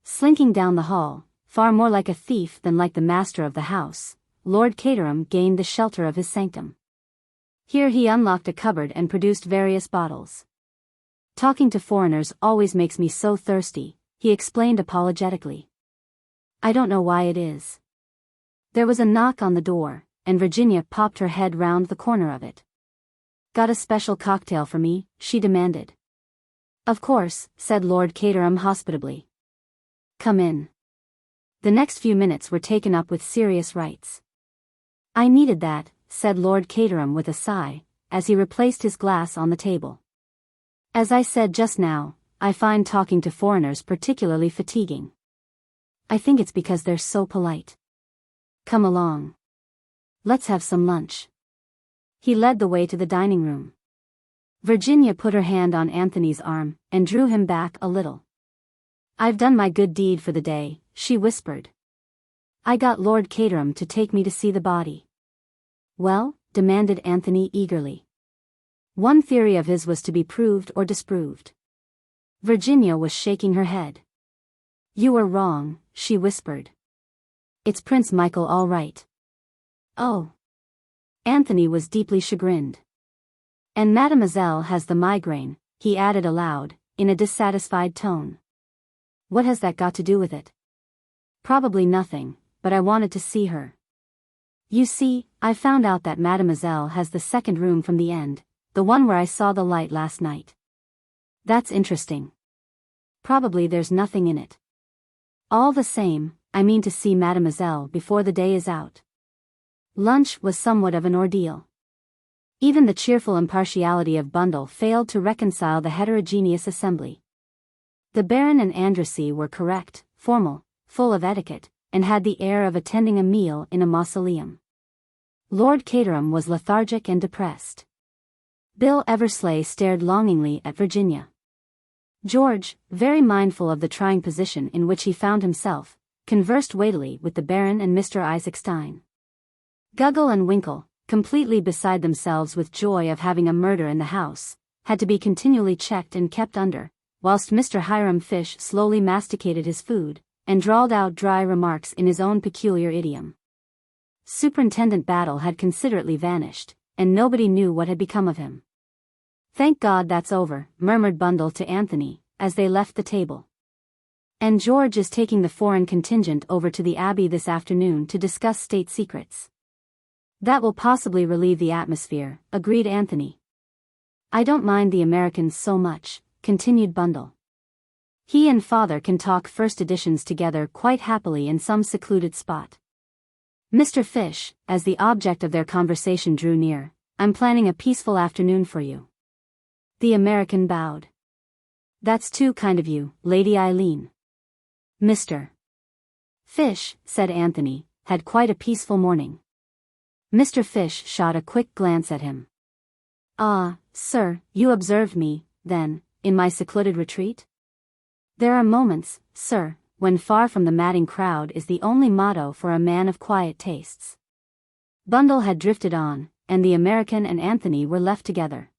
Slinking down the hall, far more like a thief than like the master of the house, Lord Caterham gained the shelter of his sanctum. Here he unlocked a cupboard and produced various bottles. "Talking to foreigners always makes me so thirsty," he explained apologetically. "I don't know why it is." There was a knock on the door, and Virginia popped her head round the corner of it. "Got a special cocktail for me?" she demanded. "Of course," said Lord Caterham hospitably. "Come in." The next few minutes were taken up with serious rites. "I needed that," said Lord Caterham with a sigh, as he replaced his glass on the table. "As I said just now, I find talking to foreigners particularly fatiguing. I think it's because they're so polite. Come along. Let's have some lunch." He led the way to the dining room. Virginia put her hand on Anthony's arm, and drew him back a little. "I've done my good deed for the day," she whispered. "I got Lord Caterham to take me to see the body." "Well?" demanded Anthony eagerly. One theory of his was to be proved or disproved. Virginia was shaking her head. "You were wrong," she whispered. "It's Prince Michael all right." "Oh." Anthony was deeply chagrined. "And Mademoiselle has the migraine," he added aloud, in a dissatisfied tone. "What has that got to do with it?" "Probably nothing, but I wanted to see her. You see, I found out that Mademoiselle has the second room from the end, the one where I saw the light last night." "That's interesting." "Probably there's nothing in it. All the same, I mean to see Mademoiselle before the day is out." Lunch was somewhat of an ordeal. Even the cheerful impartiality of Bundle failed to reconcile the heterogeneous assembly. The Baron and Andrassy were correct, formal, full of etiquette, and had the air of attending a meal in a mausoleum. Lord Caterham was lethargic and depressed. Bill Eversleigh stared longingly at Virginia. George, very mindful of the trying position in which he found himself, conversed weightily with the Baron and Mr. Isaac Stein. Guggle and Winkle, completely beside themselves with joy of having a murder in the house, had to be continually checked and kept under, whilst Mr. Hiram Fish slowly masticated his food, and drawled out dry remarks in his own peculiar idiom. Superintendent Battle had considerately vanished, and nobody knew what had become of him. "Thank God that's over," murmured Bundle to Anthony, as they left the table. "And George is taking the foreign contingent over to the Abbey this afternoon to discuss state secrets." "That will possibly relieve the atmosphere," agreed Anthony. "I don't mind the Americans so much," continued Bundle. "He and Father can talk first editions together quite happily in some secluded spot. Mr. Fish," as the object of their conversation drew near, "I'm planning a peaceful afternoon for you." The American bowed. "That's too kind of you, Lady Eileen." Mr. Fish, said Anthony, had quite a peaceful morning. Mr. Fish shot a quick glance at him. "Ah, sir, you observed me, then, in my secluded retreat? There are moments, sir, when far from the madding crowd is the only motto for a man of quiet tastes." Bundle had drifted on, and the American and Anthony were left together.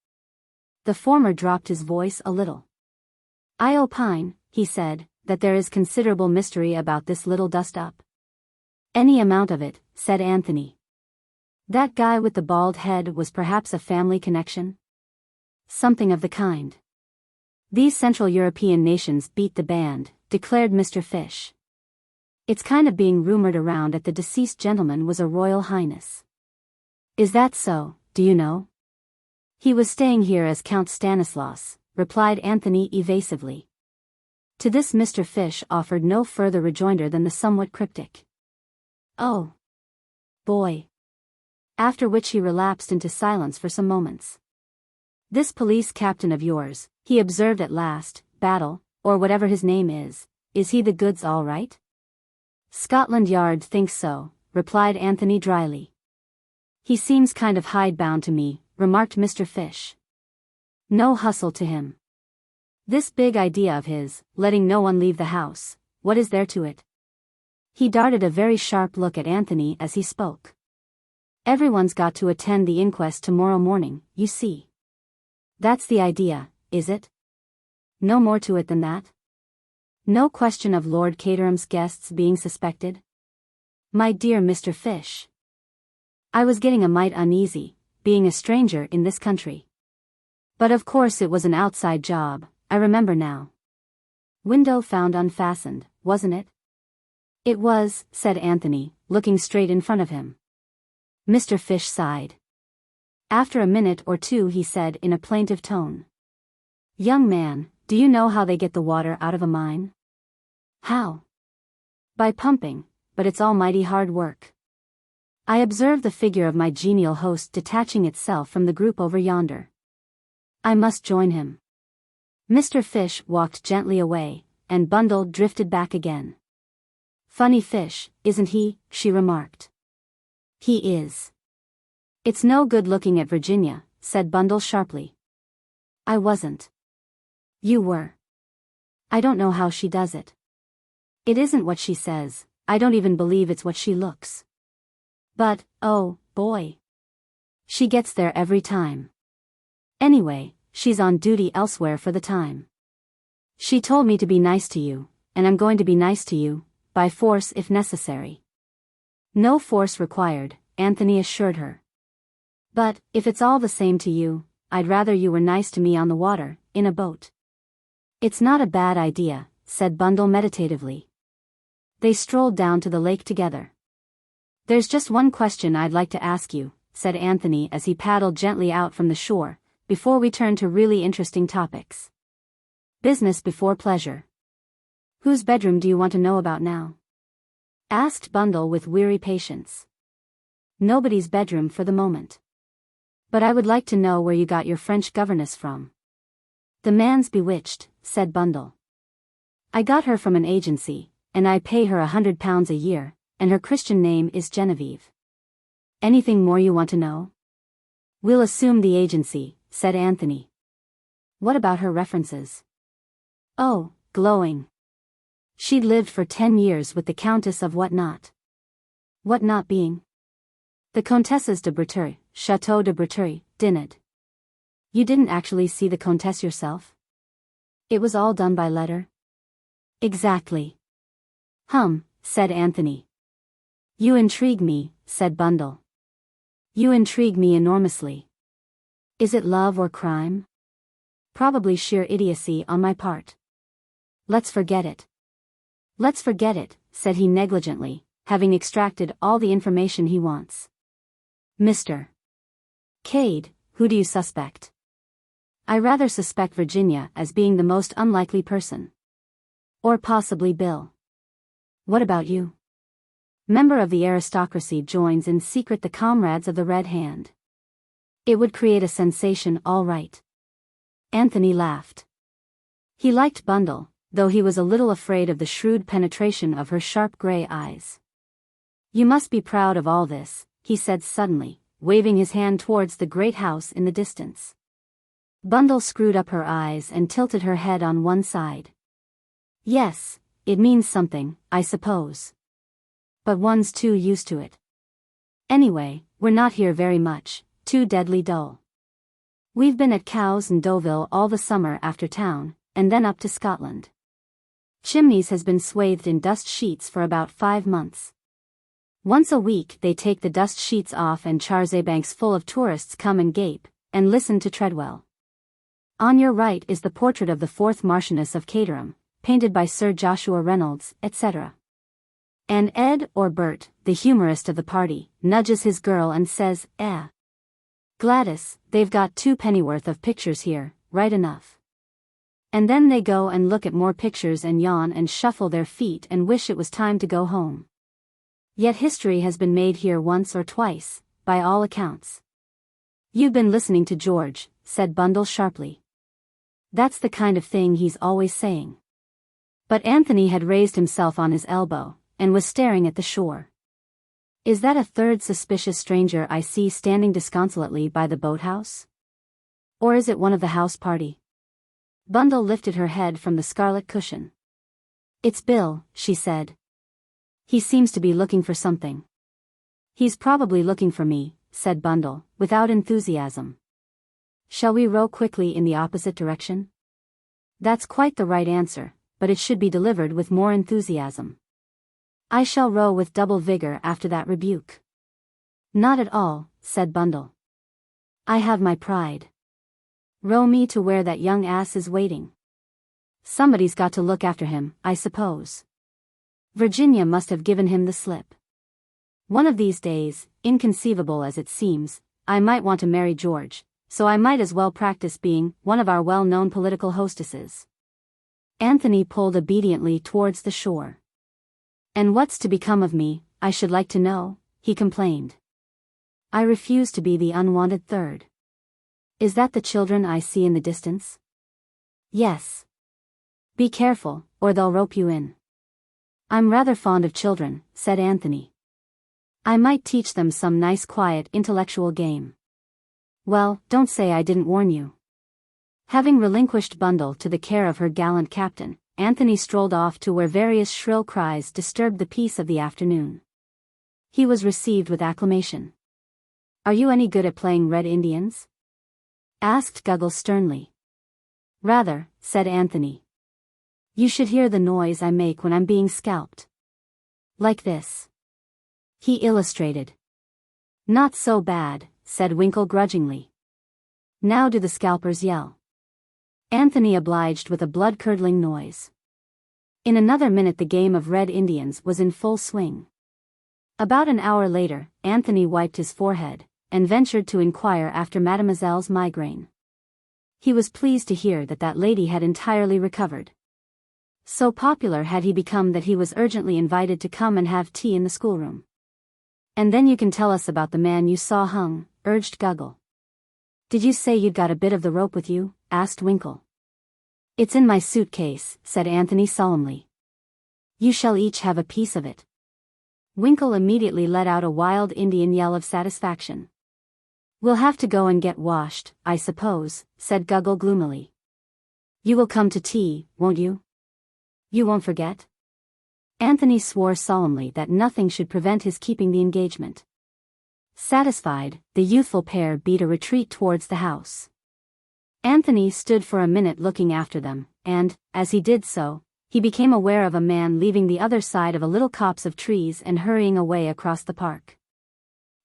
The former dropped his voice a little. "I opine," he said, "that there is considerable mystery about this little dust-up." "Any amount of it," said Anthony. "That guy with the bald head was perhaps a family connection?" "Something of the kind. These Central European nations beat the band," declared Mr. Fish. "It's kind of being rumored around that the deceased gentleman was a royal highness." "Is that so, do you know?" "He was staying here as Count Stanislaus," replied Anthony evasively. To this Mr. Fish offered no further rejoinder than the somewhat cryptic, "Oh, boy." After which he relapsed into silence for some moments. "This police captain of yours," he observed at last, "Battle, or whatever his name is he the goods all right?" "Scotland Yard thinks so," replied Anthony dryly. "He seems kind of hidebound to me," remarked Mr. Fish. "No hustle to him. This big idea of his, letting no one leave the house, what is there to it?" He darted a very sharp look at Anthony as he spoke. "Everyone's got to attend the inquest tomorrow morning, you see. That's the idea, is it? No more to it than that? No question of Lord Caterham's guests being suspected?" "My dear Mr. Fish, I was getting a mite uneasy, being a stranger in this country. But of course it was an outside job, I remember now. Window found unfastened, wasn't it?" "It was," said Anthony, looking straight in front of him. Mr. Fish sighed. After a minute or two he said in a plaintive tone, "Young man, do you know how they get the water out of a mine?" "How?" "By pumping, but it's almighty hard work. I observe the figure of my genial host detaching itself from the group over yonder. I must join him." Mr. Fish walked gently away, and Bundle drifted back again. "Funny fish, isn't he?" she remarked. "He is." "It's no good looking at Virginia," said Bundle sharply. "I wasn't." "You were." "I don't know how she does it. It isn't what she says, I don't even believe it's what she looks. But, oh, boy. She gets there every time. Anyway, she's on duty elsewhere for the time. She told me to be nice to you, and I'm going to be nice to you, by force if necessary." "No force required," Anthony assured her. "But, if it's all the same to you, I'd rather you were nice to me on the water, in a boat." "It's not a bad idea," said Bundle meditatively. They strolled down to the lake together. "There's just one question I'd like to ask you," said Anthony as he paddled gently out from the shore, "before we turn to really interesting topics. Business before pleasure. Whose bedroom do you want to know about now?" asked Bundle with weary patience. "Nobody's bedroom for the moment. But I would like to know where you got your French governess from." "The man's bewitched," said Bundle. "I got her from an agency, and I pay her £100 a year, and her Christian name is Genevieve. Anything more you want to know? We'll assume the agency, said Anthony. What about her references? Oh, glowing. She'd lived for 10 years with the Countess of Whatnot. Whatnot being? The Comtesses de Breteuil, Chateau de Breteuil, didn't. You didn't actually see the Comtesse yourself? It was all done by letter? Exactly. Said Anthony. You intrigue me, said Bundle. You intrigue me enormously. Is it love or crime? Probably sheer idiocy on my part. Let's forget it. Let's forget it, said he negligently, having extracted all the information he wants. Mr. Cade, who do you suspect? I rather suspect Virginia as being the most unlikely person. Or possibly Bill. What about you? Member of the aristocracy joins in secret the comrades of the Red Hand. It would create a sensation, all right. Anthony laughed. He liked Bundle, though he was a little afraid of the shrewd penetration of her sharp gray eyes. You must be proud of all this, he said suddenly, waving his hand towards the great house in the distance. Bundle screwed up her eyes and tilted her head on one side. Yes, it means something, I suppose. But one's too used to it. Anyway, we're not here very much, too deadly dull. We've been at Cowes and Deauville all the summer after town, and then up to Scotland. Chimneys has been swathed in dust sheets for about 5 months. Once a week they take the dust sheets off and Charzabanks full of tourists come and gape, and listen to Treadwell. On your right is the portrait of the 4th Marchioness of Caterham, painted by Sir Joshua Reynolds, etc. And Ed, or Bert, the humorist of the party, nudges his girl and says, Gladys, they've got 2 pennyworth of pictures here, right enough. And then they go and look at more pictures and yawn and shuffle their feet and wish it was time to go home. Yet history has been made here once or twice, by all accounts. You've been listening to George, said Bundle sharply. That's the kind of thing he's always saying. But Anthony had raised himself on his elbow, and was staring at the shore. Is that a third suspicious stranger I see standing disconsolately by the boathouse? Or is it one of the house party? Bundle lifted her head from the scarlet cushion. It's Bill, she said. He seems to be looking for something. He's probably looking for me, said Bundle, without enthusiasm. Shall we row quickly in the opposite direction? That's quite the right answer, but it should be delivered with more enthusiasm. I shall row with double vigor after that rebuke. Not at all, said Bundle. I have my pride. Row me to where that young ass is waiting. Somebody's got to look after him, I suppose. Virginia must have given him the slip. One of these days, inconceivable as it seems, I might want to marry George, so I might as well practice being one of our well-known political hostesses. Anthony pulled obediently towards the shore. And what's to become of me, I should like to know, he complained. I refuse to be the unwanted third. Is that the children I see in the distance? Yes. Be careful, or they'll rope you in. I'm rather fond of children, said Anthony. I might teach them some nice quiet intellectual game. Well, don't say I didn't warn you. Having relinquished Bundle to the care of her gallant captain, Anthony strolled off to where various shrill cries disturbed the peace of the afternoon. He was received with acclamation. Are you any good at playing Red Indians? Asked Guggle sternly. Rather, said Anthony. You should hear the noise I make when I'm being scalped. Like this. He illustrated. Not so bad, said Winkle grudgingly. Now do the scalpers yell. Anthony obliged with a blood-curdling noise. In another minute the game of Red Indians was in full swing. About an hour later, Anthony wiped his forehead, and ventured to inquire after Mademoiselle's migraine. He was pleased to hear that that lady had entirely recovered. So popular had he become that he was urgently invited to come and have tea in the schoolroom. And then you can tell us about the man you saw hung, urged Guggle. Did you say you'd got a bit of the rope with you? Asked Winkle. It's in my suitcase, said Anthony solemnly. You shall each have a piece of it. Winkle immediately let out a wild Indian yell of satisfaction. We'll have to go and get washed, I suppose, said Guggle gloomily. You will come to tea, won't you? You won't forget? Anthony swore solemnly that nothing should prevent his keeping the engagement. Satisfied, the youthful pair beat a retreat towards the house. Anthony stood for a minute looking after them, and, as he did so, he became aware of a man leaving the other side of a little copse of trees and hurrying away across the park.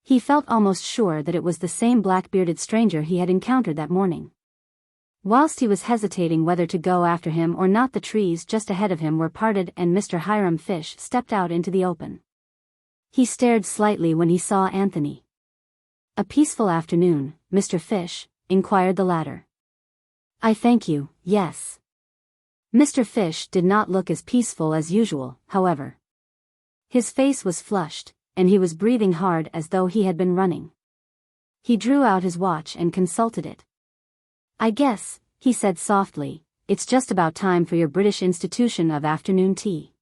He felt almost sure that it was the same black-bearded stranger he had encountered that morning. Whilst he was hesitating whether to go after him or not, the trees just ahead of him were parted and Mr. Hiram Fish stepped out into the open. He stared slightly when he saw Anthony. A peaceful afternoon, Mr. Fish? Inquired the latter. I thank you, yes. Mr. Fish did not look as peaceful as usual, however. His face was flushed, and he was breathing hard as though he had been running. He drew out his watch and consulted it. I guess, he said softly, it's just about time for your British institution of afternoon tea.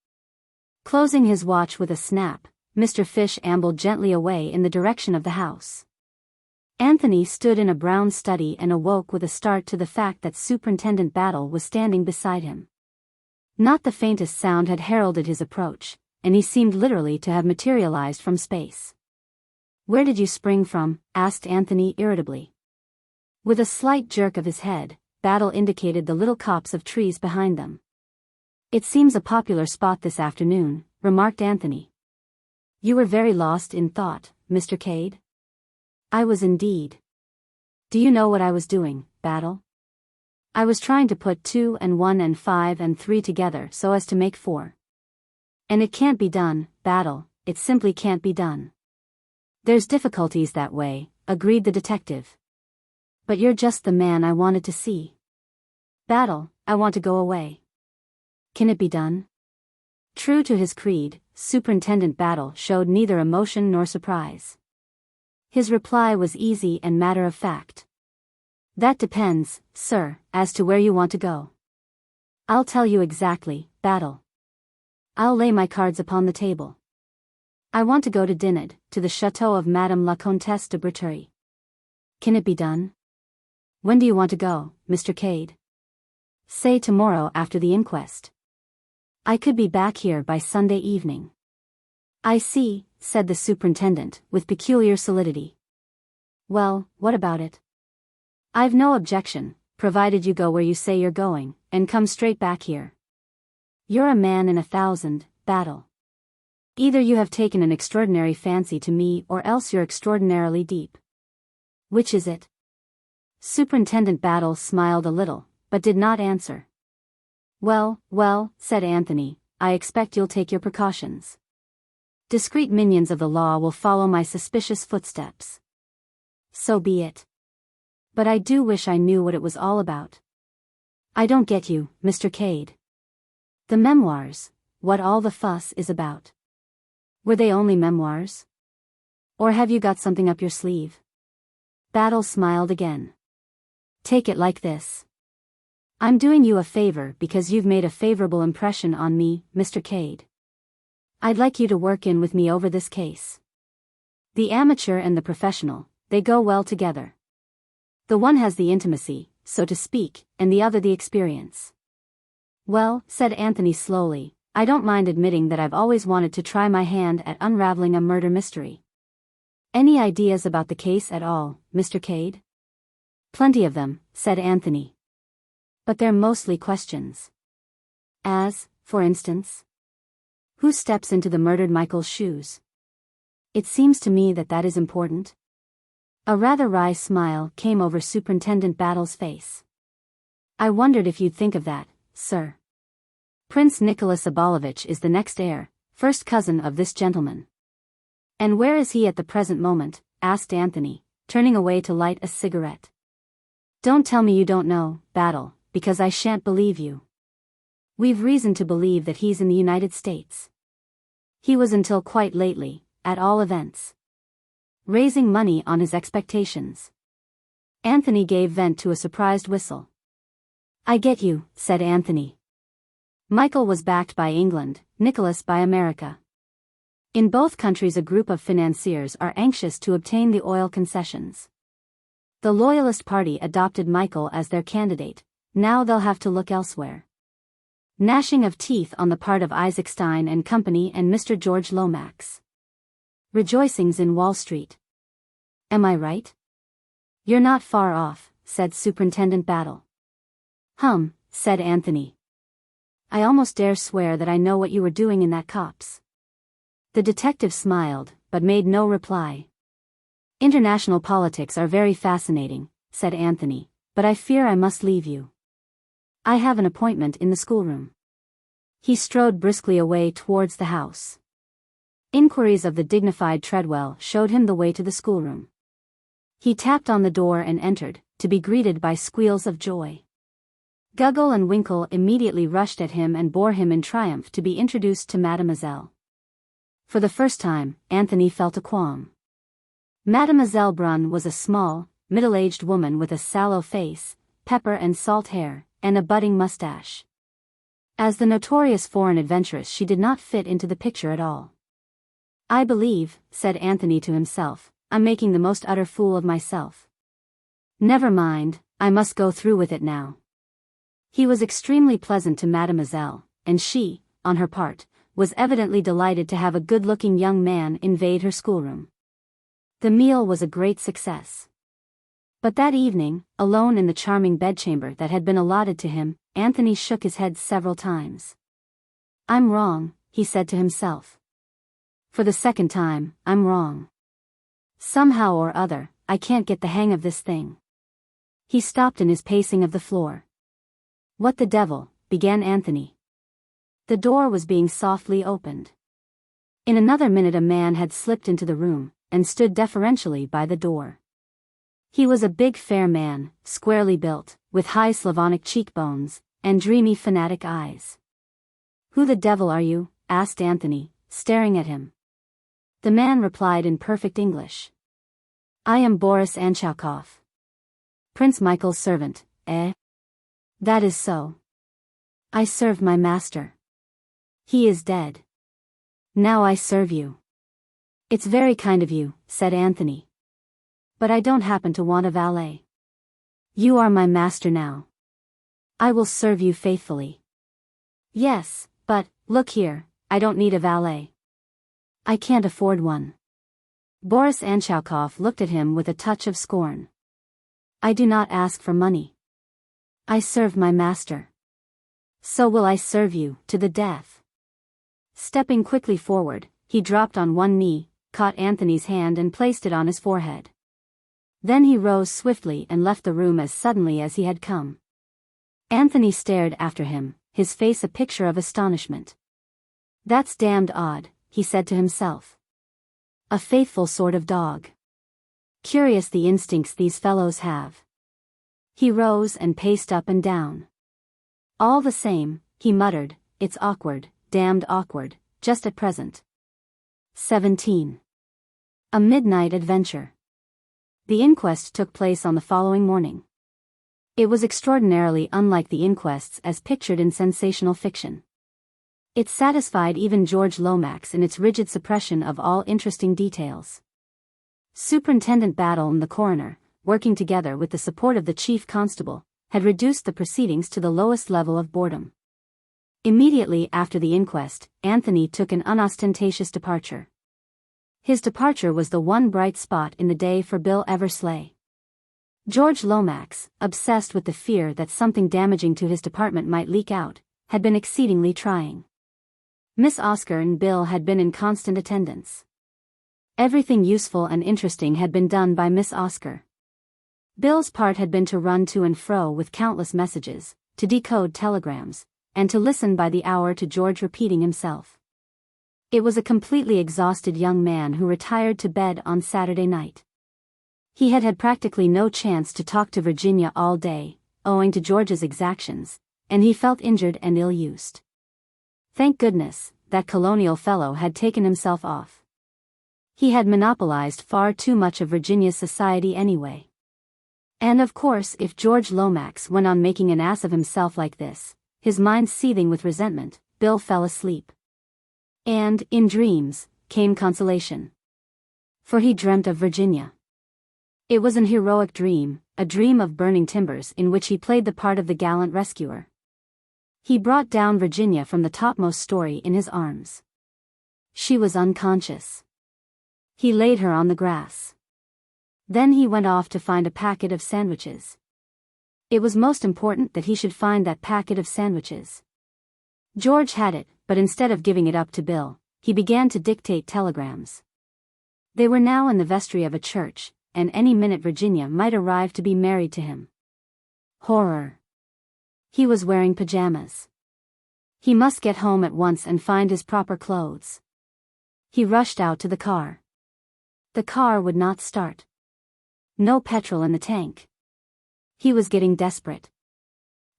Closing his watch with a snap, Mr. Fish ambled gently away in the direction of the house. Anthony stood in a brown study and awoke with a start to the fact that Superintendent Battle was standing beside him. Not the faintest sound had heralded his approach, and he seemed literally to have materialized from space. Where did you spring from? Asked Anthony irritably. With a slight jerk of his head, Battle indicated the little copse of trees behind them. It seems a popular spot this afternoon, remarked Anthony. You were very lost in thought, Mr. Cade? I was indeed. Do you know what I was doing, Battle? I was trying to put 2 and 1 and 5 and 3 together so as to make 4. And it can't be done, Battle, it simply can't be done. There's difficulties that way, agreed the detective. But you're just the man I wanted to see. Battle, I want to go away. Can it be done? True to his creed, Superintendent Battle showed neither emotion nor surprise. His reply was easy and matter-of-fact. That depends, sir, as to where you want to go. I'll tell you exactly, Battle. I'll lay my cards upon the table. I want to go to Dinard, to the chateau of Madame la Comtesse de Breteuil. Can it be done? When do you want to go, Mr. Cade? Say tomorrow after the inquest. I could be back here by Sunday evening. I see, said the superintendent, with peculiar solidity. Well, what about it? I've no objection, provided you go where you say you're going, and come straight back here. You're a man in 1,000, Battle. Either you have taken an extraordinary fancy to me or else you're extraordinarily deep. Which is it? Superintendent Battle smiled a little, but did not answer. Well, said Anthony, I expect you'll take your precautions. Discreet minions of the law will follow my suspicious footsteps. So be it. But I do wish I knew what it was all about. I don't get you, Mr. Cade. The memoirs, what all the fuss is about. Were they only memoirs? Or have you got something up your sleeve? Battle smiled again. Take it like this. I'm doing you a favor because you've made a favorable impression on me, Mr. Cade. I'd like you to work in with me over this case. The amateur and the professional, they go well together. The one has the intimacy, so to speak, and the other the experience. Well, said Anthony slowly, I don't mind admitting that I've always wanted to try my hand at unraveling a murder mystery. Any ideas about the case at all, Mr. Cade? Plenty of them, said Anthony. But they're mostly questions. As, for instance? Who steps into the murdered Michael's shoes? It seems to me that is important. A rather wry smile came over Superintendent Battle's face. I wondered if you'd think of that, sir. Prince Nicholas Abalovich is the next heir, first cousin of this gentleman. And where is he at the present moment? Asked Anthony, turning away to light a cigarette. Don't tell me you don't know, Battle, because I shan't believe you. We've reason to believe that he's in the United States. He was until quite lately, at all events. Raising money on his expectations. Anthony gave vent to a surprised whistle. I get you, said Anthony. Michael was backed by England, Nicholas by America. In both countries a group of financiers are anxious to obtain the oil concessions. The Loyalist Party adopted Michael as their candidate, now they'll have to look elsewhere. Gnashing of teeth on the part of Isaac Stein and Company and Mr. George Lomax. Rejoicings in Wall Street. Am I right? You're not far off, said Superintendent Battle. Said Anthony. I almost dare swear that I know what you were doing in that copse. The detective smiled, but made no reply. International politics are very fascinating, said Anthony, but I fear I must leave you. I have an appointment in the schoolroom. He strode briskly away towards the house. Inquiries of the dignified Treadwell showed him the way to the schoolroom. He tapped on the door and entered, to be greeted by squeals of joy. Guggle and Winkle immediately rushed at him and bore him in triumph to be introduced to Mademoiselle. For the first time, Anthony felt a qualm. Mademoiselle Brunn was a small, middle-aged woman with a sallow face, pepper and salt hair, and a budding mustache. As the notorious foreign adventuress she did not fit into the picture at all. I believe, said Anthony to himself, I'm making the most utter fool of myself. Never mind, I must go through with it now. He was extremely pleasant to Mademoiselle, and she, on her part, was evidently delighted to have a good-looking young man invade her schoolroom. The meal was a great success. But that evening, alone in the charming bedchamber that had been allotted to him, Anthony shook his head several times. I'm wrong, he said to himself. For the second time, I'm wrong. Somehow or other, I can't get the hang of this thing. He stopped in his pacing of the floor. What the devil, began Anthony. The door was being softly opened. In another minute a man had slipped into the room, and stood deferentially by the door. He was a big fair man, squarely built, with high Slavonic cheekbones, and dreamy fanatic eyes. Who the devil are you? Asked Anthony, staring at him. The man replied in perfect English. I am Boris Anchaukov. Prince Michael's servant, eh? That is so. I served my master. He is dead. Now I serve you. It's very kind of you, said Anthony. But I don't happen to want a valet. You are my master now. I will serve you faithfully. Yes, but, look here, I don't need a valet. I can't afford one. Boris Anchaukov looked at him with a touch of scorn. I do not ask for money. I serve my master. So will I serve you, to the death. Stepping quickly forward, he dropped on one knee, caught Anthony's hand and placed it on his forehead. Then he rose swiftly and left the room as suddenly as he had come. Anthony stared after him, his face a picture of astonishment. That's damned odd, he said to himself. A faithful sort of dog. Curious the instincts these fellows have. He rose and paced up and down. All the same, he muttered, it's awkward, damned awkward, just at present. 17. A midnight adventure. The inquest took place on the following morning. It was extraordinarily unlike the inquests as pictured in sensational fiction. It satisfied even George Lomax in its rigid suppression of all interesting details. Superintendent Battle and the coroner, working together with the support of the chief constable, had reduced the proceedings to the lowest level of boredom. Immediately after the inquest, Anthony took an unostentatious departure. His departure was the one bright spot in the day for Bill Eversley. George Lomax, obsessed with the fear that something damaging to his department might leak out, had been exceedingly trying. Miss Oscar and Bill had been in constant attendance. Everything useful and interesting had been done by Miss Oscar. Bill's part had been to run to and fro with countless messages, to decode telegrams, and to listen by the hour to George repeating himself. It was a completely exhausted young man who retired to bed on Saturday night. He had had practically no chance to talk to Virginia all day, owing to George's exactions, and he felt injured and ill-used. Thank goodness, that colonial fellow had taken himself off. He had monopolized far too much of Virginia's society anyway. And of course if George Lomax went on making an ass of himself like this, His mind seething with resentment, Bill fell asleep. And, in dreams, came consolation. For he dreamt of Virginia. It was an heroic dream, a dream of burning timbers in which he played the part of the gallant rescuer. He brought down Virginia from the topmost story in his arms. She was unconscious. He laid her on the grass. Then he went off to find a packet of sandwiches. It was most important that he should find that packet of sandwiches. George had it, but instead of giving it up to Bill, he began to dictate telegrams. They were now in the vestry of a church, and any minute Virginia might arrive to be married to him. Horror. He was wearing pajamas. He must get home at once and find his proper clothes. He rushed out to the car. The car would not start. No petrol in the tank. He was getting desperate.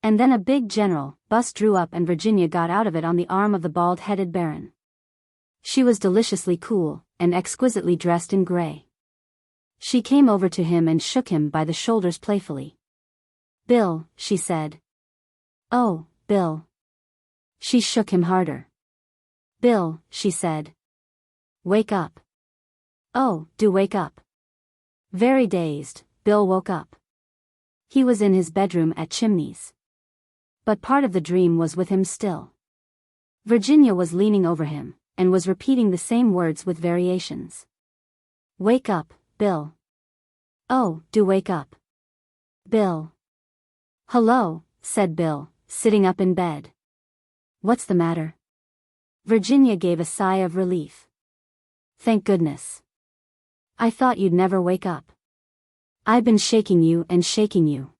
And then a big general bus drew up and Virginia got out of it on the arm of the bald-headed baron. She was deliciously cool, and exquisitely dressed in gray. She came over to him and shook him by the shoulders playfully. "Bill," she said. "Oh, Bill." She shook him harder. "Bill," she said. "Wake up." "Oh, do wake up." Very dazed, Bill woke up. He was in his bedroom at Chimneys. But part of the dream was with him still. Virginia was leaning over him, and was repeating the same words with variations. "Wake up, Bill." "Oh, do wake up." "Bill." "Hello," said Bill, sitting up in bed. "What's the matter?" Virginia gave a sigh of relief. "Thank goodness. I thought you'd never wake up. I've been shaking you and shaking you.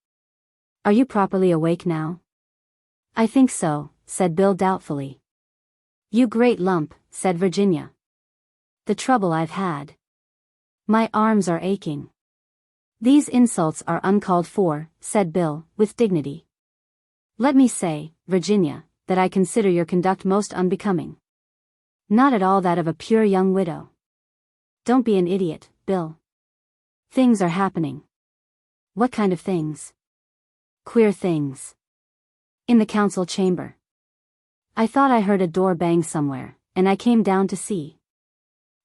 Are you properly awake now?" "I think so," said Bill doubtfully. "You great lump," said Virginia. "The trouble I've had. My arms are aching." "These insults are uncalled for," said Bill, with dignity. "Let me say, Virginia, that I consider your conduct most unbecoming. Not at all that of a pure young widow. Don't be an idiot, Bill. Things are happening." "What kind of things?" "Queer things. In the council chamber. I thought I heard a door bang somewhere, and I came down to see.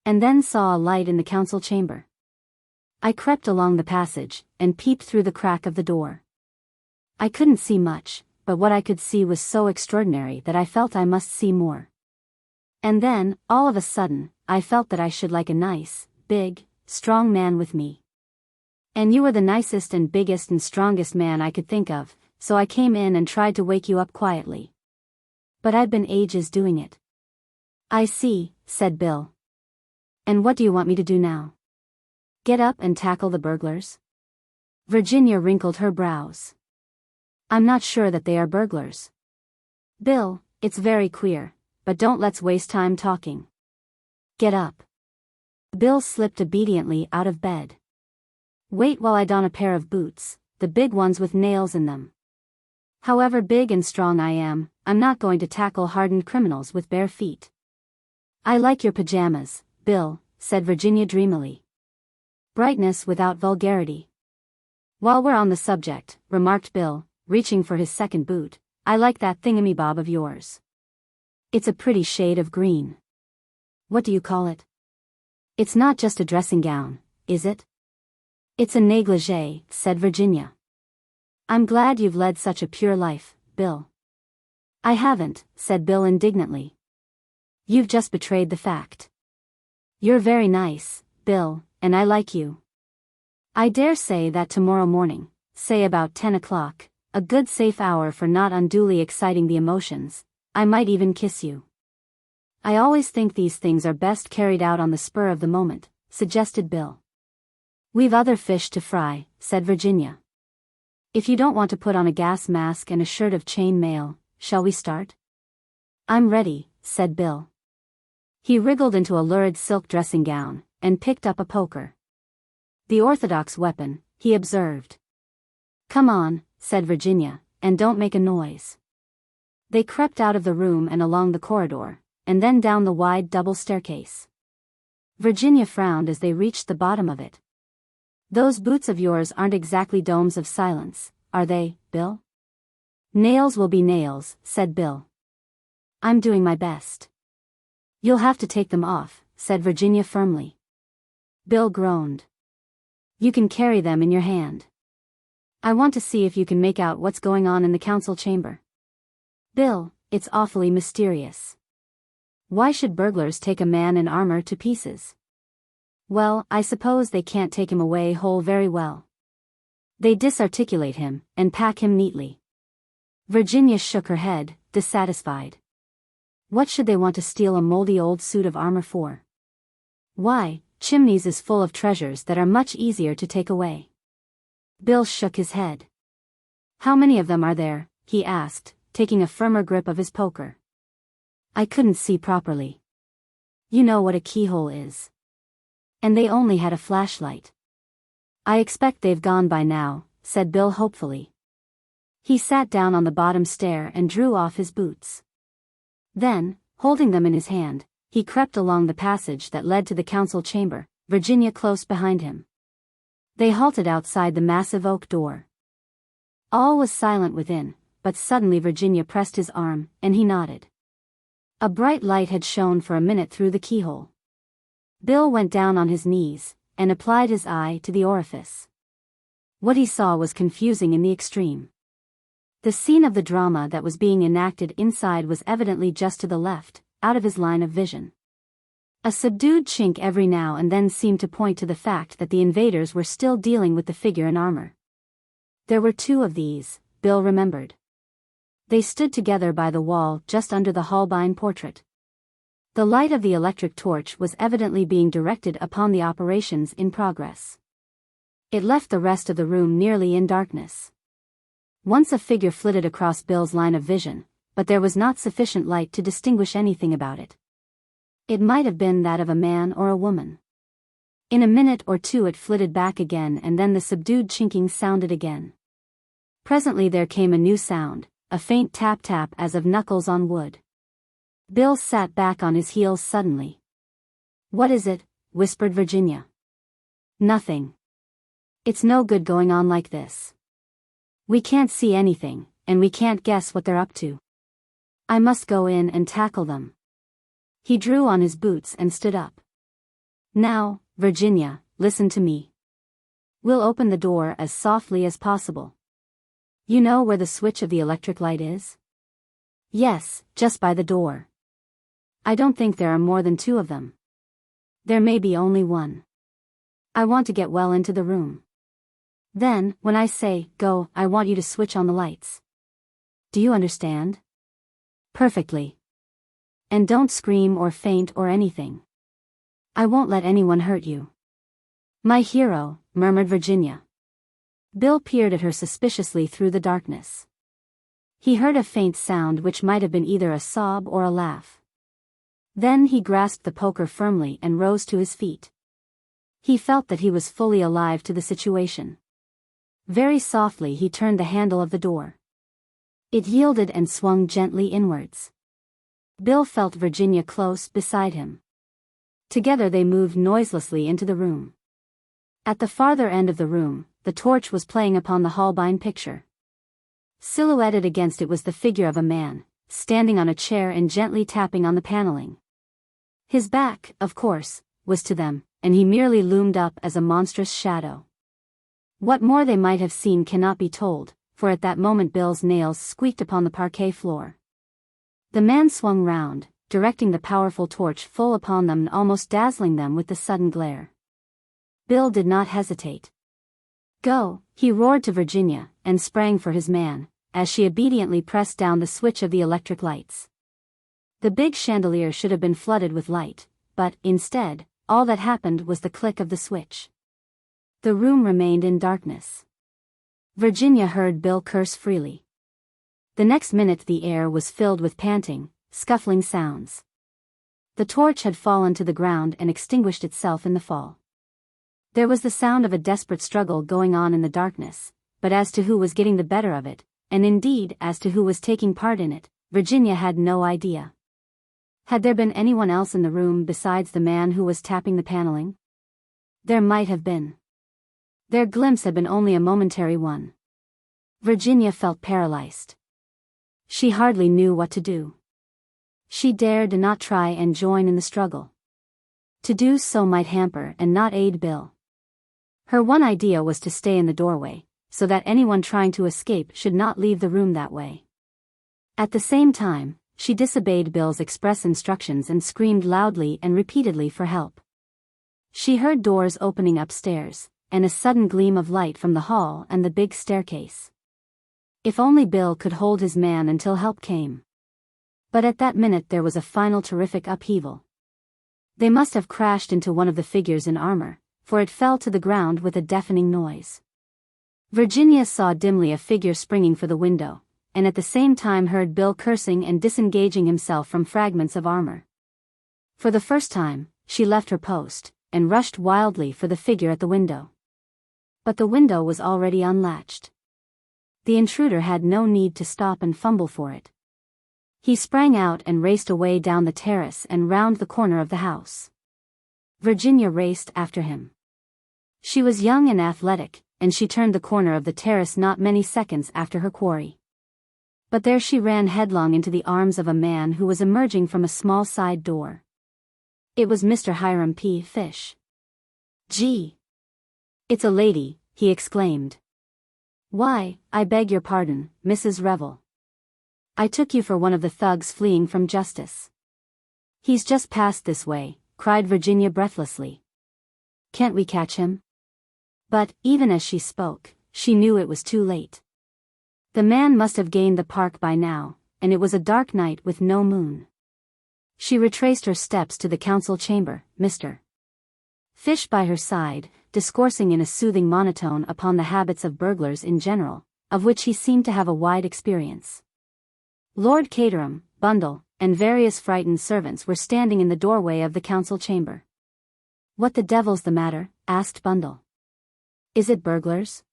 And then saw a light in the council chamber. I crept along the passage, and peeped through the crack of the door. I couldn't see much, but what I could see was so extraordinary that I felt I must see more. And then, all of a sudden, I felt that I should like a nice, big, strong man with me. And you were the nicest and biggest and strongest man I could think of, so I came in and tried to wake you up quietly. But I'd been ages doing it." "I see," said Bill. "And what do you want me to do now? Get up and tackle the burglars?" Virginia wrinkled her brows. "I'm not sure that they are burglars. Bill, it's very queer, but don't let's waste time talking. Get up." Bill slipped obediently out of bed. "Wait while I don a pair of boots, the big ones with nails in them. However big and strong I am, I'm not going to tackle hardened criminals with bare feet." "I like your pajamas, Bill," said Virginia dreamily. "Brightness without vulgarity." "While we're on the subject," remarked Bill, reaching for his second boot, "I like that thingamabob of yours. It's a pretty shade of green. What do you call it? It's not just a dressing gown, is it?" "It's a negligee," said Virginia. "I'm glad you've led such a pure life, Bill." "I haven't," said Bill indignantly. "You've just betrayed the fact. You're very nice, Bill, and I like you. I dare say that tomorrow morning, say about 10 o'clock, a good safe hour for not unduly exciting the emotions, I might even kiss you." "I always think these things are best carried out on the spur of the moment," suggested Bill. "We've other fish to fry," said Virginia. "If you don't want to put on a gas mask and a shirt of chain mail, shall we start?" "I'm ready," said Bill. He wriggled into a lurid silk dressing gown, and picked up a poker. The orthodox weapon, he observed. "Come on," said Virginia, "and don't make a noise." They crept out of the room and along the corridor, and then down the wide double staircase. Virginia frowned as they reached the bottom of it. "Those boots of yours aren't exactly domes of silence, are they, Bill?" Nails will be nails, said Bill. I'm doing my best. You'll have to take them off, said Virginia firmly. Bill groaned. You can carry them in your hand. I want to see if you can make out what's going on in the council chamber. Bill, it's awfully mysterious. Why should burglars take a man in armor to pieces? Well, I suppose they can't take him away whole very well. They disarticulate him, and pack him neatly. Virginia shook her head, dissatisfied. What should they want to steal a moldy old suit of armor for? Why, Chimneys is full of treasures that are much easier to take away. Bill shook his head. How many of them are there? He asked, taking a firmer grip of his poker. I couldn't see properly. You know what a keyhole is. And they only had a flashlight. I expect they've gone by now, said Bill hopefully. He sat down on the bottom stair and drew off his boots. Then, holding them in his hand, he crept along the passage that led to the council chamber, Virginia close behind him. They halted outside the massive oak door. All was silent within, but suddenly Virginia pressed his arm, and he nodded. A bright light had shone for a minute through the keyhole. Bill went down on his knees, and applied his eye to the orifice. What he saw was confusing in the extreme. The scene of the drama that was being enacted inside was evidently just to the left, out of his line of vision. A subdued chink every now and then seemed to point to the fact that the invaders were still dealing with the figure in armor. There were two of these, Bill remembered. They stood together by the wall just under the Holbein portrait. The light of the electric torch was evidently being directed upon the operations in progress. It left the rest of the room nearly in darkness. Once a figure flitted across Bill's line of vision, but there was not sufficient light to distinguish anything about it. It might have been that of a man or a woman. In a minute or two it flitted back again, and then the subdued chinking sounded again. Presently there came a new sound, a faint tap-tap as of knuckles on wood. Bill sat back on his heels suddenly. What is it? Whispered Virginia. Nothing. It's no good going on like this. We can't see anything, and we can't guess what they're up to. I must go in and tackle them. He drew on his boots and stood up. Now, Virginia, listen to me. We'll open the door as softly as possible. You know where the switch of the electric light is? Yes, just by the door. I don't think there are more than two of them. There may be only one. I want to get well into the room. Then, when I say, go, I want you to switch on the lights. Do you understand? Perfectly. And don't scream or faint or anything. I won't let anyone hurt you. My hero, murmured Virginia. Bill peered at her suspiciously through the darkness. He heard a faint sound which might have been either a sob or a laugh. Then he grasped the poker firmly and rose to his feet. He felt that he was fully alive to the situation. Very softly he turned the handle of the door. It yielded and swung gently inwards. Bill felt Virginia close beside him. Together they moved noiselessly into the room. At the farther end of the room, the torch was playing upon the Holbein picture. Silhouetted against it was the figure of a man, standing on a chair and gently tapping on the paneling. His back, of course, was to them, and he merely loomed up as a monstrous shadow. What more they might have seen cannot be told, for at that moment Bill's nails squeaked upon the parquet floor. The man swung round, directing the powerful torch full upon them and almost dazzling them with the sudden glare. Bill did not hesitate. Go, he roared to Virginia, and sprang for his man, as she obediently pressed down the switch of the electric lights. The big chandelier should have been flooded with light, but, instead, all that happened was the click of the switch. The room remained in darkness. Virginia heard Bill curse freely. The next minute the air was filled with panting, scuffling sounds. The torch had fallen to the ground and extinguished itself in the fall. There was the sound of a desperate struggle going on in the darkness, but as to who was getting the better of it, and indeed as to who was taking part in it, Virginia had no idea. Had there been anyone else in the room besides the man who was tapping the paneling? There might have been. Their glimpse had been only a momentary one. Virginia felt paralyzed. She hardly knew what to do. She dared not try and join in the struggle. To do so might hamper and not aid Bill. Her one idea was to stay in the doorway, so that anyone trying to escape should not leave the room that way. At the same time, she disobeyed Bill's express instructions and screamed loudly and repeatedly for help. She heard doors opening upstairs, and a sudden gleam of light from the hall and the big staircase. If only Bill could hold his man until help came. But at that minute there was a final terrific upheaval. They must have crashed into one of the figures in armor, for it fell to the ground with a deafening noise. Virginia saw dimly a figure springing for the window, and at the same time heard Bill cursing and disengaging himself from fragments of armor. For the first time, she left her post, and rushed wildly for the figure at the window. But the window was already unlatched. The intruder had no need to stop and fumble for it. He sprang out and raced away down the terrace and round the corner of the house. Virginia raced after him. She was young and athletic, and she turned the corner of the terrace not many seconds after her quarry. But there she ran headlong into the arms of a man who was emerging from a small side door. It was Mr. Hiram P. Fish. "Gee! It's a lady," he exclaimed. "Why, I beg your pardon, Mrs. Revel. I took you for one of the thugs fleeing from justice." "He's just passed this way," cried Virginia breathlessly. "Can't we catch him?" But, even as she spoke, she knew it was too late. The man must have gained the park by now, and it was a dark night with no moon. She retraced her steps to the council chamber, Mr. Fish by her side, discoursing in a soothing monotone upon the habits of burglars in general, of which he seemed to have a wide experience. Lord Caterham, Bundle, and various frightened servants were standing in the doorway of the council chamber. "What the devil's the matter?" asked Bundle. "Is it burglars?"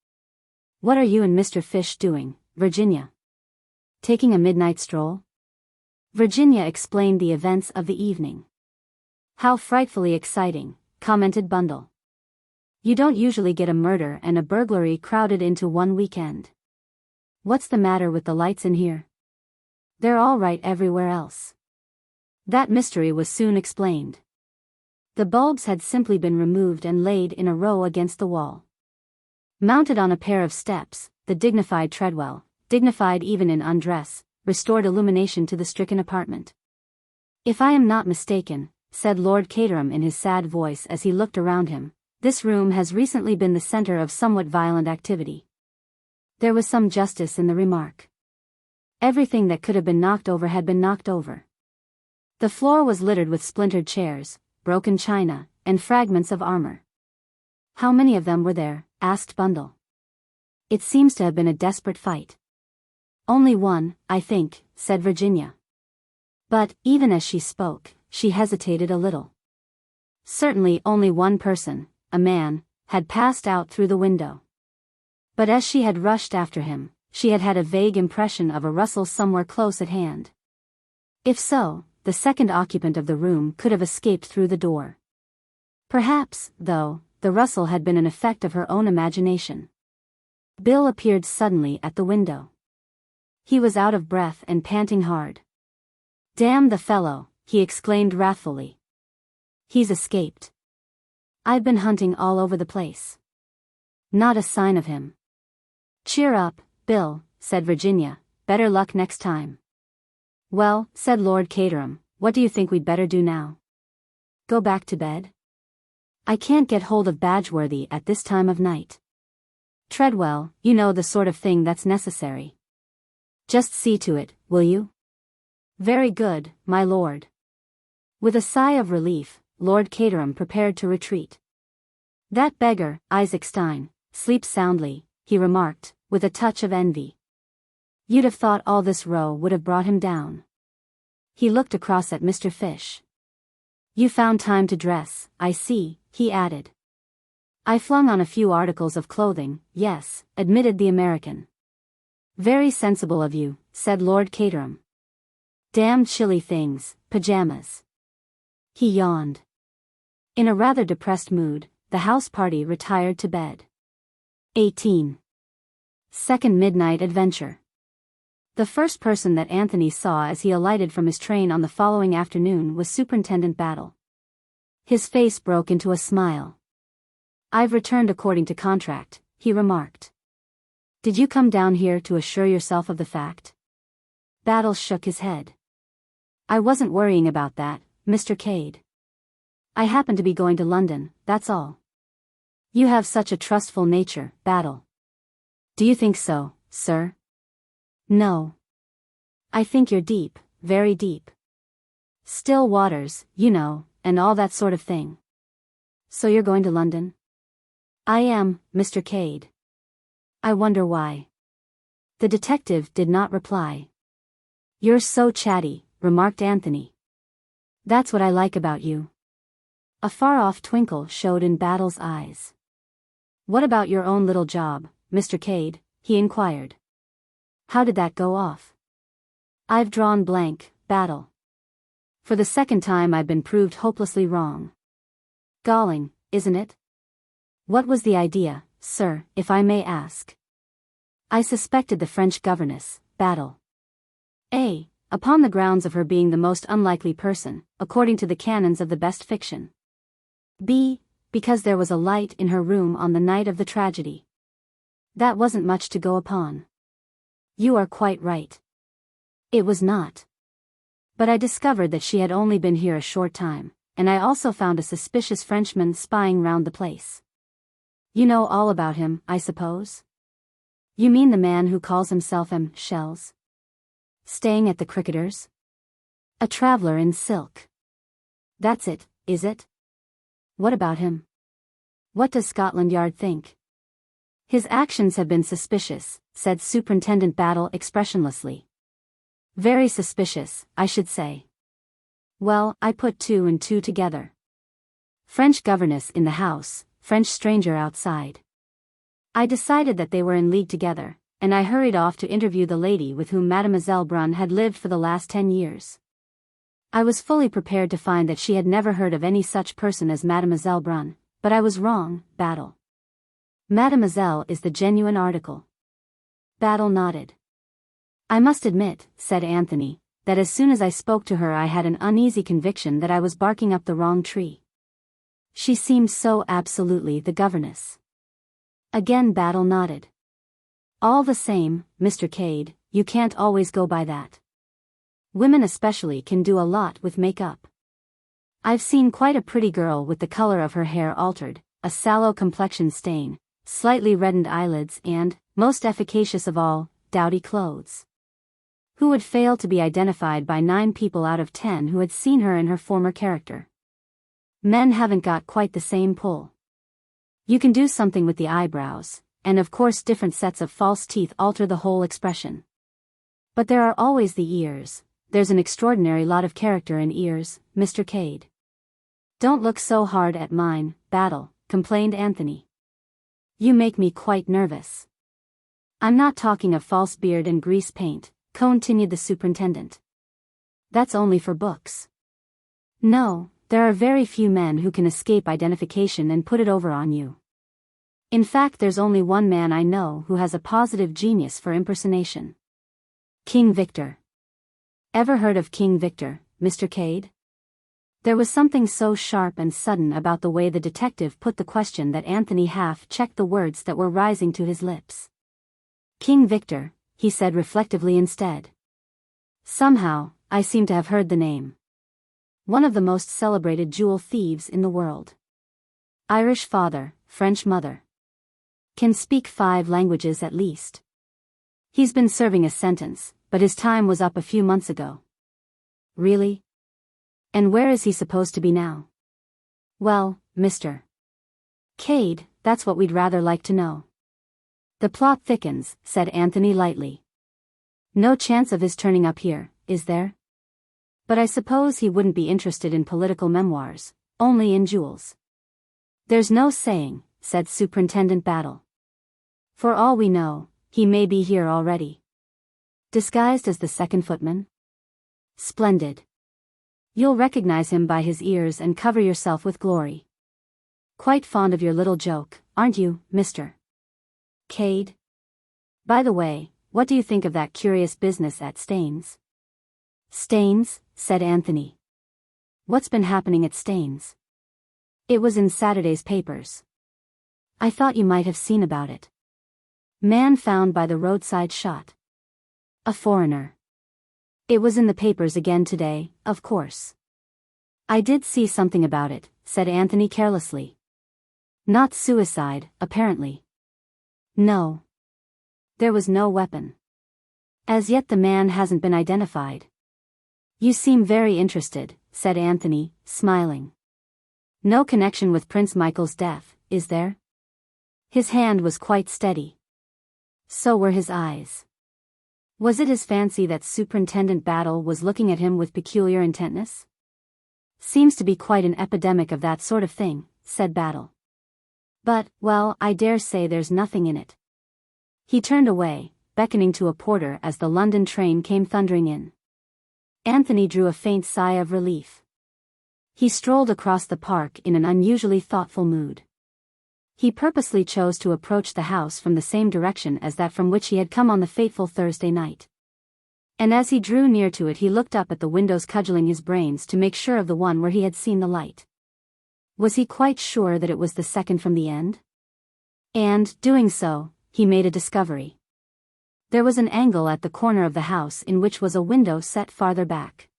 "What are you and Mr. Fish doing, Virginia? Taking a midnight stroll?" Virginia explained the events of the evening. "How frightfully exciting," commented Bundle. "You don't usually get a murder and a burglary crowded into one weekend. What's the matter with the lights in here? They're all right everywhere else." That mystery was soon explained. The bulbs had simply been removed and laid in a row against the wall. Mounted on a pair of steps, the dignified Treadwell, dignified even in undress, restored illumination to the stricken apartment. "If I am not mistaken," said Lord Caterham in his sad voice as he looked around him, "this room has recently been the center of somewhat violent activity." There was some justice in the remark. Everything that could have been knocked over had been knocked over. The floor was littered with splintered chairs, broken china, and fragments of armor. "How many of them were there?" asked Bundle. "It seems to have been a desperate fight." "Only one, I think," said Virginia. But, even as she spoke, she hesitated a little. Certainly only one person, a man, had passed out through the window. But as she had rushed after him, she had had a vague impression of a rustle somewhere close at hand. If so, the second occupant of the room could have escaped through the door. Perhaps, though, the rustle had been an effect of her own imagination. Bill appeared suddenly at the window. He was out of breath and panting hard. "Damn the fellow," he exclaimed wrathfully. "He's escaped. I've been hunting all over the place. Not a sign of him." "Cheer up, Bill," said Virginia, "better luck next time." "Well," said Lord Caterham, "what do you think we'd better do now? Go back to bed? I can't get hold of Badgeworthy at this time of night. Treadwell, you know the sort of thing that's necessary. Just see to it, will you?" "Very good, my lord." With a sigh of relief, Lord Caterham prepared to retreat. "That beggar, Isaac Stein, sleeps soundly," he remarked, with a touch of envy. "You'd have thought all this row would have brought him down." He looked across at Mr. Fish. "You found time to dress, I see," he added. "I flung on a few articles of clothing, yes," admitted the American. "Very sensible of you," said Lord Caterham. "Damn chilly things, pajamas." He yawned. In a rather depressed mood, the house party retired to bed. 18. Second Midnight Adventure. The first person that Anthony saw as he alighted from his train on the following afternoon was Superintendent Battle. His face broke into a smile. "I've returned according to contract," he remarked. "Did you come down here to assure yourself of the fact?" Battle shook his head. "I wasn't worrying about that, Mr. Cade. I happen to be going to London, that's all." "You have such a trustful nature, Battle." "Do you think so, sir?" "No. I think you're deep, very deep. Still waters, you know, and all that sort of thing." "So you're going to London?" "I am, Mr. Cade." "I wonder why." The detective did not reply. "You're so chatty," remarked Anthony. "That's what I like about you." A far-off twinkle showed in Battle's eyes. "What about your own little job, Mr. Cade?" he inquired. "How did that go off?" "I've drawn blank, Battle. For the second time I've been proved hopelessly wrong. Galling, isn't it?" "What was the idea, sir, if I may ask?" "I suspected the French governess, Battle. A. Upon the grounds of her being the most unlikely person, according to the canons of the best fiction. B. Because there was a light in her room on the night of the tragedy. That wasn't much to go upon." "You are quite right. It was not. But I discovered that she had only been here a short time, and I also found a suspicious Frenchman spying round the place." "You know all about him, I suppose?" "You mean the man who calls himself M. Shells? Staying at the Cricketers? A traveler in silk." "That's it, is it? What about him? What does Scotland Yard think?" "His actions have been suspicious," said Superintendent Battle expressionlessly. "Very suspicious, I should say." "Well, I put two and two together. French governess in the house, French stranger outside. I decided that they were in league together, and I hurried off to interview the lady with whom Mademoiselle Brun had lived for the last 10 years. I was fully prepared to find that she had never heard of any such person as Mademoiselle Brun, but I was wrong, Battle. Mademoiselle is the genuine article." Battle nodded. "I must admit," said Anthony, "that as soon as I spoke to her I had an uneasy conviction that I was barking up the wrong tree. She seemed so absolutely the governess." Again Battle nodded. "All the same, Mr. Cade, you can't always go by that. Women especially can do a lot with makeup. I've seen quite a pretty girl with the color of her hair altered, a sallow complexion stain, slightly reddened eyelids and, most efficacious of all, dowdy clothes. Who would fail to be identified by 9 people out of 10 who had seen her in her former character. Men haven't got quite the same pull. You can do something with the eyebrows, and of course different sets of false teeth alter the whole expression. But there are always the ears. There's an extraordinary lot of character in ears, Mr. Cade." "Don't look so hard at mine, Battle," complained Anthony. "You make me quite nervous." "I'm not talking of false beard and grease paint," continued the superintendent. "That's only for books. No, there are very few men who can escape identification and put it over on you. In fact, there's only one man I know who has a positive genius for impersonation. King Victor. Ever heard of King Victor, Mr. Cade?" There was something so sharp and sudden about the way the detective put the question that Anthony half checked the words that were rising to his lips. "King Victor," he said reflectively instead. "Somehow, I seem to have heard the name. One of the most celebrated jewel thieves in the world. Irish father, French mother. Can speak 5 languages at least. He's been serving a sentence, but his time was up a few months ago." "Really? And where is he supposed to be now?" "Well, Mr. Cade, that's what we'd rather like to know." "The plot thickens," said Anthony lightly. "No chance of his turning up here, is there? But I suppose he wouldn't be interested in political memoirs, only in jewels." "There's no saying," said Superintendent Battle. "For all we know, he may be here already." "Disguised as the second footman?" "Splendid. You'll recognize him by his ears and cover yourself with glory. Quite fond of your little joke, aren't you, Mr. Cade? By the way, what do you think of that curious business at Staines? Staines, said Anthony. What's been happening at Staines? It was in Saturday's papers. I thought you might have seen about it. Man found by the roadside shot. A foreigner. It was in the papers again today, of course. I did see something about it, said Anthony carelessly. Not suicide, apparently. No. There was no weapon. As yet the man hasn't been identified. You seem very interested, said Anthony, smiling. No connection with Prince Michael's death, is there? His hand was quite steady. So were his eyes. Was it his fancy that Superintendent Battle was looking at him with peculiar intentness? Seems to be quite an epidemic of that sort of thing, said Battle. But, well, I dare say there's nothing in it. He turned away, beckoning to a porter as the London train came thundering in. Anthony drew a faint sigh of relief. He strolled across the park in an unusually thoughtful mood. He purposely chose to approach the house from the same direction as that from which he had come on the fateful Thursday night. And as he drew near to it he looked up at the windows, cudgelling his brains to make sure of the one where he had seen the light. Was he quite sure that it was the second from the end? And, doing so, he made a discovery. There was an angle at the corner of the house in which was a window set farther back.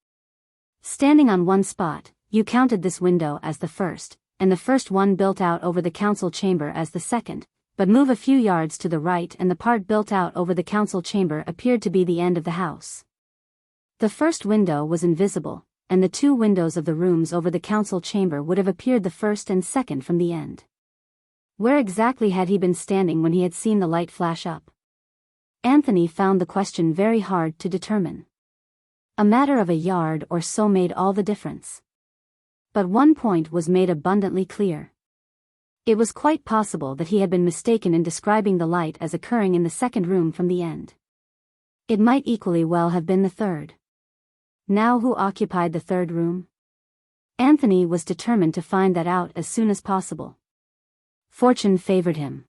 Standing on one spot, you counted this window as the first, and the first one built out over the council chamber as the second, but move a few yards to the right and the part built out over the council chamber appeared to be the end of the house. The first window was invisible, and the two windows of the rooms over the council chamber would have appeared the first and second from the end. Where exactly had he been standing when he had seen the light flash up? Anthony found the question very hard to determine. A matter of a yard or so made all the difference. But one point was made abundantly clear. It was quite possible that he had been mistaken in describing the light as occurring in the second room from the end. It might equally well have been the third. Now who occupied the third room? Anthony was determined to find that out as soon as possible. Fortune favored him.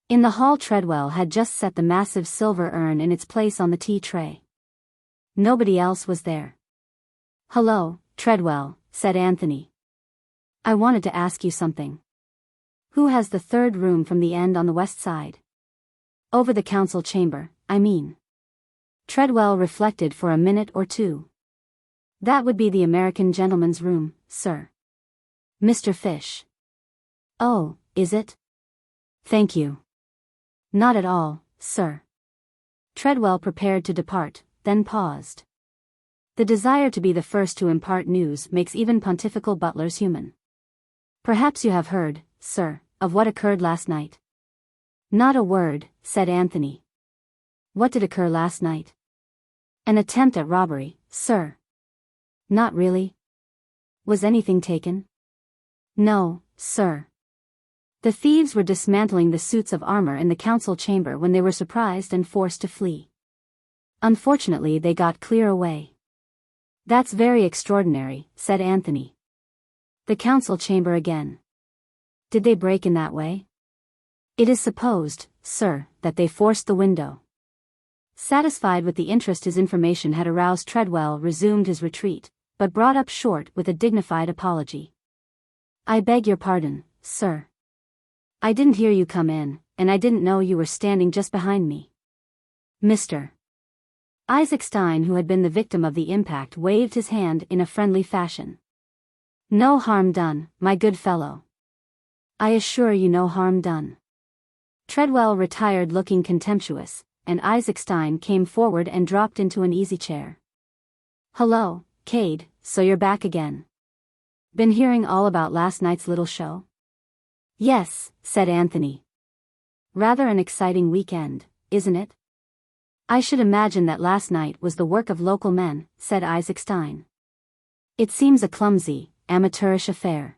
In the hall Treadwell had just set the massive silver urn in its place on the tea tray. Nobody else was there. "Hello, Treadwell," said Anthony. "I wanted to ask you something. Who has the third room from the end on the west side? Over the council chamber, I mean." Treadwell reflected for a minute or two. "That would be the American gentleman's room, sir. Mr. Fish." "Oh, is it? Thank you." "Not at all, sir." Treadwell prepared to depart, then paused. The desire to be the first to impart news makes even pontifical butlers human. "Perhaps you have heard, sir, of what occurred last night?" "Not a word," said Anthony. "What did occur last night?" "An attempt at robbery, sir." "Not really? Was anything taken?" "No, sir. The thieves were dismantling the suits of armor in the council chamber when they were surprised and forced to flee. Unfortunately they got clear away." "That's very extraordinary," said Anthony. "The council chamber again. Did they break in that way?" "It is supposed, sir, that they forced the window." Satisfied with the interest his information had aroused, Treadwell resumed his retreat, but brought up short with a dignified apology. "I beg your pardon, sir. I didn't hear you come in, and I didn't know you were standing just behind me." Mr. Isaac Stein, who had been the victim of the impact, waved his hand in a friendly fashion. "No harm done, my good fellow. I assure you no harm done." Treadwell retired looking contemptuous, and Isaac Stein came forward and dropped into an easy chair. "Hello, Cade, so you're back again. Been hearing all about last night's little show?" "Yes," said Anthony. "Rather an exciting weekend, isn't it?" "I should imagine that last night was the work of local men," said Isaac Stein. "It seems a clumsy, amateurish affair."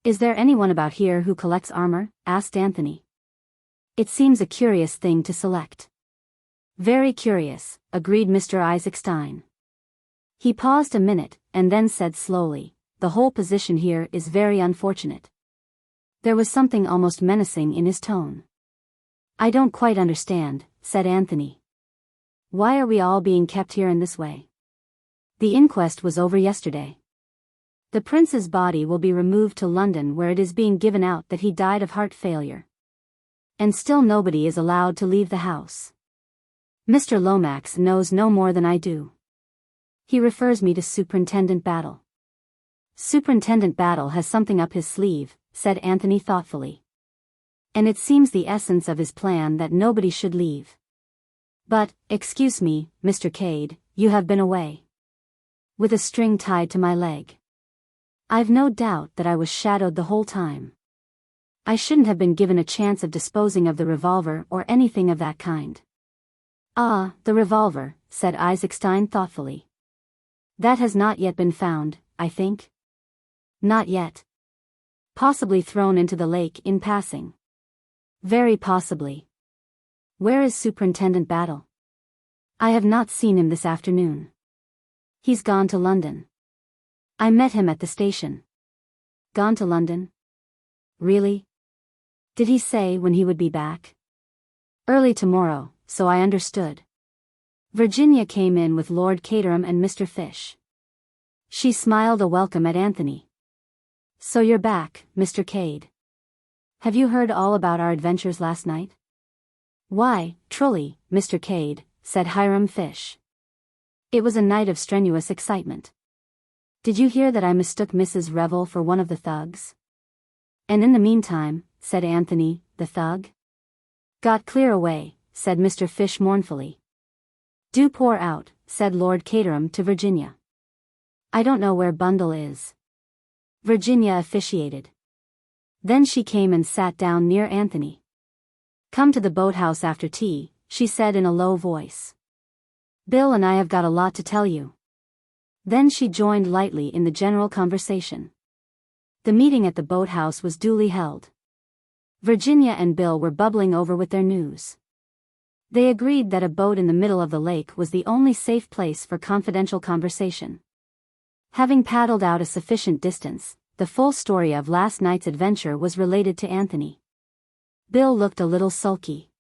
"Is there anyone about here who collects armor?" asked Anthony. "It seems a curious thing to select." "Very curious," agreed Mr. Isaac Stein. He paused a minute, and then said slowly, "The whole position here is very unfortunate." There was something almost menacing in his tone. I don't quite understand, said Anthony. Why are we all being kept here in this way? The inquest was over yesterday. The prince's body will be removed to London, where it is being given out that he died of heart failure. And still nobody is allowed to leave the house. Mr. Lomax knows no more than I do. He refers me to Superintendent Battle. Superintendent Battle has something up his sleeve, said Anthony thoughtfully. And it seems the essence of his plan that nobody should leave. But, excuse me, Mr. Cade, you have been away. With a string tied to my leg. I've no doubt that I was shadowed the whole time. I shouldn't have been given a chance of disposing of the revolver or anything of that kind. Ah, the revolver, said Isaacstein thoughtfully. That has not yet been found, I think. Not yet. Possibly thrown into the lake in passing. Very possibly. Where is Superintendent Battle? I have not seen him this afternoon. He's gone to London. I met him at the station. Gone to London? Really? Did he say when he would be back? Early tomorrow, so I understood. Virginia came in with Lord Caterham and Mr. Fish. She smiled a welcome at Anthony. So you're back, Mr. Cade. Have you heard all about our adventures last night? Why, truly, Mr. Cade, said Hiram Fish. It was a night of strenuous excitement. Did you hear that I mistook Mrs. Revel for one of the thugs? And in the meantime, said Anthony, the thug? Got clear away, said Mr. Fish mournfully. Do pour out, said Lord Caterham to Virginia. I don't know where Bundle is. Virginia officiated. Then she came and sat down near Anthony. Come to the boathouse after tea, she said in a low voice. Bill and I have got a lot to tell you. Then she joined lightly in the general conversation. The meeting at the boathouse was duly held. Virginia and Bill were bubbling over with their news. They agreed that a boat in the middle of the lake was the only safe place for confidential conversation. Having paddled out a sufficient distance, the full story of last night's adventure was related to Anthony. Bill looked a little sulky.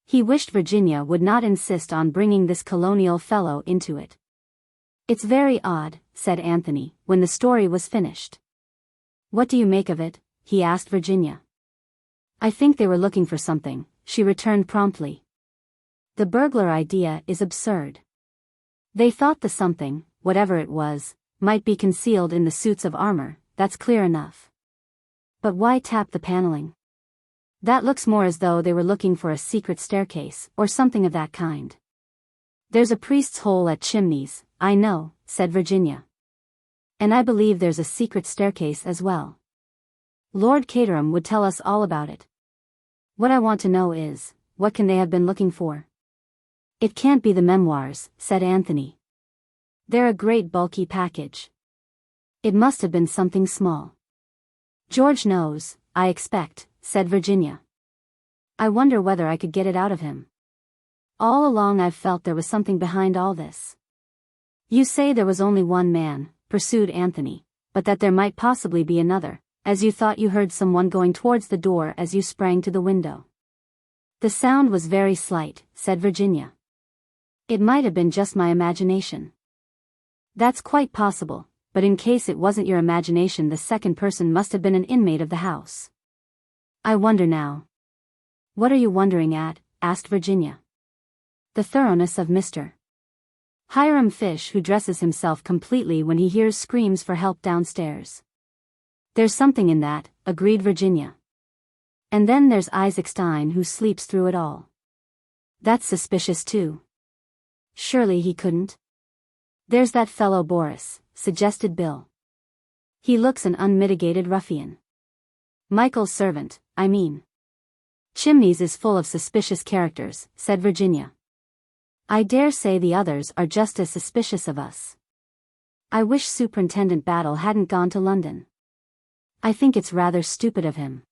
He wished Virginia would not insist on bringing this colonial fellow into it. It's very odd, said Anthony, when the story was finished. What do you make of it? He asked Virginia. I think they were looking for something, she returned promptly. The burglar idea is absurd. They thought the something, whatever it was, might be concealed in the suits of armor, that's clear enough. But why tap the paneling? That looks more as though they were looking for a secret staircase, or something of that kind. There's a priest's hole at Chimneys, I know, said Virginia. And I believe there's a secret staircase as well. Lord Caterham would tell us all about it. What I want to know is, what can they have been looking for? It can't be the memoirs, said Anthony. They're a great bulky package. It must have been something small. George knows, I expect, said Virginia. I wonder whether I could get it out of him. All along I've felt there was something behind all this. You say there was only one man, pursued Anthony, but that there might possibly be another, as you thought you heard someone going towards the door as you sprang to the window. The sound was very slight, said Virginia. It might have been just my imagination. That's quite possible, but in case it wasn't your imagination, the second person must have been an inmate of the house. I wonder now. What are you wondering at? Asked Virginia. The thoroughness of Mr. Hiram Fish, who dresses himself completely when he hears screams for help downstairs. There's something in that, agreed Virginia. And then there's Isaacstein, who sleeps through it all. That's suspicious too. Surely he couldn't. There's that fellow Boris, suggested Bill. He looks an unmitigated ruffian. Michael's servant, I mean. Chimneys is full of suspicious characters, said Virginia. I dare say the others are just as suspicious of us. I wish Superintendent Battle hadn't gone to London. I think it's rather stupid of him.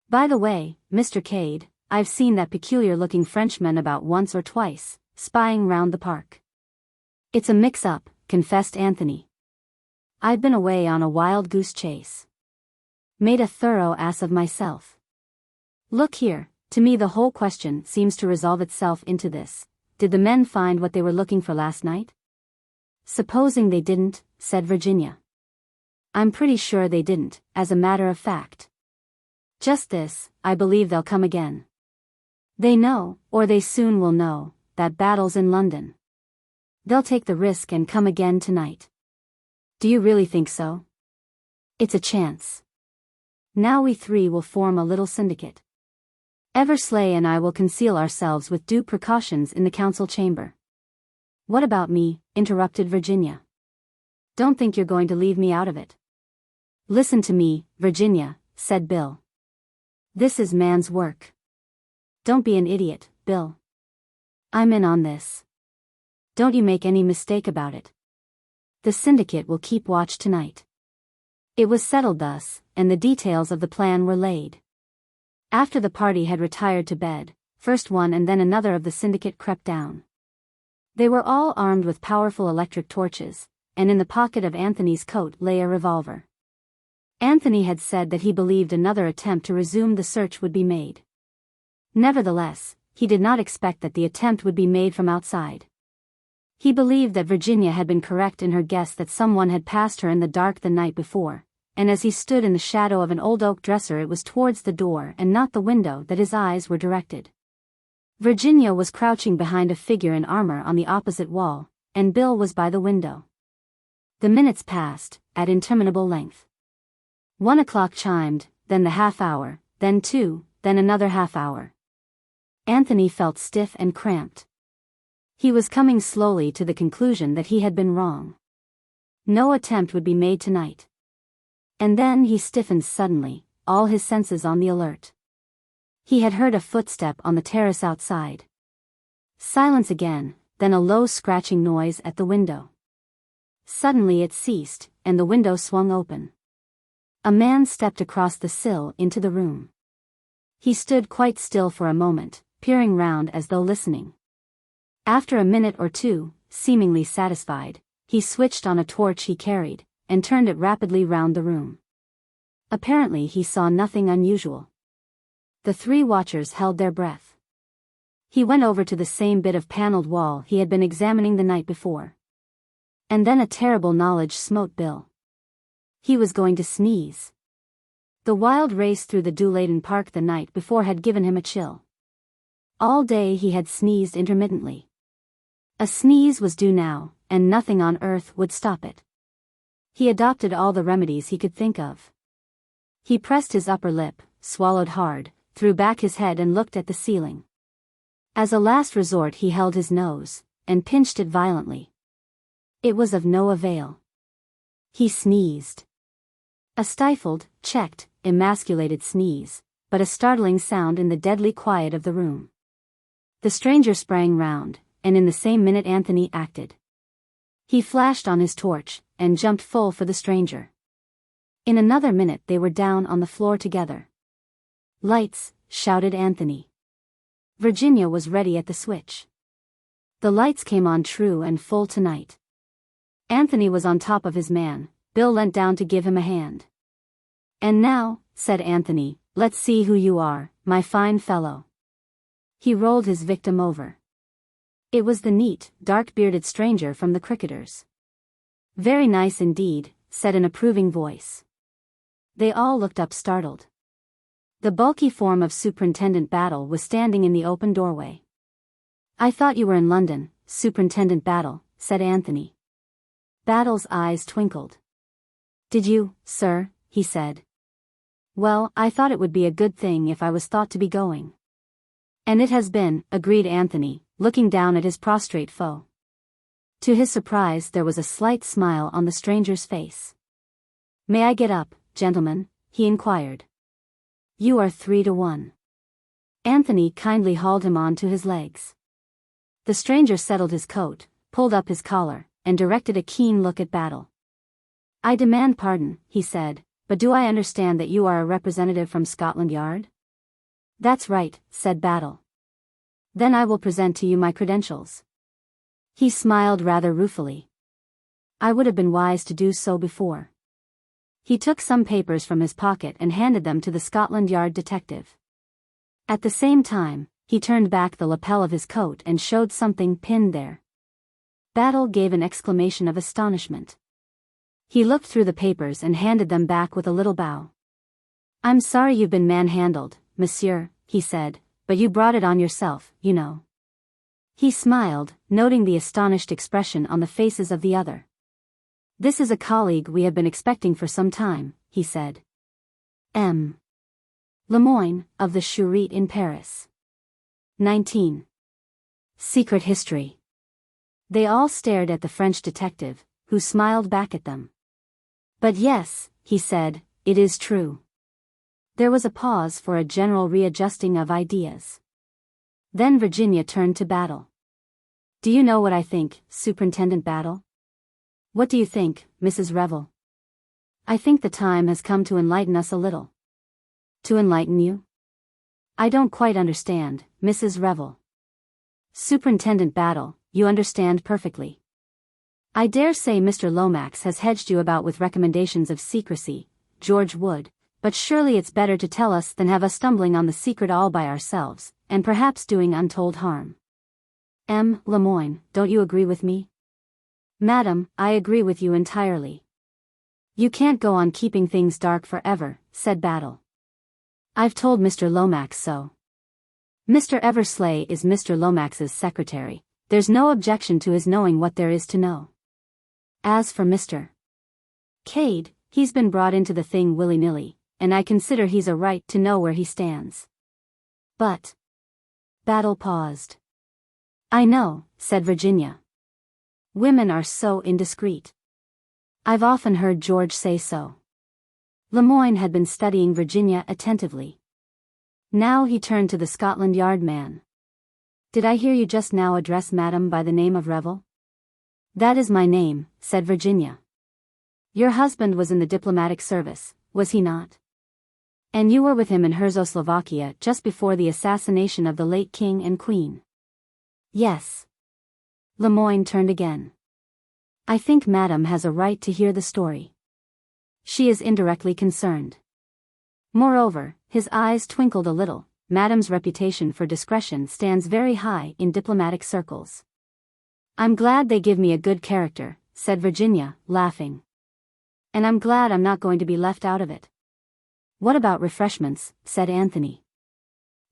By the way, Mr. Cade, I've seen that peculiar-looking Frenchman about once or twice, spying round the park. It's a mix-up, confessed Anthony. I've been away on a wild goose chase. Made a thorough ass of myself. Look here, To me the whole question seems to resolve itself into this. Did the men find what they were looking for last night? Supposing they didn't, said Virginia. I'm pretty sure they didn't, as a matter of fact. Just this, I believe they'll come again. They know, or they soon will know, that battle's in London. They'll take the risk and come again tonight. Do you really think so? It's a chance. Now we three will form a little syndicate. Eversley and I will conceal ourselves with due precautions in the council chamber. What about me? Interrupted Virginia. Don't think you're going to leave me out of it. Listen to me, Virginia, said Bill. This is man's work. Don't be an idiot, Bill. I'm in on this. Don't you make any mistake about it. The syndicate will keep watch tonight. It was settled thus, and the details of the plan were laid. After the party had retired to bed, first one and then another of the syndicate crept down. They were all armed with powerful electric torches, and in the pocket of Anthony's coat lay a revolver. Anthony had said that he believed another attempt to resume the search would be made. Nevertheless, he did not expect that the attempt would be made from outside. He believed that Virginia had been correct in her guess that someone had passed her in the dark the night before, and as he stood in the shadow of an old oak dresser it was towards the door and not the window that his eyes were directed. Virginia was crouching behind a figure in armor on the opposite wall, and Bill was by the window. The minutes passed, at interminable length. 1 o'clock chimed, then the half-hour, then 2, then another half-hour. Anthony felt stiff and cramped. He was coming slowly to the conclusion that he had been wrong. No attempt would be made tonight. And then he stiffened suddenly, all his senses on the alert. He had heard a footstep on the terrace outside. Silence again, then a low scratching noise at the window. Suddenly it ceased, and the window swung open. A man stepped across the sill into the room. He stood quite still for a moment, peering round as though listening. After a minute or two, seemingly satisfied, he switched on a torch he carried, and turned it rapidly round the room. Apparently he saw nothing unusual. The three watchers held their breath. He went over to the same bit of paneled wall he had been examining the night before. And then a terrible knowledge smote Bill. He was going to sneeze. The wild race through the dew-laden park the night before had given him a chill. All day he had sneezed intermittently. A sneeze was due now, and nothing on earth would stop it. He adopted all the remedies he could think of. He pressed his upper lip, swallowed hard, threw back his head and looked at the ceiling. As a last resort he held his nose, and pinched it violently. It was of no avail. He sneezed. A stifled, checked, emasculated sneeze, but a startling sound in the deadly quiet of the room. The stranger sprang round, and in the same minute Anthony acted. He flashed on his torch, and jumped full for the stranger. In another minute they were down on the floor together. "Lights!" shouted Anthony. Virginia was ready at the switch. The lights came on true and full tonight. Anthony was on top of his man. Bill leant down to give him a hand. "And now," said Anthony, "let's see who you are, my fine fellow." He rolled his victim over. It was the neat, dark-bearded stranger from the cricketers. "Very nice indeed," said an approving voice. They all looked up startled. The bulky form of Superintendent Battle was standing in the open doorway. "I thought you were in London, Superintendent Battle," said Anthony. Battle's eyes twinkled. "Did you, sir?" he said. "Well, I thought it would be a good thing if I was thought to be going." "And it has been," agreed Anthony, looking down at his prostrate foe. To his surprise there was a slight smile on the stranger's face. "May I get up, gentlemen?" he inquired. "You are 3-1. Anthony kindly hauled him on to his legs. The stranger settled his coat, pulled up his collar, and directed a keen look at Battle. "I demand pardon," he said, "but do I understand that you are a representative from Scotland Yard?" "That's right," said Battle. "Then I will present to you my credentials." He smiled rather ruefully. "I would have been wise to do so before." He took some papers from his pocket and handed them to the Scotland Yard detective. At the same time, he turned back the lapel of his coat and showed something pinned there. Battle gave an exclamation of astonishment. He looked through the papers and handed them back with a little bow. "I'm sorry you've been manhandled, monsieur," he said, "but you brought it on yourself, you know." He smiled, noting the astonished expression on the faces of the other. "This is a colleague we have been expecting for some time," he said. M. Lemoyne, of the Charité in Paris. 19. Secret history. They all stared at the French detective, who smiled back at them. "But yes," he said, "it is true." There was a pause for a general readjusting of ideas. Then Virginia turned to Battle. "Do you know what I think, Superintendent Battle?" "What do you think, Mrs. Revel?" "I think the time has come to enlighten us a little." "To enlighten you?" "I don't quite understand, Mrs. Revel." "Superintendent Battle, you understand perfectly. I dare say Mr. Lomax has hedged you about with recommendations of secrecy, George Wood, but surely it's better to tell us than have us stumbling on the secret all by ourselves, and perhaps doing untold harm. M. Lemoyne, don't you agree with me?" "Madam, I agree with you entirely." "You can't go on keeping things dark forever," said Battle. "I've told Mr. Lomax so. Mr. Eversley is Mr. Lomax's secretary. There's no objection to his knowing what there is to know. As for Mr. Cade, he's been brought into the thing willy-nilly, and I consider he's a right to know where he stands." "But..." Battle paused. "I know," said Virginia. "Women are so indiscreet. I've often heard George say so." Lemoyne had been studying Virginia attentively. Now he turned to the Scotland Yard man. "Did I hear you just now address Madam by the name of Revel?" "That is my name," said Virginia. "Your husband was in the diplomatic service, was he not? And you were with him in Czechoslovakia just before the assassination of the late King and Queen?" "Yes." Lemoyne turned again. "I think Madam has a right to hear the story. She is indirectly concerned." Moreover, his eyes twinkled a little. "Madam's reputation for discretion stands very high in diplomatic circles." "I'm glad they give me a good character," said Virginia, laughing. "And I'm glad I'm not going to be left out of it." "What about refreshments?" said Anthony.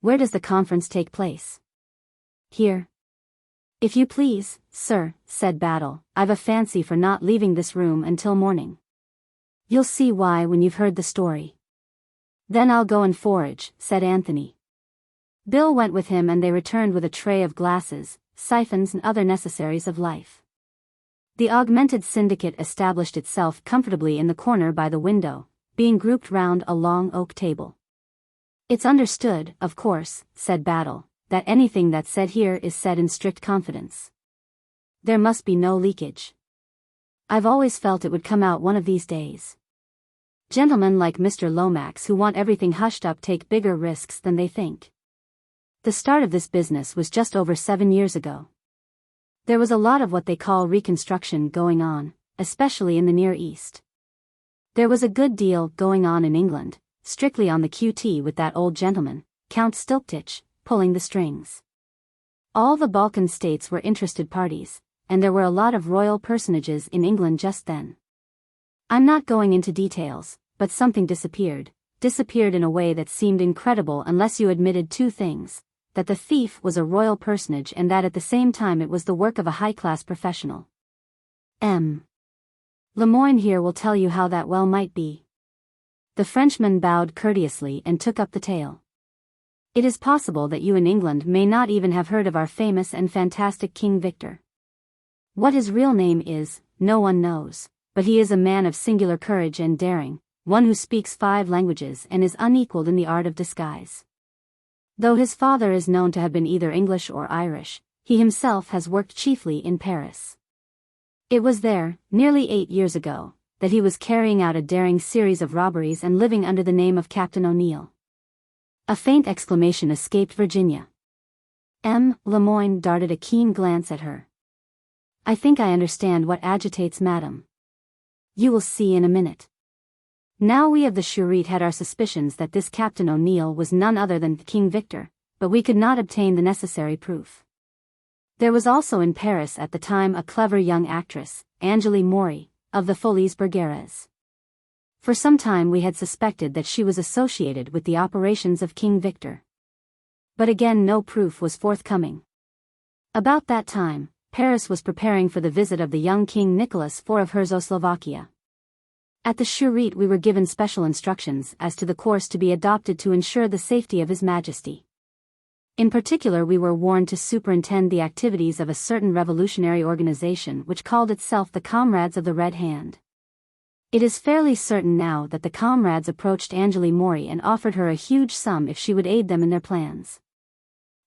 "Where does the conference take place?" "Here." "If you please, sir," said Battle, "I've a fancy for not leaving this room until morning. You'll see why when you've heard the story." "Then I'll go and forage," said Anthony. Bill went with him and they returned with a tray of glasses, siphons and other necessaries of life. The augmented syndicate established itself comfortably in the corner by the window, being grouped round a long oak table. "It's understood, of course," said Battle, "that anything that's said here is said in strict confidence. There must be no leakage. I've always felt it would come out one of these days. Gentlemen like Mr. Lomax who want everything hushed up take bigger risks than they think. The start of this business was just over 7 years ago. There was a lot of what they call reconstruction going on, especially in the Near East. There was a good deal going on in England, strictly on the QT with that old gentleman, Count Stilptich, pulling the strings. All the Balkan states were interested parties, and there were a lot of royal personages in England just then. I'm not going into details, but something disappeared in a way that seemed incredible unless you admitted two things, that the thief was a royal personage and that at the same time it was the work of a high-class professional. M. Lemoyne here will tell you how that well might be." The Frenchman bowed courteously and took up the tale. "It is possible that you in England may not even have heard of our famous and fantastic King Victor. What his real name is, no one knows, but he is a man of singular courage and daring, one who speaks 5 languages and is unequaled in the art of disguise. Though his father is known to have been either English or Irish, he himself has worked chiefly in Paris. It was there, nearly 8 years ago, that he was carrying out a daring series of robberies and living under the name of Captain O'Neill." A faint exclamation escaped Virginia. M. Lemoyne darted a keen glance at her. "I think I understand what agitates Madam. You will see in a minute." Now we of the Chourit had our suspicions that this Captain O'Neill was none other than King Victor, but we could not obtain the necessary proof. There was also in Paris at the time a clever young actress, Angélie Maury, of the Folies Bergères. For some time we had suspected that she was associated with the operations of King Victor. But again no proof was forthcoming. About that time, Paris was preparing for the visit of the young King Nicholas IV of Herzoslovakia. At the Chourit we were given special instructions as to the course to be adopted to ensure the safety of His Majesty. In particular we were warned to superintend the activities of a certain revolutionary organization which called itself the Comrades of the Red Hand. It is fairly certain now that the comrades approached Angélie Maury and offered her a huge sum if she would aid them in their plans.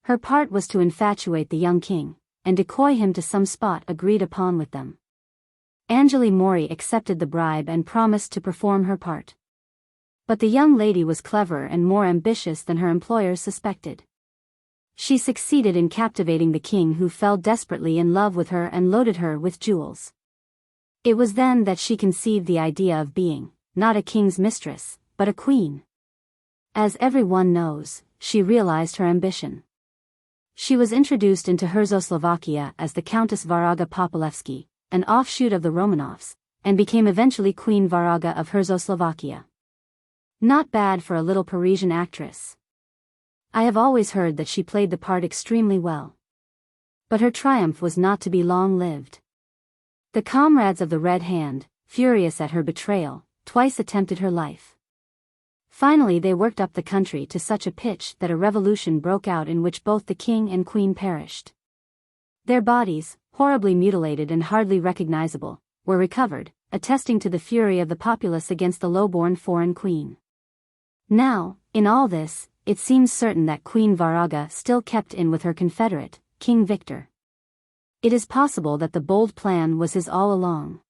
Her part was to infatuate the young king, and decoy him to some spot agreed upon with them. Angélie Maury accepted the bribe and promised to perform her part. But the young lady was cleverer and more ambitious than her employers suspected. She succeeded in captivating the king, who fell desperately in love with her and loaded her with jewels. It was then that she conceived the idea of being, not a king's mistress, but a queen. As everyone knows, she realized her ambition. She was introduced into Herzoslovakia as the Countess Varaga Popolevsky, an offshoot of the Romanovs, and became eventually Queen Varaga of Herzoslovakia. Not bad for a little Parisian actress. I have always heard that she played the part extremely well. But her triumph was not to be long-lived. The comrades of the Red Hand, furious at her betrayal, twice attempted her life. Finally they worked up the country to such a pitch that a revolution broke out in which both the king and queen perished. Their bodies, horribly mutilated and hardly recognizable, were recovered, attesting to the fury of the populace against the low-born foreign queen. Now, in all this, it seems certain that Queen Varaga still kept in with her confederate, King Victor. It is possible that the bold plan was his all along.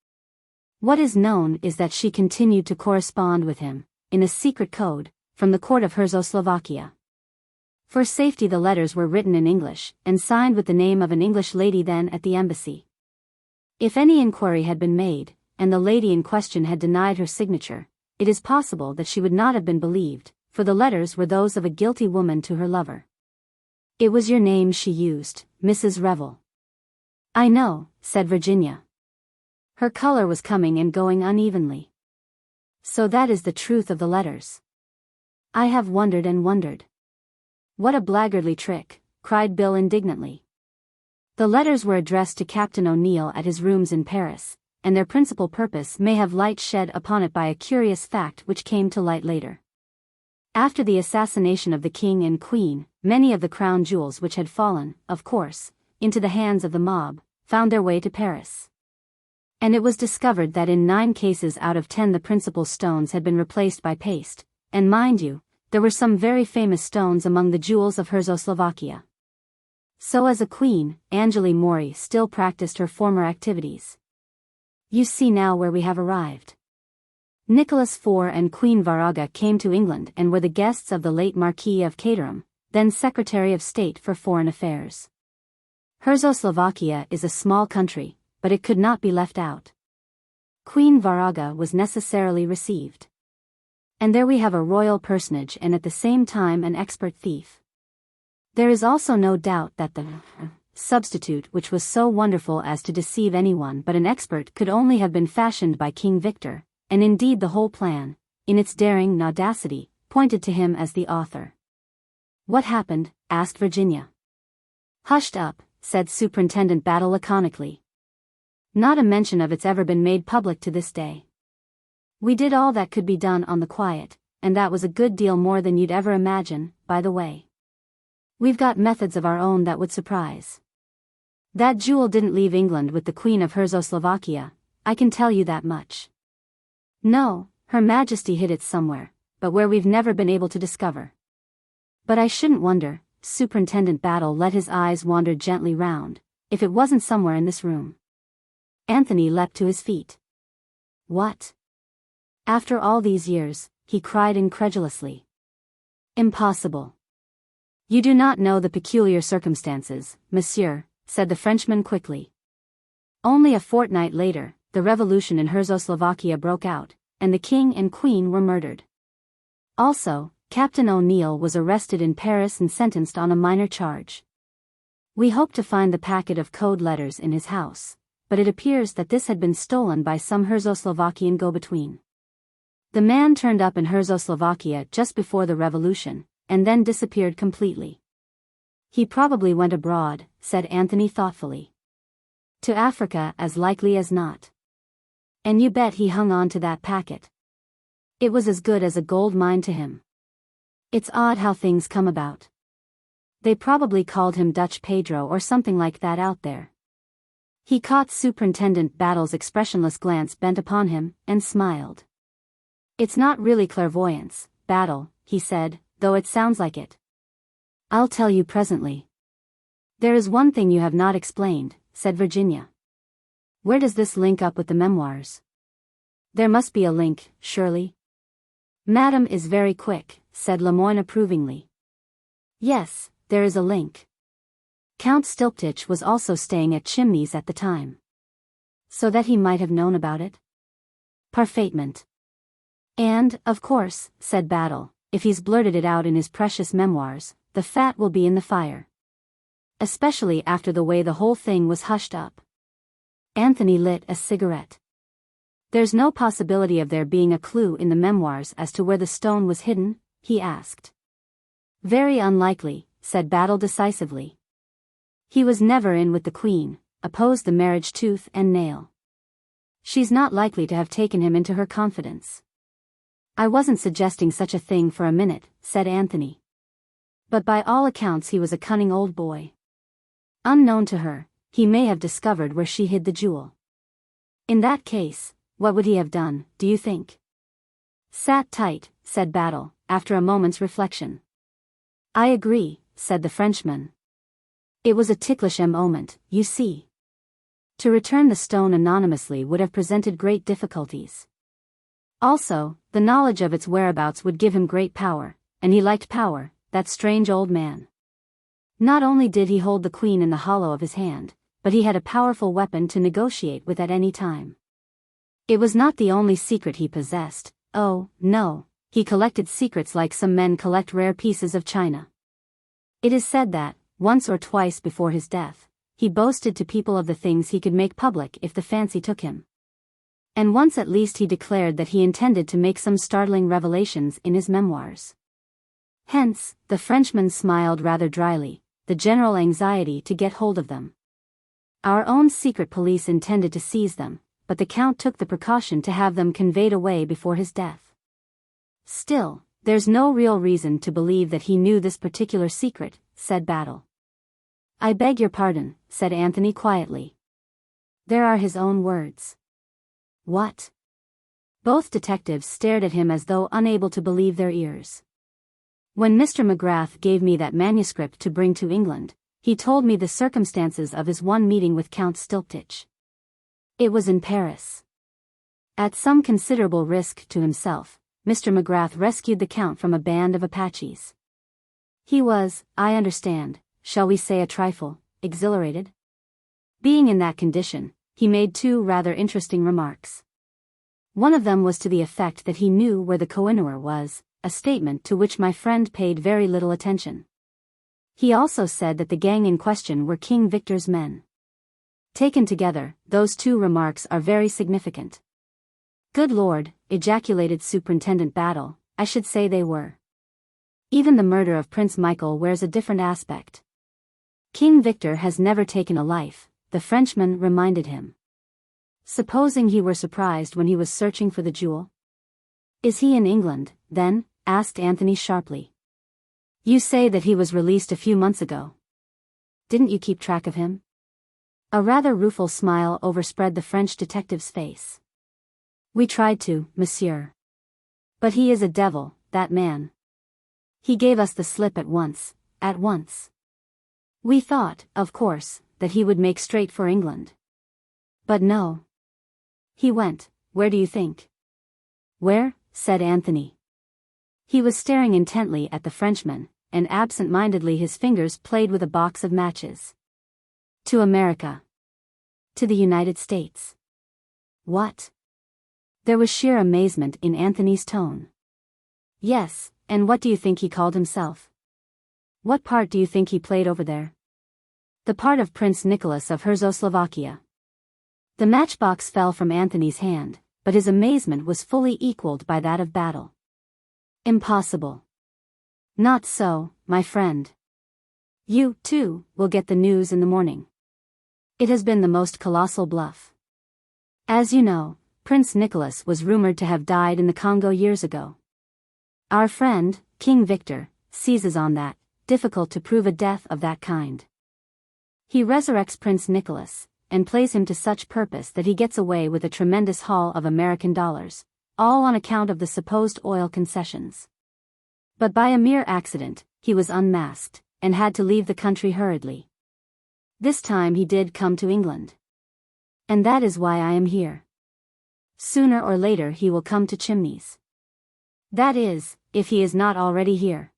What is known is that she continued to correspond with him, in a secret code, from the court of Herzoslovakia. For safety the letters were written in English, and signed with the name of an English lady then at the embassy. If any inquiry had been made, and the lady in question had denied her signature, it is possible that she would not have been believed, for the letters were those of a guilty woman to her lover. It was your name she used, Mrs. Revel. I know, said Virginia. Her color was coming and going unevenly. So that is the truth of the letters. I have wondered and wondered. What a blackguardly trick, cried Bill indignantly. The letters were addressed to Captain O'Neill at his rooms in Paris, and their principal purpose may have light shed upon it by a curious fact which came to light later. After the assassination of the king and queen, many of the crown jewels which had fallen, of course, into the hands of the mob, found their way to Paris. And it was discovered that in 9 cases out of 10 the principal stones had been replaced by paste, and mind you, there were some very famous stones among the jewels of Herzoslovakia. So as a queen, Angélie Maury still practiced her former activities. You see now where we have arrived. Nicholas IV and Queen Varaga came to England and were the guests of the late Marquis of Caterham, then Secretary of State for Foreign Affairs. Herzoslovakia is a small country, but it could not be left out. Queen Varaga was necessarily received. And there we have a royal personage and at the same time an expert thief. There is also no doubt that the substitute which was so wonderful as to deceive anyone but an expert could only have been fashioned by King Victor, and indeed the whole plan, in its daring and audacity, pointed to him as the author. What happened? Asked Virginia. Hushed up, said Superintendent Battle laconically. Not a mention of it's ever been made public to this day. We did all that could be done on the quiet, and that was a good deal more than you'd ever imagine, by the way. We've got methods of our own that would surprise. That jewel didn't leave England with the Queen of Herzoslovakia, I can tell you that much. No, Her Majesty hid it somewhere, but where we've never been able to discover. But I shouldn't wonder, Superintendent Battle let his eyes wander gently round, if it wasn't somewhere in this room. Anthony leapt to his feet. What? After all these years, he cried incredulously. Impossible. You do not know the peculiar circumstances, monsieur, said the Frenchman quickly. Only a fortnight later, the revolution in Herzoslovakia broke out, and the king and queen were murdered. Also, Captain O'Neill was arrested in Paris and sentenced on a minor charge. We hoped to find the packet of code letters in his house, but it appears that this had been stolen by some Czechoslovakian go-between. The man turned up in Czechoslovakia just before the revolution, and then disappeared completely. He probably went abroad, said Anthony thoughtfully. To Africa as likely as not. And you bet he hung on to that packet. It was as good as a gold mine to him. It's odd how things come about. They probably called him Dutch Pedro or something like that out there. He caught Superintendent Battle's expressionless glance bent upon him, and smiled. It's not really clairvoyance, Battle, he said, though it sounds like it. I'll tell you presently. There is one thing you have not explained, said Virginia. Where does this link up with the memoirs? There must be a link, surely. Madam is very quick, said Lemoyne approvingly. Yes, there is a link. Count Stilptich was also staying at Chimneys at the time. So that he might have known about it? Parfaitement. And, of course, said Battle, if he's blurted it out in his precious memoirs, the fat will be in the fire. Especially after the way the whole thing was hushed up. Anthony lit a cigarette. There's no possibility of there being a clue in the memoirs as to where the stone was hidden, he asked. Very unlikely, said Battle decisively. He was never in with the Queen, opposed the marriage tooth and nail. She's not likely to have taken him into her confidence. I wasn't suggesting such a thing for a minute, said Anthony. But by all accounts he was a cunning old boy. Unknown to her, he may have discovered where she hid the jewel. In that case, what would he have done, do you think? Sat tight, said Battle, after a moment's reflection. I agree, said the Frenchman. It was a ticklish moment, you see. To return the stone anonymously would have presented great difficulties. Also, the knowledge of its whereabouts would give him great power, and he liked power, that strange old man. Not only did he hold the Queen in the hollow of his hand, but he had a powerful weapon to negotiate with at any time. It was not the only secret he possessed. Oh, no, he collected secrets like some men collect rare pieces of china. It is said that, once or twice before his death, he boasted to people of the things he could make public if the fancy took him. And once at least he declared that he intended to make some startling revelations in his memoirs. Hence, the Frenchman smiled rather dryly, the general anxiety to get hold of them. Our own secret police intended to seize them, but the Count took the precaution to have them conveyed away before his death. Still, there's no real reason to believe that he knew this particular secret, said Battle. I beg your pardon, said Anthony quietly. There are his own words. What? Both detectives stared at him as though unable to believe their ears. When Mr. McGrath gave me that manuscript to bring to England, he told me the circumstances of his one meeting with Count Stilptich. It was in Paris. At some considerable risk to himself, Mr. McGrath rescued the Count from a band of Apaches. He was, I understand, shall we say a trifle, exhilarated? Being in that condition, he made two rather interesting remarks. One of them was to the effect that he knew where the Kohinoor was, a statement to which my friend paid very little attention. He also said that the gang in question were King Victor's men. Taken together, those two remarks are very significant. Good Lord, ejaculated Superintendent Battle, I should say they were. Even the murder of Prince Michael wears a different aspect. King Victor has never taken a life, the Frenchman reminded him. Supposing he were surprised when he was searching for the jewel? Is he in England, then? Asked Anthony sharply. You say that he was released a few months ago. Didn't you keep track of him? A rather rueful smile overspread the French detective's face. We tried to, monsieur. But he is a devil, that man. He gave us the slip at once. We thought, of course, that he would make straight for England. But no. He went, where do you think? Where? Said Anthony. He was staring intently at the Frenchman, and absent-mindedly his fingers played with a box of matches. To America. To the United States. What? There was sheer amazement in Anthony's tone. Yes, and what do you think he called himself? What part do you think he played over there? The part of Prince Nicholas of Czechoslovakia. The matchbox fell from Anthony's hand, but his amazement was fully equaled by that of Battle. Impossible. Not so, my friend. You, too, will get the news in the morning. It has been the most colossal bluff. As you know, Prince Nicholas was rumored to have died in the Congo years ago. Our friend, King Victor, seizes on that, difficult to prove a death of that kind. He resurrects Prince Nicholas, and plays him to such purpose that he gets away with a tremendous haul of American dollars, all on account of the supposed oil concessions. But by a mere accident, he was unmasked, and had to leave the country hurriedly. This time he did come to England. And that is why I am here. Sooner or later he will come to Chimneys. That is, if he is not already here.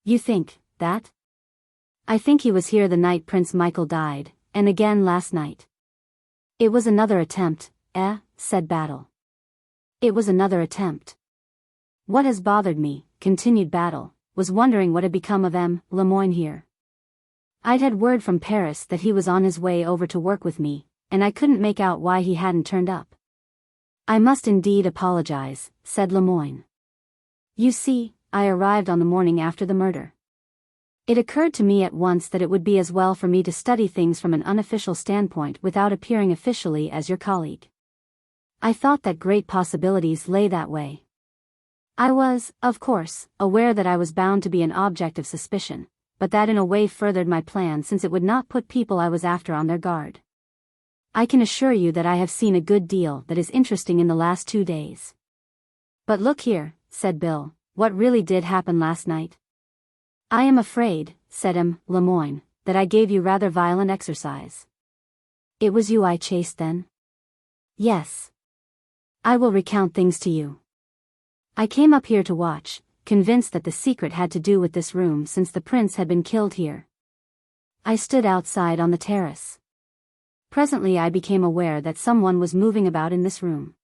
You think that? I think he was here the night Prince Michael died, and again last night. It was another attempt, said Battle. It was another attempt. What has bothered me, continued Battle, was wondering what had become of Lemoyne here. I'd had word from Paris that he was on his way over to work with me, and I couldn't make out why he hadn't turned up. I must indeed apologize, said Lemoyne. You see, I arrived on the morning after the murder. It occurred to me at once that it would be as well for me to study things from an unofficial standpoint without appearing officially as your colleague. I thought that great possibilities lay that way. I was, of course, aware that I was bound to be an object of suspicion, but that in a way furthered my plan since it would not put people I was after on their guard. I can assure you that I have seen a good deal that is interesting in the last 2 days. But look here, said Bill, what really did happen last night? I am afraid, said Lemoyne, that I gave you rather violent exercise. It was you I chased then? Yes. I will recount things to you. I came up here to watch, convinced that the secret had to do with this room since the prince had been killed here. I stood outside on the terrace. Presently I became aware that someone was moving about in this room.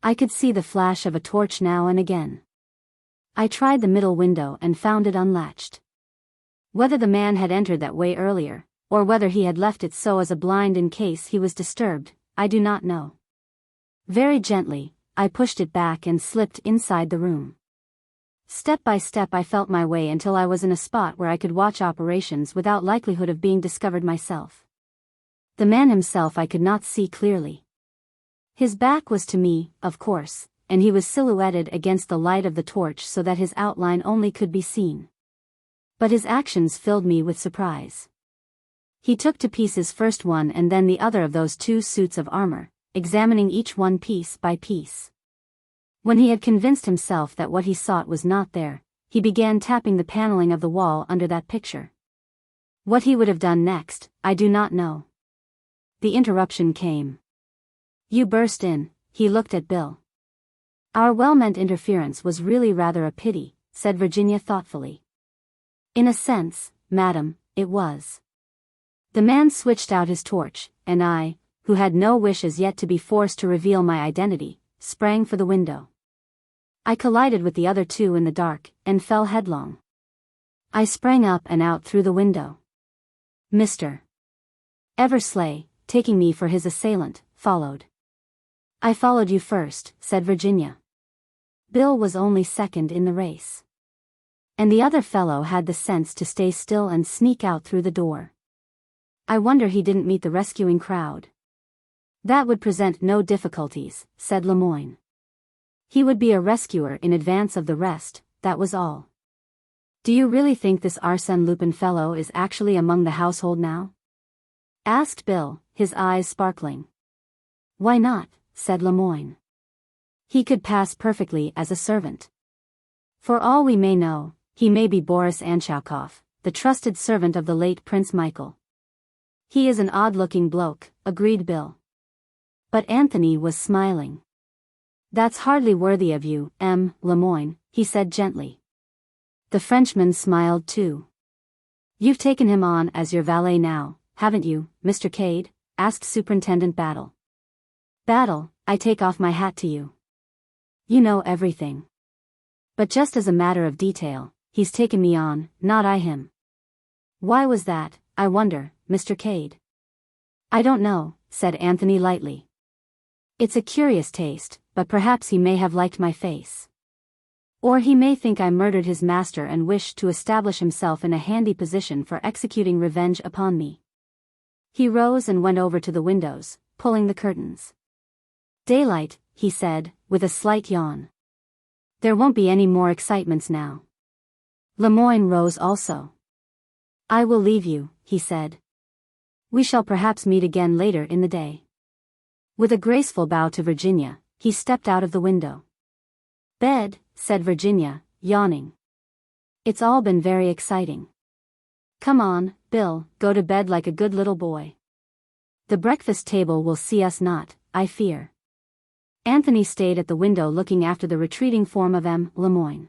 I could see the flash of a torch now and again. I tried the middle window and found it unlatched. Whether the man had entered that way earlier, or whether he had left it so as a blind in case he was disturbed, I do not know. Very gently, I pushed it back and slipped inside the room. Step by step I felt my way until I was in a spot where I could watch operations without likelihood of being discovered myself. The man himself I could not see clearly. His back was to me, of course, and he was silhouetted against the light of the torch so that his outline only could be seen. But his actions filled me with surprise. He took to pieces first one and then the other of those 2 suits of armor, examining each one piece by piece. When he had convinced himself that what he sought was not there, he began tapping the paneling of the wall under that picture. What he would have done next, I do not know. The interruption came. You burst in. He looked at Bill. Our well-meant interference was really rather a pity, said Virginia thoughtfully. In a sense, madam, it was. The man switched out his torch, and I, who had no wish as yet to be forced to reveal my identity, sprang for the window. I collided with the other 2 in the dark, and fell headlong. I sprang up and out through the window. Mr. Eversley, taking me for his assailant, followed. I followed you first, said Virginia. Bill was only second in the race. And the other fellow had the sense to stay still and sneak out through the door. I wonder he didn't meet the rescuing crowd. That would present no difficulties, said Lemoyne. He would be a rescuer in advance of the rest, that was all. Do you really think this Arsène Lupin fellow is actually among the household now? Asked Bill, his eyes sparkling. Why not, said Lemoyne. He could pass perfectly as a servant. For all we may know, he may be Boris Anchaukov, the trusted servant of the late Prince Michael. He is an odd-looking bloke, agreed Bill. But Anthony was smiling. That's hardly worthy of you, Lemoyne, he said gently. The Frenchman smiled too. You've taken him on as your valet now, haven't you, Mr. Cade? Asked Superintendent Battle. Battle, I take off my hat to you. You know everything. But just as a matter of detail, he's taken me on, not I him. Why was that, I wonder, Mr. Cade? I don't know, said Anthony lightly. It's a curious taste, but perhaps he may have liked my face. Or he may think I murdered his master and wished to establish himself in a handy position for executing revenge upon me. He rose and went over to the windows, pulling the curtains. Daylight, he said, with a slight yawn. There won't be any more excitements now. Lemoyne rose also. I will leave you, he said. We shall perhaps meet again later in the day. With a graceful bow to Virginia, he stepped out of the window. Bed, said Virginia, yawning. It's all been very exciting. Come on, Bill, go to bed like a good little boy. The breakfast table will see us not, I fear. Anthony stayed at the window looking after the retreating form of M. Lemoyne.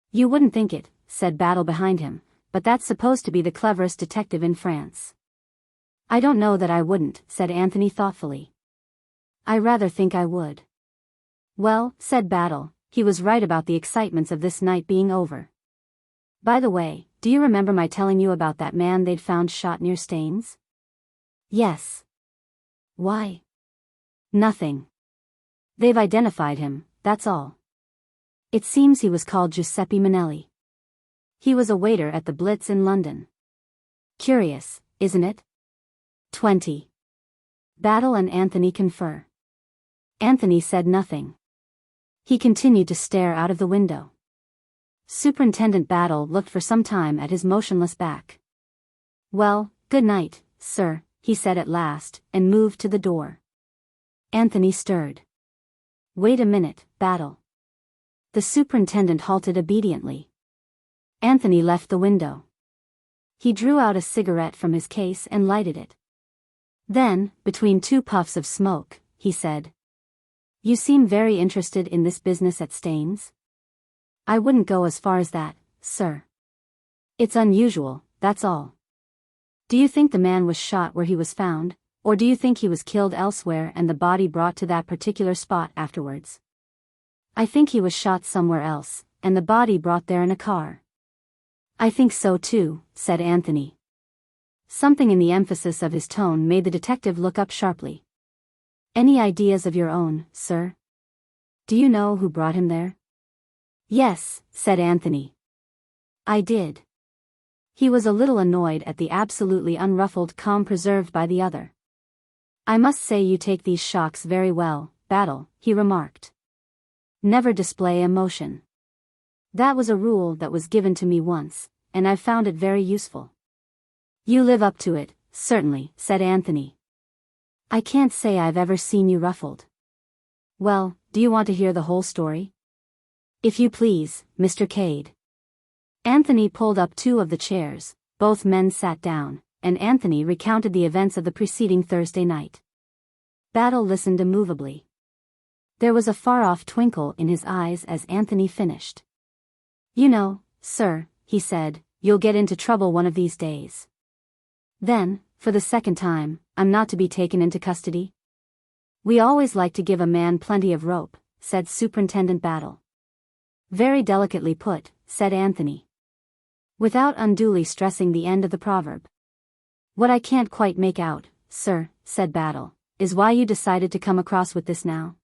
You wouldn't think it, said Battle behind him, but that's supposed to be the cleverest detective in France. I don't know that I wouldn't, said Anthony thoughtfully. I rather think I would. Well, said Battle, he was right about the excitements of this night being over. By the way, do you remember my telling you about that man they'd found shot near Staines? Yes. Why? Nothing. They've identified him, that's all. It seems he was called Giuseppe Manelli. He was a waiter at the Blitz in London. Curious, isn't it? 20. Battle and Anthony confer. Anthony said nothing. He continued to stare out of the window. Superintendent Battle looked for some time at his motionless back. Well, good night, sir, he said at last, and moved to the door. Anthony stirred. Wait a minute, Battle. The superintendent halted obediently. Anthony left the window. He drew out a cigarette from his case and lighted it. Then, between two puffs of smoke, he said, You seem very interested in this business at Staines? I wouldn't go as far as that, sir. It's unusual, that's all. Do you think the man was shot where he was found, or do you think he was killed elsewhere and the body brought to that particular spot afterwards? I think he was shot somewhere else, and the body brought there in a car. I think so too, said Anthony. Something in the emphasis of his tone made the detective look up sharply. Any ideas of your own, sir? Do you know who brought him there? Yes, said Anthony. I did. He was a little annoyed at the absolutely unruffled calm preserved by the other. I must say you take these shocks very well, Battle, he remarked. Never display emotion. That was a rule that was given to me once, and I've found it very useful. You live up to it, certainly, said Anthony. I can't say I've ever seen you ruffled. Well, do you want to hear the whole story? If you please, Mr. Cade. Anthony pulled up two of the chairs, both men sat down, and Anthony recounted the events of the preceding Thursday night. Battle listened immovably. There was a far-off twinkle in his eyes as Anthony finished. You know, sir, he said, you'll get into trouble one of these days. Then, for the second time, I'm not to be taken into custody? We always like to give a man plenty of rope, said Superintendent Battle. Very delicately put, said Anthony. Without unduly stressing the end of the proverb. What I can't quite make out, sir, said Battle, is why you decided to come across with this now.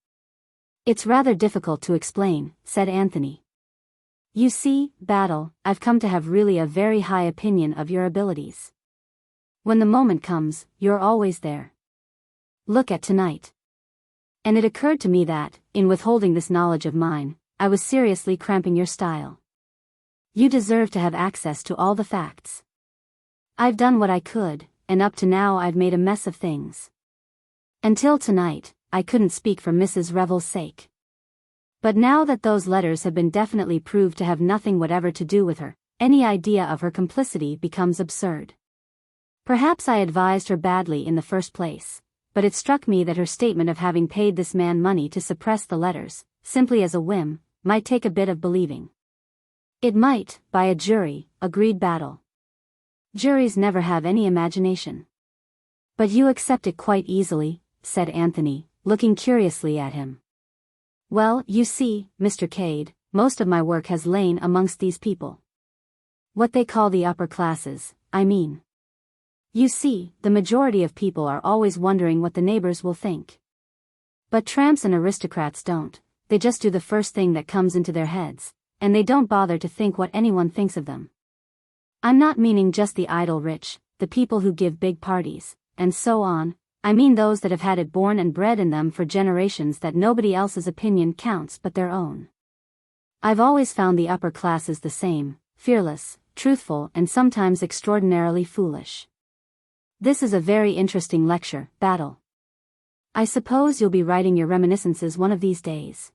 It's rather difficult to explain, said Anthony. You see, Battle, I've come to have really a very high opinion of your abilities. When the moment comes, you're always there. Look at tonight. And it occurred to me that, in withholding this knowledge of mine, I was seriously cramping your style. You deserve to have access to all the facts. I've done what I could, and up to now I've made a mess of things. Until tonight, I couldn't speak for Mrs. Revell's sake. But now that those letters have been definitely proved to have nothing whatever to do with her, any idea of her complicity becomes absurd. Perhaps I advised her badly in the first place, but it struck me that her statement of having paid this man money to suppress the letters, simply as a whim, might take a bit of believing. It might, by a jury, agreed Battle. Juries never have any imagination. But you accept it quite easily, said Anthony, looking curiously at him. Well, you see, Mr. Cade, most of my work has lain amongst these people. What they call the upper classes, I mean. You see, the majority of people are always wondering what the neighbors will think. But tramps and aristocrats don't, they just do the first thing that comes into their heads, and they don't bother to think what anyone thinks of them. I'm not meaning just the idle rich, the people who give big parties, and so on. I mean those that have had it born and bred in them for generations that nobody else's opinion counts but their own. I've always found the upper classes the same, fearless, truthful, and sometimes extraordinarily foolish. This is a very interesting lecture, Battle. I suppose you'll be writing your reminiscences one of these days.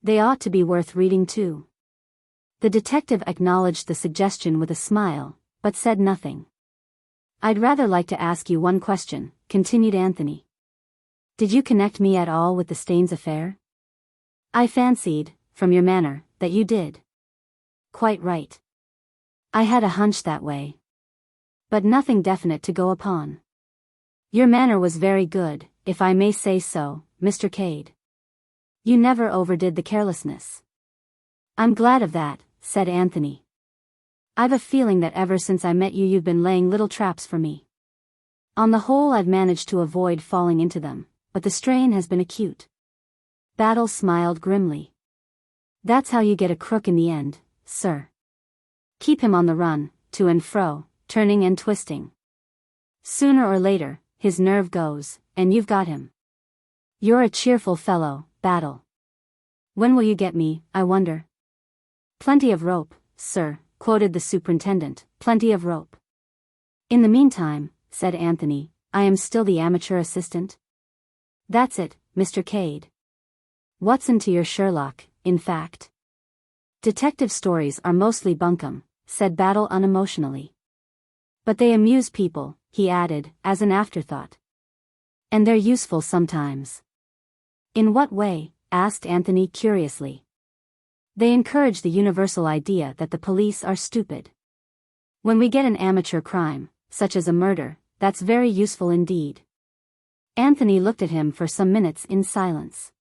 They ought to be worth reading too. The detective acknowledged the suggestion with a smile, but said nothing. I'd rather like to ask you one question, continued Anthony. Did you connect me at all with the Staines affair? I fancied, from your manner, that you did. Quite right. I had a hunch that way. But nothing definite to go upon. Your manner was very good, if I may say so, Mr. Cade. You never overdid the carelessness. I'm glad of that, said Anthony. I've a feeling that ever since I met you you've been laying little traps for me. On the whole I've managed to avoid falling into them, but the strain has been acute. Battle smiled grimly. That's how you get a crook in the end, sir. Keep him on the run, to and fro, turning and twisting. Sooner or later, his nerve goes, and you've got him. You're a cheerful fellow, Battle. When will you get me, I wonder? Plenty of rope, sir, quoted the superintendent, plenty of rope. In the meantime, said Anthony, I am still the amateur assistant? That's it, Mr. Cade. Watson to your Sherlock, in fact. Detective stories are mostly bunkum, said Battle unemotionally. But they amuse people, he added, as an afterthought. And they're useful sometimes. In what way? Asked Anthony curiously. They encourage the universal idea that the police are stupid. When we get an amateur crime, such as a murder, that's very useful indeed. Anthony looked at him for some minutes in silence.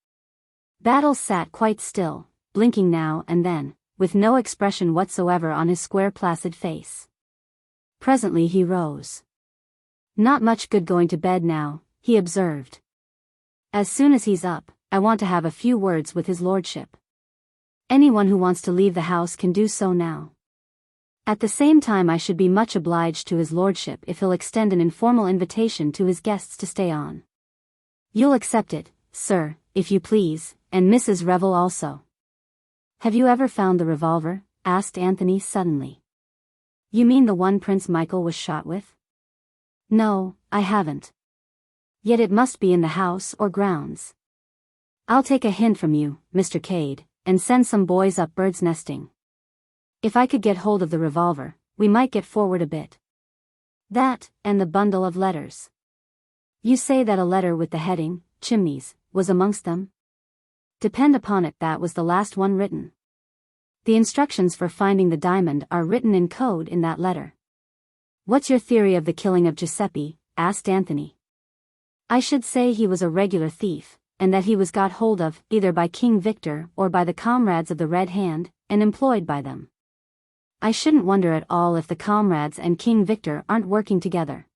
Battle sat quite still, blinking now and then, with no expression whatsoever on his square placid face. Presently he rose. Not much good going to bed now, he observed. As soon as he's up, I want to have a few words with his lordship. Anyone who wants to leave the house can do so now. At the same time I should be much obliged to his lordship if he'll extend an informal invitation to his guests to stay on. You'll accept it, sir, if you please, and Mrs. Revel also. Have you ever found the revolver? Asked Anthony suddenly. You mean the one Prince Michael was shot with? No, I haven't. Yet it must be in the house or grounds. I'll take a hint from you, Mr. Cade, and send some boys up birds nesting. If I could get hold of the revolver, we might get forward a bit. That, and the bundle of letters. You say that a letter with the heading, Chimneys, was amongst them? Depend upon it, that was the last one written. The instructions for finding the diamond are written in code in that letter. What's your theory of the killing of Giuseppe? Asked Anthony. I should say he was a regular thief, and that he was got hold of either by King Victor or by the comrades of the Red Hand, and employed by them. I shouldn't wonder at all if the comrades and King Victor aren't working together.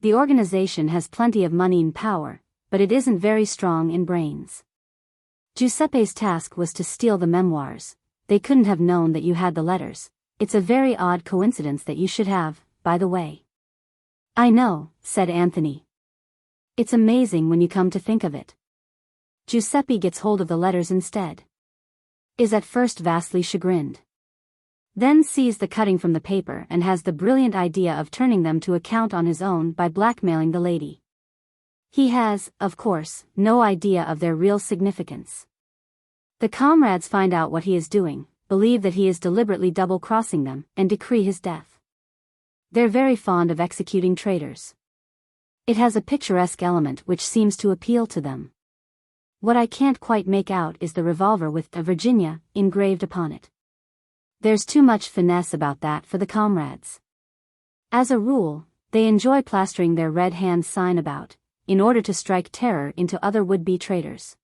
The organization has plenty of money and power, but it isn't very strong in brains. Giuseppe's task was to steal the memoirs. They couldn't have known that you had the letters. It's a very odd coincidence that you should have, by the way. I know, said Anthony. It's amazing when you come to think of it. Giuseppe gets hold of the letters instead. Is at first vastly chagrined. Then sees the cutting from the paper and has the brilliant idea of turning them to account on his own by blackmailing the lady. He has, of course, no idea of their real significance. The comrades find out what he is doing, believe that he is deliberately double-crossing them, and decree his death. They're very fond of executing traitors. It has a picturesque element which seems to appeal to them. What I can't quite make out is the revolver with a Virginia engraved upon it. There's too much finesse about that for the comrades. As a rule, they enjoy plastering their Red Hand sign about, in order to strike terror into other would-be traitors.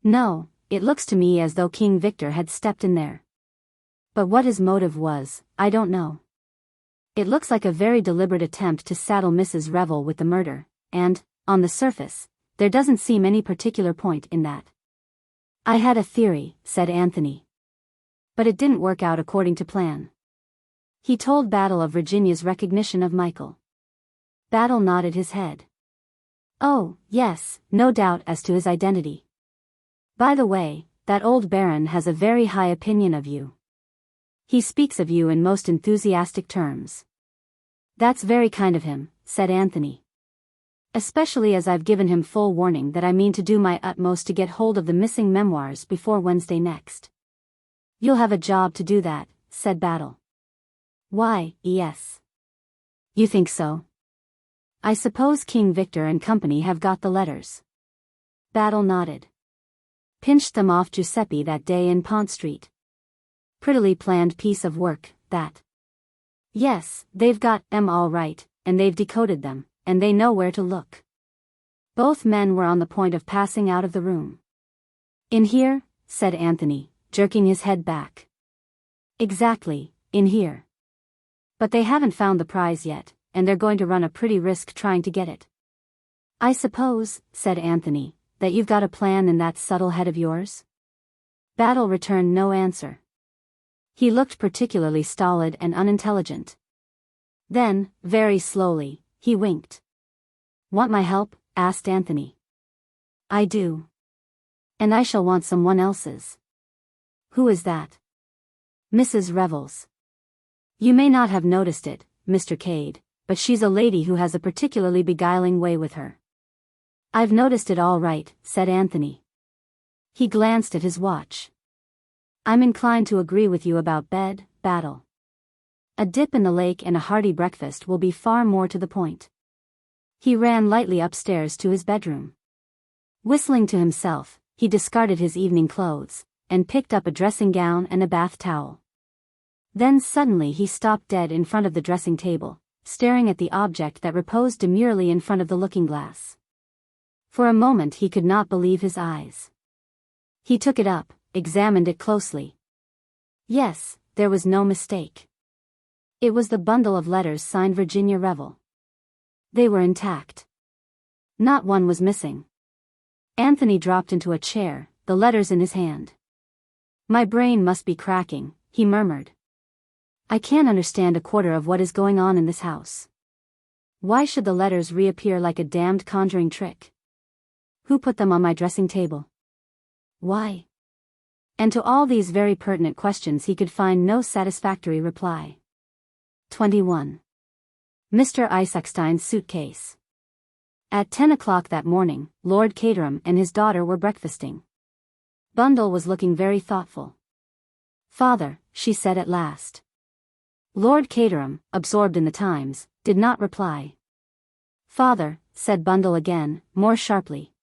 No, it looks to me as though King Victor had stepped in there. But what his motive was, I don't know. It looks like a very deliberate attempt to saddle Mrs. Revel with the murder, and, on the surface, there doesn't seem any particular point in that. I had a theory, said Anthony. But it didn't work out according to plan. He told Battle of Virginia's recognition of Michael. Battle nodded his head. Oh, yes, no doubt as to his identity. By the way, that old Baron has a very high opinion of you. He speaks of you in most enthusiastic terms. That's very kind of him, said Anthony. Especially as I've given him full warning that I mean to do my utmost to get hold of the missing memoirs before Wednesday next. You'll have a job to do that, said Battle. Why, yes. You think so? I suppose King Victor and company have got the letters. Battle nodded. Pinched them off Giuseppe that day in Pont Street. Prettily planned piece of work, that. Yes, they've got them all right, and they've decoded them, and they know where to look. Both men were on the point of passing out of the room. In here, said Anthony, jerking his head back. Exactly, in here. But they haven't found the prize yet, and they're going to run a pretty risk trying to get it. I suppose, said Anthony, that you've got a plan in that subtle head of yours? Battle returned no answer. He looked particularly stolid and unintelligent. Then, very slowly, he winked. Want my help? Asked Anthony. I do. And I shall want someone else's. Who is that? Mrs. Revels. You may not have noticed it, Mr. Cade, but she's a lady who has a particularly beguiling way with her. I've noticed it all right, said Anthony. He glanced at his watch. I'm inclined to agree with you about bed, Battle. A dip in the lake and a hearty breakfast will be far more to the point. He ran lightly upstairs to his bedroom. Whistling to himself, he discarded his evening clothes, and picked up a dressing gown and a bath towel. Then suddenly he stopped dead in front of the dressing table, staring at the object that reposed demurely in front of the looking-glass. For a moment he could not believe his eyes. He took it up, examined it closely. Yes, there was no mistake. It was the bundle of letters signed Virginia Revel. They were intact. Not one was missing. Anthony dropped into a chair, the letters in his hand. My brain must be cracking, he murmured. I can't understand a quarter of what is going on in this house. Why should the letters reappear like a damned conjuring trick? Who put them on my dressing table? Why? And to all these very pertinent questions he could find no satisfactory reply. 21. Mr. Isaacstein's suitcase. At 10 o'clock that morning, Lord Caterham and his daughter were breakfasting. Bundle was looking very thoughtful. Father, she said at last. Lord Caterham, absorbed in the Times, did not reply. Father, said Bundle again, more sharply.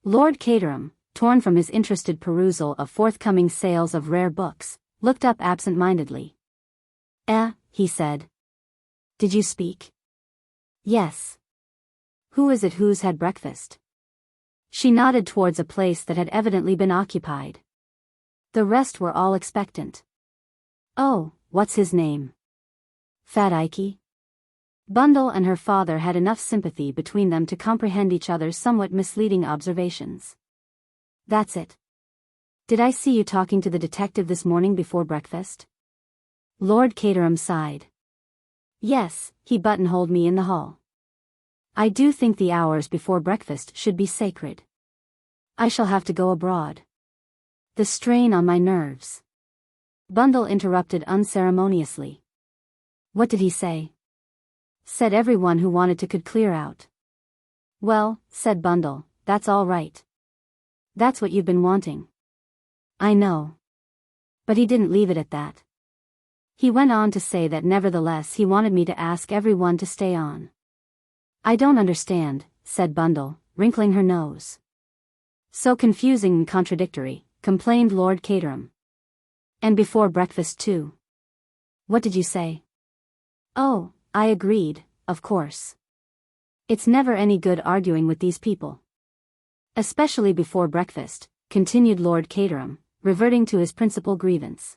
Lord Caterham, torn from his interested perusal of forthcoming sales of rare books, looked up absent-mindedly. He said. Did you speak? Yes. Who is it who's had breakfast? She nodded towards a place that had evidently been occupied. The rest were all expectant. Oh, what's his name? Fat Ikey? Bundle and her father had enough sympathy between them to comprehend each other's somewhat misleading observations. That's it. Did I see you talking to the detective this morning before breakfast? Lord Caterham sighed. Yes, he buttonholed me in the hall. I do think the hours before breakfast should be sacred. I shall have to go abroad. The strain on my nerves. Bundle interrupted unceremoniously. What did he say? Said everyone who wanted to could clear out. Well, said Bundle, that's all right. That's what you've been wanting. I know. But he didn't leave it at that. He went on to say that nevertheless he wanted me to ask everyone to stay on. I don't understand, said Bundle, wrinkling her nose. So confusing and contradictory, complained Lord Caterham. And before breakfast too. What did you say? Oh, I agreed, of course. It's never any good arguing with these people. Especially before breakfast, continued Lord Caterham, reverting to his principal grievance.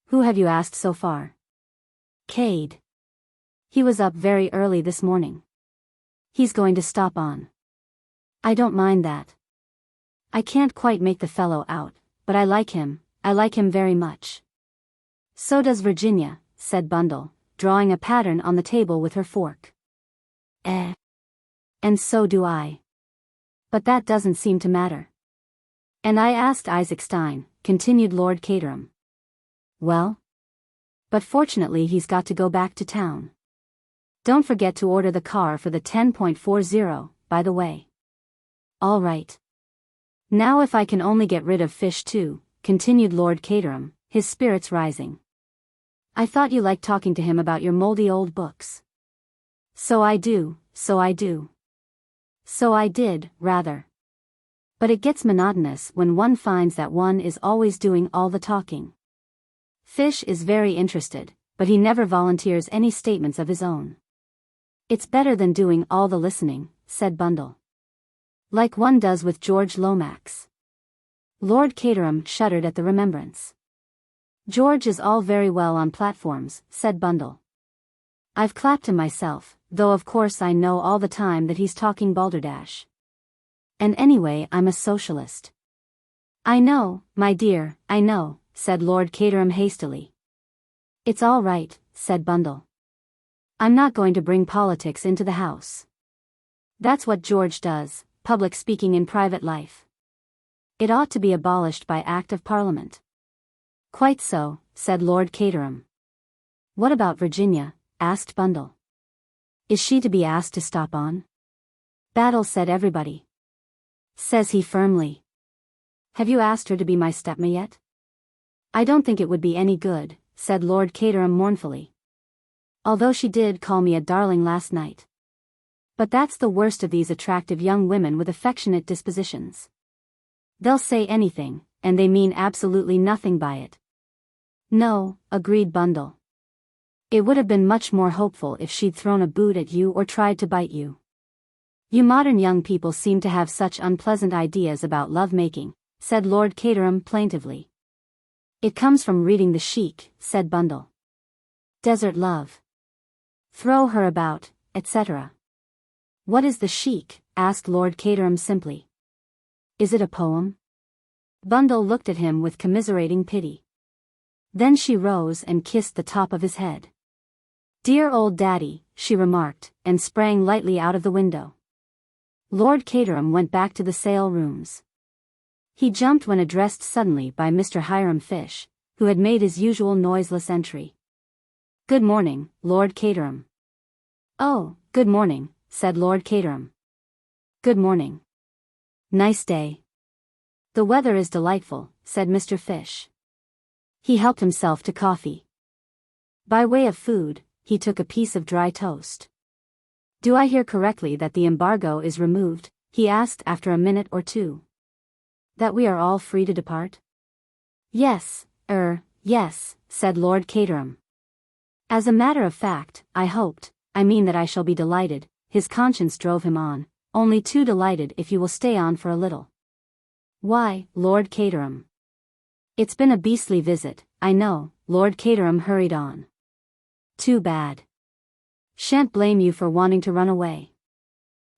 Who have you asked so far? Cade. He was up very early this morning. He's going to stop on. I don't mind that. I can't quite make the fellow out, but I like him very much. So does Virginia, said Bundle, drawing a pattern on the table with her fork. And so do I. But that doesn't seem to matter. And I asked Isaac Stein, continued Lord Caterham. Well? But fortunately he's got to go back to town. Don't forget to order the car for the 10.40, by the way. All right. Now if I can only get rid of Fish too, continued Lord Caterham, his spirits rising. I thought you liked talking to him about your moldy old books. So I do. So I did, rather. But it gets monotonous when one finds that one is always doing all the talking. Fish is very interested, but he never volunteers any statements of his own. It's better than doing all the listening, said Bundle. Like one does with George Lomax. Lord Caterham shuddered at the remembrance. George is all very well on platforms, said Bundle. I've clapped him myself, though of course I know all the time that he's talking balderdash. And anyway I'm a socialist. I know, my dear, I know, said Lord Caterham hastily. It's all right, said Bundle. I'm not going to bring politics into the house. That's what George does, public speaking in private life. It ought to be abolished by Act of Parliament. Quite so, said Lord Caterham. What about Virginia? Asked Bundle. Is she to be asked to stop on? Battle said everybody. Says he firmly. Have you asked her to be my stepma yet? I don't think it would be any good, said Lord Caterham mournfully. Although she did call me a darling last night. But that's the worst of these attractive young women with affectionate dispositions. They'll say anything, and they mean absolutely nothing by it. No, agreed Bundle. It would have been much more hopeful if she'd thrown a boot at you or tried to bite you. You modern young people seem to have such unpleasant ideas about love-making, said Lord Caterham plaintively. It comes from reading the Sheik, said Bundle. Desert love. Throw her about, etc. What is the Sheik? Asked Lord Caterham simply. Is it a poem? Bundle looked at him with commiserating pity. Then she rose and kissed the top of his head. Dear old daddy, she remarked, and sprang lightly out of the window. Lord Caterham went back to the sale rooms. He jumped when addressed suddenly by Mr. Hiram Fish, who had made his usual noiseless entry. Good morning, Lord Caterham. Oh, good morning, said Lord Caterham. Good morning. Nice day. The weather is delightful, said Mr. Fish. He helped himself to coffee. By way of food, he took a piece of dry toast. Do I hear correctly that the embargo is removed? He asked after a minute or two. That we are all free to depart? Yes, said Lord Caterham. As a matter of fact, I mean that I shall be delighted, his conscience drove him on, only too delighted if you will stay on for a little. Why, Lord Caterham? It's been a beastly visit, I know, Lord Caterham hurried on. Too bad. Shan't blame you for wanting to run away.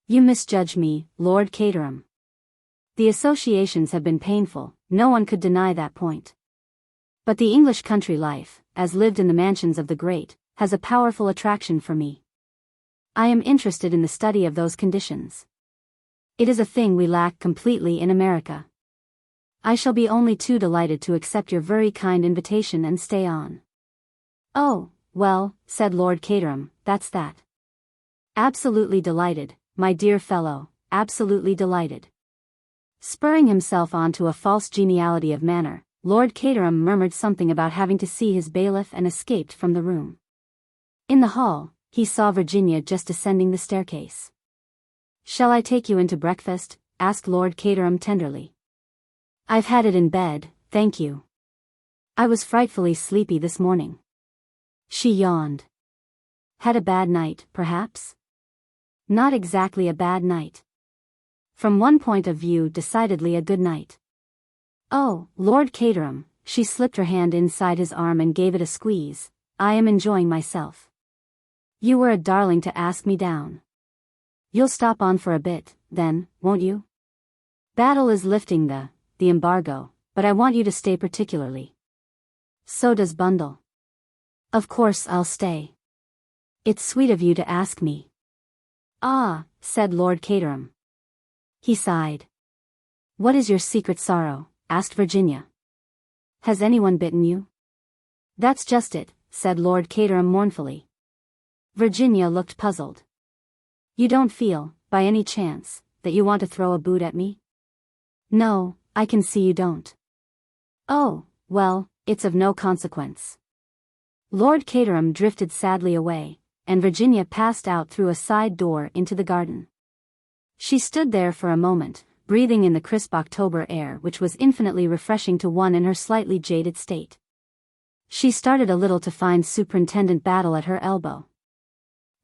You misjudge me, Lord Caterham. The associations have been painful, no one could deny that point. But the English country life, as lived in the mansions of the great, has a powerful attraction for me. I am interested in the study of those conditions. It is a thing we lack completely in America. I shall be only too delighted to accept your very kind invitation and stay on. Oh, well, said Lord Caterham, that's that. Absolutely delighted, my dear fellow, absolutely delighted. Spurring himself on to a false geniality of manner, Lord Caterham murmured something about having to see his bailiff and escaped from the room. In the hall, he saw Virginia just ascending the staircase. Shall I take you into breakfast? Asked Lord Caterham tenderly. I've had it in bed, thank you. I was frightfully sleepy this morning. She yawned. Had a bad night, perhaps? Not exactly a bad night. From one point of view, decidedly a good night. Oh, Lord Caterham, she slipped her hand inside his arm and gave it a squeeze. I am enjoying myself. You were a darling to ask me down. You'll stop on for a bit, then, won't you? Battle is lifting the embargo, but I want you to stay particularly. So does Bundle. Of course I'll stay. It's sweet of you to ask me. Ah, said Lord Caterham. He sighed. What is your secret sorrow? Asked Virginia. Has anyone bitten you? That's just it, said Lord Caterham mournfully. Virginia looked puzzled. You don't feel, by any chance, that you want to throw a boot at me? No, I can see you don't. Oh, well, it's of no consequence. Lord Caterham drifted sadly away, and Virginia passed out through a side door into the garden. She stood there for a moment, breathing in the crisp October air which was infinitely refreshing to one in her slightly jaded state. She started a little to find Superintendent Battle at her elbow.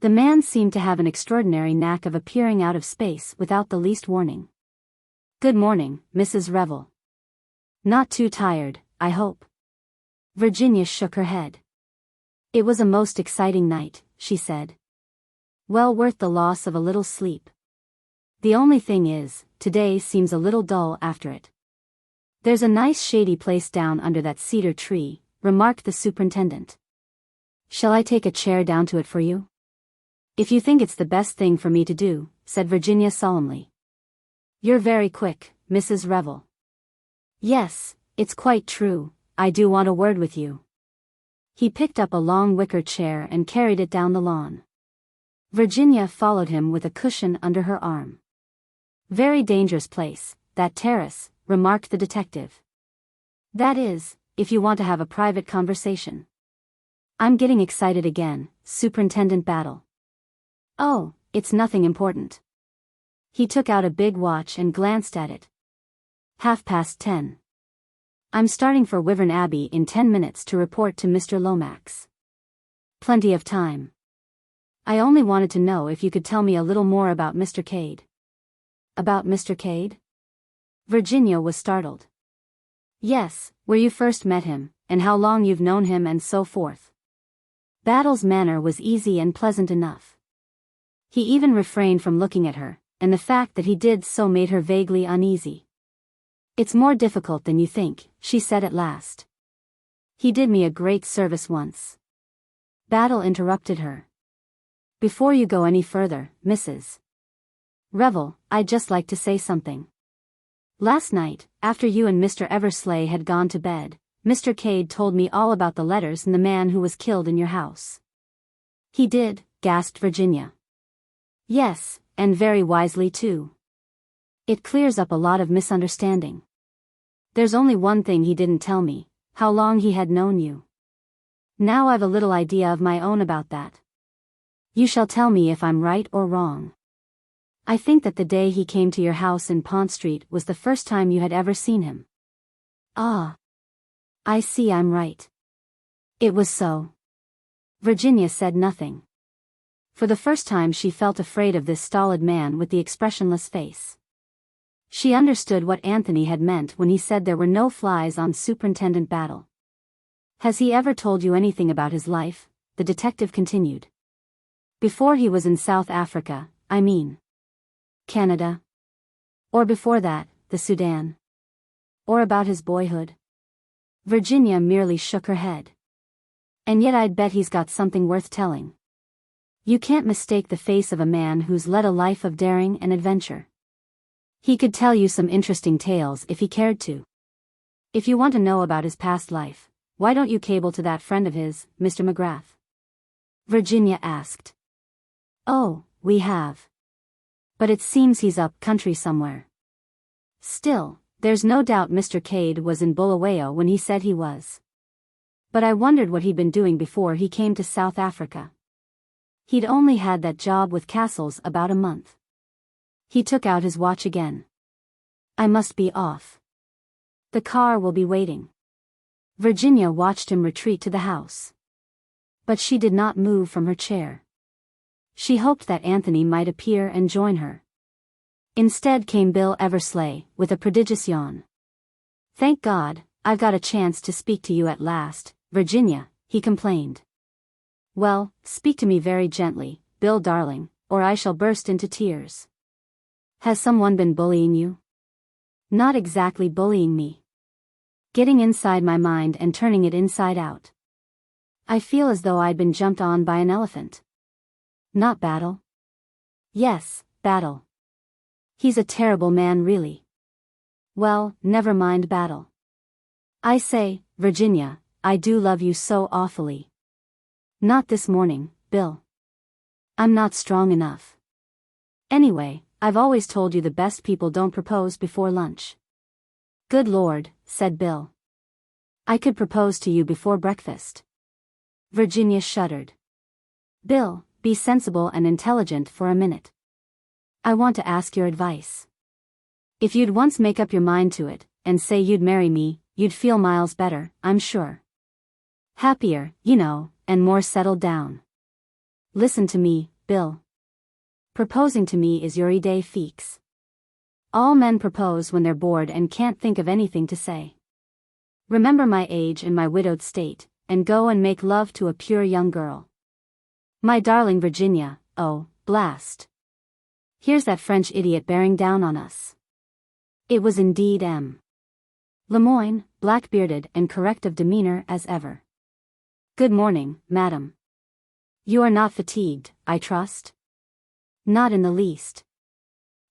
The man seemed to have an extraordinary knack of appearing out of space without the least warning. Good morning, Mrs. Revel. Not too tired, I hope. Virginia shook her head. It was a most exciting night, she said. Well worth the loss of a little sleep. The only thing is, today seems a little dull after it. There's a nice shady place down under that cedar tree, remarked the superintendent. Shall I take a chair down to it for you? If you think it's the best thing for me to do, said Virginia solemnly. You're very quick, Mrs. Revel. Yes, it's quite true, I do want a word with you. He picked up a long wicker chair and carried it down the lawn. Virginia followed him with a cushion under her arm. Very dangerous place, that terrace, remarked the detective. That is, if you want to have a private conversation. I'm getting excited again, Superintendent Battle. Oh, it's nothing important. He took out a big watch and glanced at it. 10:30. I'm starting for Wyvern Abbey in 10 minutes to report to Mr. Lomax. Plenty of time. I only wanted to know if you could tell me a little more about Mr. Cade. About Mr. Cade? Virginia was startled. Yes, where you first met him, and how long you've known him and so forth. Battle's manner was easy and pleasant enough. He even refrained from looking at her, and the fact that he did so made her vaguely uneasy. It's more difficult than you think, she said at last. He did me a great service once. Battle interrupted her. Before you go any further, Mrs. Revel, I'd just like to say something. Last night, after you and Mr. Eversley had gone to bed, Mr. Cade told me all about the letters and the man who was killed in your house. He did, gasped Virginia. Yes, and very wisely too. It clears up a lot of misunderstanding. There's only one thing he didn't tell me, how long he had known you. Now I've a little idea of my own about that. You shall tell me if I'm right or wrong. I think that the day he came to your house in Pont Street was the first time you had ever seen him. Ah. I see I'm right. It was so. Virginia said nothing. For the first time she felt afraid of this stolid man with the expressionless face. She understood what Anthony had meant when he said there were no flies on Superintendent Battle. Has he ever told you anything about his life? The detective continued. Before he was in South Africa, I mean. Canada? Or before that, the Sudan? Or about his boyhood? Virginia merely shook her head. And yet I'd bet he's got something worth telling. You can't mistake the face of a man who's led a life of daring and adventure. He could tell you some interesting tales if he cared to. If you want to know about his past life, why don't you cable to that friend of his, Mr. McGrath? Virginia asked. Oh, we have. But it seems he's up country somewhere. Still, there's no doubt Mr. Cade was in Bulawayo when he said he was. But I wondered what he'd been doing before he came to South Africa. He'd only had that job with Castles about a month. He took out his watch again. I must be off. The car will be waiting. Virginia watched him retreat to the house. But she did not move from her chair. She hoped that Anthony might appear and join her. Instead came Bill Eversleigh, with a prodigious yawn. "Thank God, I've got a chance to speak to you at last, Virginia," he complained. "Well, speak to me very gently, Bill darling, or I shall burst into tears. Has someone been bullying you?" "Not exactly bullying me. Getting inside my mind and turning it inside out. I feel as though I'd been jumped on by an elephant." "Not Battle?" "Yes, Battle. He's a terrible man really." "Well, never mind Battle. I say, Virginia, I do love you so awfully." "Not this morning, Bill. I'm not strong enough. Anyway, I've always told you the best people don't propose before lunch." "Good Lord," said Bill. "I could propose to you before breakfast." Virginia shuddered. "Bill, be sensible and intelligent for a minute. I want to ask your advice. If you'd once make up your mind to it, and say you'd marry me, you'd feel miles better, I'm sure. Happier, you know, and more settled down. Listen to me, Bill. Proposing to me is your idée fixe. All men propose when they're bored and can't think of anything to say. Remember my age and my widowed state, and go and make love to a pure young girl. My darling Virginia, oh, blast. Here's that French idiot bearing down on us." It was indeed M. Lemoyne, black-bearded and correct of demeanor as ever. "Good morning, madam. You are not fatigued, I trust?" "Not in the least."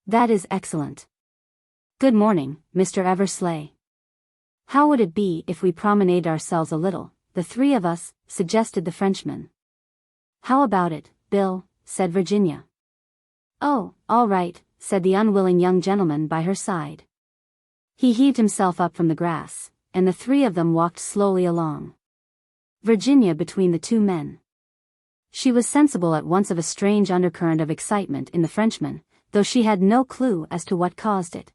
"That is excellent. Good morning, Mr. Eversleigh. How would it be if we promenade ourselves a little, the three of us?" suggested the Frenchman. "How about it, Bill?" said Virginia. "Oh, all right," said the unwilling young gentleman by her side. He heaved himself up from the grass, and the three of them walked slowly along. Virginia between the two men. She was sensible at once of a strange undercurrent of excitement in the Frenchman, though she had no clue as to what caused it.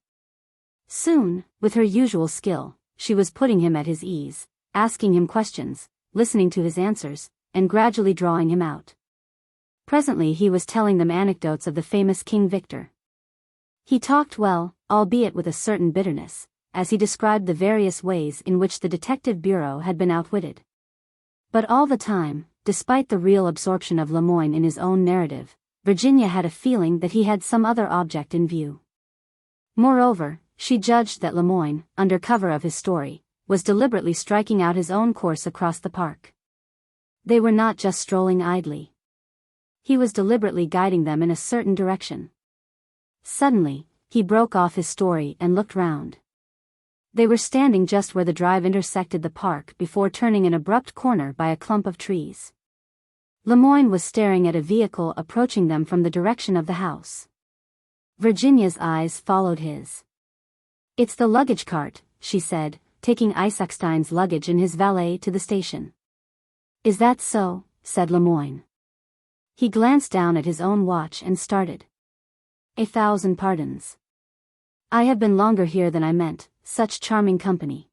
Soon, with her usual skill, she was putting him at his ease, asking him questions, listening to his answers, and gradually drawing him out. Presently he was telling them anecdotes of the famous King Victor. He talked well, albeit with a certain bitterness, as he described the various ways in which the detective bureau had been outwitted. But all the time, despite the real absorption of Lemoyne in his own narrative, Virginia had a feeling that he had some other object in view. Moreover, she judged that Lemoyne, under cover of his story, was deliberately striking out his own course across the park. They were not just strolling idly. He was deliberately guiding them in a certain direction. Suddenly, he broke off his story and looked round. They were standing just where the drive intersected the park before turning an abrupt corner by a clump of trees. Lemoyne was staring at a vehicle approaching them from the direction of the house. Virginia's eyes followed his. "It's the luggage cart," she said, taking Isaacstein's luggage and his valet to the station. "Is that so?" said Lemoyne. He glanced down at his own watch and started. "1,000 pardons. I have been longer here than I meant, such charming company.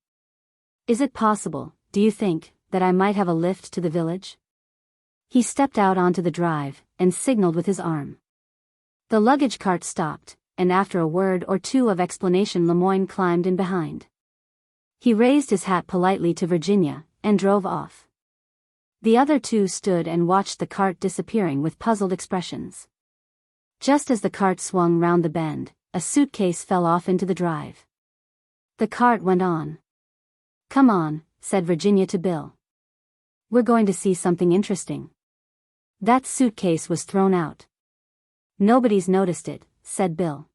Is it possible, do you think, that I might have a lift to the village?" He stepped out onto the drive, and signaled with his arm. The luggage cart stopped, and after a word or two of explanation Lemoyne climbed in behind. He raised his hat politely to Virginia, and drove off. The other two stood and watched the cart disappearing with puzzled expressions. Just as the cart swung round the bend, a suitcase fell off into the drive. The cart went on. "Come on," said Virginia to Bill. "We're going to see something interesting." That suitcase was thrown out. "Nobody's noticed it," said Bill.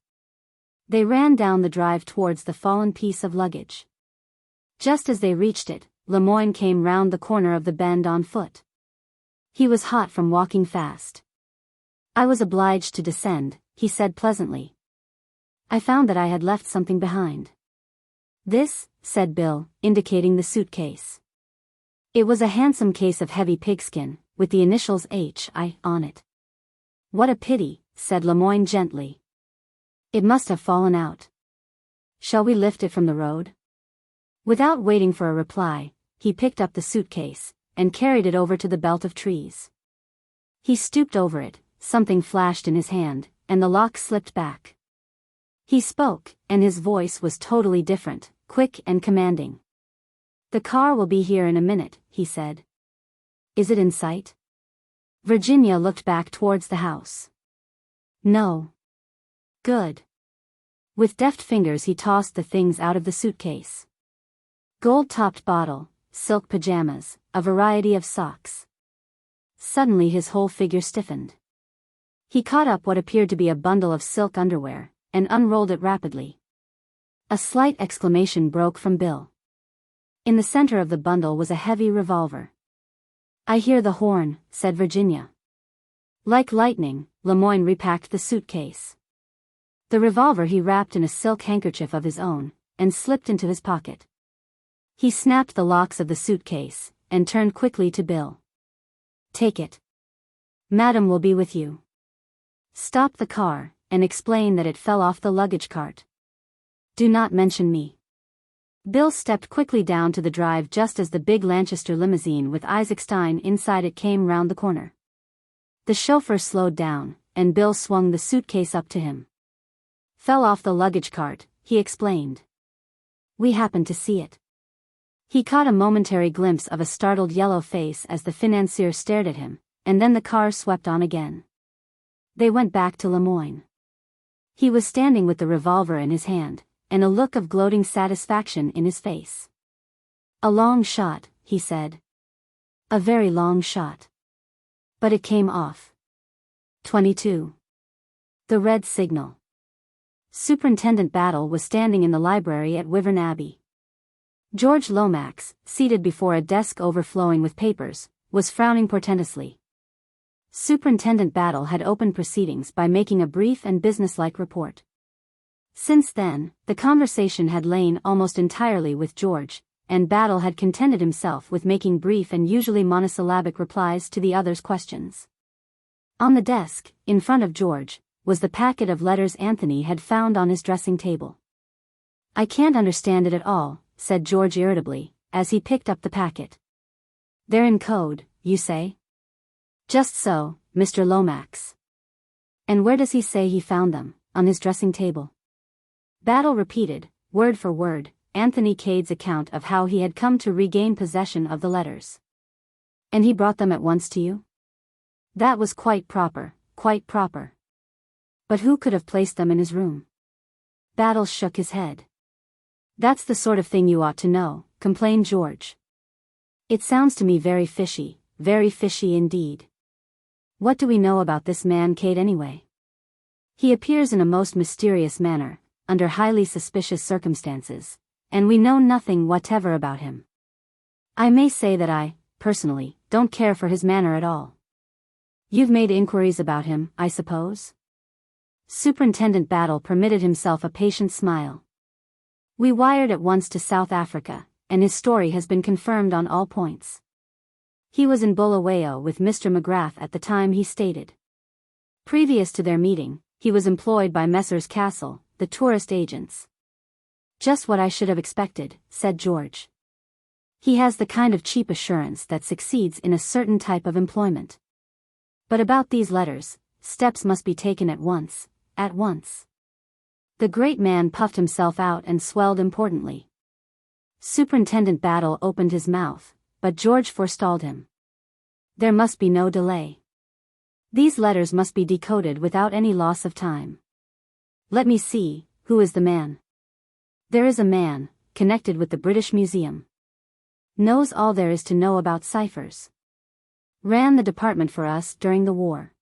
They ran down the drive towards the fallen piece of luggage. Just as they reached it, Lemoyne came round the corner of the bend on foot. He was hot from walking fast. "I was obliged to descend," he said pleasantly. "I found that I had left something behind." "This?" said Bill, indicating the suitcase. It was a handsome case of heavy pigskin, with the initials H.I. on it. "What a pity," said Lemoyne gently. "It must have fallen out. Shall we lift it from the road?" Without waiting for a reply, he picked up the suitcase, and carried it over to the belt of trees. He stooped over it, something flashed in his hand, and the lock slipped back. He spoke, and his voice was totally different, quick and commanding. "The car will be here in a minute," he said. "Is it in sight?" Virginia looked back towards the house. "No." "Good." With deft fingers he tossed the things out of the suitcase. Gold-topped bottle, silk pajamas, a variety of socks. Suddenly his whole figure stiffened. He caught up what appeared to be a bundle of silk underwear, and unrolled it rapidly. A slight exclamation broke from Bill. In the center of the bundle was a heavy revolver. "I hear the horn," said Virginia. Like lightning, Lemoyne repacked the suitcase. The revolver he wrapped in a silk handkerchief of his own, and slipped into his pocket. He snapped the locks of the suitcase, and turned quickly to Bill. "Take it. Madam will be with you. Stop the car, and explain that it fell off the luggage cart. Do not mention me." Bill stepped quickly down to the drive just as the big Lanchester limousine with Isaac Stein inside it came round the corner. The chauffeur slowed down, and Bill swung the suitcase up to him. "Fell off the luggage cart," he explained. "We happened to see it." He caught a momentary glimpse of a startled yellow face as the financier stared at him, and then the car swept on again. They went back to Lemoyne. He was standing with the revolver in his hand, and a look of gloating satisfaction in his face. "A long shot," he said. "A very long shot. But it came off." 22. The Red Signal. Superintendent Battle was standing in the library at Wyvern Abbey. George Lomax, seated before a desk overflowing with papers, was frowning portentously. Superintendent Battle had opened proceedings by making a brief and businesslike report. Since then, the conversation had lain almost entirely with George, and Battle had contented himself with making brief and usually monosyllabic replies to the other's questions. On the desk, in front of George, was the packet of letters Anthony had found on his dressing table. "I can't understand it at all," said George irritably, as he picked up the packet. "They're in code, you say?" "Just so, Mr. Lomax." "And where does he say he found them, on his dressing table?" Battle repeated, word for word, Anthony Cade's account of how he had come to regain possession of the letters. "And he brought them at once to you?" "That was quite proper, quite proper." "But who could have placed them in his room?" Battle shook his head. "That's the sort of thing you ought to know," complained George. "It sounds to me very fishy indeed. What do we know about this man Cade anyway? He appears in a most mysterious manner, under highly suspicious circumstances, and we know nothing whatever about him. I may say that I, personally, don't care for his manner at all." "You've made inquiries about him, I suppose?" Superintendent Battle permitted himself a patient smile. "We wired at once to South Africa, and his story has been confirmed on all points. He was in Bulawayo with Mr. McGrath at the time he stated. Previous to their meeting, he was employed by Messrs. Castle, the tourist agents." "Just what I should have expected," said George. "He has the kind of cheap assurance that succeeds in a certain type of employment. But about these letters, steps must be taken at once, at once." The great man puffed himself out and swelled importantly. Superintendent Battle opened his mouth, but George forestalled him. "There must be no delay. These letters must be decoded without any loss of time. Let me see, who is the man?" "There is a man, connected with the British Museum. Knows all there is to know about ciphers. Ran the department for us during the war.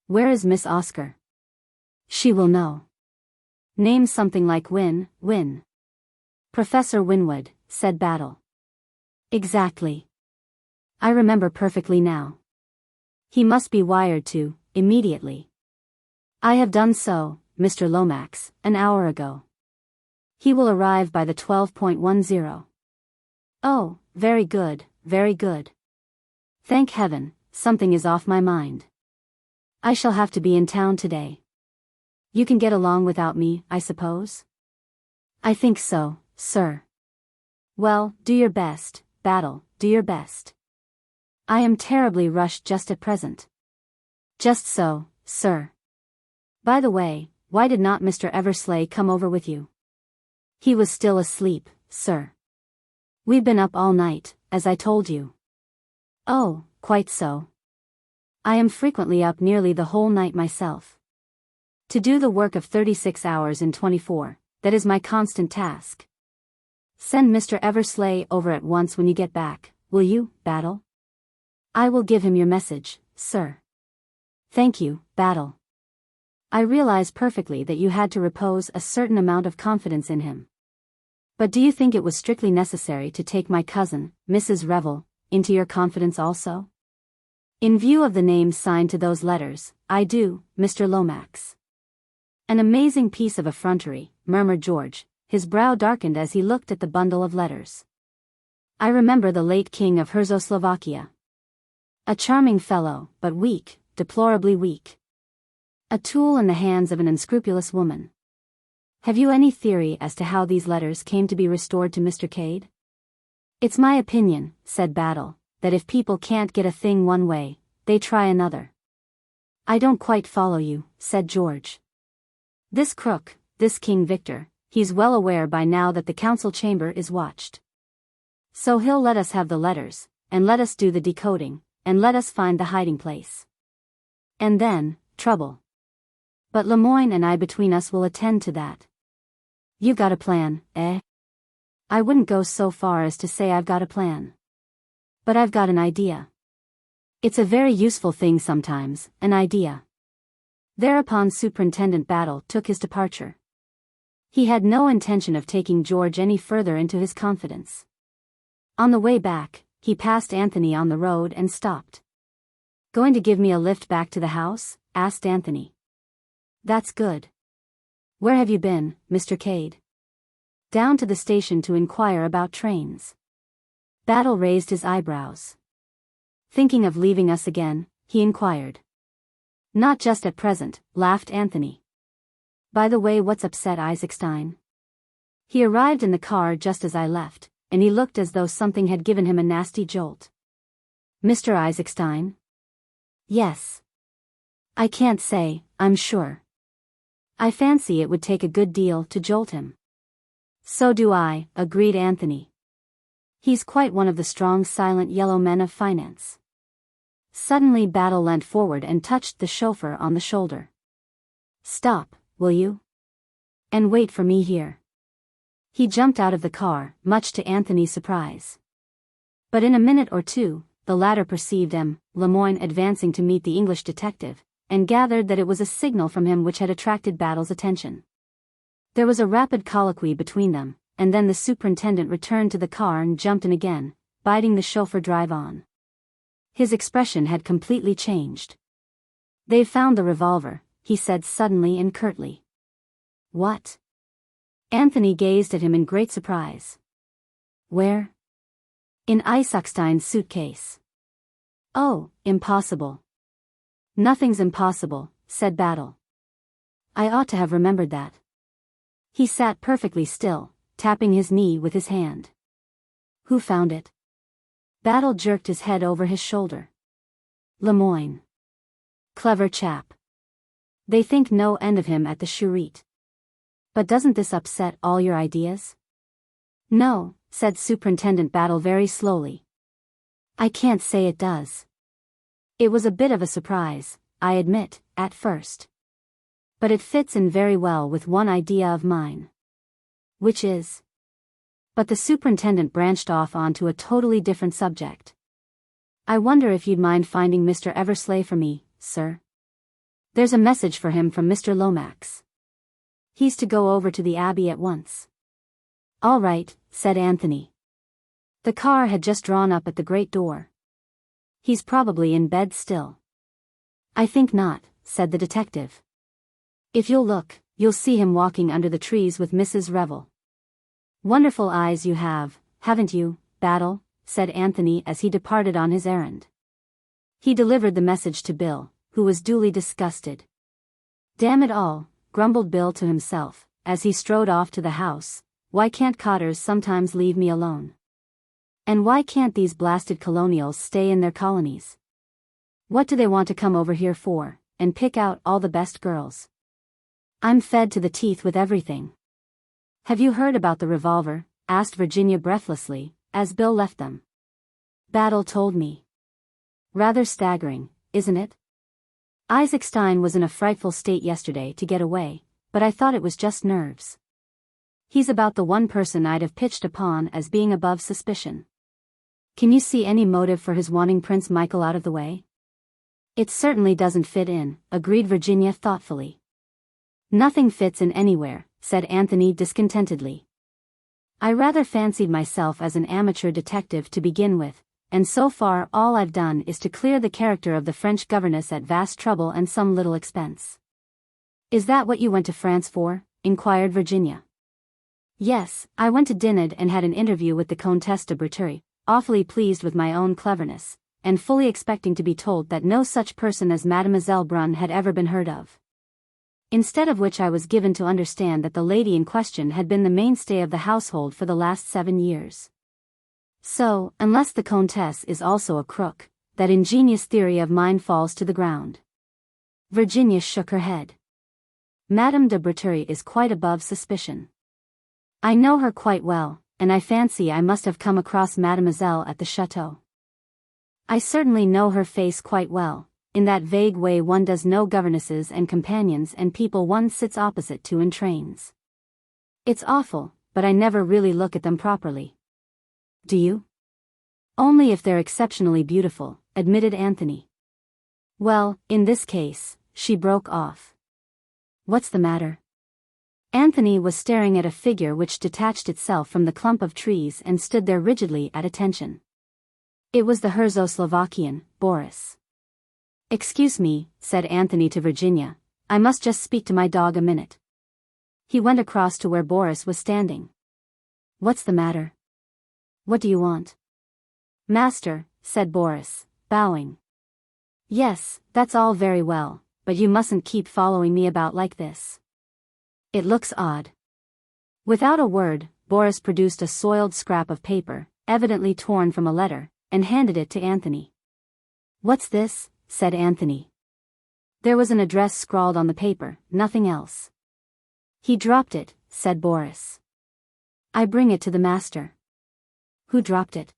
Where is Miss Oscar?" "She will know. Name something like Win. Professor Winwood," said Battle. "Exactly. I remember perfectly now. He must be wired to, immediately. I have done so, Mr. Lomax, an hour ago. He will arrive by the 12.10. "Oh, very good, very good. Thank heaven, something is off my mind. I shall have to be in town today. You can get along without me, I suppose?" "I think so, sir." "Well, do your best, Battle, do your best. I am terribly rushed just at present." Just so, sir. By the way, why did not Mr. Eversley come over with you? He was still asleep, sir. We've been up all night, as I told you. Oh, quite so. I am frequently up nearly the whole night myself. To do the work of 36 hours in 24, that is my constant task. Send Mr. Eversley over at once when you get back, will you, Battle? I will give him your message, sir. Thank you, Battle. I realize perfectly that you had to repose a certain amount of confidence in him. But do you think it was strictly necessary to take my cousin, Mrs. Revel, into your confidence also? In view of the names signed to those letters, I do, Mr. Lomax. An amazing piece of effrontery, murmured George, his brow darkened as he looked at the bundle of letters. I remember the late king of Herzoslovakia. A charming fellow, but weak, deplorably weak. A tool in the hands of an unscrupulous woman. Have you any theory as to how these letters came to be restored to Mr. Cade? It's my opinion, said Battle, that if people can't get a thing one way, they try another. I don't quite follow you, said George. This crook, this King Victor, he's well aware by now that the council chamber is watched. So he'll let us have the letters, and let us do the decoding, and let us find the hiding place. And then, trouble. But Lemoyne and I between us will attend to that. You've got a plan, eh? I wouldn't go so far as to say I've got a plan. But I've got an idea. It's a very useful thing sometimes, an idea. Thereupon Superintendent Battle took his departure. He had no intention of taking George any further into his confidence. On the way back, he passed Anthony on the road and stopped. Going to give me a lift back to the house? Asked Anthony. That's good. Where have you been, Mr. Cade? Down to the station to inquire about trains. Battle raised his eyebrows. Thinking of leaving us again, he inquired. Not just at present, laughed Anthony. By the way, what's upset Isaacstein? He arrived in the car just as I left, and he looked as though something had given him a nasty jolt. Mr. Isaacstein? Yes. I can't say, I'm sure. I fancy it would take a good deal to jolt him. So do I, agreed Anthony. He's quite one of the strong silent yellow men of finance. Suddenly Battle leant forward and touched the chauffeur on the shoulder. Stop, will you? And wait for me here. He jumped out of the car, much to Anthony's surprise. But in a minute or two, the latter perceived Lemoyne advancing to meet the English detective, and gathered that it was a signal from him which had attracted Battle's attention. There was a rapid colloquy between them, and then the superintendent returned to the car and jumped in again, bidding the chauffeur drive on. His expression had completely changed. They've found the revolver, he said suddenly and curtly. What? Anthony gazed at him in great surprise. Where? In Isaacstein's suitcase. Oh, impossible. Nothing's impossible, said Battle. I ought to have remembered that. He sat perfectly still, tapping his knee with his hand. Who found it? Battle jerked his head over his shoulder. Lemoyne. Clever chap. They think no end of him at the Charite. But doesn't this upset all your ideas? No, said Superintendent Battle very slowly. I can't say it does. It was a bit of a surprise, I admit, at first. But it fits in very well with one idea of mine. Which is? But the superintendent branched off onto a totally different subject. I wonder if you'd mind finding Mr. Eversley for me, sir? There's a message for him from Mr. Lomax. He's to go over to the Abbey at once. All right, said Anthony. The car had just drawn up at the great door. He's probably in bed still. I think not, said the detective. If you'll look, you'll see him walking under the trees with Mrs. Revel. Wonderful eyes you have, haven't you, Battle? Said Anthony as he departed on his errand. He delivered the message to Bill, who was duly disgusted. Damn it all, grumbled Bill to himself, as he strode off to the house, why can't Cotters sometimes leave me alone? And why can't these blasted colonials stay in their colonies? What do they want to come over here for, and pick out all the best girls? I'm fed to the teeth with everything. Have you heard about the revolver? Asked Virginia breathlessly, as Bill left them. Battle told me. Rather staggering, isn't it? Isaac Stein was in a frightful state yesterday to get away, but I thought it was just nerves. He's about the one person I'd have pitched upon as being above suspicion. Can you see any motive for his wanting Prince Michael out of the way? It certainly doesn't fit in, agreed Virginia thoughtfully. Nothing fits in anywhere, said Anthony discontentedly. I rather fancied myself as an amateur detective to begin with, and so far all I've done is to clear the character of the French governess at vast trouble and some little expense. Is that what you went to France for? Inquired Virginia. Yes, I went to Dinard and had an interview with the Comtesse de Breteuil, awfully pleased with my own cleverness, and fully expecting to be told that no such person as Mademoiselle Brunn had ever been heard of. Instead of which I was given to understand that the lady in question had been the mainstay of the household for the last 7 years. So, unless the Comtesse is also a crook, that ingenious theory of mine falls to the ground. Virginia shook her head. Madame de Breteuil is quite above suspicion. I know her quite well, and I fancy I must have come across Mademoiselle at the chateau. I certainly know her face quite well, in that vague way one does know governesses and companions and people one sits opposite to in trains. It's awful, but I never really look at them properly. Do you? Only if they're exceptionally beautiful, admitted Anthony. Well, in this case, she broke off. What's the matter? Anthony was staring at a figure which detached itself from the clump of trees and stood there rigidly at attention. It was the Herzoslovakian, Boris. Excuse me, said Anthony to Virginia, I must just speak to my dog a minute. He went across to where Boris was standing. What's the matter? What do you want? Master, said Boris, bowing. Yes, that's all very well, but you mustn't keep following me about like this. It looks odd. Without a word, Boris produced a soiled scrap of paper, evidently torn from a letter, and handed it to Anthony. What's this? Said Anthony. There was an address scrawled on the paper, nothing else. He dropped it, said Boris. I bring it to the master. Who dropped it?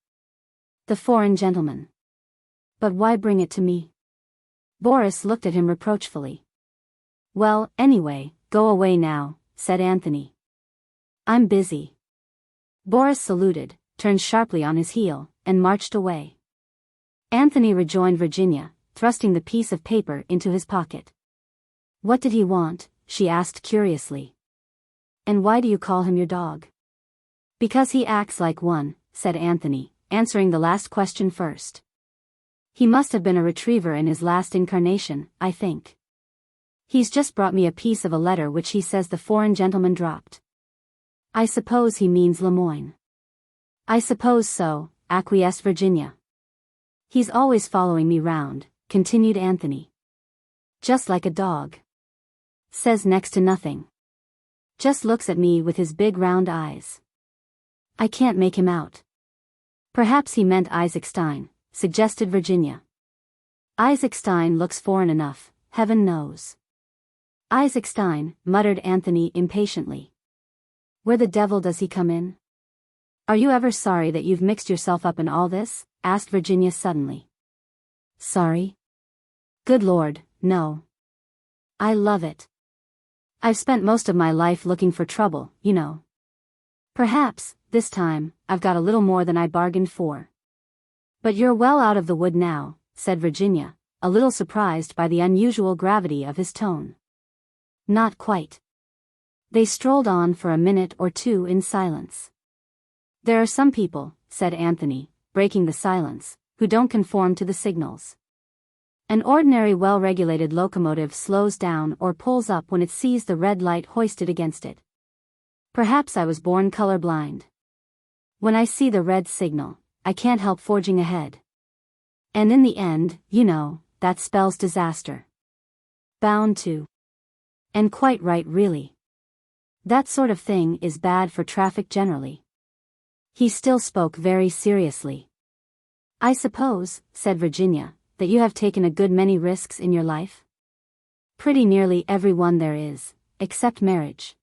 The foreign gentleman. But why bring it to me? Boris looked at him reproachfully. Well, anyway, go away now, said Anthony. I'm busy. Boris saluted, turned sharply on his heel, and marched away. Anthony rejoined Virginia, thrusting the piece of paper into his pocket. What did he want? She asked curiously. And why do you call him your dog? Because he acts like one, said Anthony, answering the last question first. He must have been a retriever in his last incarnation, I think. He's just brought me a piece of a letter which he says the foreign gentleman dropped. I suppose he means Lemoyne. I suppose so, acquiesced Virginia. He's always following me round, continued Anthony. Just like a dog. Says next to nothing. Just looks at me with his big round eyes. I can't make him out. Perhaps he meant Isaac Stein, suggested Virginia. Isaac Stein looks foreign enough, heaven knows. Isaac Stein, muttered Anthony impatiently. Where the devil does he come in? Are you ever sorry that you've mixed yourself up in all this? Asked Virginia suddenly. Sorry? Good Lord, no. I love it. I've spent most of my life looking for trouble, you know. Perhaps, this time, I've got a little more than I bargained for. But you're well out of the wood now, said Virginia, a little surprised by the unusual gravity of his tone. Not quite. They strolled on for a minute or two in silence. There are some people, said Anthony, breaking the silence, who don't conform to the signals. An ordinary well-regulated locomotive slows down or pulls up when it sees the red light hoisted against it. Perhaps I was born colorblind. When I see the red signal, I can't help forging ahead. And in the end, you know, that spells disaster. Bound to. And quite right really. That sort of thing is bad for traffic generally. He still spoke very seriously. I suppose, said Virginia, that you have taken a good many risks in your life? Pretty nearly every one there is, except marriage.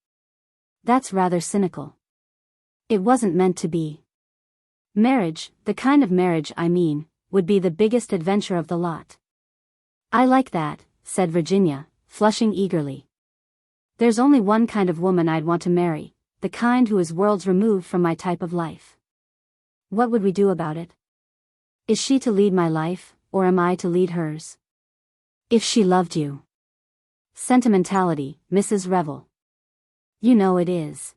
That's rather cynical. It wasn't meant to be. Marriage, the kind of marriage I mean, would be the biggest adventure of the lot. I like that, said Virginia, flushing eagerly. There's only one kind of woman I'd want to marry, the kind who is worlds removed from my type of life. What would we do about it? Is she to lead my life, or am I to lead hers? If she loved you. Sentimentality, Mrs. Revel. You know it is.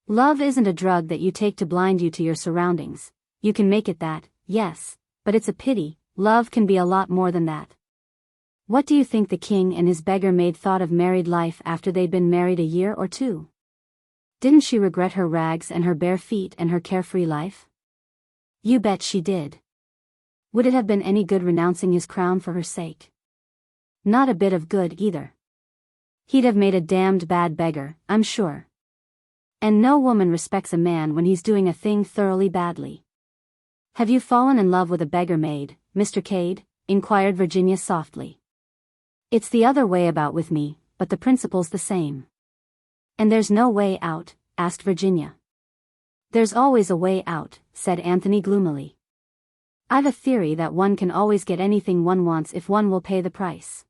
Love isn't a drug that you take to blind you to your surroundings. You can make it that, yes, but it's a pity. Love can be a lot more than that. What do you think the king and his beggar maid thought of married life after they'd been married a year or two? Didn't she regret her rags and her bare feet and her carefree life? You bet she did. Would it have been any good renouncing his crown for her sake? Not a bit of good either. He'd have made a damned bad beggar, I'm sure. And no woman respects a man when he's doing a thing thoroughly badly. Have you fallen in love with a beggar maid, Mr. Cade? Inquired Virginia softly. It's the other way about with me, but the principle's the same. And there's no way out? Asked Virginia. There's always a way out, said Anthony gloomily. I've a theory that one can always get anything one wants if one will pay the price.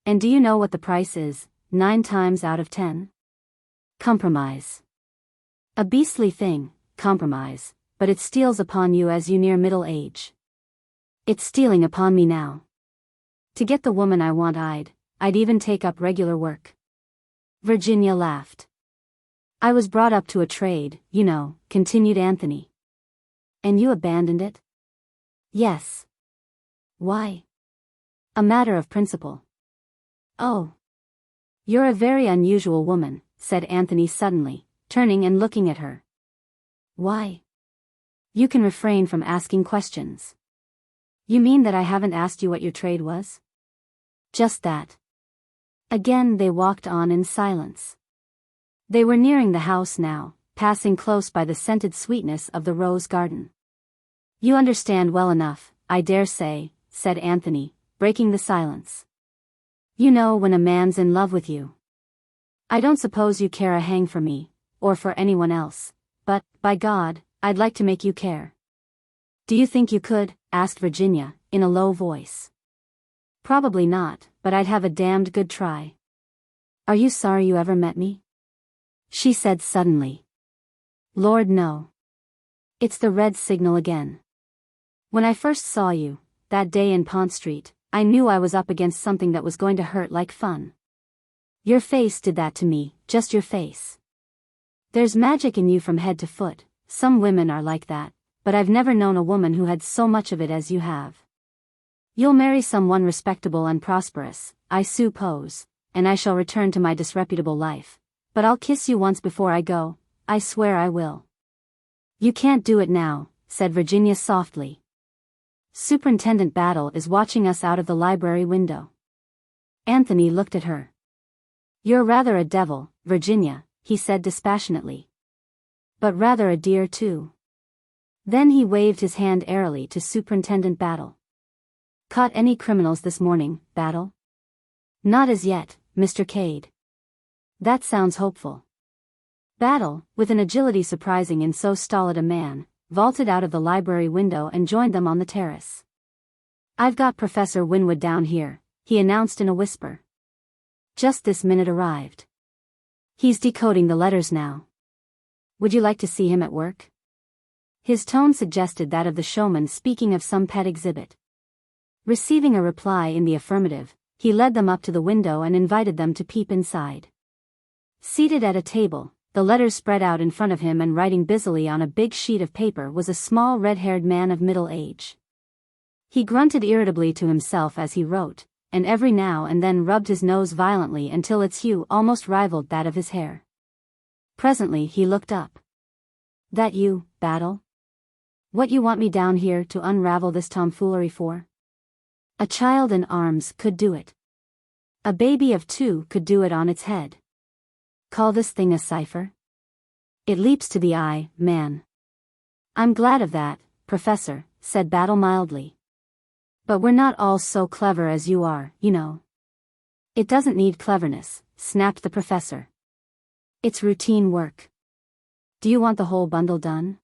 And do you know what the price is, 9 times out of 10? Compromise. A beastly thing, compromise, but it steals upon you as you near middle age. It's stealing upon me now. To get the woman I want I'd even take up regular work. Virginia laughed. I was brought up to a trade, you know, continued Anthony. And you abandoned it? Yes. Why? A matter of principle. Oh. You're a very unusual woman, said Anthony suddenly, turning and looking at her. Why? You can refrain from asking questions. You mean that I haven't asked you what your trade was? Just that. Again they walked on in silence. They were nearing the house now, passing close by the scented sweetness of the rose garden. You understand well enough, I dare say, said Anthony, breaking the silence. You know when a man's in love with you. I don't suppose you care a hang for me, or for anyone else, but, by God, I'd like to make you care. Do you think you could? Asked Virginia, in a low voice. Probably not, but I'd have a damned good try. Are you sorry you ever met me? She said suddenly. Lord no. It's the red signal again. When I first saw you, that day in Pont Street, I knew I was up against something that was going to hurt like fun. Your face did that to me, just your face. There's magic in you from head to foot. Some women are like that, but I've never known a woman who had so much of it as you have. You'll marry someone respectable and prosperous, I suppose, and I shall return to my disreputable life. But I'll kiss you once before I go, I swear I will. You can't do it now, said Virginia softly. Superintendent Battle is watching us out of the library window. Anthony looked at her. You're rather a devil, Virginia, he said dispassionately. But rather a dear too. Then he waved his hand airily to Superintendent Battle. Caught any criminals this morning, Battle? Not as yet, Mr. Cade. That sounds hopeful. Battle, with an agility surprising in so stolid a man, vaulted out of the library window and joined them on the terrace. I've got Professor Winwood down here, he announced in a whisper. Just this minute arrived. He's decoding the letters now. Would you like to see him at work? His tone suggested that of the showman speaking of some pet exhibit. Receiving a reply in the affirmative, he led them up to the window and invited them to peep inside. Seated at a table, the letters spread out in front of him and writing busily on a big sheet of paper was a small red-haired man of middle age. He grunted irritably to himself as he wrote, and every now and then rubbed his nose violently until its hue almost rivaled that of his hair. Presently he looked up. That you, Battle? What you want me down here to unravel this tomfoolery for? A child in arms could do it. A baby of 2 could do it on its head. Call this thing a cipher? It leaps to the eye, man. I'm glad of that, Professor, said Battle mildly. But we're not all so clever as you are, you know. It doesn't need cleverness, snapped the professor. It's routine work. Do you want the whole bundle done?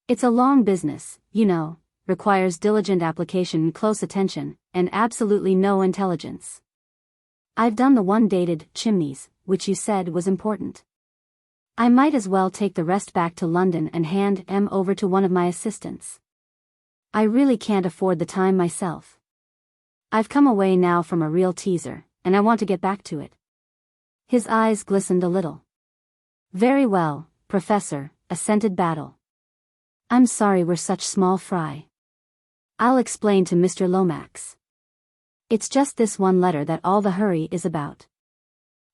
It's a long business, you know, requires diligent application and close attention, and absolutely no intelligence. I've done the one dated Chimneys, which you said was important. I might as well take the rest back to London and hand them over to one of my assistants. I really can't afford the time myself. I've come away now from a real teaser, and I want to get back to it. His eyes glistened a little. Very well, Professor, assented Battle. I'm sorry we're such small fry. I'll explain to Mr. Lomax. It's just this one letter that all the hurry is about.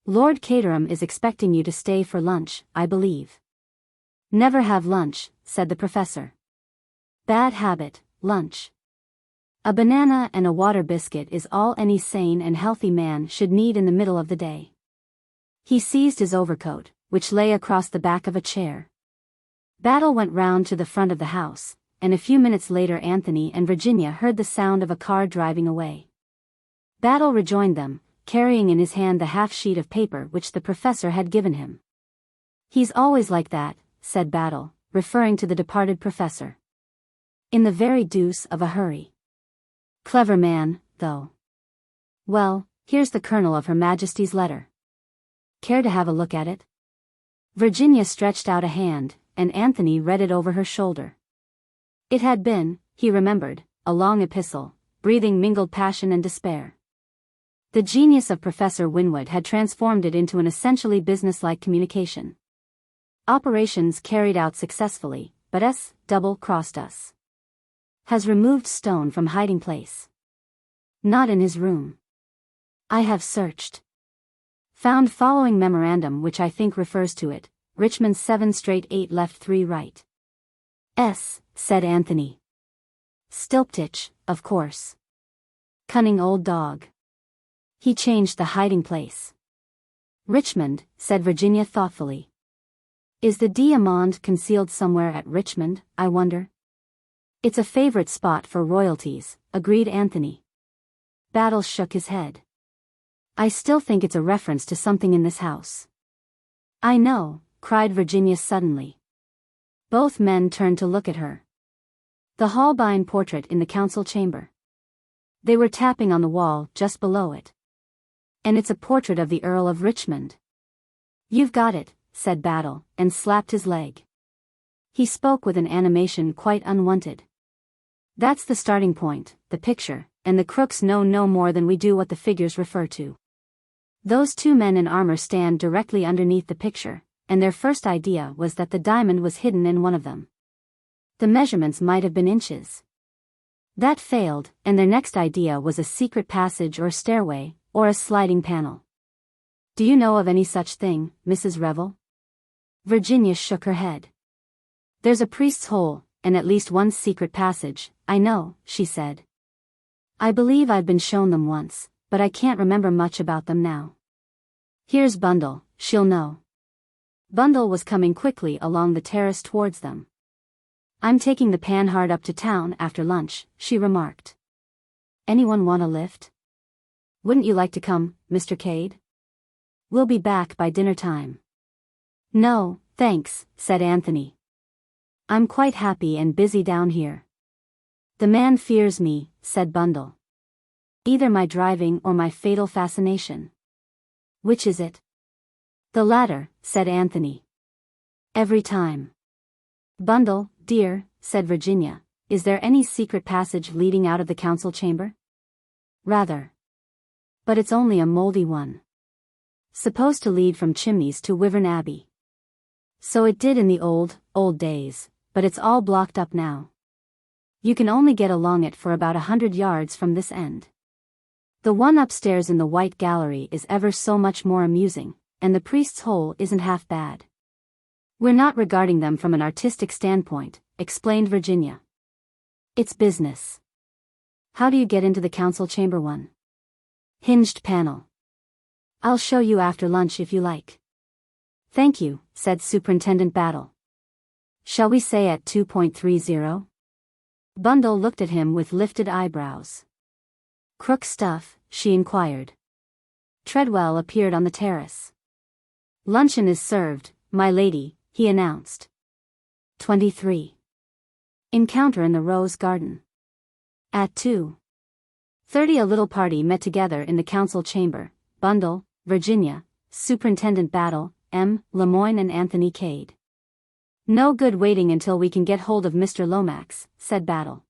Lord Caterham is expecting you to stay for lunch, I believe. Never have lunch, said the professor. Bad habit, lunch. A banana and a water biscuit is all any sane and healthy man should need in the middle of the day. He seized his overcoat, which lay across the back of a chair. Battle went round to the front of the house, and a few minutes later Anthony and Virginia heard the sound of a car driving away. Battle rejoined them, carrying in his hand the half-sheet of paper which the professor had given him. He's always like that, said Battle, referring to the departed professor. In the very deuce of a hurry. Clever man, though. Well, here's the kernel of Her Majesty's letter. Care to have a look at it? Virginia stretched out a hand, and Anthony read it over her shoulder. It had been, he remembered, a long epistle, breathing mingled passion and despair. The genius of Professor Winwood had transformed it into an essentially businesslike communication. Operations carried out successfully, but S. double-crossed us. Has removed stone from hiding place. Not in his room. I have searched. Found following memorandum which I think refers to it, Richmond 7 straight 8 left 3 right. S, said Anthony. Stilptich, of course. Cunning old dog. He changed the hiding place. Richmond, said Virginia thoughtfully. Is the diamond concealed somewhere at Richmond, I wonder? It's a favorite spot for royalties, agreed Anthony. Battle shook his head. I still think it's a reference to something in this house. I know, cried Virginia suddenly. Both men turned to look at her. The Holbein portrait in the council chamber. They were tapping on the wall just below it. And it's a portrait of the Earl of Richmond. You've got it, said Battle, and slapped his leg. He spoke with an animation quite unwanted. That's the starting point, the picture, and the crooks know no more than we do what the figures refer to. Those 2 men in armor stand directly underneath the picture, and their first idea was that the diamond was hidden in one of them. The measurements might have been inches. That failed, and their next idea was a secret passage or stairway, or a sliding panel. Do you know of any such thing, Mrs. Revel? Virginia shook her head. There's a priest's hole, and at least one secret passage, I know, she said. I believe I've been shown them once, but I can't remember much about them now. Here's Bundle, she'll know. Bundle was coming quickly along the terrace towards them. I'm taking the Panhard up to town after lunch, she remarked. Anyone want a lift? Wouldn't you like to come, Mr. Cade? We'll be back by dinner time. No, thanks, said Anthony. I'm quite happy and busy down here. The man fears me, said Bundle. Either my driving or my fatal fascination. Which is it? The latter, said Anthony. Every time. Bundle, dear, said Virginia, is there any secret passage leading out of the council chamber? Rather. But it's only a moldy one. Supposed to lead from Chimneys to Wyvern Abbey. So it did in the old days, but it's all blocked up now. You can only get along it for about 100 yards from this end. The one upstairs in the White Gallery is ever so much more amusing, and the priest's hole isn't half bad. We're not regarding them from an artistic standpoint, explained Virginia. It's business. How do you get into the council chamber one? Hinged panel. I'll show you after lunch if you like. Thank you, said Superintendent Battle. Shall we say at 2.30? Bundle looked at him with lifted eyebrows. Crook stuff, she inquired. Treadwell appeared on the terrace. Luncheon is served, my lady, he announced. 23. Encounter in the Rose Garden. At 2:30 a little party met together in the council chamber, Bundle, Virginia, Superintendent Battle, M. Lemoyne and Anthony Cade. No good waiting until we can get hold of Mr. Lomax, said Battle.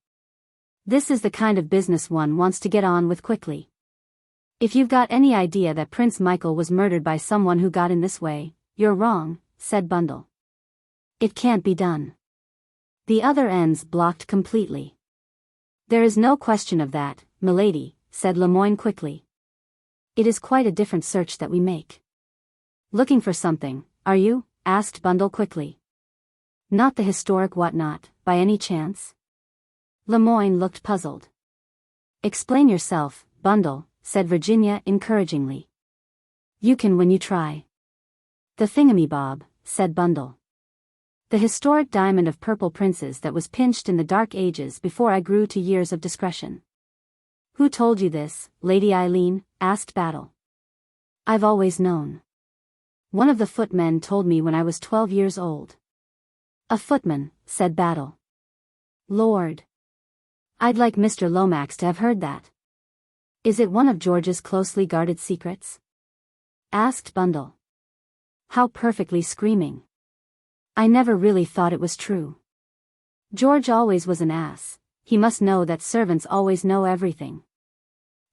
This is the kind of business one wants to get on with quickly. If you've got any idea that Prince Michael was murdered by someone who got in this way, you're wrong, said Bundle. It can't be done. The other end's blocked completely. There is no question of that, milady, said Lemoyne quickly. It is quite a different search that we make. Looking for something, are you? Asked Bundle quickly. Not the historic whatnot, by any chance? Lemoyne looked puzzled. Explain yourself, Bundle, said Virginia encouragingly. You can when you try. The thingamabob, said Bundle. The historic diamond of purple princes that was pinched in the dark ages before I grew to years of discretion. Who told you this, Lady Eileen? Asked Battle. I've always known. One of the footmen told me when I was 12 years old. A footman, said Battle. Lord. I'd like Mr. Lomax to have heard that. Is it one of George's closely guarded secrets? Asked Bundle. How perfectly screaming. I never really thought it was true. George always was an ass, he must know that servants always know everything.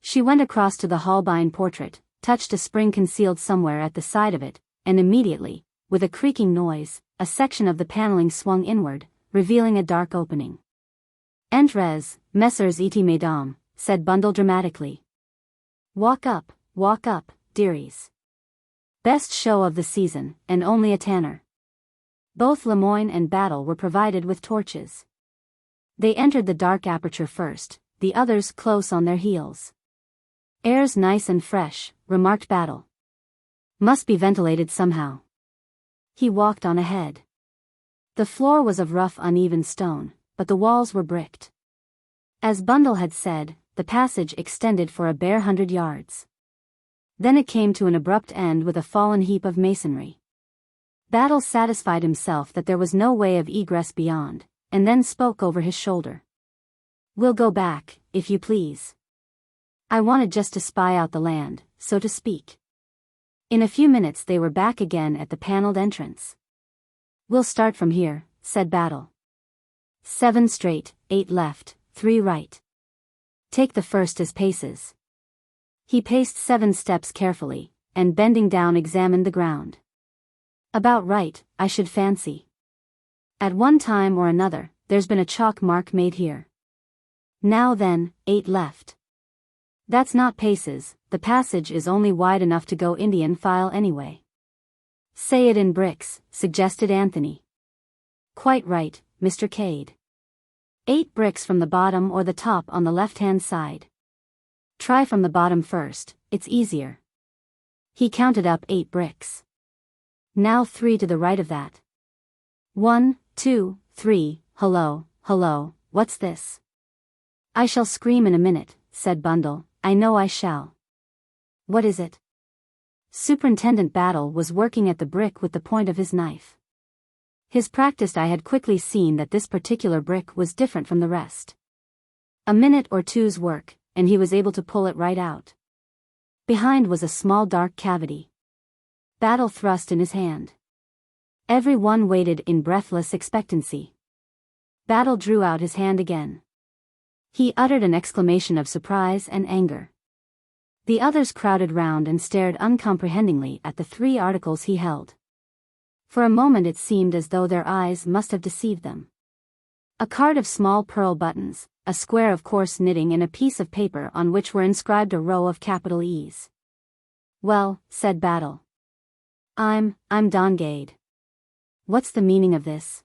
She went across to the Holbein portrait, touched a spring concealed somewhere at the side of it, and immediately, with a creaking noise, a section of the paneling swung inward, revealing a dark opening. Entrez, messieurs et mesdames, said Bundle dramatically. Walk up, dearies. Best show of the season, and only a tanner. Both Lemoyne and Battle were provided with torches. They entered the dark aperture first, the others close on their heels. Air's nice and fresh, remarked Battle. Must be ventilated somehow. He walked on ahead. The floor was of rough uneven stone, but the walls were bricked. As Bundle had said, the passage extended for a bare 100 yards. Then it came to an abrupt end with a fallen heap of masonry. Battle satisfied himself that there was no way of egress beyond, and then spoke over his shoulder. We'll go back, if you please. I wanted just to spy out the land, so to speak. In a few minutes they were back again at the paneled entrance. We'll start from here, said Battle. 7 straight, 8 left, 3 right. Take the first as paces. He paced 7 steps carefully, and bending down examined the ground. About right, I should fancy. At one time or another, there's been a chalk mark made here. Now then, 8 left. That's not paces, the passage is only wide enough to go Indian file anyway. Say it in bricks, suggested Anthony. Quite right, Mr. Cade. 8 bricks from the bottom or the top on the left-hand side. Try from the bottom first, it's easier. He counted up 8 bricks. Now 3 to the right of that. 1, 2, 3, hello, what's this? I shall scream in a minute, said Bundle, I know I shall. What is it? Superintendent Battle was working at the brick with the point of his knife. His practiced eye had quickly seen that this particular brick was different from the rest. A minute or two's work, and he was able to pull it right out. Behind was a small dark cavity. Battle thrust in his hand. Every one waited in breathless expectancy. Battle drew out his hand again. He uttered an exclamation of surprise and anger. The others crowded round and stared uncomprehendingly at the 3 articles he held. For a moment it seemed as though their eyes must have deceived them. A card of small pearl buttons, a square of coarse knitting and a piece of paper on which were inscribed a row of capital E's. Well, said Battle. I'm Don Cade. What's the meaning of this?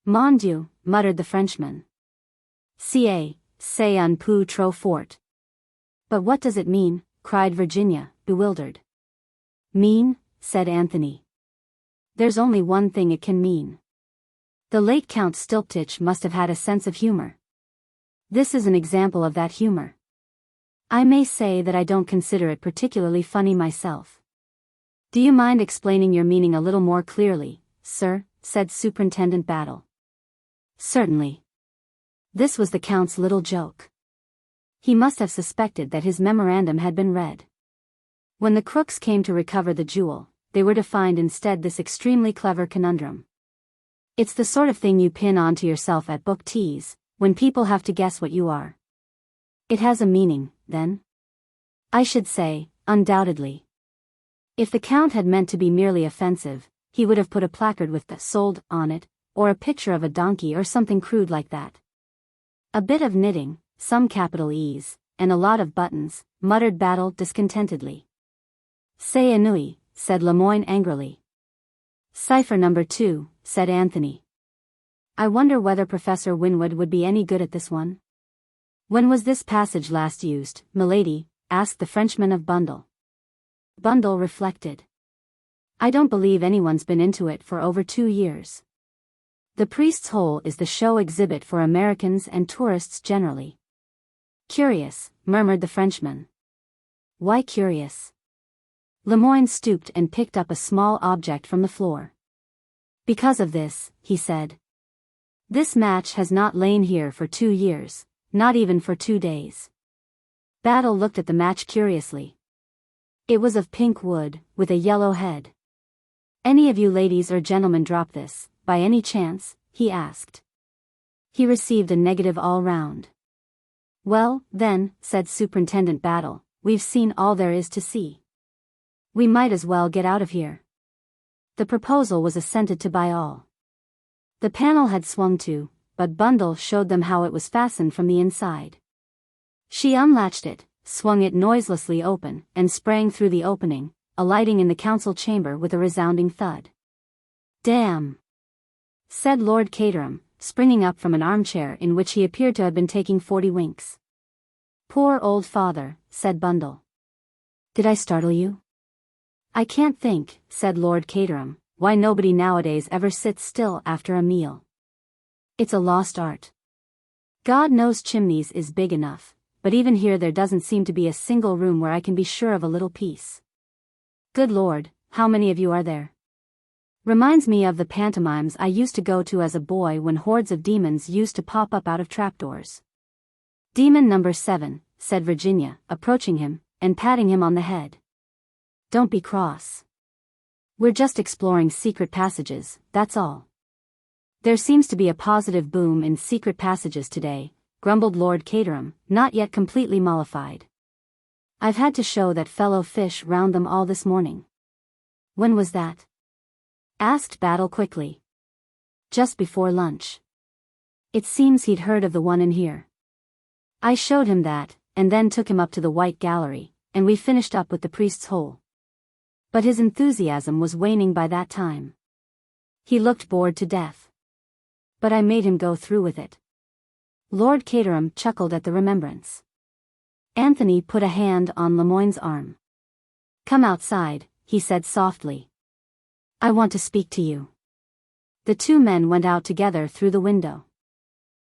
Mon Dieu, muttered the Frenchman. C'est un peu trop fort. But what does it mean? Cried Virginia, bewildered. Mean? Said Anthony. There's only one thing it can mean. The late Count Stilptich must have had a sense of humor. This is an example of that humor. I may say that I don't consider it particularly funny myself. Do you mind explaining your meaning a little more clearly, sir? Said Superintendent Battle. Certainly. This was the Count's little joke. He must have suspected that his memorandum had been read. When the crooks came to recover the jewel, they were to find instead this extremely clever conundrum. It's the sort of thing you pin onto yourself at book teas, when people have to guess what you are. It has a meaning, then? I should say, undoubtedly. If the Count had meant to be merely offensive, he would have put a placard with the "sold" on it, or a picture of a donkey or something crude like that. A bit of knitting, some capital E's, and a lot of buttons, muttered Battle discontentedly. C'est ennui, said Lemoyne angrily. Cipher number 2, said Anthony. I wonder whether Professor Winwood would be any good at this one? When was this passage last used, milady? Asked the Frenchman of Bundle. Bundle reflected. I don't believe anyone's been into it for over 2 years. The Priest's Hole is the show exhibit for Americans and tourists generally. Curious, murmured the Frenchman. Why curious? Lemoyne stooped and picked up a small object from the floor. Because of this, he said. This match has not lain here for 2 years, not even for 2 days. Battle looked at the match curiously. It was of pink wood, with a yellow head. Any of you ladies or gentlemen drop this, by any chance? He asked. He received a negative all round. Well, then, said Superintendent Battle, we've seen all there is to see. We might as well get out of here. The proposal was assented to by all. The panel had swung to, but Bundle showed them how it was fastened from the inside. She unlatched it, swung it noiselessly open, and sprang through the opening, alighting in the council chamber with a resounding thud. Damn! Said Lord Caterham, springing up from an armchair in which he appeared to have been taking 40 winks. Poor old father, said Bundle. Did I startle you? I can't think, said Lord Caterham, why nobody nowadays ever sits still after a meal. It's a lost art. God knows Chimneys is big enough, but even here there doesn't seem to be a single room where I can be sure of a little peace. Good Lord, how many of you are there? Reminds me of the pantomimes I used to go to as a boy when hordes of demons used to pop up out of trapdoors. Demon number 7, said Virginia, approaching him, and patting him on the head. Don't be cross. We're just exploring secret passages, that's all. There seems to be a positive boom in secret passages today, grumbled Lord Caterham, not yet completely mollified. I've had to show that fellow fish round them all this morning. When was that? Asked Battle quickly. Just before lunch. It seems he'd heard of the one in here. I showed him that, and then took him up to the White Gallery, and we finished up with the Priest's Hole. But his enthusiasm was waning by that time. He looked bored to death. But I made him go through with it. Lord Caterham chuckled at the remembrance. Anthony put a hand on Lemoyne's arm. Come outside, he said softly. I want to speak to you. The two men went out together through the window.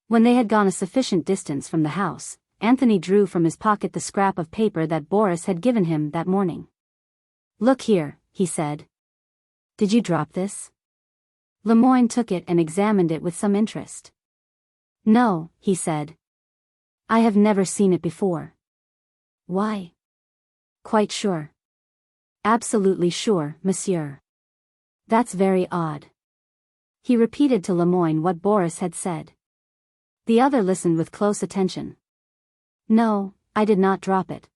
When they had gone a sufficient distance from the house, Anthony drew from his pocket the scrap of paper that Boris had given him that morning. Look here, he said. Did you drop this? Lemoyne took it and examined it with some interest. No, he said. I have never seen it before. Why? Quite sure. Absolutely sure, monsieur. That's very odd. He repeated to Lemoyne what Boris had said. The other listened with close attention. No, I did not drop it.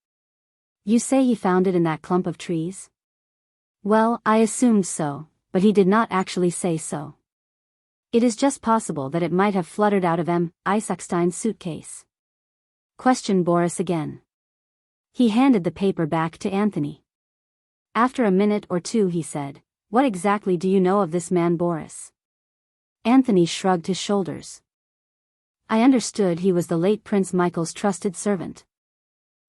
You say he found it in that clump of trees? Well, I assumed so, but he did not actually say so. It is just possible that it might have fluttered out of M. Isaacstein's suitcase. Questioned Boris again. He handed the paper back to Anthony. After a minute or two he said, What exactly do you know of this man Boris? Anthony shrugged his shoulders. I understood he was the late Prince Michael's trusted servant.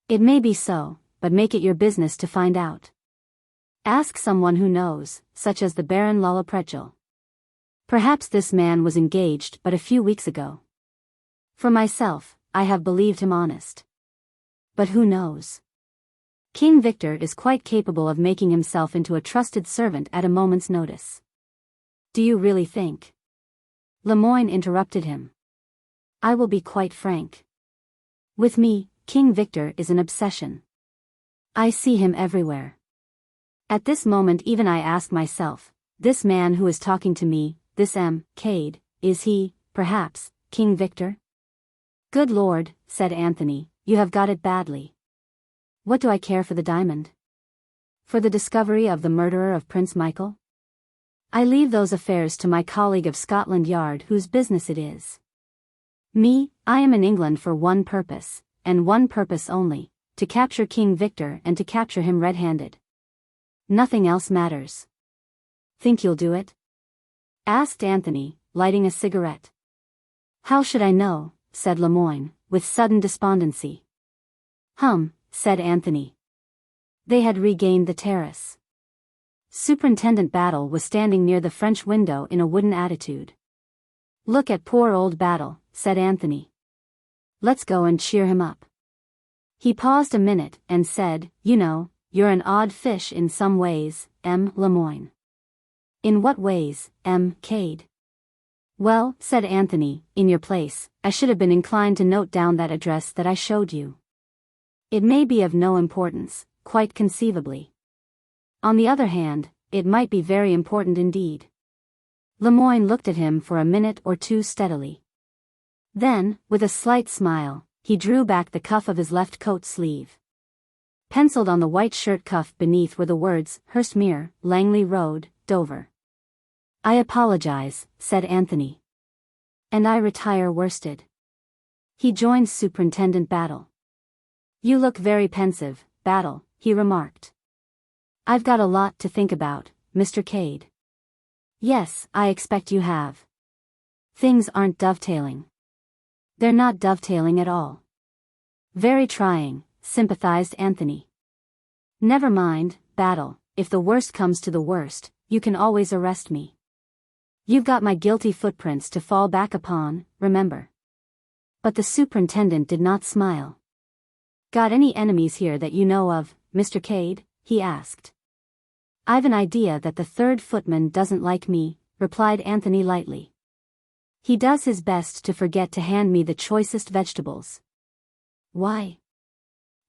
It may be so, but make it your business to find out. Ask someone who knows, such as the Baron Lullapretchel. Perhaps this man was engaged but a few weeks ago. For myself, I have believed him honest. But who knows? King Victor is quite capable of making himself into a trusted servant at a moment's notice. Do you really think? Lemoyne interrupted him. I will be quite frank. With me, King Victor is an obsession. I see him everywhere. At this moment even I ask myself, this man who is talking to me, this Cade, is he, perhaps, King Victor? Good Lord, said Anthony, you have got it badly. What do I care for the diamond? For the discovery of the murderer of Prince Michael? I leave those affairs to my colleague of Scotland Yard whose business it is. Me, I am in England for one purpose, and one purpose only, to capture King Victor and to capture him red-handed. Nothing else matters. Think you'll do it? Asked Anthony, lighting a cigarette. How should I know, said Lemoyne, with sudden despondency. Said Anthony. They had regained the terrace. Superintendent Battle was standing near the French window in a wooden attitude. Look at poor old Battle, said Anthony. Let's go and cheer him up. He paused a minute and said, you know, you're an odd fish in some ways, Lemoyne. In what ways, Cade? Well, said Anthony, in your place, I should have been inclined to note down that address that I showed you. It may be of no importance, quite conceivably. On the other hand, it might be very important indeed. Lemoyne looked at him for a minute or two steadily. Then, with a slight smile, he drew back the cuff of his left coat sleeve. Penciled on the white shirt cuff beneath were the words, Hurstmere, Langley Road, Dover. I apologize, said Anthony. And I retire worsted. He joined Superintendent Battle. You look very pensive, Battle, he remarked. I've got a lot to think about, Mr. Cade. Yes, I expect you have. Things aren't dovetailing. They're not dovetailing at all. Very trying, sympathized Anthony. Never mind, Battle, if the worst comes to the worst, you can always arrest me. You've got my guilty footprints to fall back upon, remember. But the superintendent did not smile. Got any enemies here that you know of, Mr. Cade? He asked. I've an idea that the third footman doesn't like me, replied Anthony lightly. He does his best to forget to hand me the choicest vegetables. Why?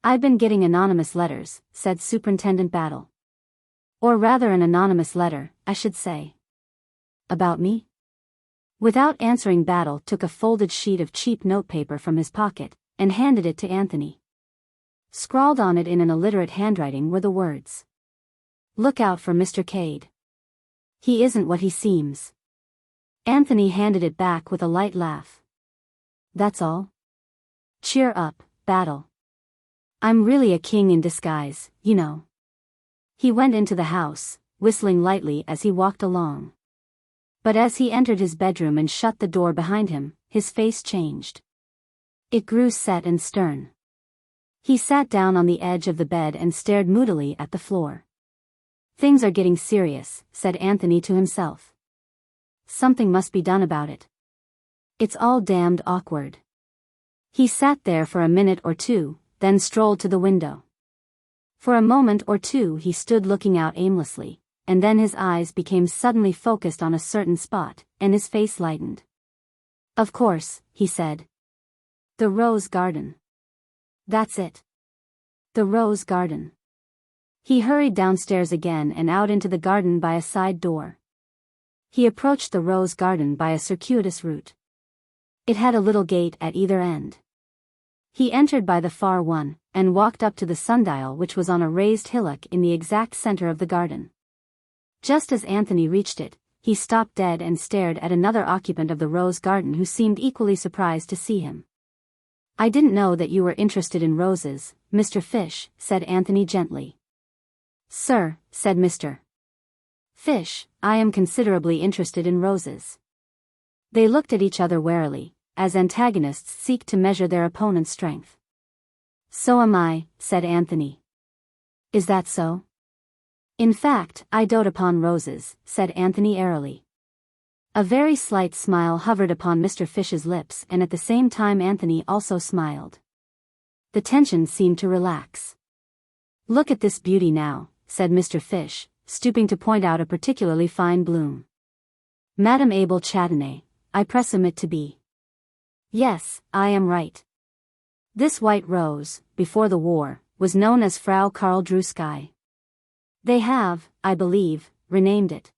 I've been getting anonymous letters, said Superintendent Battle. Or rather an anonymous letter, I should say. About me? Without answering, Battle took a folded sheet of cheap notepaper from his pocket, and handed it to Anthony. Scrawled on it in an illiterate handwriting were the words. Look out for Mr. Cade. He isn't what he seems. Anthony handed it back with a light laugh. That's all? Cheer up, Battle. I'm really a king in disguise, you know. He went into the house, whistling lightly as he walked along. But as he entered his bedroom and shut the door behind him, his face changed. It grew set and stern. He sat down on the edge of the bed and stared moodily at the floor. Things are getting serious, said Anthony to himself. Something must be done about it. It's all damned awkward. He sat there for a minute or two, then strolled to the window. For a moment or two he stood looking out aimlessly, and then his eyes became suddenly focused on a certain spot, and his face lightened. Of course, he said. The rose garden. That's it. The rose garden. He hurried downstairs again and out into the garden by a side door. He approached the rose garden by a circuitous route. It had a little gate at either end. He entered by the far one, and walked up to the sundial which was on a raised hillock in the exact center of the garden. Just as Anthony reached it, he stopped dead and stared at another occupant of the rose garden who seemed equally surprised to see him. I didn't know that you were interested in roses, Mr. Fish, said Anthony gently. Sir, said Mr. Fish, I am considerably interested in roses. They looked at each other warily, as antagonists seek to measure their opponent's strength. So am I, said Anthony. Is that so? In fact, I dote upon roses, said Anthony airily. A very slight smile hovered upon Mr. Fish's lips, and at the same time Anthony also smiled. The tension seemed to relax. "Look at this beauty now," said Mr. Fish, stooping to point out a particularly fine bloom. "Madame Abel Châtenay, I presume it to be." "Yes, I am right. This white rose, before the war, was known as Frau Karl Drewski. They have, I believe, renamed it.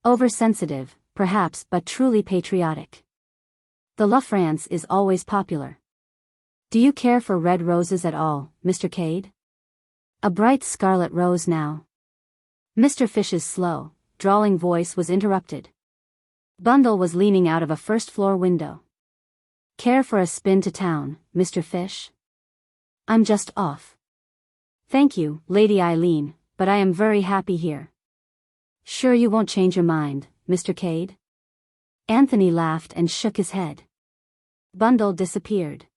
Oversensitive, perhaps, but truly patriotic. The La France is always popular. Do you care for red roses at all, Mr. Cade? A bright scarlet rose now." Mr. Fish's slow, drawling voice was interrupted. Bundle was leaning out of a first-floor window. "Care for a spin to town, Mr. Fish?" "I'm just off." "Thank you, Lady Eileen, but I am very happy here." "Sure you won't change your mind, Mr. Cade?" Anthony laughed and shook his head. Bundle disappeared.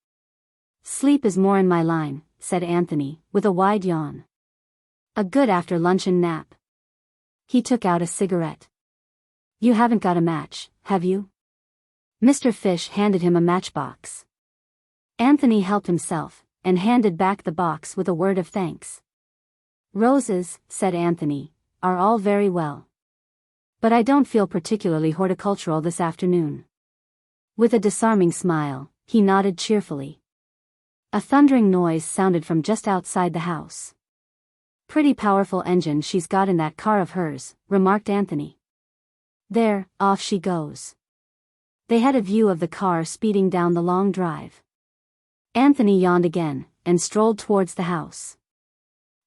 "Sleep is more in my line," said Anthony, with a wide yawn. "A good after-luncheon nap." He took out a cigarette. "You haven't got a match, have you?" Mr. Fish handed him a matchbox. Anthony helped himself, and handed back the box with a word of thanks. "Roses," said Anthony, "are all very well. But I don't feel particularly horticultural this afternoon." With a disarming smile, he nodded cheerfully. A thundering noise sounded from just outside the house. "Pretty powerful engine she's got in that car of hers," remarked Anthony. "There, off she goes." They had a view of the car speeding down the long drive. Anthony yawned again, and strolled towards the house.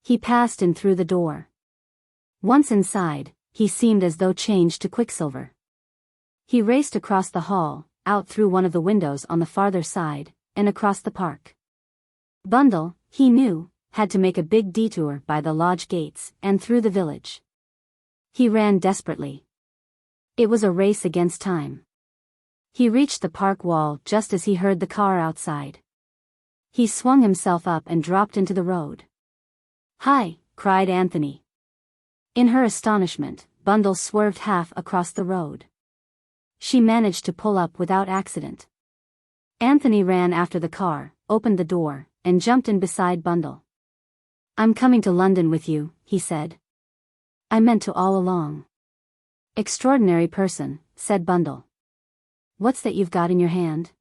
He passed in through the door. Once inside, he seemed as though changed to quicksilver. He raced across the hall, out through one of the windows on the farther side, and across the park. Bundle, he knew, had to make a big detour by the lodge gates and through the village. He ran desperately. It was a race against time. He reached the park wall just as he heard the car outside. He swung himself up and dropped into the road. "Hi!" cried Anthony. In her astonishment, Bundle swerved half across the road. She managed to pull up without accident. Anthony ran after the car, opened the door, and jumped in beside Bundle. "I'm coming to London with you," he said. "I meant to all along." "Extraordinary person," said Bundle. "What's that you've got in your hand?"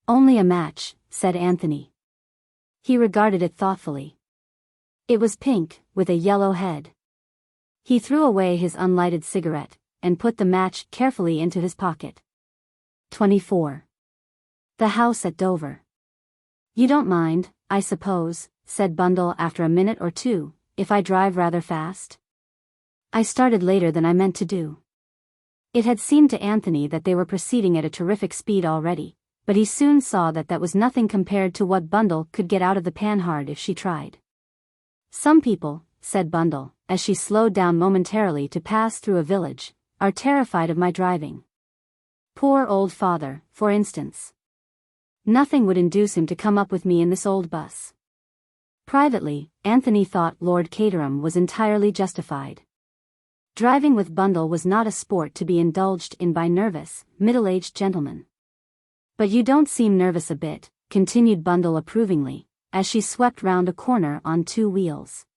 "Only a match," said Anthony. He regarded it thoughtfully. It was pink, with a yellow head. He threw away his unlighted cigarette, and put the match carefully into his pocket. 24. The house at Dover. "You don't mind, I suppose," said Bundle after a minute or two, "if I drive rather fast?" "I started later than I meant to do." It had seemed to Anthony that they were proceeding at a terrific speed already, but he soon saw that that was nothing compared to what Bundle could get out of the Panhard if she tried. "Some people," said Bundle, as she slowed down momentarily to pass through a village, "are terrified of my driving. Poor old father, for instance. Nothing would induce him to come up with me in this old bus." Privately, Anthony thought Lord Caterham was entirely justified. Driving with Bundle was not a sport to be indulged in by nervous, middle-aged gentlemen. "But you don't seem nervous a bit," continued Bundle approvingly, as she swept round a corner on two wheels.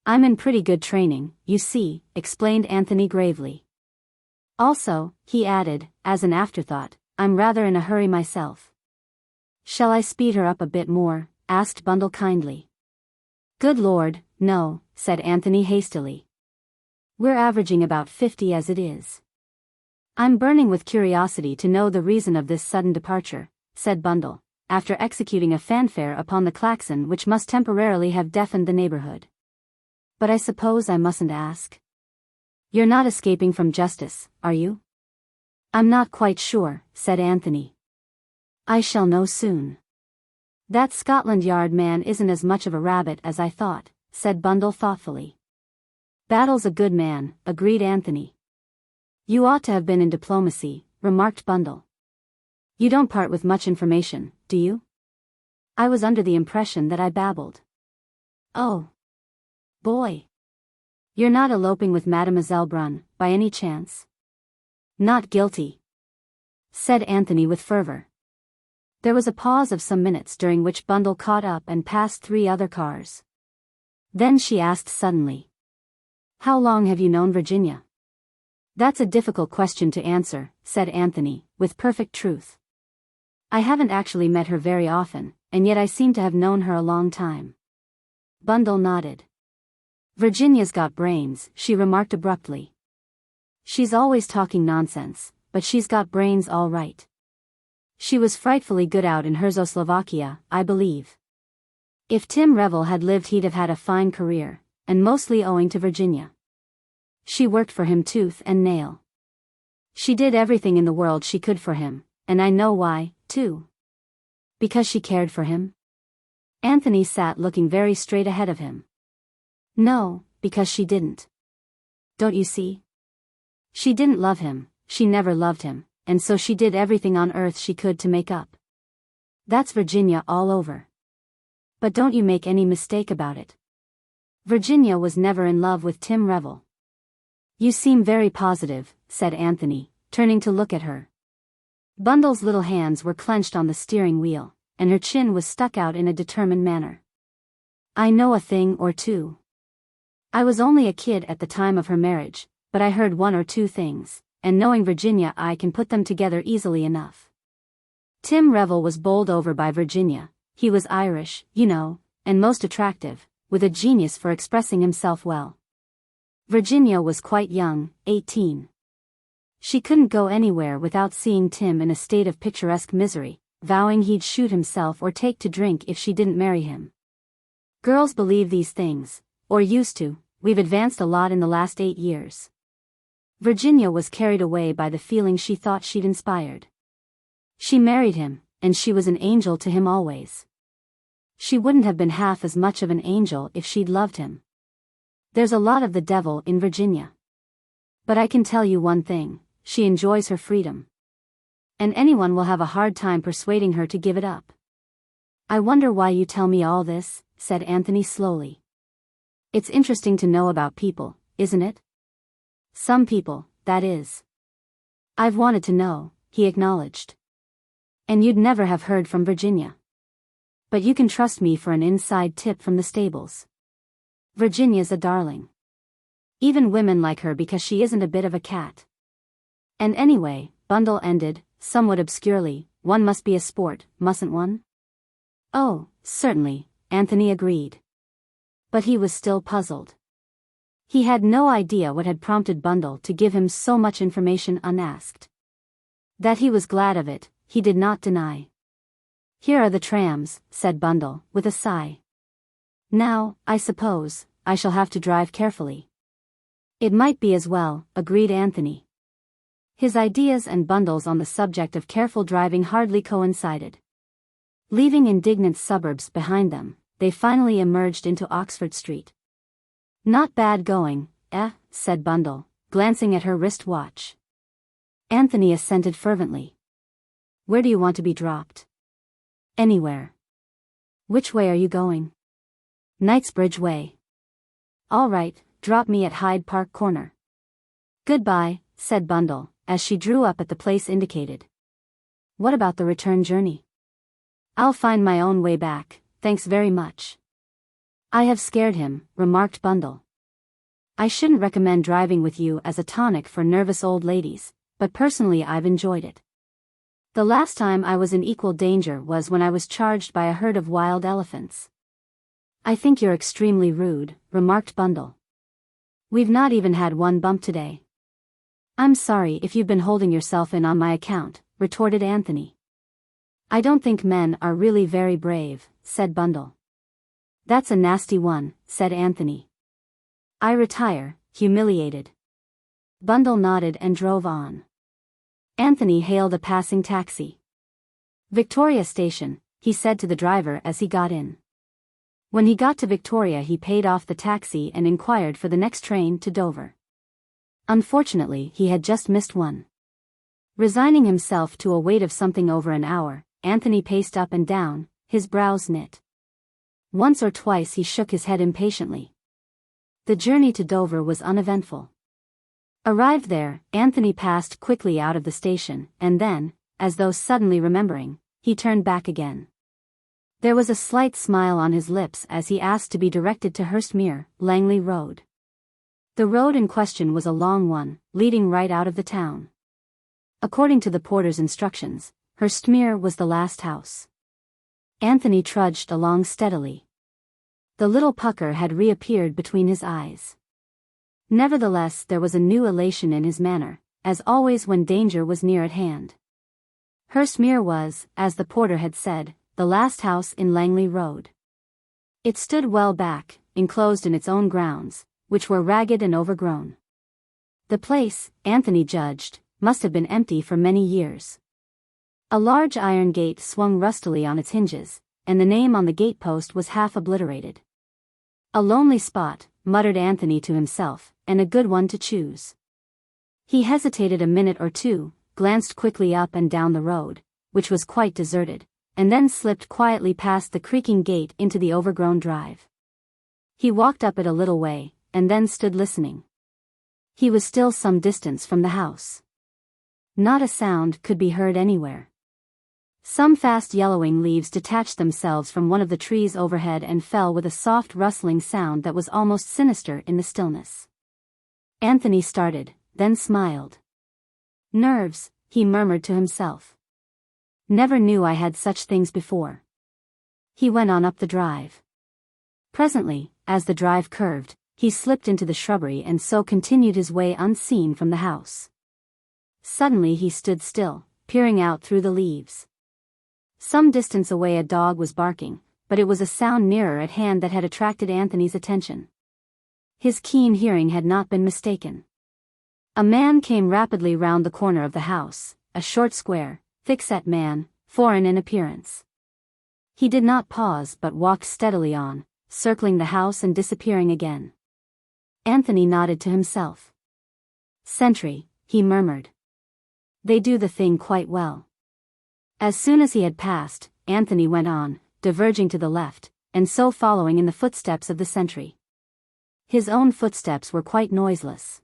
"I'm in pretty good training, you see," explained Anthony gravely. "Also," he added, as an afterthought, "I'm rather in a hurry myself." "Shall I speed her up a bit more?" asked Bundle kindly. "Good Lord, no," said Anthony hastily. "We're averaging about 50 as it is." "I'm burning with curiosity to know the reason of this sudden departure," said Bundle, after executing a fanfare upon the klaxon which must temporarily have deafened the neighborhood. "But I suppose I mustn't ask." "You're not escaping from justice, are you?" "I'm not quite sure," said Anthony. "I shall know soon." "That Scotland Yard man isn't as much of a rabbit as I thought," said Bundle thoughtfully. "Battle's a good man," agreed Anthony. "You ought to have been in diplomacy," remarked Bundle. "You don't part with much information, do you?" "I was under the impression that I babbled." "Oh. Boy. You're not eloping with Mademoiselle Brunn, by any chance?" Not guilty, said Anthony with fervor. There was a pause of some minutes during which Bundle caught up and passed 3 other cars. Then she asked suddenly, "How long have you known Virginia?" "That's a difficult question to answer," said Anthony, with perfect truth. "I haven't actually met her very often, and yet I seem to have known her a long time." Bundle nodded. "Virginia's got brains," she remarked abruptly. "She's always talking nonsense, but she's got brains all right. She was frightfully good out in Czechoslovakia, I believe. If Tim Revel had lived he'd have had a fine career, and mostly owing to Virginia. She worked for him tooth and nail. She did everything in the world she could for him, and I know why, too. Because she cared for him?" Anthony sat looking very straight ahead of him. "No, because she didn't. Don't you see? She didn't love him, she never loved him, and so she did everything on earth she could to make up. That's Virginia all over. But don't you make any mistake about it. Virginia was never in love with Tim Revel." "You seem very positive," said Anthony, turning to look at her. Bundle's little hands were clenched on the steering wheel, and her chin was stuck out in a determined manner. "I know a thing or two. I was only a kid at the time of her marriage, but I heard 1 or 2 things, and knowing Virginia I can put them together easily enough. Tim Revel was bowled over by Virginia. He was Irish, you know, and most attractive, with a genius for expressing himself well. Virginia was quite young, 18. She couldn't go anywhere without seeing Tim in a state of picturesque misery, vowing he'd shoot himself or take to drink if she didn't marry him. Girls believe these things, or used to. We've advanced a lot in the last 8 years. Virginia was carried away by the feeling she thought she'd inspired. She married him, and she was an angel to him always. She wouldn't have been half as much of an angel if she'd loved him. There's a lot of the devil in Virginia. But I can tell you one thing, she enjoys her freedom. And anyone will have a hard time persuading her to give it up." "I wonder why you tell me all this," said Anthony slowly. "It's interesting to know about people, isn't it? Some people, that is." "I've wanted to know," he acknowledged. "And you'd never have heard from Virginia. But you can trust me for an inside tip from the stables. Virginia's a darling. Even women like her because she isn't a bit of a cat. And anyway," Bundle ended, somewhat obscurely, "one must be a sport, mustn't one?" "Oh, certainly," Anthony agreed. But he was still puzzled. He had no idea what had prompted Bundle to give him so much information unasked. That he was glad of it, he did not deny. "Here are the trams," said Bundle, with a sigh. "Now, I suppose, I shall have to drive carefully." "It might be as well," agreed Anthony. His ideas and Bundle's on the subject of careful driving hardly coincided. Leaving indignant suburbs behind them, they finally emerged into Oxford Street. "Not bad going, said Bundle, glancing at her wrist watch. Anthony assented fervently. "Where do you want to be dropped?" "Anywhere." "Which way are you going?" "Knightsbridge way." "All right, drop me at Hyde Park Corner." "Goodbye," said Bundle, as she drew up at the place indicated. "What about the return journey?" "I'll find my own way back, thanks very much." "I have scared him," remarked Bundle. "I shouldn't recommend driving with you as a tonic for nervous old ladies, but personally I've enjoyed it. The last time I was in equal danger was when I was charged by a herd of wild elephants." "I think you're extremely rude," remarked Bundle. "We've not even had one bump today." "I'm sorry if you've been holding yourself in on my account," retorted Anthony. "I don't think men are really very brave," said Bundle. "That's a nasty one," said Anthony. "I retire, humiliated." Bundle nodded and drove on. Anthony hailed a passing taxi. "Victoria Station," he said to the driver as he got in. When he got to Victoria he paid off the taxi and inquired for the next train to Dover. Unfortunately he had just missed one. Resigning himself to a wait of something over an hour, Anthony paced up and down, his brows knit. Once or twice he shook his head impatiently. The journey to Dover was uneventful. Arrived there, Anthony passed quickly out of the station, and then, as though suddenly remembering, he turned back again. There was a slight smile on his lips as he asked to be directed to Hurstmere, Langley Road. The road in question was a long one, leading right out of the town. According to the porter's instructions, Hurstmere was the last house. Anthony trudged along steadily. The little pucker had reappeared between his eyes. Nevertheless, there was a new elation in his manner, as always when danger was near at hand. Hurstmere was, as the porter had said, the last house in Langley Road. It stood well back, enclosed in its own grounds, which were ragged and overgrown. The place, Anthony judged, must have been empty for many years. A large iron gate swung rustily on its hinges, and the name on the gatepost was half obliterated. A lonely spot, muttered Anthony to himself, and a good one to choose. He hesitated a minute or two, glanced quickly up and down the road, which was quite deserted, and then slipped quietly past the creaking gate into the overgrown drive. He walked up it a little way, and then stood listening. He was still some distance from the house. Not a sound could be heard anywhere. Some fast yellowing leaves detached themselves from one of the trees overhead and fell with a soft rustling sound that was almost sinister in the stillness. Anthony started, then smiled. Nerves, he murmured to himself. Never knew I had such things before. He went on up the drive. Presently, as the drive curved, he slipped into the shrubbery and so continued his way unseen from the house. Suddenly he stood still, peering out through the leaves. Some distance away a dog was barking, but it was a sound nearer at hand that had attracted Anthony's attention. His keen hearing had not been mistaken. A man came rapidly round the corner of the house, a short square, thick-set man, foreign in appearance. He did not pause but walked steadily on, circling the house and disappearing again. Anthony nodded to himself. Sentry, he murmured. They do the thing quite well. As soon as he had passed, Anthony went on, diverging to the left, and so following in the footsteps of the sentry. His own footsteps were quite noiseless.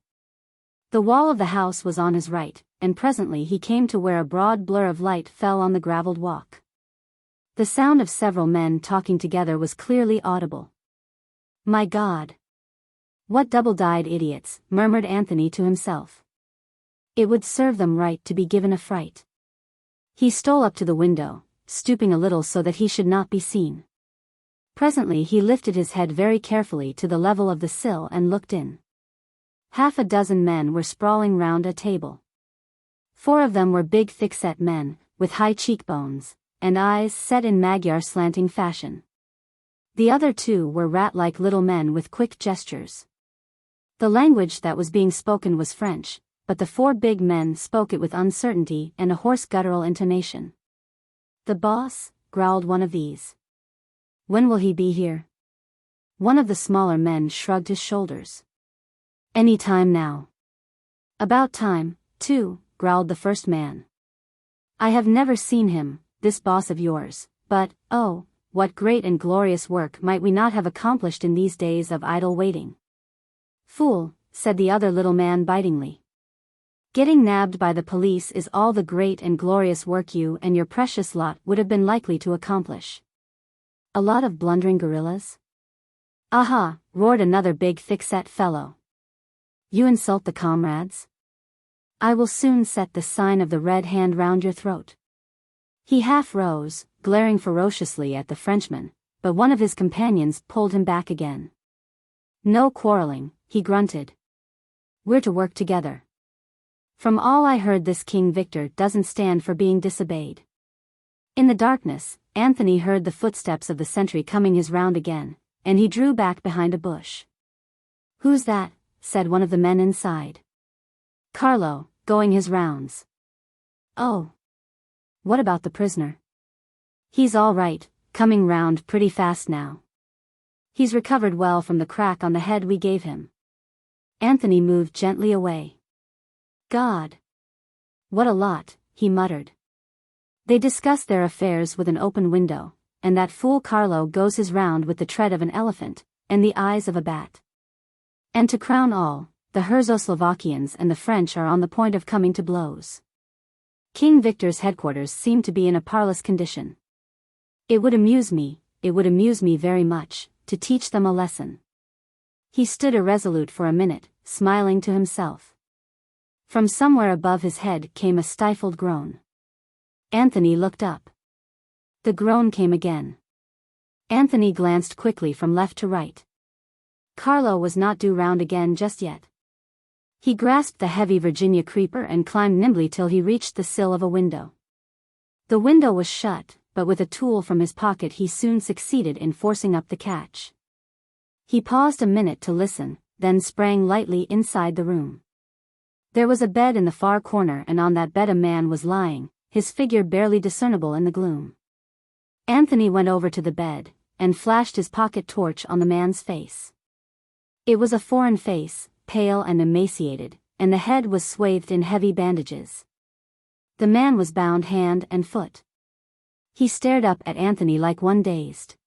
The wall of the house was on his right, and presently he came to where a broad blur of light fell on the gravelled walk. The sound of several men talking together was clearly audible. My God! What double-dyed idiots, murmured Anthony to himself. It would serve them right to be given a fright. He stole up to the window, stooping a little so that he should not be seen. Presently he lifted his head very carefully to the level of the sill and looked in. Half a dozen men were sprawling round a table. 4 of them were big thick-set men, with high cheekbones, and eyes set in Magyar slanting fashion. The other 2 were rat-like little men with quick gestures. The language that was being spoken was French, but the 4 big men spoke it with uncertainty and a hoarse guttural intonation. The boss, growled one of these. When will he be here? One of the smaller men shrugged his shoulders. Any time now. About time, too, growled the first man. I have never seen him, this boss of yours, but, oh, what great and glorious work might we not have accomplished in these days of idle waiting. Fool, said the other little man bitingly. Getting nabbed by the police is all the great and glorious work you and your precious lot would have been likely to accomplish. A lot of blundering guerrillas? Aha, roared another big thick-set fellow. You insult the comrades? I will soon set the sign of the red hand round your throat. He half rose, glaring ferociously at the Frenchman, but one of his companions pulled him back again. No quarreling, he grunted. We're to work together. From all I heard, this King Victor doesn't stand for being disobeyed. In the darkness, Anthony heard the footsteps of the sentry coming his round again, and he drew back behind a bush. Who's that? Said one of the men inside. Carlo, going his rounds. Oh. What about the prisoner? He's all right, coming round pretty fast now. He's recovered well from the crack on the head we gave him. Anthony moved gently away. God! What a lot, he muttered. They discuss their affairs with an open window, and that fool Carlo goes his round with the tread of an elephant, and the eyes of a bat. And to crown all, the Czechoslovakians and the French are on the point of coming to blows. King Victor's headquarters seem to be in a parlous condition. It would amuse me very much, to teach them a lesson. He stood irresolute for a minute, smiling to himself. From somewhere above his head came a stifled groan. Anthony looked up. The groan came again. Anthony glanced quickly from left to right. Carlo was not due round again just yet. He grasped the heavy Virginia creeper and climbed nimbly till he reached the sill of a window. The window was shut, but with a tool from his pocket he soon succeeded in forcing up the catch. He paused a minute to listen, then sprang lightly inside the room. There was a bed in the far corner, and on that bed a man was lying, his figure barely discernible in the gloom. Anthony went over to the bed, and flashed his pocket torch on the man's face. It was a foreign face, pale and emaciated, and the head was swathed in heavy bandages. The man was bound hand and foot. He stared up at Anthony like one dazed.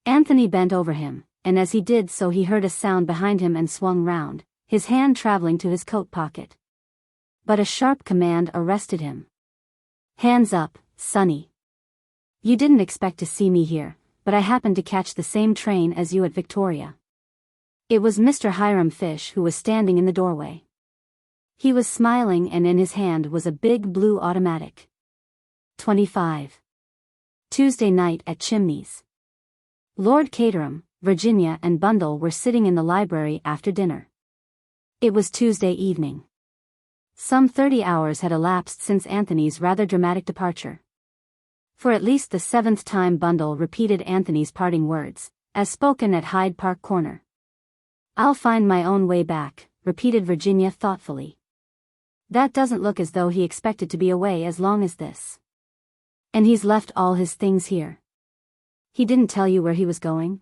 Anthony bent over him, and as he did so he heard a sound behind him and swung round, his hand traveling to his coat pocket. But a sharp command arrested him. "Hands up, Sonny. You didn't expect to see me here, but I happened to catch the same train as you at Victoria." It was Mr. Hiram Fish who was standing in the doorway. He was smiling, and in his hand was a big blue automatic. 25. Tuesday night at Chimneys. Lord Caterham, Virginia and Bundle were sitting in the library after dinner. It was Tuesday evening. Some 30 hours had elapsed since Anthony's rather dramatic departure. For at least the 7th time Bundle repeated Anthony's parting words, as spoken at Hyde Park Corner. "I'll find my own way back," repeated Virginia thoughtfully. "That doesn't look as though he expected to be away as long as this. And he's left all his things here. He didn't tell you where he was going?"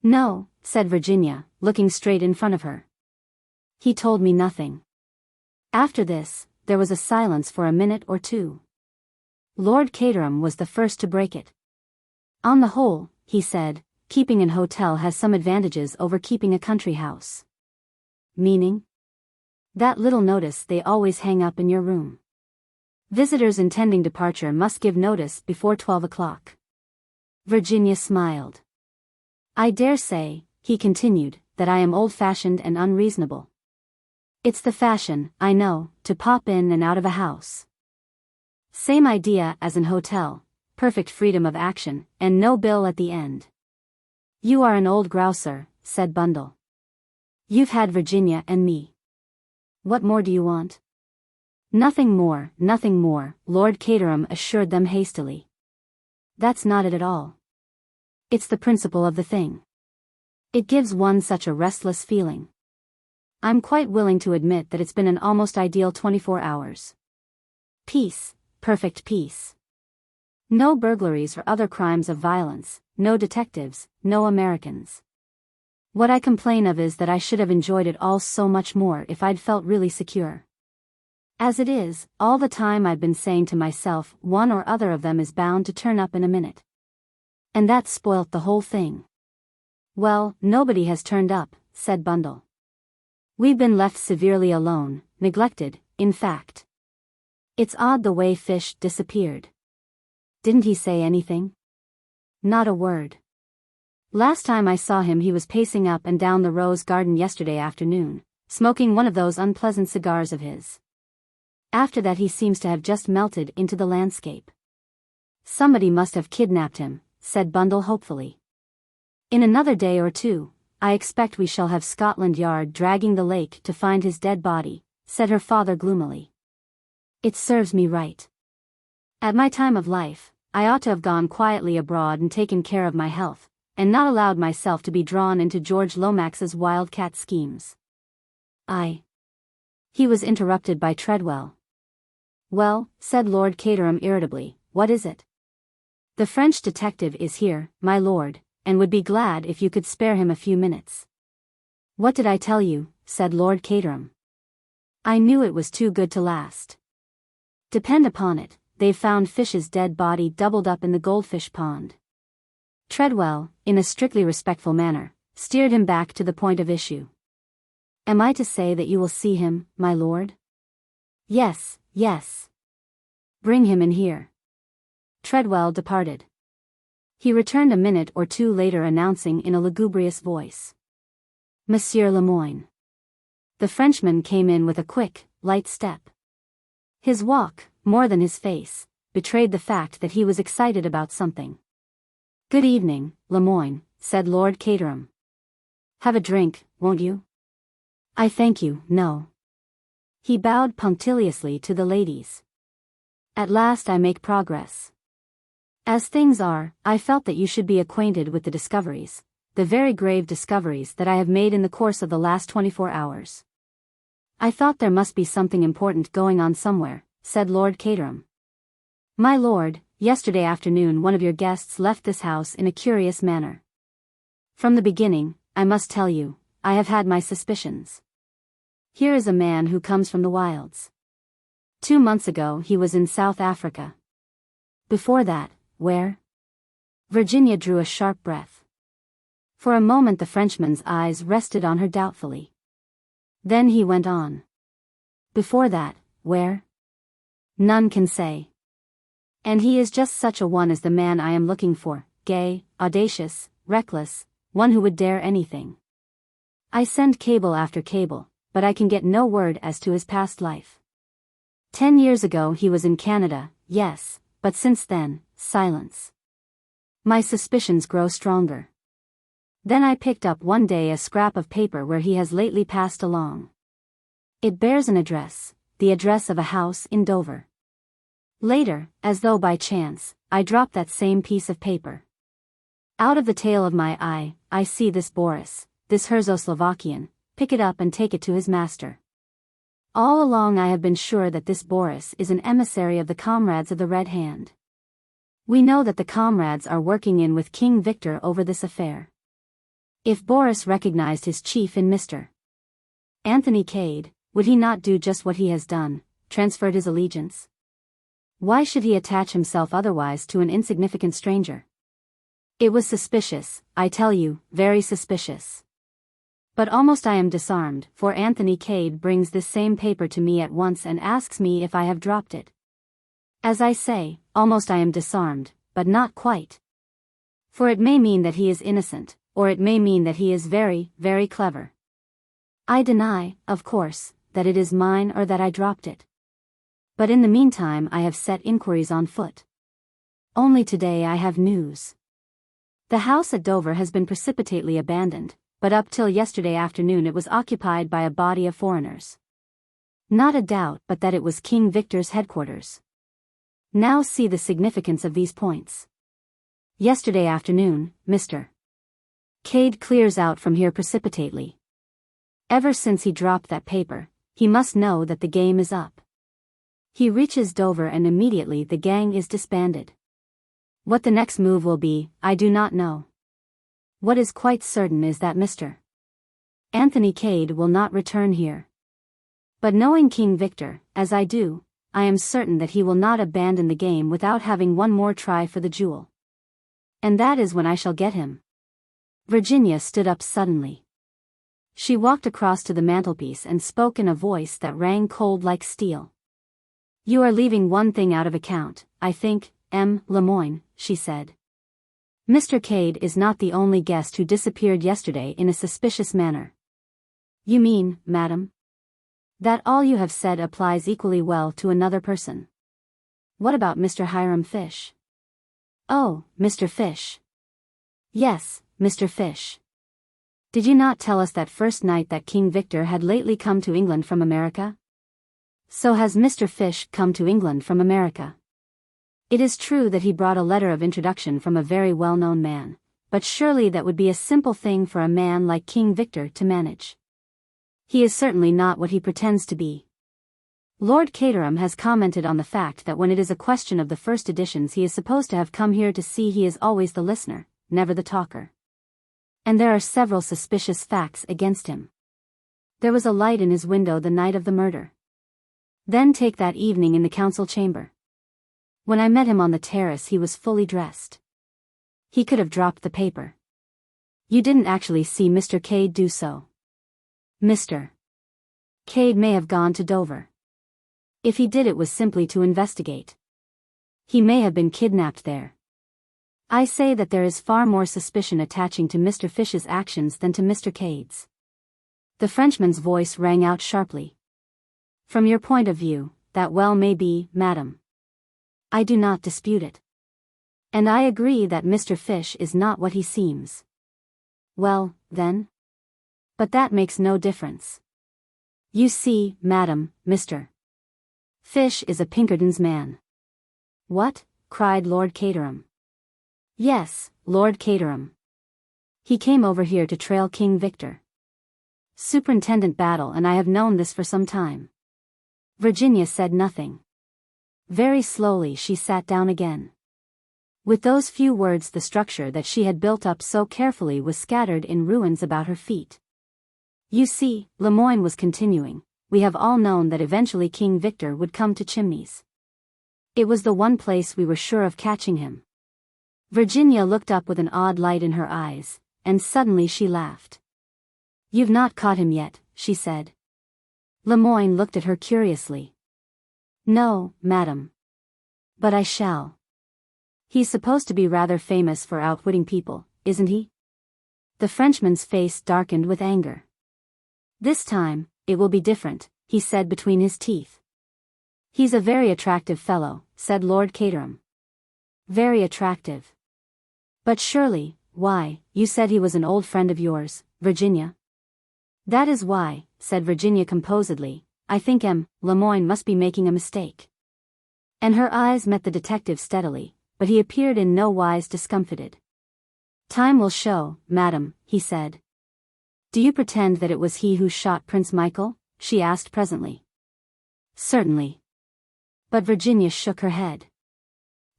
"No," said Virginia, looking straight in front of her. "He told me nothing." After this, there was a silence for a minute or two. Lord Caterham was the first to break it. "On the whole," he said, "keeping an hotel has some advantages over keeping a country house." "Meaning?" "That little notice they always hang up in your room. Visitors intending departure must give notice before 12 o'clock. Virginia smiled. "I dare say," he continued, "that I am old-fashioned and unreasonable. It's the fashion, I know, to pop in and out of a house. Same idea as an hotel, perfect freedom of action, and no bill at the end." "You are an old grouser," said Bundle. "You've had Virginia and me. What more do you want?" Nothing more," Lord Caterham assured them hastily. "That's not it at all. It's the principle of the thing. It gives one such a restless feeling. I'm quite willing to admit that it's been an almost ideal 24 hours. Peace, perfect peace. No burglaries or other crimes of violence, no detectives, no Americans. What I complain of is that I should have enjoyed it all so much more if I'd felt really secure. As it is, all the time I've been saying to myself, one or other of them is bound to turn up in a minute. And that spoilt the whole thing." "Well, nobody has turned up," said Bundle. "We've been left severely alone, neglected, in fact. It's odd the way Fish disappeared. Didn't he say anything?" "Not a word. Last time I saw him he was pacing up and down the rose garden yesterday afternoon, smoking one of those unpleasant cigars of his. After that he seems to have just melted into the landscape." "Somebody must have kidnapped him," said Bundle hopefully. "In another day or two, I expect we shall have Scotland Yard dragging the lake to find his dead body," said her father gloomily. "It serves me right. At my time of life, I ought to have gone quietly abroad and taken care of my health, and not allowed myself to be drawn into George Lomax's wildcat schemes. He was interrupted by Treadwell. "Well," said Lord Caterham irritably, "what is it?" "The French detective is here, my lord, and would be glad if you could spare him a few minutes." "What did I tell you?" said Lord Caterham. "I knew it was too good to last. Depend upon it, they've found Fish's dead body doubled up in the goldfish pond." Treadwell, in a strictly respectful manner, steered him back to the point of issue. Am I to say that you will see him, my lord? Yes, yes. Bring him in here. Treadwell departed. He returned a minute or two later announcing in a lugubrious voice. Monsieur Lemoyne. The Frenchman came in with a quick, light step. His walk, more than his face, betrayed the fact that he was excited about something. Good evening, Lemoyne, said Lord Caterham. Have a drink, won't you? I thank you, no. He bowed punctiliously to the ladies. At last I make progress. As things are, I felt that you should be acquainted with the discoveries, the very grave discoveries that I have made in the course of the last 24 hours. I thought there must be something important going on somewhere, said Lord Caterham. My lord, yesterday afternoon one of your guests left this house in a curious manner. From the beginning, I must tell you, I have had my suspicions. Here is a man who comes from the wilds. 2 months ago he was in South Africa. Before that, where? Virginia drew a sharp breath. For a moment the Frenchman's eyes rested on her doubtfully. Then he went on. Before that, where? None can say. And he is just such a one as the man I am looking for, gay, audacious, reckless, one who would dare anything. I send cable after cable, but I can get no word as to his past life. 10 years ago he was in Canada, yes, but since then, silence. My suspicions grow stronger. Then I picked up one day a scrap of paper where he has lately passed along. It bears an address, the address of a house in Dover. Later, as though by chance, I dropped that same piece of paper. Out of the tail of my eye, I see this Boris, this Herzoslovakian, pick it up and take it to his master. All along I have been sure that this Boris is an emissary of the comrades of the Red Hand. We know that the comrades are working in with King Victor over this affair. If Boris recognized his chief in Mr. Anthony Cade, would he not do just what he has done, transferred his allegiance? Why should he attach himself otherwise to an insignificant stranger? It was suspicious, I tell you, very suspicious. But almost I am disarmed, for Anthony Cade brings this same paper to me at once and asks me if I have dropped it. As I say, almost I am disarmed, but not quite. For it may mean that he is innocent, or it may mean that he is very, very clever. I deny, of course, that it is mine or that I dropped it. But in the meantime I have set inquiries on foot. Only today I have news. The house at Dover has been precipitately abandoned, but up till yesterday afternoon it was occupied by a body of foreigners. Not a doubt but that it was King Victor's headquarters. Now see the significance of these points. Yesterday afternoon, Mr. Cade clears out from here precipitately. Ever since he dropped that paper, he must know that the game is up. He reaches Dover and immediately the gang is disbanded. What the next move will be, I do not know. What is quite certain is that Mr. Anthony Cade will not return here. But knowing King Victor, as I do, I am certain that he will not abandon the game without having one more try for the jewel. And that is when I shall get him. Virginia stood up suddenly. She walked across to the mantelpiece and spoke in a voice that rang cold like steel. You are leaving one thing out of account, I think, M. Lemoyne, she said. Mr. Cade is not the only guest who disappeared yesterday in a suspicious manner. You mean, madam? That all you have said applies equally well to another person. What about Mr. Hiram Fish? Oh, Mr. Fish. Yes, Mr. Fish. Did you not tell us that first night that King Victor had lately come to England from America? So has Mr. Fish come to England from America. It is true that he brought a letter of introduction from a very well-known man, but surely that would be a simple thing for a man like King Victor to manage. He is certainly not what he pretends to be. Lord Caterham has commented on the fact that when it is a question of the first editions he is supposed to have come here to see he is always the listener, never the talker. And there are several suspicious facts against him. There was a light in his window the night of the murder. Then take that evening in the council chamber. When I met him on the terrace he was fully dressed. He could have dropped the paper. You didn't actually see Mr. Cade do so. Mr. Cade may have gone to Dover. If he did, it was simply to investigate. He may have been kidnapped there. I say that there is far more suspicion attaching to Mr. Fish's actions than to Mr. Cade's. The Frenchman's voice rang out sharply. From your point of view, that well may be, madam. I do not dispute it. And I agree that Mr. Fish is not what he seems. Well, then? But that makes no difference. You see, madam, Mr. Fish is a Pinkerton's man. What? Cried Lord Caterham. Yes, Lord Caterham. He came over here to trail King Victor. Superintendent Battle and I have known this for some time. Virginia said nothing. Very slowly she sat down again. With those few words the structure that she had built up so carefully was scattered in ruins about her feet. You see, Lemoyne was continuing, we have all known that eventually King Victor would come to Chimneys. It was the one place we were sure of catching him. Virginia looked up with an odd light in her eyes, and suddenly she laughed. You've not caught him yet, she said. Lemoyne looked at her curiously. No, madam. But I shall. He's supposed to be rather famous for outwitting people, isn't he? The Frenchman's face darkened with anger. This time, it will be different, he said between his teeth. He's a very attractive fellow, said Lord Caterham. Very attractive. But surely, why, you said he was an old friend of yours, Virginia? That is why, said Virginia composedly, I think Lemoyne must be making a mistake. And her eyes met the detective steadily, but he appeared in no wise discomfited. Time will show, madam, he said. Do you pretend that it was he who shot Prince Michael? She asked presently. Certainly. But Virginia shook her head.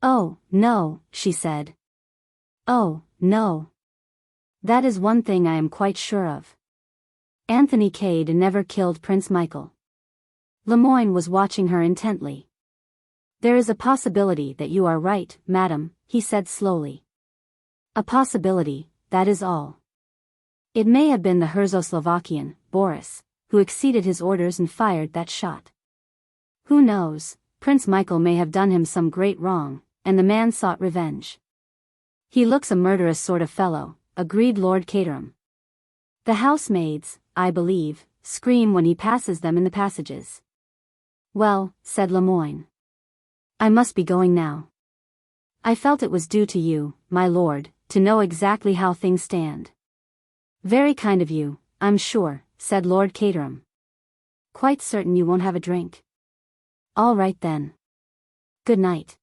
Oh, no, she said. Oh, no. That is one thing I am quite sure of. Anthony Cade never killed Prince Michael. Lemoyne was watching her intently. There is a possibility that you are right, madam, he said slowly. A possibility, that is all. It may have been the Herzoslovakian, Boris, who exceeded his orders and fired that shot. Who knows, Prince Michael may have done him some great wrong, and the man sought revenge. He looks a murderous sort of fellow, agreed Lord Caterham. The housemaids, I believe, scream when he passes them in the passages. Well, said Lemoyne. I must be going now. I felt it was due to you, my lord, to know exactly how things stand. Very kind of you, I'm sure, said Lord Caterham. Quite certain you won't have a drink? All right then. Good night.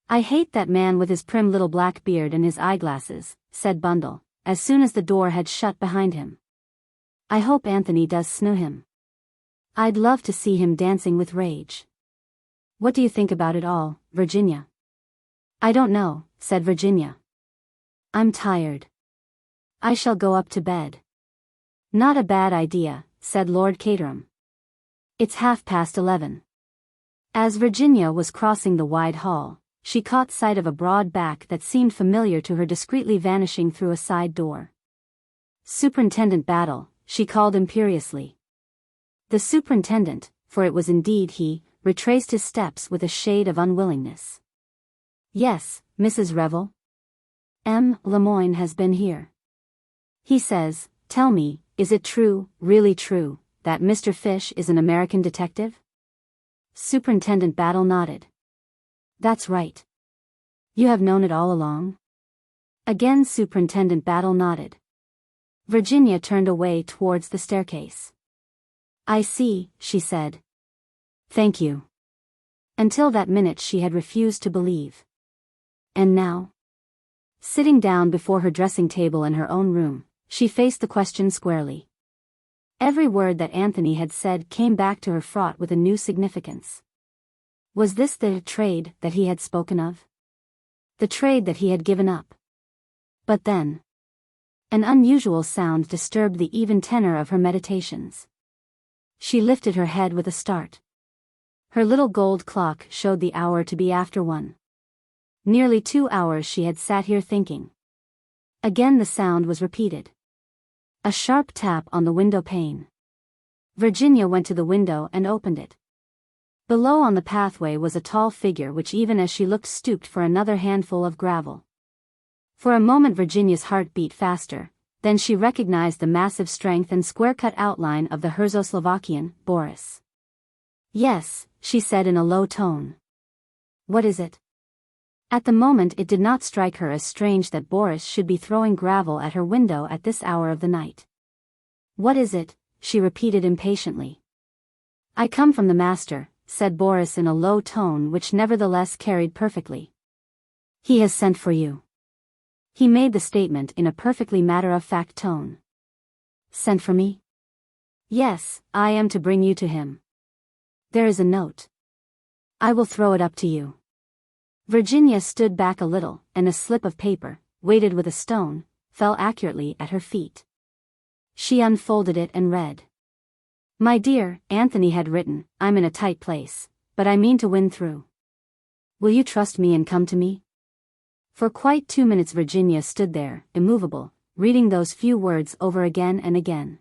I hate that man with his prim little black beard and his eyeglasses, said Bundle, as soon as the door had shut behind him. I hope Anthony does snoo him. I'd love to see him dancing with rage. What do you think about it all, Virginia? I don't know, said Virginia. I'm tired. I shall go up to bed. Not a bad idea, said Lord Caterham. It's 11:30. As Virginia was crossing the wide hall, she caught sight of a broad back that seemed familiar to her discreetly vanishing through a side door. Superintendent Battle, she called imperiously. The superintendent, for it was indeed he, retraced his steps with a shade of unwillingness. Yes, Mrs. Revel. Lemoyne has been here. He says, tell me, is it true, really true, that Mr. Fish is an American detective? Superintendent Battle nodded. That's right. You have known it all along? Again Superintendent Battle nodded. Virginia turned away towards the staircase. I see, she said. Thank you. Until that minute she had refused to believe. And now? Sitting down before her dressing table in her own room, she faced the question squarely. Every word that Anthony had said came back to her fraught with a new significance. Was this the trade that he had spoken of? The trade that he had given up? But then, an unusual sound disturbed the even tenor of her meditations. She lifted her head with a start. Her little gold clock showed the hour to be after 1. Nearly 2 hours she had sat here thinking. Again the sound was repeated. A sharp tap on the window pane. Virginia went to the window and opened it. Below on the pathway was a tall figure which even as she looked stooped for another handful of gravel. For a moment Virginia's heart beat faster, then she recognized the massive strength and square-cut outline of the Czechoslovakian, Boris. "Yes," she said in a low tone. "What is it?" At the moment it did not strike her as strange that Boris should be throwing gravel at her window at this hour of the night. "What is it?" she repeated impatiently. "I come from the master," said Boris in a low tone which nevertheless carried perfectly. "He has sent for you." He made the statement in a perfectly matter-of-fact tone. "Sent for me?" "Yes, I am to bring you to him. There is a note. I will throw it up to you." Virginia stood back a little, and a slip of paper, weighted with a stone, fell accurately at her feet. She unfolded it and read. "My dear," Anthony had written, "I'm in a tight place, but I mean to win through. Will you trust me and come to me?" For quite 2 minutes Virginia stood there, immovable, reading those few words over again and again.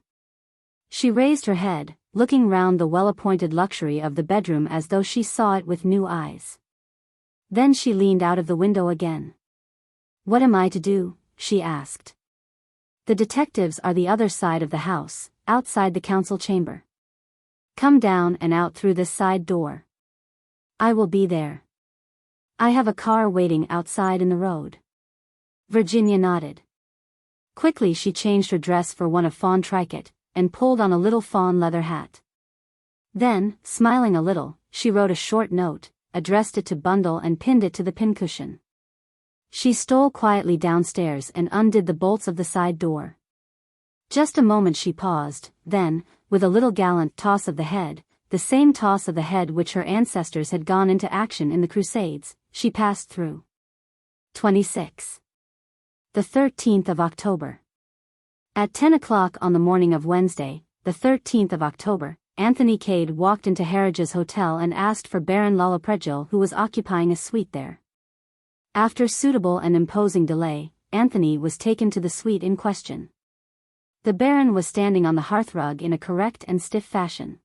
She raised her head, looking round the well-appointed luxury of the bedroom as though she saw it with new eyes. Then she leaned out of the window again. "What am I to do?" she asked. "The detectives are the other side of the house, outside the council chamber. Come down and out through this side door. I will be there. I have a car waiting outside in the road." Virginia nodded. Quickly she changed her dress for one of fawn tricot, and pulled on a little fawn leather hat. Then, smiling a little, she wrote a short note, addressed it to Bundle and pinned it to the pincushion. She stole quietly downstairs and undid the bolts of the side door. Just a moment she paused, then, with a little gallant toss of the head, the same toss of the head which her ancestors had gone into action in the Crusades, she passed through. 26. The 13th of October. At 10 o'clock on the morning of Wednesday, the 13th of October, Anthony Cade walked into Harridge's hotel and asked for Baron Lollopregal, who was occupying a suite there. After suitable and imposing delay, Anthony was taken to the suite in question. The Baron was standing on the hearthrug in a correct and stiff fashion.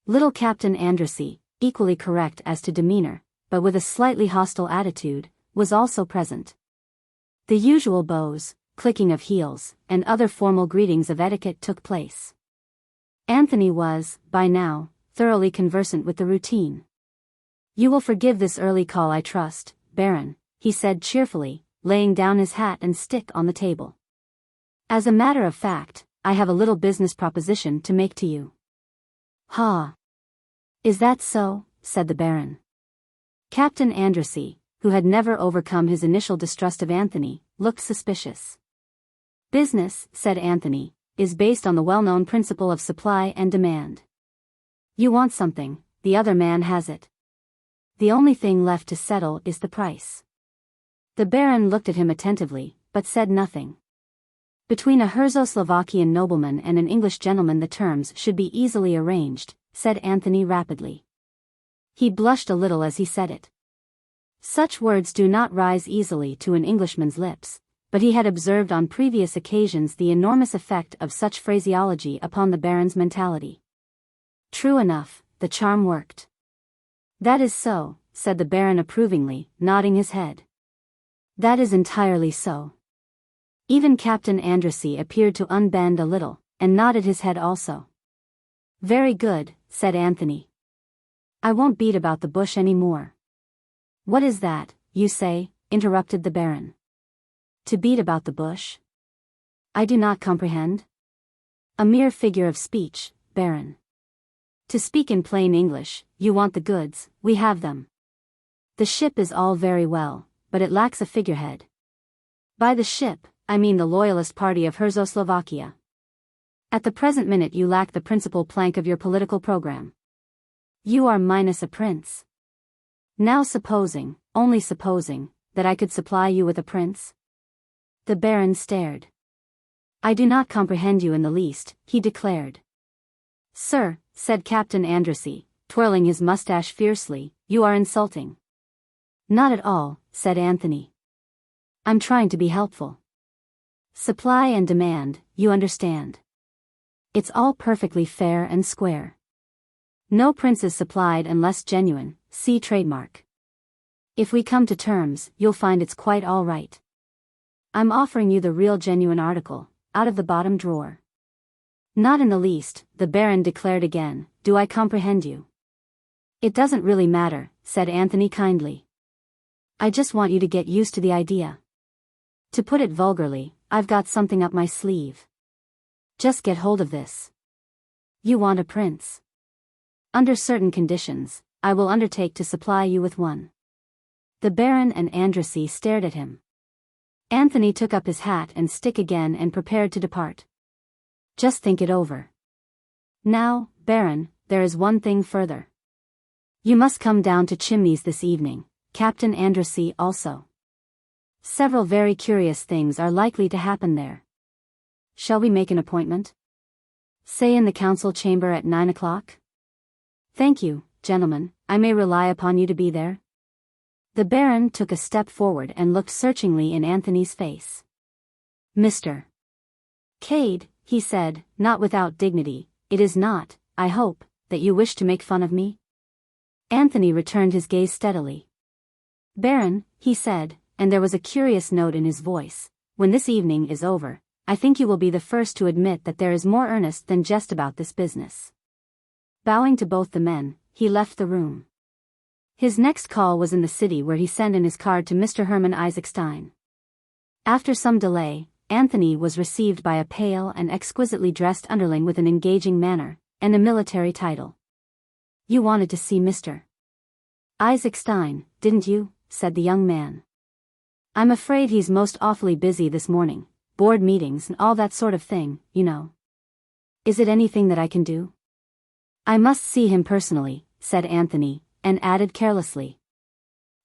Little Captain Andrassy, equally correct as to demeanor, but with a slightly hostile attitude, was also present. The usual bows, clicking of heels, and other formal greetings of etiquette took place. Anthony was, by now, thoroughly conversant with the routine. "You will forgive this early call, I trust, Baron," he said cheerfully, laying down his hat and stick on the table. "As a matter of fact, I have a little business proposition to make to you." "Ha! Is that so?" said the Baron. Captain Andrassy, who had never overcome his initial distrust of Anthony, looked suspicious. "Business," said Anthony, "is based on the well-known principle of supply and demand. You want something, the other man has it. The only thing left to settle is the price." The Baron looked at him attentively, but said nothing. "Between a Czechoslovakian nobleman and an English gentleman the terms should be easily arranged," said Anthony rapidly. He blushed a little as he said it. Such words do not rise easily to an Englishman's lips, but he had observed on previous occasions the enormous effect of such phraseology upon the Baron's mentality. True enough, the charm worked. "That is so," said the Baron approvingly, nodding his head. "That is entirely so." Even Captain Andrassy appeared to unbend a little, and nodded his head also. "Very good," said Anthony. "I won't beat about the bush any more." "What is that, you say?" interrupted the Baron. "To beat about the bush? I do not comprehend." "A mere figure of speech, Baron. To speak in plain English, you want the goods, we have them. The ship is all very well, but it lacks a figurehead. By the ship, I mean the loyalist party of Czechoslovakia. At the present minute you lack the principal plank of your political program. You are minus a prince. Now supposing, only supposing, that I could supply you with a prince?" The Baron stared. "I do not comprehend you in the least," he declared. "Sir," said Captain Andrassy, twirling his mustache fiercely, "you are insulting." "Not at all," said Anthony. "I'm trying to be helpful. Supply and demand, you understand. It's all perfectly fair and square. No princes supplied unless genuine, see trademark. If we come to terms, you'll find it's quite all right. I'm offering you the real genuine article, out of the bottom drawer. Not in the least, the Baron declared again. Do I comprehend you? It doesn't really matter, said Anthony kindly. I just want you to get used to the idea. To put it vulgarly, I've got something up my sleeve. Just get hold of this. You want a prince. Under certain conditions, I will undertake to supply you with one. The Baron and Andrassy stared at him. Anthony took up his hat and stick again and prepared to depart. Just think it over. Now, Baron, there is one thing further. You must come down to Chimneys this evening, Captain Andrassy also. Several very curious things are likely to happen there. Shall we make an appointment? Say in the council chamber at 9 o'clock? Thank you, gentlemen, I may rely upon you to be there? The Baron took a step forward and looked searchingly in Anthony's face. Mr. Cade, he said, not without dignity, it is not, I hope, that you wish to make fun of me? Anthony returned his gaze steadily. Baron, he said, and there was a curious note in his voice, when this evening is over, I think you will be the first to admit that there is more earnest than jest about this business. Bowing to both the men, he left the room. His next call was in the city, where he sent in his card to Mr. Herman Isaacstein. After some delay, Anthony was received by a pale and exquisitely dressed underling with an engaging manner, and a military title. You wanted to see Mr. Isaacstein, didn't you? Said the young man. I'm afraid he's most awfully busy this morning, board meetings and all that sort of thing, you know. Is it anything that I can do? I must see him personally, said Anthony, and added carelessly.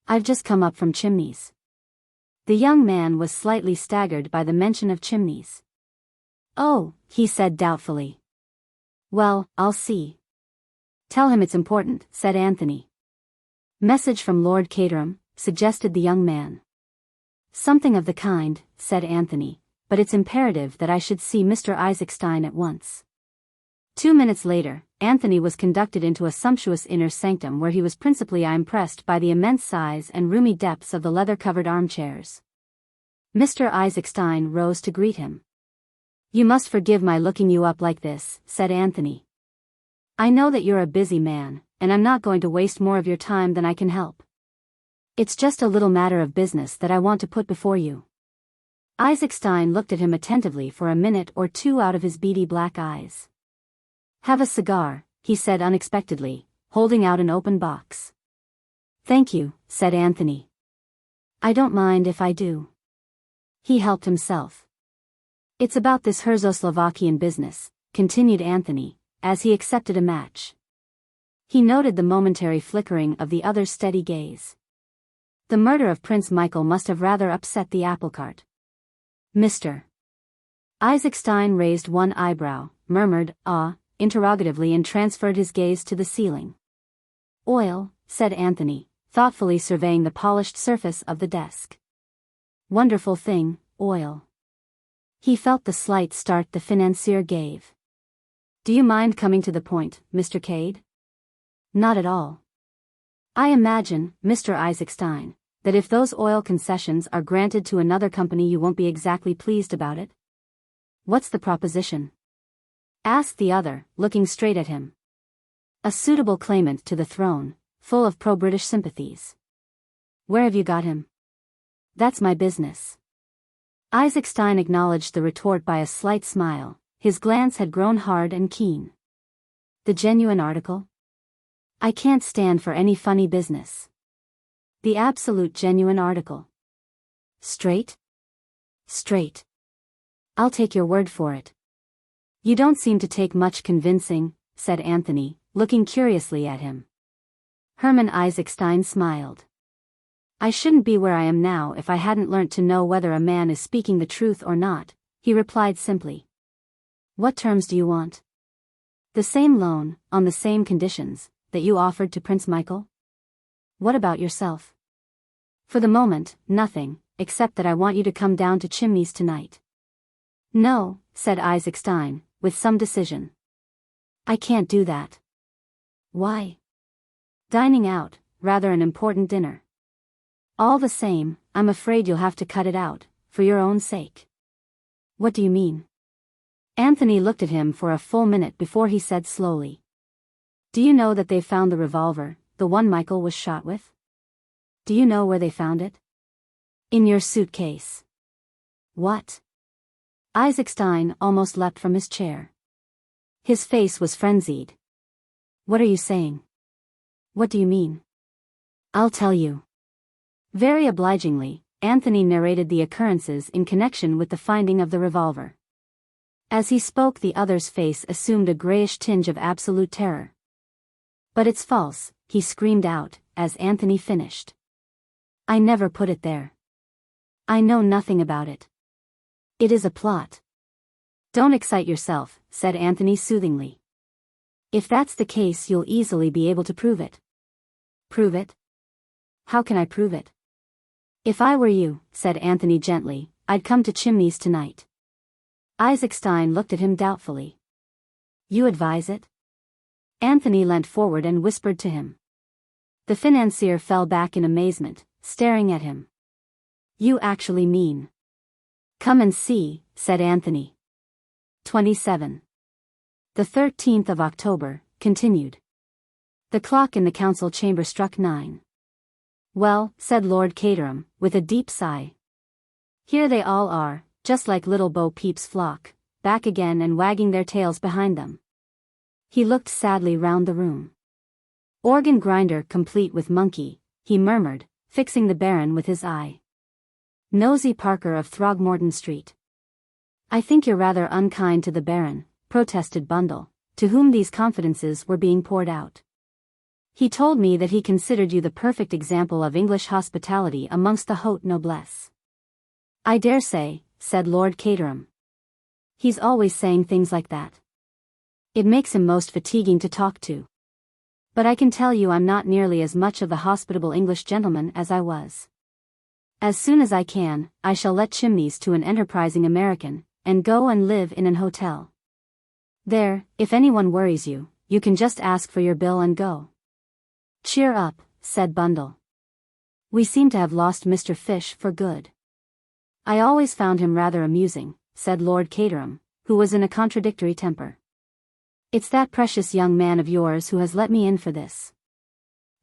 I've just come up from Chimneys. The young man was slightly staggered by the mention of Chimneys. Oh, he said doubtfully. Well, I'll see. Tell him it's important, said Anthony. Message from Lord Caterham, suggested the young man. Something of the kind, said Anthony, but it's imperative that I should see Mr. Isaacstein at once. 2 minutes later, Anthony was conducted into a sumptuous inner sanctum where he was principally impressed by the immense size and roomy depths of the leather-covered armchairs. Mr. Isaacstein rose to greet him. You must forgive my looking you up like this, said Anthony. I know that you're a busy man, and I'm not going to waste more of your time than I can help. It's just a little matter of business that I want to put before you. Isaacstein looked at him attentively for a minute or two out of his beady black eyes. Have a cigar, he said unexpectedly, holding out an open box. Thank you, said Anthony. I don't mind if I do. He helped himself. It's about this Herzoslovakian business, continued Anthony, as he accepted a match. He noted the momentary flickering of the other's steady gaze. The murder of Prince Michael must have rather upset the applecart. Mr. Isaacstein raised one eyebrow, murmured, ah, interrogatively, and transferred his gaze to the ceiling. Oil, said Anthony, thoughtfully surveying the polished surface of the desk. Wonderful thing, oil. He felt the slight start the financier gave. Do you mind coming to the point, Mr. Cade? Not at all. I imagine, Mr. Isaacstein, that if those oil concessions are granted to another company you won't be exactly pleased about it. What's the proposition? Asked the other, looking straight at him. A suitable claimant to the throne, full of pro-British sympathies. Where have you got him? That's my business. Isaacstein acknowledged the retort by a slight smile. His glance had grown hard and keen. The genuine article? I can't stand for any funny business. The absolute genuine article. Straight? Straight. I'll take your word for it. You don't seem to take much convincing, said Anthony, looking curiously at him. Herman Isaacstein smiled. I shouldn't be where I am now if I hadn't learnt to know whether a man is speaking the truth or not, he replied simply. What terms do you want? The same loan, on the same conditions, that you offered to Prince Michael? What about yourself? For the moment, nothing, except that I want you to come down to Chimneys tonight. No, said Isaacstein, with some decision. I can't do that. Why? Dining out, rather an important dinner. All the same, I'm afraid you'll have to cut it out, for your own sake. What do you mean? Anthony looked at him for a full minute before he said slowly. Do you know that they found the revolver, the one Michael was shot with? Do you know where they found it? In your suitcase. What? Isaac Stein almost leapt from his chair. His face was frenzied. What are you saying? What do you mean? I'll tell you. Very obligingly, Anthony narrated the occurrences in connection with the finding of the revolver. As he spoke, the other's face assumed a grayish tinge of absolute terror. But it's false, he screamed out, as Anthony finished. I never put it there. I know nothing about it. It is a plot. Don't excite yourself, said Anthony soothingly. If that's the case, you'll easily be able to prove it. Prove it? How can I prove it? If I were you, said Anthony gently, I'd come to Chimneys tonight. Isaac Stein looked at him doubtfully. You advise it? Anthony leant forward and whispered to him. The financier fell back in amazement, staring at him. You actually mean? Come and see, said Anthony. 27. The 13th of October, continued. The clock in the council chamber struck 9. Well, said Lord Caterham, with a deep sigh. Here they all are, just like little Bo Peep's flock, back again and wagging their tails behind them. He looked sadly round the room. Organ grinder complete with monkey, he murmured, fixing the Baron with his eye. Nosy Parker of Throgmorton Street. I think you're rather unkind to the Baron, protested Bundle, to whom these confidences were being poured out. He told me that he considered you the perfect example of English hospitality amongst the haute noblesse. I dare say, said Lord Caterham. He's always saying things like that. It makes him most fatiguing to talk to. But I can tell you I'm not nearly as much of the hospitable English gentleman as I was. As soon as I can, I shall let Chimneys to an enterprising American, and go and live in an hotel. There, if anyone worries you, you can just ask for your bill and go. Cheer up, said Bundle. We seem to have lost Mr. Fish for good. I always found him rather amusing, said Lord Caterham, who was in a contradictory temper. It's that precious young man of yours who has let me in for this.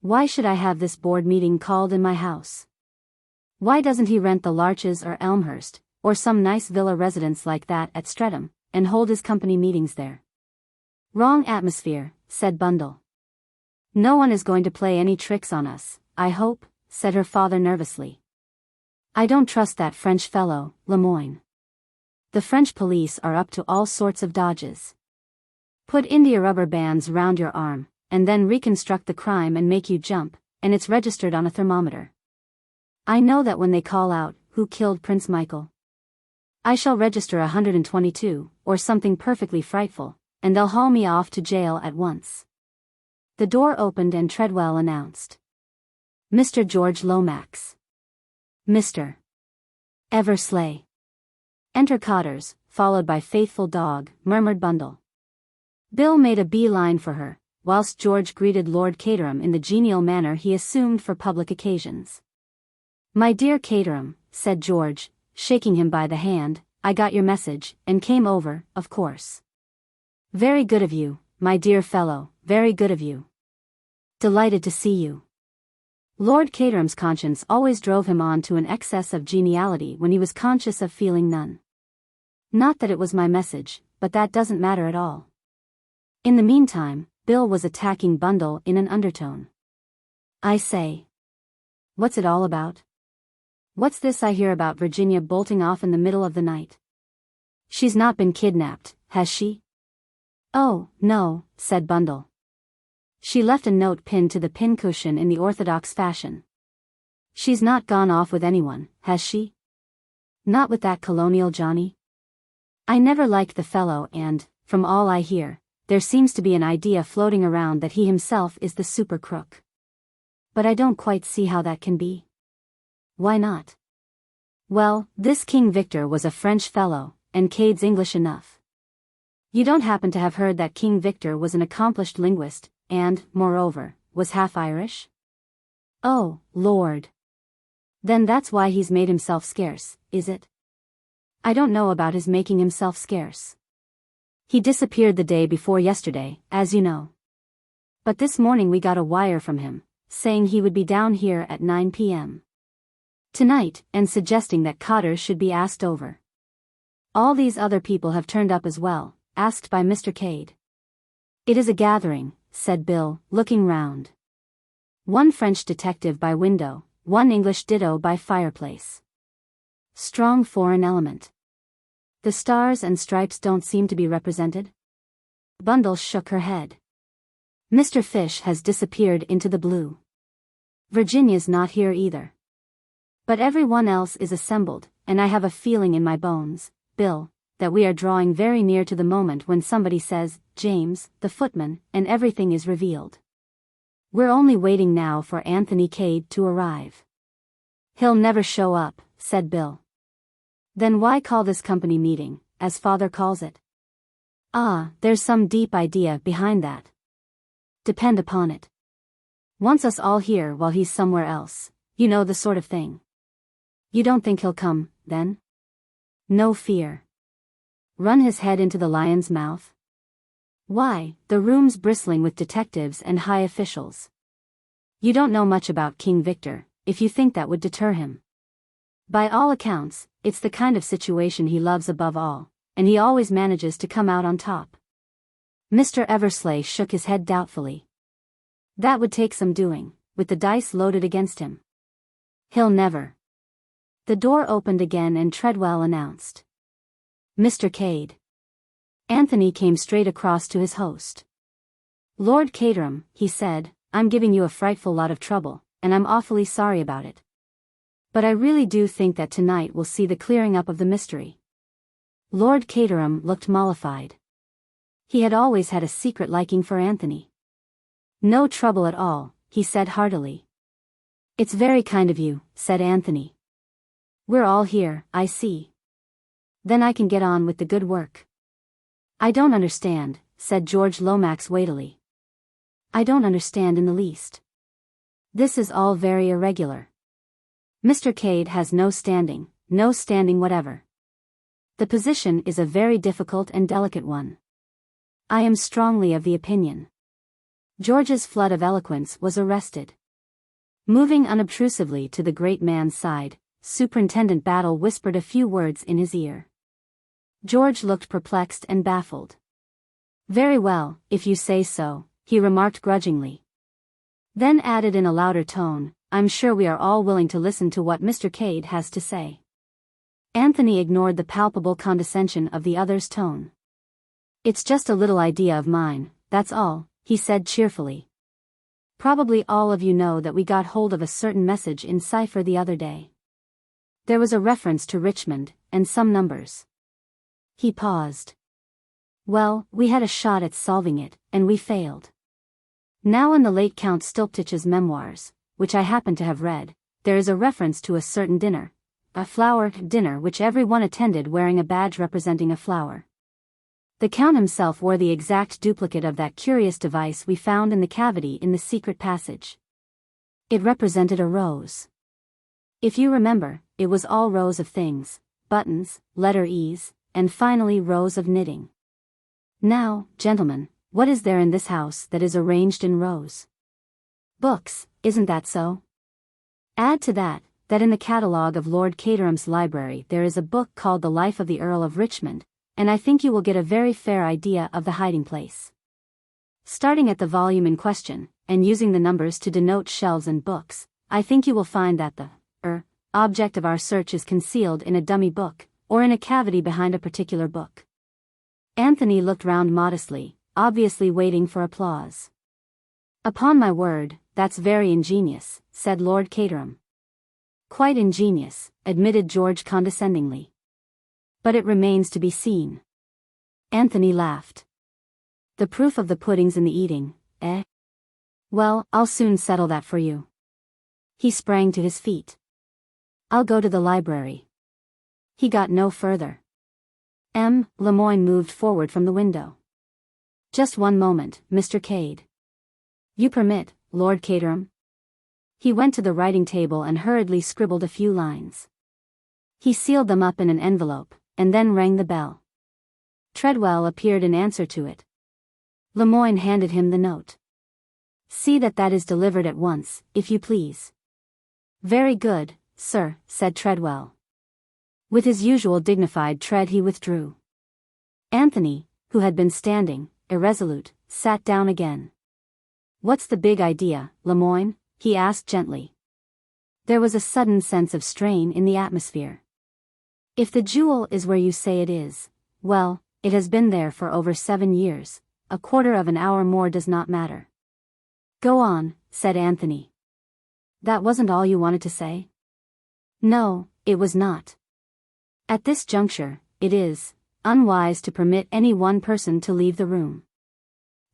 Why should I have this board meeting called in my house? Why doesn't he rent the Larches or Elmhurst, or some nice villa residence like that at Streatham, and hold his company meetings there? Wrong atmosphere, said Bundle. No one is going to play any tricks on us, I hope, said her father nervously. I don't trust that French fellow, Lemoyne. The French police are up to all sorts of dodges. Put India rubber bands round your arm, and then reconstruct the crime and make you jump, and it's registered on a thermometer. I know that when they call out, who killed Prince Michael? I shall register 122, or something perfectly frightful, and they'll haul me off to jail at once. The door opened and Treadwell announced. Mr. George Lomax. Mr. Eversley. Enter Cotters, followed by faithful dog, murmured Bundle. Bill made a beeline for her, whilst George greeted Lord Caterham in the genial manner he assumed for public occasions. My dear Caterham, said George, shaking him by the hand, I got your message, and came over, of course. Very good of you, my dear fellow, very good of you. Delighted to see you. Lord Caterham's conscience always drove him on to an excess of geniality when he was conscious of feeling none. Not that it was my message, but that doesn't matter at all. In the meantime, Bill was attacking Bundle in an undertone. I say. What's it all about? What's this I hear about Virginia bolting off in the middle of the night? She's not been kidnapped, has she? Oh, no, said Bundle. She left a note pinned to the pincushion in the orthodox fashion. She's not gone off with anyone, has she? Not with that colonial Johnny? I never liked the fellow and, from all I hear, there seems to be an idea floating around that he himself is the super crook. But I don't quite see how that can be. Why not? Well, this King Victor was a French fellow, and Cade's English enough. You don't happen to have heard that King Victor was an accomplished linguist, and, moreover, was half Irish? Oh, Lord. Then that's why he's made himself scarce, is it? I don't know about his making himself scarce. He disappeared the day before yesterday, as you know. But this morning we got a wire from him, saying he would be down here at 9 p.m. tonight, and suggesting that Cotters should be asked over. All these other people have turned up as well, asked by Mr. Cade. It is a gathering, said Bill, looking round. One French detective by window, one English ditto by fireplace. Strong foreign element. The stars and stripes don't seem to be represented? Bundle shook her head. Mr. Fish has disappeared into the blue. Virginia's not here either. But everyone else is assembled, and I have a feeling in my bones, Bill, that we are drawing very near to the moment when somebody says, James, the footman, and everything is revealed. We're only waiting now for Anthony Cade to arrive. He'll never show up, said Bill. Then why call this company meeting, as father calls it? Ah, there's some deep idea behind that. Depend upon it. Wants us all here while he's somewhere else, you know the sort of thing. You don't think he'll come, then? No fear. Run his head into the lion's mouth? Why, the room's bristling with detectives and high officials. You don't know much about King Victor, if you think that would deter him. By all accounts, it's the kind of situation he loves above all, and he always manages to come out on top. Mr. Eversley shook his head doubtfully. That would take some doing, with the dice loaded against him. He'll never. The door opened again and Treadwell announced. Mr. Cade. Anthony came straight across to his host. Lord Caterham, he said, I'm giving you a frightful lot of trouble, and I'm awfully sorry about it. But I really do think that tonight we'll see the clearing up of the mystery. Lord Caterham looked mollified. He had always had a secret liking for Anthony. No trouble at all, he said heartily. It's very kind of you, said Anthony. We're all here, I see. Then I can get on with the good work. I don't understand, said George Lomax weightily. I don't understand in the least. This is all very irregular. Mr. Cade has no standing whatever. The position is a very difficult and delicate one. I am strongly of the opinion. George's flood of eloquence was arrested. Moving unobtrusively to the great man's side, Superintendent Battle whispered a few words in his ear. George looked perplexed and baffled. Very well, if you say so, he remarked grudgingly. Then added in a louder tone, I'm sure we are all willing to listen to what Mr. Cade has to say. Anthony ignored the palpable condescension of the other's tone. It's just a little idea of mine, that's all, he said cheerfully. Probably all of you know that we got hold of a certain message in cipher the other day. There was a reference to Richmond, and some numbers. He paused. Well, we had a shot at solving it, and we failed. Now in the late Count Stilptich's memoirs, which I happen to have read, there is a reference to a certain dinner, a flower dinner which every one attended wearing a badge representing a flower. The Count himself wore the exact duplicate of that curious device we found in the cavity in the secret passage. It represented a rose. If you remember, it was all rows of things, buttons, letter E's, and finally rows of knitting. Now, gentlemen, what is there in this house that is arranged in rows? Books, isn't that so? Add to that in the catalogue of Lord Caterham's library there is a book called The Life of the Earl of Richmond, and I think you will get a very fair idea of the hiding place. Starting at the volume in question, and using the numbers to denote shelves and books, I think you will find that the object of our search is concealed in a dummy book, or in a cavity behind a particular book. Anthony looked round modestly, obviously waiting for applause. Upon my word, that's very ingenious, said Lord Caterham. Quite ingenious, admitted George condescendingly. But it remains to be seen. Anthony laughed. The proof of the pudding's in the eating, eh? Well, I'll soon settle that for you. He sprang to his feet. I'll go to the library. He got no further. Lemoyne moved forward from the window. Just one moment, Mr. Cade. You permit, Lord Caterham? He went to the writing table and hurriedly scribbled a few lines. He sealed them up in an envelope, and then rang the bell. Treadwell appeared in answer to it. Lemoyne handed him the note. See that that is delivered at once, if you please. Very good, sir, said Treadwell. With his usual dignified tread he withdrew. Anthony, who had been standing, irresolute, sat down again. What's the big idea, Lemoyne? He asked gently. There was a sudden sense of strain in the atmosphere. If the jewel is where you say it is, well, it has been there for over 7 years, a quarter of an hour more does not matter. Go on, said Anthony. That wasn't all you wanted to say? No, it was not. At this juncture, it is unwise to permit any one person to leave the room.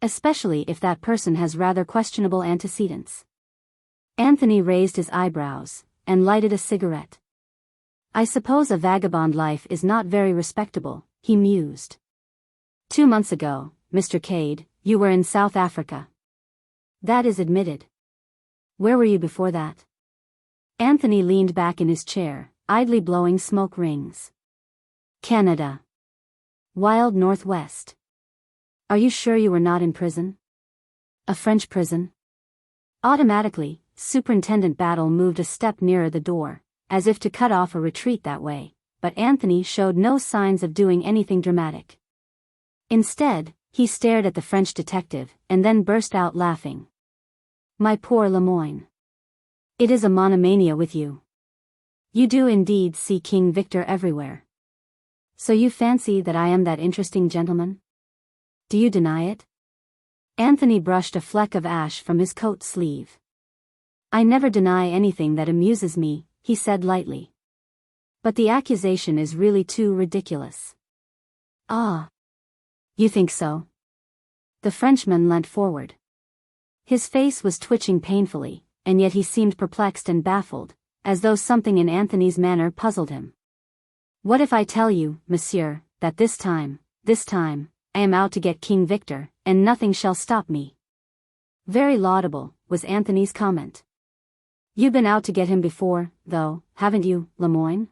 Especially if that person has rather questionable antecedents. Anthony raised his eyebrows, and lighted a cigarette. I suppose a vagabond life is not very respectable, he mused. 2 months ago, Mr. Cade, you were in South Africa. That is admitted. Where were you before that? Anthony leaned back in his chair, idly blowing smoke rings. Canada. Wild Northwest. Are you sure you were not in prison? A French prison? Automatically, Superintendent Battle moved a step nearer the door, as if to cut off a retreat that way, but Anthony showed no signs of doing anything dramatic. Instead, he stared at the French detective, and then burst out laughing. My poor Lemoyne. It is a monomania with you. You do indeed see King Victor everywhere. So you fancy that I am that interesting gentleman? Do you deny it? Anthony brushed a fleck of ash from his coat sleeve. I never deny anything that amuses me, he said lightly. But the accusation is really too ridiculous. Ah. You think so? The Frenchman leant forward. His face was twitching painfully, and yet he seemed perplexed and baffled, as though something in Anthony's manner puzzled him. What if I tell you, monsieur, that this time, I am out to get King Victor, and nothing shall stop me? Very laudable, was Anthony's comment. You've been out to get him before, though, haven't you, Lemoyne?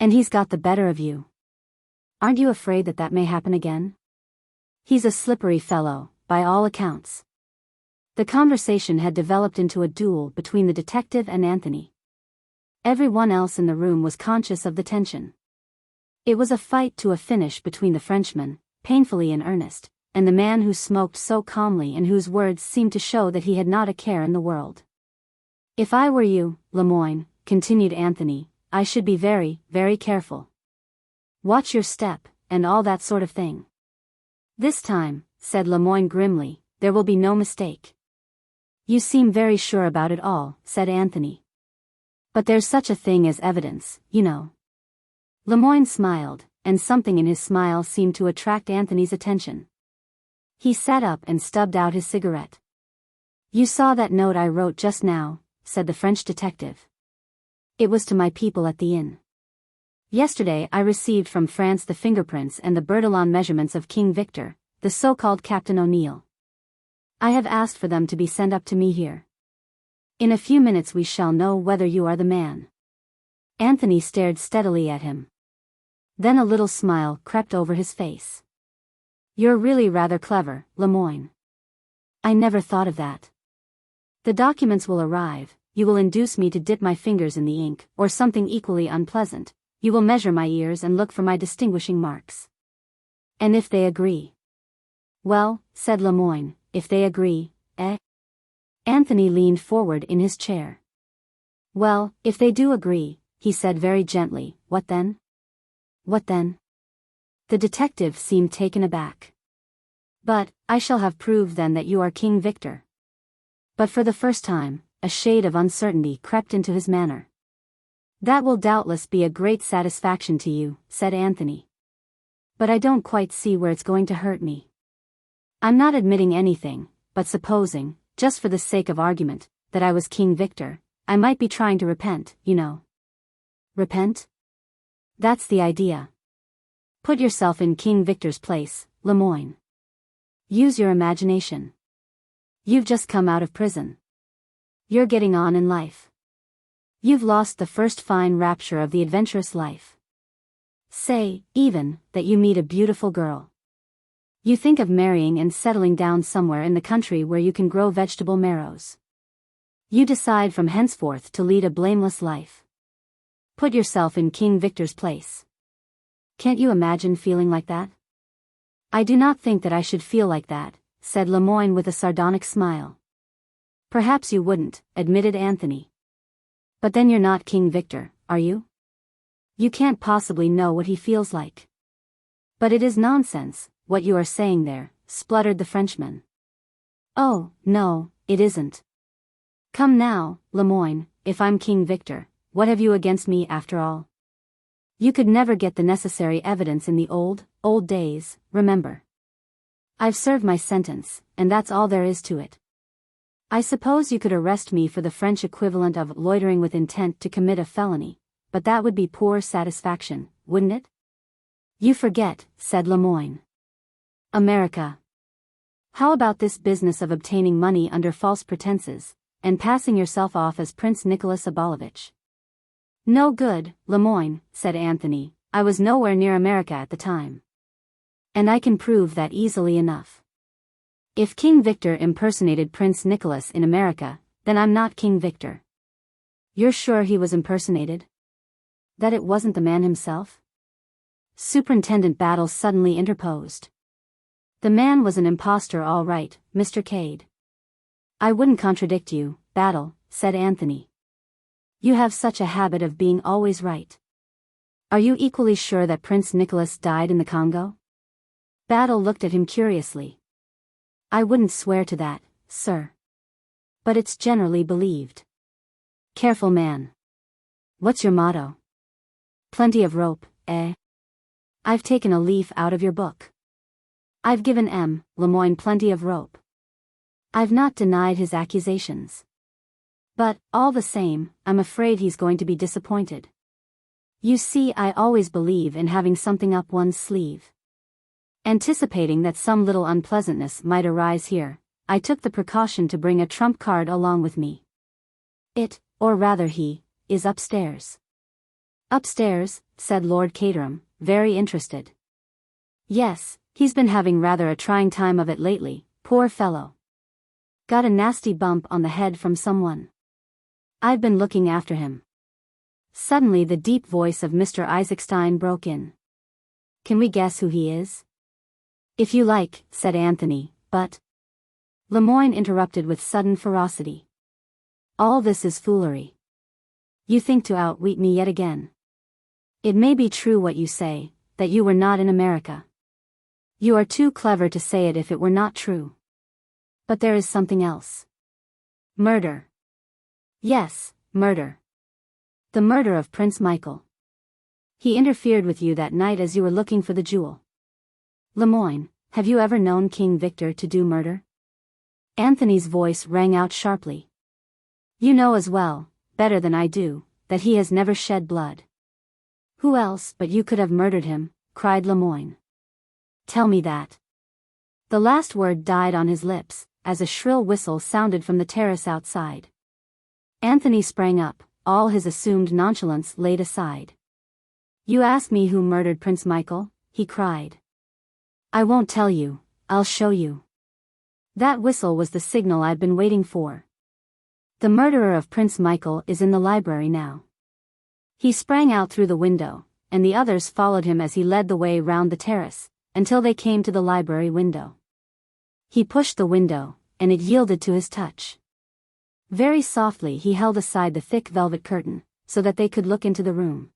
And he's got the better of you. Aren't you afraid that that may happen again? He's a slippery fellow, by all accounts. The conversation had developed into a duel between the detective and Anthony. Everyone else in the room was conscious of the tension. It was a fight to a finish between the Frenchman, painfully in earnest, and the man who smoked so calmly and whose words seemed to show that he had not a care in the world. If I were you, Lemoyne, continued Anthony, I should be very, very careful. Watch your step, and all that sort of thing. This time, said Lemoyne grimly, there will be no mistake. You seem very sure about it all, said Anthony. But there's such a thing as evidence, you know. Lemoyne smiled, and something in his smile seemed to attract Anthony's attention. He sat up and stubbed out his cigarette. You saw that note I wrote just now, said the French detective. It was to my people at the inn. Yesterday I received from France the fingerprints and the Bertillon measurements of King Victor, the so-called Captain O'Neill. I have asked for them to be sent up to me here. In a few minutes we shall know whether you are the man. Anthony stared steadily at him. Then a little smile crept over his face. You're really rather clever, Lemoyne. I never thought of that. The documents will arrive, you will induce me to dip my fingers in the ink, or something equally unpleasant, you will measure my ears and look for my distinguishing marks. And if they agree? Well, said Lemoyne, if they agree, eh? Anthony leaned forward in his chair. Well, if they do agree, he said very gently, what then? What then? The detective seemed taken aback. But, I shall have proved then that you are King Victor. But for the first time, a shade of uncertainty crept into his manner. That will doubtless be a great satisfaction to you, said Anthony. But I don't quite see where it's going to hurt me. I'm not admitting anything, but supposing, just for the sake of argument, that I was King Victor, I might be trying to repent, you know. Repent? That's the idea. Put yourself in King Victor's place, Lemoyne. Use your imagination. You've just come out of prison. You're getting on in life. You've lost the first fine rapture of the adventurous life. Say, even, that you meet a beautiful girl. You think of marrying and settling down somewhere in the country where you can grow vegetable marrows. You decide from henceforth to lead a blameless life. Put yourself in King Victor's place. Can't you imagine feeling like that? I do not think that I should feel like that, said Lemoyne with a sardonic smile. Perhaps you wouldn't, admitted Anthony. But then you're not King Victor, are you? You can't possibly know what he feels like. But it is nonsense, what you are saying there, spluttered the Frenchman. Oh, no, it isn't. Come now, Lemoyne, if I'm King Victor, what have you against me after all? You could never get the necessary evidence in the old days, remember. I've served my sentence, and that's all there is to it. I suppose you could arrest me for the French equivalent of loitering with intent to commit a felony, but that would be poor satisfaction, wouldn't it? You forget, said Lemoyne. America. How about this business of obtaining money under false pretenses, and passing yourself off as Prince Nicholas Abalovich? No good, Lemoyne, said Anthony, I was nowhere near America at the time. And I can prove that easily enough. If King Victor impersonated Prince Nicholas in America, then I'm not King Victor. You're sure he was impersonated? That it wasn't the man himself? Superintendent Battle suddenly interposed. The man was an impostor all right, Mr. Cade. I wouldn't contradict you, Battle, said Anthony. You have such a habit of being always right. Are you equally sure that Prince Nicholas died in the Congo? Battle looked at him curiously. I wouldn't swear to that, sir. But it's generally believed. Careful man. What's your motto? Plenty of rope, eh? I've taken a leaf out of your book. I've given M. Lemoyne plenty of rope. I've not denied his accusations. But, all the same, I'm afraid he's going to be disappointed. You see, I always believe in having something up one's sleeve. Anticipating that some little unpleasantness might arise here, I took the precaution to bring a trump card along with me. It, or rather he, is upstairs. Upstairs, said Lord Caterham, very interested. Yes, he's been having rather a trying time of it lately, poor fellow. Got a nasty bump on the head from someone. I've been looking after him. Suddenly the deep voice of Mr. Isaacstein broke in. Can we guess who he is? If you like, said Anthony, but... Lemoyne interrupted with sudden ferocity. All this is foolery. You think to outwit me yet again. It may be true what you say, that you were not in America. You are too clever to say it if it were not true. But there is something else. Murder. Yes, murder. The murder of Prince Michael. He interfered with you that night as you were looking for the jewel. Lemoyne, have you ever known King Victor to do murder? Anthony's voice rang out sharply. You know as well, better than I do, that he has never shed blood. Who else but you could have murdered him, cried Lemoyne. Tell me that. The last word died on his lips, as a shrill whistle sounded from the terrace outside. Anthony sprang up, all his assumed nonchalance laid aside. You ask me who murdered Prince Michael, he cried. I won't tell you, I'll show you. That whistle was the signal I'd been waiting for. The murderer of Prince Michael is in the library now. He sprang out through the window, and the others followed him as he led the way round the terrace, until they came to the library window. He pushed the window, and it yielded to his touch. Very softly he held aside the thick velvet curtain, so that they could look into the room.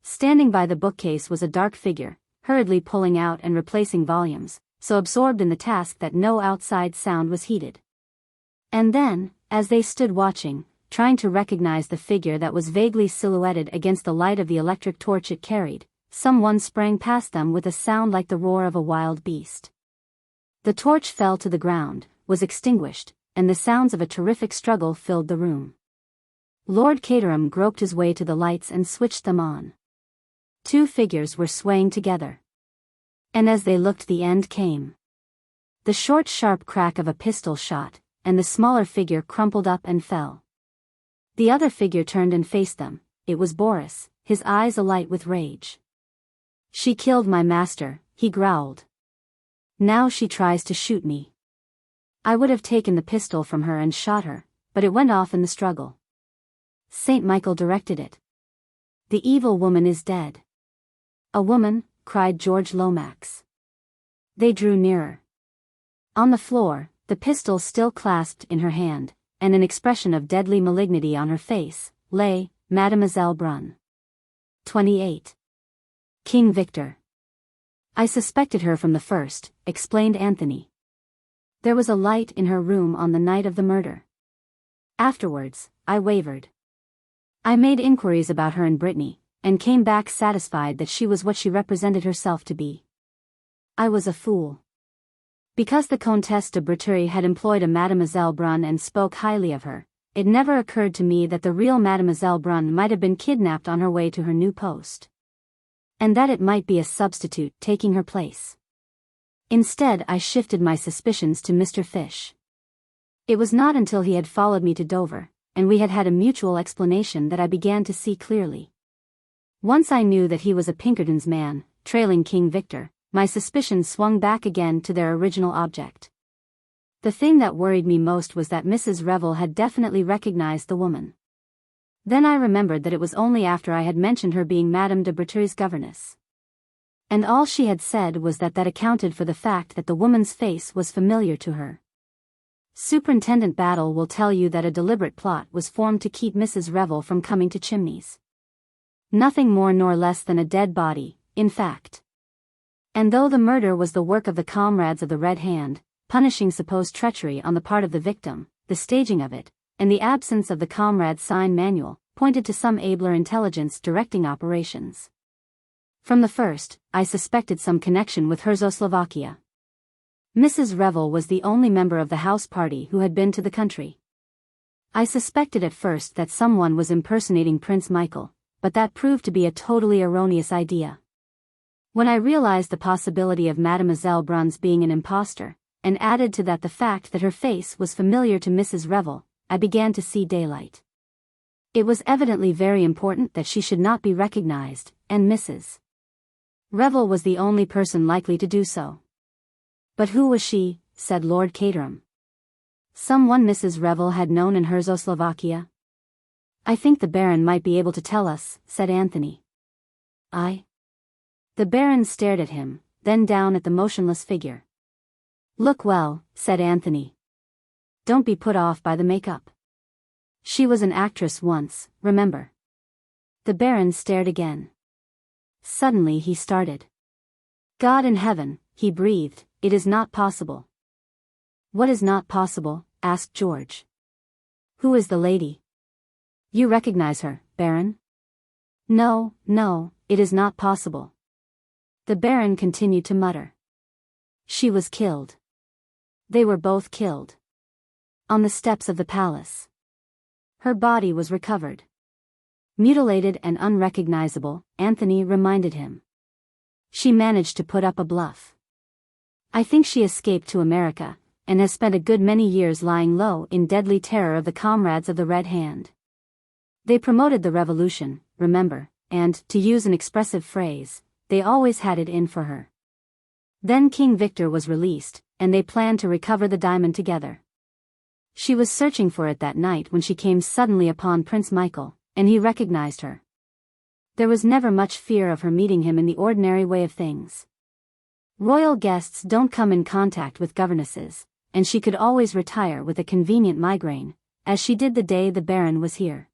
Standing by the bookcase was a dark figure, hurriedly pulling out and replacing volumes, so absorbed in the task that no outside sound was heeded. And then, as they stood watching, trying to recognize the figure that was vaguely silhouetted against the light of the electric torch it carried, someone sprang past them with a sound like the roar of a wild beast. The torch fell to the ground, was extinguished, and the sounds of a terrific struggle filled the room. Lord Caterham groped his way to the lights and switched them on. 2 figures were swaying together. And as they looked, the end came. The short, sharp crack of a pistol shot, and the smaller figure crumpled up and fell. The other figure turned and faced them. It was Boris, his eyes alight with rage. "She killed my master," he growled. "Now she tries to shoot me." I would have taken the pistol from her and shot her, but it went off in the struggle. Saint Michael directed it. "The evil woman is dead." "A woman?" cried George Lomax. They drew nearer. On the floor, the pistol still clasped in her hand, and an expression of deadly malignity on her face, lay Mademoiselle Brun. 28. King Victor. "I suspected her from the first," explained Anthony. "There was a light in her room on the night of the murder. Afterwards, I wavered. I made inquiries about her in Brittany, and came back satisfied that she was what she represented herself to be. I was a fool. Because the Comtesse de Breteuil had employed a Mademoiselle Brun and spoke highly of her, it never occurred to me that the real Mademoiselle Brun might have been kidnapped on her way to her new post. And that it might be a substitute taking her place. Instead, I shifted my suspicions to Mr. Fish. It was not until he had followed me to Dover, and we had had a mutual explanation, that I began to see clearly. Once I knew that he was a Pinkerton's man, trailing King Victor, my suspicions swung back again to their original object. The thing that worried me most was that Mrs. Revel had definitely recognized the woman. Then I remembered that it was only after I had mentioned her being Madame de Breteuil's governess. And all she had said was that accounted for the fact that the woman's face was familiar to her. Superintendent Battle will tell you that a deliberate plot was formed to keep Mrs. Revel from coming to Chimneys. Nothing more nor less than a dead body, in fact. And though the murder was the work of the comrades of the Red Hand, punishing supposed treachery on the part of the victim, the staging of it, and the absence of the comrade's sign manual, pointed to some abler intelligence directing operations. From the first, I suspected some connection with Czechoslovakia. Mrs. Revel was the only member of the house party who had been to the country. I suspected at first that someone was impersonating Prince Michael, but that proved to be a totally erroneous idea. When I realized the possibility of Mademoiselle Brun's being an impostor, and added to that the fact that her face was familiar to Mrs. Revel, I began to see daylight. It was evidently very important that she should not be recognized, and Mrs. Revel was the only person likely to do so. "But who was she?" said Lord Caterham. "Someone Mrs. Revel had known in Czechoslovakia?" "I think the Baron might be able to tell us," said Anthony. "I?" The Baron stared at him, then down at the motionless figure. "Look well," said Anthony. "Don't be put off by the makeup. She was an actress once, remember." The Baron stared again. Suddenly he started. "God in heaven," he breathed, "it is not possible." "What is not possible?" asked George. "Who is the lady?" "You recognize her, Baron?" "No, no, it is not possible." The Baron continued to mutter. "She was killed. They were both killed. On the steps of the palace. Her body was recovered. Mutilated and unrecognizable," Anthony reminded him. "She managed to put up a bluff. I think she escaped to America, and has spent a good many years lying low in deadly terror of the comrades of the Red Hand. They promoted the revolution, remember, and, to use an expressive phrase, they always had it in for her. Then King Victor was released, and they planned to recover the diamond together. She was searching for it that night when she came suddenly upon Prince Michael, and he recognized her. There was never much fear of her meeting him in the ordinary way of things. Royal guests don't come in contact with governesses, and she could always retire with a convenient migraine, as she did the day the Baron was here.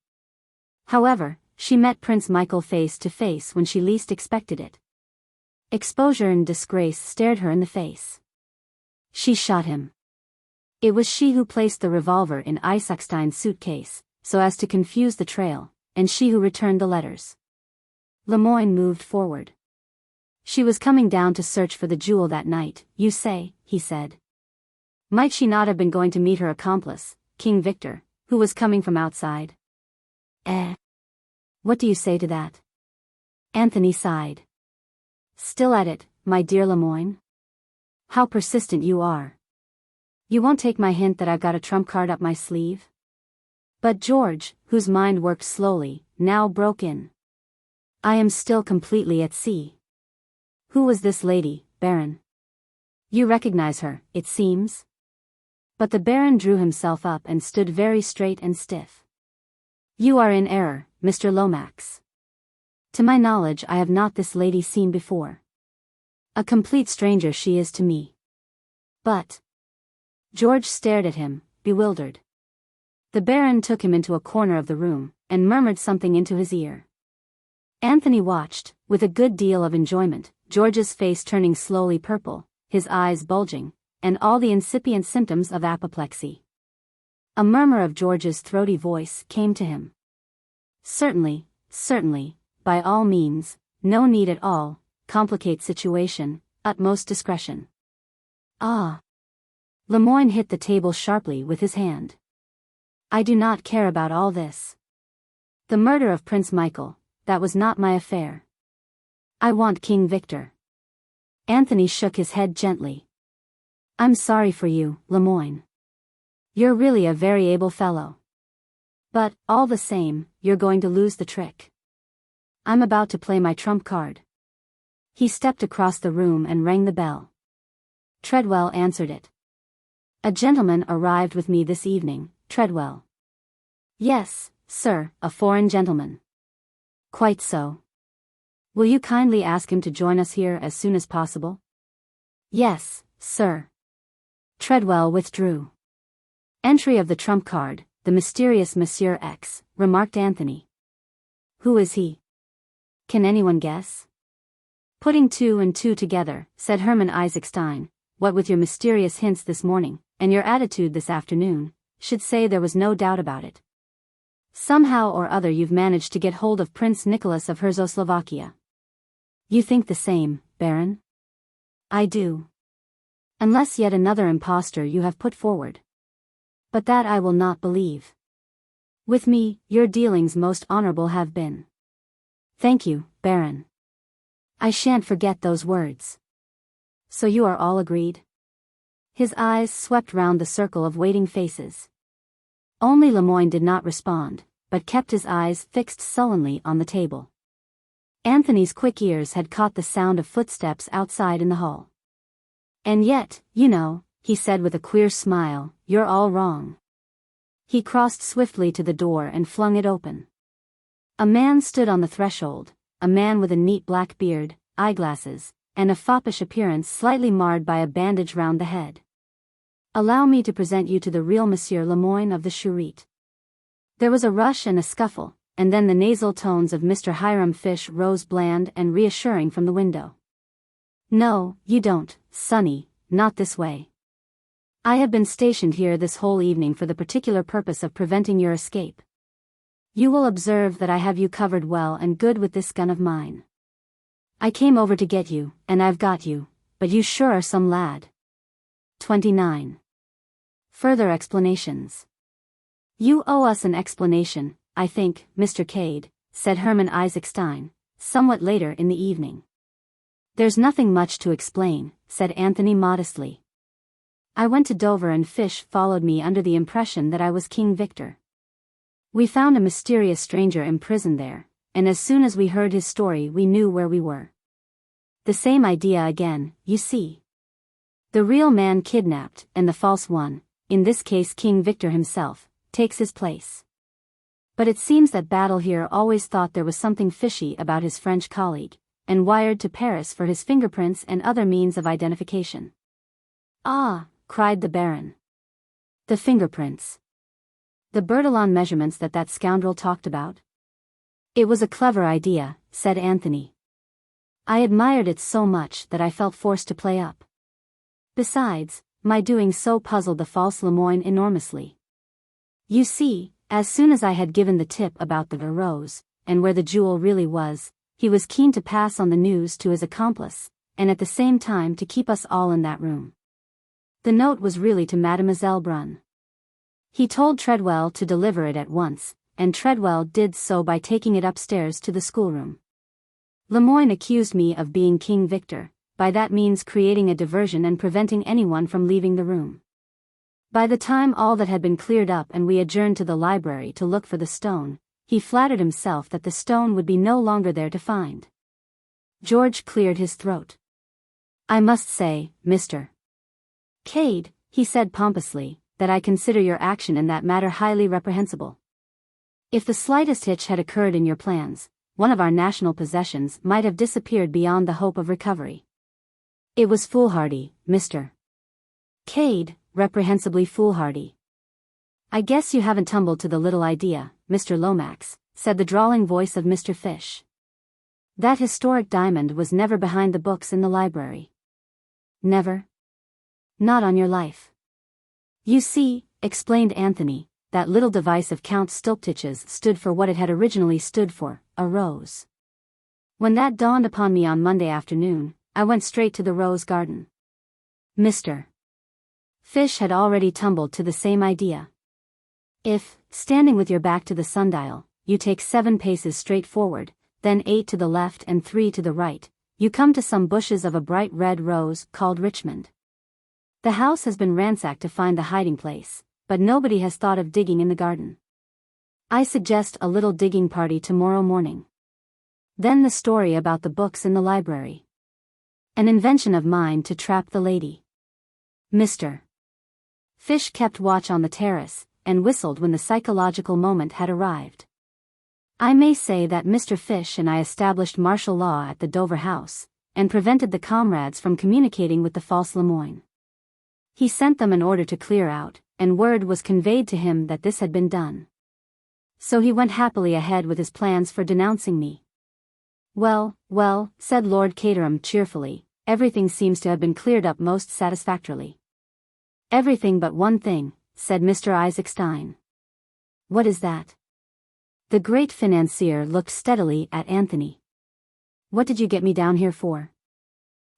However, she met Prince Michael face to face when she least expected it. Exposure and disgrace stared her in the face. She shot him. It was she who placed the revolver in Isaacstein's suitcase, so as to confuse the trail, and she who returned the letters. Lemoyne moved forward. "She was coming down to search for the jewel that night, you say," he said. "Might she not have been going to meet her accomplice, King Victor, who was coming from outside?" What do you say to that?" Anthony sighed. Still at it, my dear Lemoyne? How persistent you are. You won't take my hint that I've got a trump card up my sleeve? But George, whose mind worked slowly, now broke in. I am still completely at sea. Who was this lady, Baron? You recognize her, it seems? But the Baron drew himself up and stood very straight and stiff. You are in error, Mr. Lomax. To my knowledge I have not this lady seen before. A complete stranger she is to me. But... George stared at him, bewildered. The Baron took him into a corner of the room, and murmured something into his ear. Anthony watched, with a good deal of enjoyment, George's face turning slowly purple, his eyes bulging, and all the incipient symptoms of apoplexy. A murmur of George's throaty voice came to him. Certainly, by all means, no need at all, complicate situation, utmost discretion. Ah! Lemoyne hit the table sharply with his hand. I do not care about all this. The murder of Prince Michael, that was not my affair. I want King Victor. Anthony shook his head gently. I'm sorry for you, Lemoyne. You're really a very able fellow. But, all the same, you're going to lose the trick. I'm about to play my trump card. He stepped across the room and rang the bell. Treadwell answered it. A gentleman arrived with me this evening, Treadwell. Yes, sir, a foreign gentleman. Quite so. Will you kindly ask him to join us here as soon as possible? Yes, sir. Treadwell withdrew. Entry of the trump card, the mysterious Monsieur X, remarked Anthony. Who is he? Can anyone guess? Putting two and two together, said Hermann Isaacstein, what with your mysterious hints this morning, and your attitude this afternoon, should say there was no doubt about it. Somehow or other you've managed to get hold of Prince Nicholas of Herzoslovakia. You think the same, Baron? I do. Unless yet another impostor you have put forward. But that I will not believe. With me, your dealings most honorable have been. Thank you, Baron. I shan't forget those words. So you are all agreed? His eyes swept round the circle of waiting faces. Only Lemoyne did not respond, but kept his eyes fixed sullenly on the table. Anthony's quick ears had caught the sound of footsteps outside in the hall. And yet, you know, he said with a queer smile, you're all wrong. He crossed swiftly to the door and flung it open. A man stood on the threshold, a man with a neat black beard, eyeglasses, and a foppish appearance slightly marred by a bandage round the head. Allow me to present you to the real Monsieur Lemoyne of the Charite. There was a rush and a scuffle, and then the nasal tones of Mr. Hiram Fish rose bland and reassuring from the window. No, you don't, Sonny, not this way. I have been stationed here this whole evening for the particular purpose of preventing your escape. You will observe that I have you covered well and good with this gun of mine. I came over to get you, and I've got you, but you sure are some lad. 29. Further explanations. You owe us an explanation, I think, Mr. Cade, said Hermann Isaacstein, somewhat later in the evening. There's nothing much to explain, said Anthony modestly. I went to Dover and Fish followed me under the impression that I was King Victor. We found a mysterious stranger imprisoned there, and as soon as we heard his story we knew where we were. The same idea again, you see. The real man kidnapped, and the false one, in this case King Victor himself, takes his place. But it seems that Battle here always thought there was something fishy about his French colleague, and wired to Paris for his fingerprints and other means of identification. Ah, cried the Baron. The fingerprints. The Bertillon measurements that scoundrel talked about? It was a clever idea, said Anthony. I admired it so much that I felt forced to play up. Besides, my doing so puzzled the false Lemoyne enormously. You see, as soon as I had given the tip about the rose, and where the jewel really was, he was keen to pass on the news to his accomplice, and at the same time to keep us all in that room. The note was really to Mademoiselle Brunn. He told Treadwell to deliver it at once, and Treadwell did so by taking it upstairs to the schoolroom. Lemoyne accused me of being King Victor, by that means creating a diversion and preventing anyone from leaving the room. By the time all that had been cleared up and we adjourned to the library to look for the stone, he flattered himself that the stone would be no longer there to find. George cleared his throat. I must say, Mr. Cade, he said pompously, that I consider your action in that matter highly reprehensible. If the slightest hitch had occurred in your plans, one of our national possessions might have disappeared beyond the hope of recovery. It was foolhardy, Mr. Cade, reprehensibly foolhardy. I guess you haven't tumbled to the little idea, Mr. Lomax, said the drawling voice of Mr. Fish. That historic diamond was never behind the books in the library. Never? Not on your life. You see, explained Anthony, that little device of Count Stilptich's stood for what it had originally stood for, a rose. When that dawned upon me on Monday afternoon, I went straight to the rose garden. Mr. Fish had already tumbled to the same idea. If, standing with your back to the sundial, you take 7 paces straight forward, then 8 to the left and 3 to the right, you come to some bushes of a bright red rose called Richmond. The house has been ransacked to find the hiding place, but nobody has thought of digging in the garden. I suggest a little digging party tomorrow morning. Then the story about the books in the library. An invention of mine to trap the lady. Mr. Fish kept watch on the terrace, and whistled when the psychological moment had arrived. I may say that Mr. Fish and I established martial law at the Dover house, and prevented the comrades from communicating with the false Lemoyne. He sent them an order to clear out, and word was conveyed to him that this had been done. So he went happily ahead with his plans for denouncing me. Well, well, said Lord Caterham cheerfully, everything seems to have been cleared up most satisfactorily. Everything but one thing, said Mr. Isaac Stein. What is that? The great financier looked steadily at Anthony. What did you get me down here for?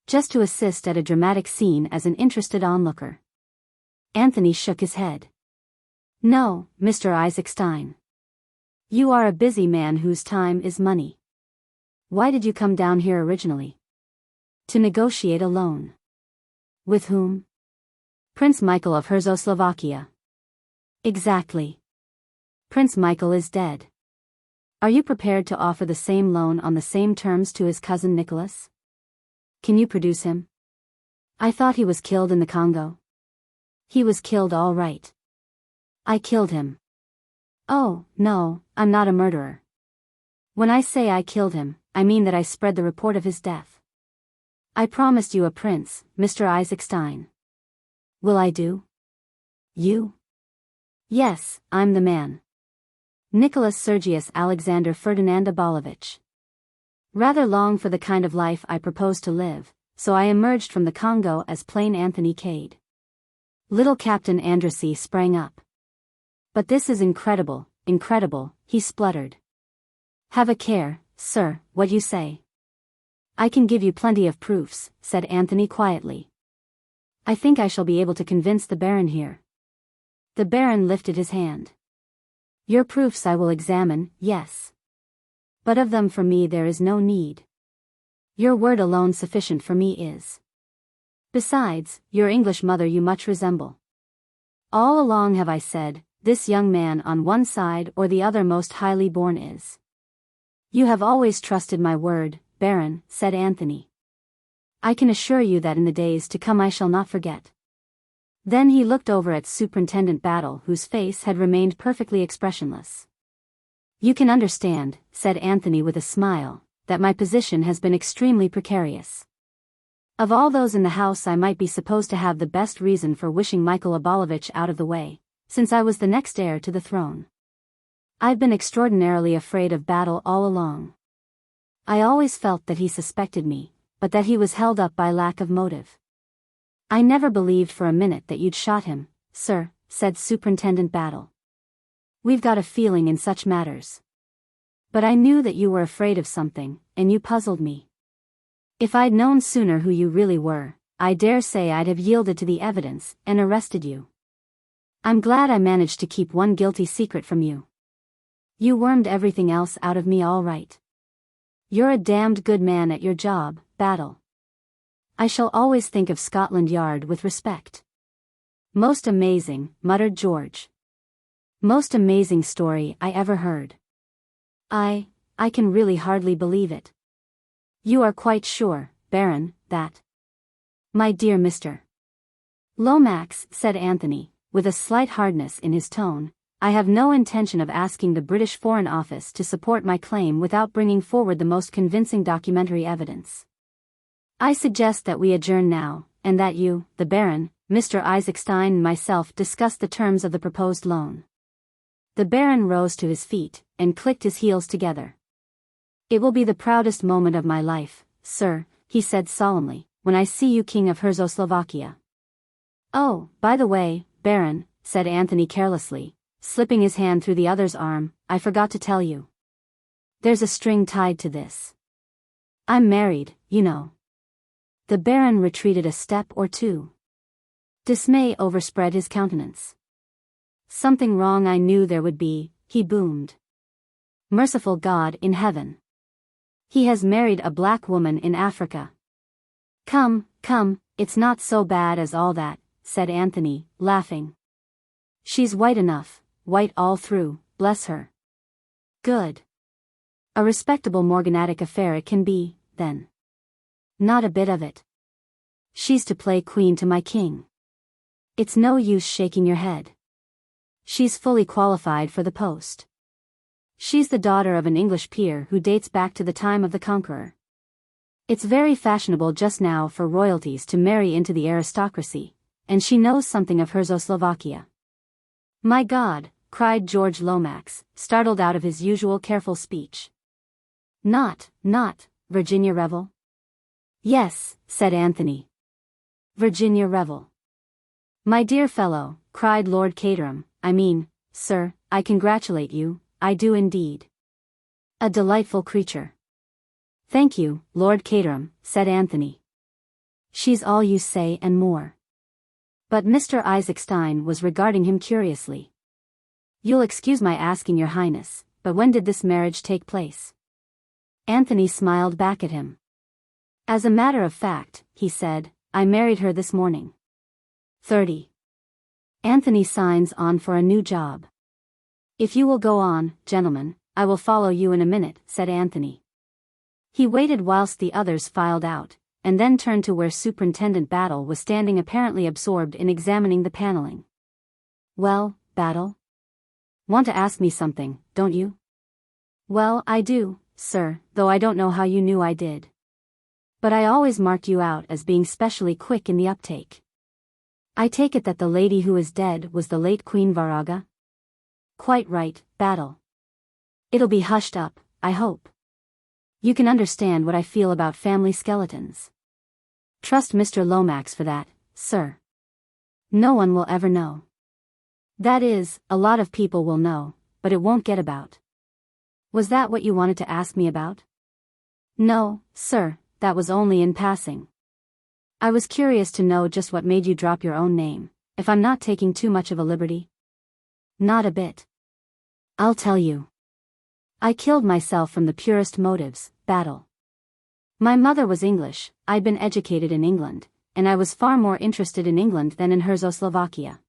Just to assist at a dramatic scene as an interested onlooker. Anthony shook his head. No, Mr. Isaac Stein. You are a busy man whose time is money. Why did you come down here originally? To negotiate a loan. With whom? Prince Michael of Herzoslovakia. Exactly. Prince Michael is dead. Are you prepared to offer the same loan on the same terms to his cousin Nicholas? Can you produce him? I thought he was killed in the Congo. He was killed all right. I killed him. Oh, no, I'm not a murderer. When I say I killed him, I mean that I spread the report of his death. I promised you a prince, Mr. Isaac Stein. Will I do? You? Yes, I'm the man. Nicholas Sergius Alexander Ferdinand Abalovich. Rather long for the kind of life I propose to live, so I emerged from the Congo as plain Anthony Cade. Little Captain Andrassy sprang up. But this is incredible, incredible, he spluttered. Have a care, sir, what you say. I can give you plenty of proofs, said Anthony quietly. I think I shall be able to convince the Baron here. The Baron lifted his hand. Your proofs I will examine, yes. But of them for me there is no need. Your word alone sufficient for me is. Besides, your English mother you much resemble. All along have I said, this young man on one side or the other most highly born is. You have always trusted my word, Baron, said Anthony. I can assure you that in the days to come I shall not forget. Then he looked over at Superintendent Battle, whose face had remained perfectly expressionless. You can understand, said Anthony with a smile, that my position has been extremely precarious. Of all those in the house I might be supposed to have the best reason for wishing Michael Abalovich out of the way, since I was the next heir to the throne. I've been extraordinarily afraid of Battle all along. I always felt that he suspected me, but that he was held up by lack of motive. I never believed for a minute that you'd shot him, sir, said Superintendent Battle. We've got a feeling in such matters. But I knew that you were afraid of something, and you puzzled me. If I'd known sooner who you really were, I dare say I'd have yielded to the evidence, and arrested you. I'm glad I managed to keep one guilty secret from you. You wormed everything else out of me all right. You're a damned good man at your job, Battle. I shall always think of Scotland Yard with respect. Most amazing, muttered George. Most amazing story I ever heard. I can really hardly believe it. You are quite sure, Baron, that... My dear Mr. Lomax, said Anthony, with a slight hardness in his tone, I have no intention of asking the British Foreign Office to support my claim without bringing forward the most convincing documentary evidence. I suggest that we adjourn now, and that you, the Baron, Mr. Isaacstein and myself discuss the terms of the proposed loan. The Baron rose to his feet, and clicked his heels together. It will be the proudest moment of my life, sir, he said solemnly, when I see you King of Herzoslovakia. Oh, by the way, Baron, said Anthony carelessly, slipping his hand through the other's arm, I forgot to tell you. There's a string tied to this. I'm married, you know. The Baron retreated a step or two. Dismay overspread his countenance. Something wrong I knew there would be, he boomed. Merciful God in heaven. He has married a black woman in Africa. Come, it's not so bad as all that, said Anthony, laughing. She's white enough, white all through, bless her. Good. A respectable morganatic affair it can be, then. Not a bit of it. She's to play queen to my king. It's no use shaking your head. She's fully qualified for the post. She's the daughter of an English peer who dates back to the time of the Conqueror. It's very fashionable just now for royalties to marry into the aristocracy, and she knows something of Herzoslovakia. My God, cried George Lomax, startled out of his usual careful speech. Not, Virginia Revel? Yes, said Anthony. Virginia Revel. My dear fellow, cried Lord Caterham, sir, I congratulate you, I do indeed. A delightful creature. Thank you, Lord Caterham, said Anthony. She's all you say and more. But Mr. Isaacstein was regarding him curiously. You'll excuse my asking your highness, but when did this marriage take place? Anthony smiled back at him. As a matter of fact, he said, I married her this morning. 30. Anthony signs on for a new job. If you will go on, gentlemen, I will follow you in a minute, said Anthony. He waited whilst the others filed out, and then turned to where Superintendent Battle was standing apparently absorbed in examining the paneling. Well, Battle? Want to ask me something, don't you? Well, I do, sir, though I don't know how you knew I did. But I always marked you out as being specially quick in the uptake. I take it that the lady who is dead was the late Queen Varaga? Quite right, Battle. It'll be hushed up, I hope. You can understand what I feel about family skeletons. Trust Mr. Lomax for that, sir. No one will ever know. That is, a lot of people will know, but it won't get about. Was that what you wanted to ask me about? No, sir, that was only in passing. I was curious to know just what made you drop your own name, if I'm not taking too much of a liberty. Not a bit. I'll tell you. I killed myself from the purest motives, Battle. My mother was English, I'd been educated in England, and I was far more interested in England than in Herzoslovakia.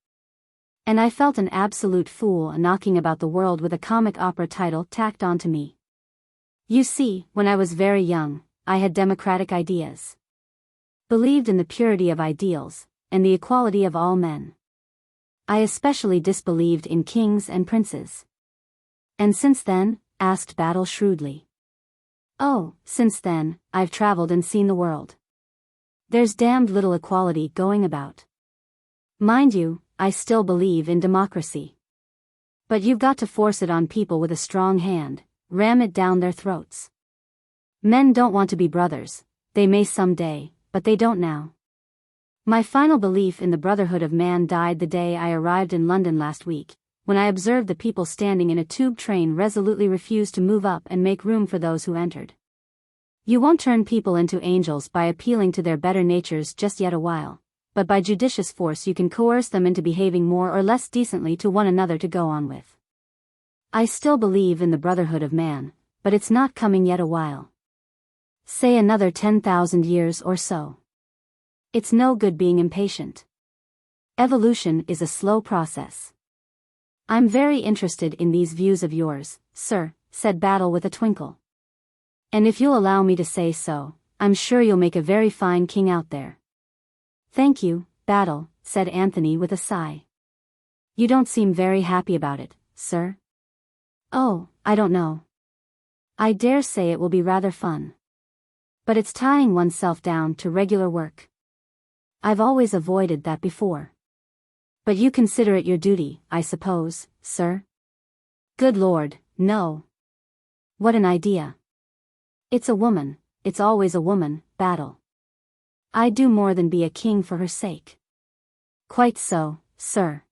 And I felt an absolute fool knocking about the world with a comic opera title tacked onto me. You see, when I was very young, I had democratic ideas. Believed in the purity of ideals, and the equality of all men. I especially disbelieved in kings and princes. And since then? Asked Battle shrewdly. Oh, since then, I've traveled and seen the world. There's damned little equality going about. Mind you, I still believe in democracy. But you've got to force it on people with a strong hand, ram it down their throats. Men don't want to be brothers, they may someday, but they don't now. My final belief in the brotherhood of man died the day I arrived in London last week, when I observed the people standing in a tube train resolutely refuse to move up and make room for those who entered. You won't turn people into angels by appealing to their better natures just yet a while, but by judicious force you can coerce them into behaving more or less decently to one another to go on with. I still believe in the brotherhood of man, but it's not coming yet a while. Say another 10,000 years or so. It's no good being impatient. Evolution is a slow process. I'm very interested in these views of yours, sir, said Battle with a twinkle. And if you'll allow me to say so, I'm sure you'll make a very fine king out there. Thank you, Battle, said Anthony with a sigh. You don't seem very happy about it, sir. Oh, I don't know. I dare say it will be rather fun. But it's tying oneself down to regular work. I've always avoided that before. But you consider it your duty, I suppose, sir? Good Lord, no. What an idea. It's a woman, it's always a woman, Battle. I'd do more than be a king for her sake. Quite so, sir.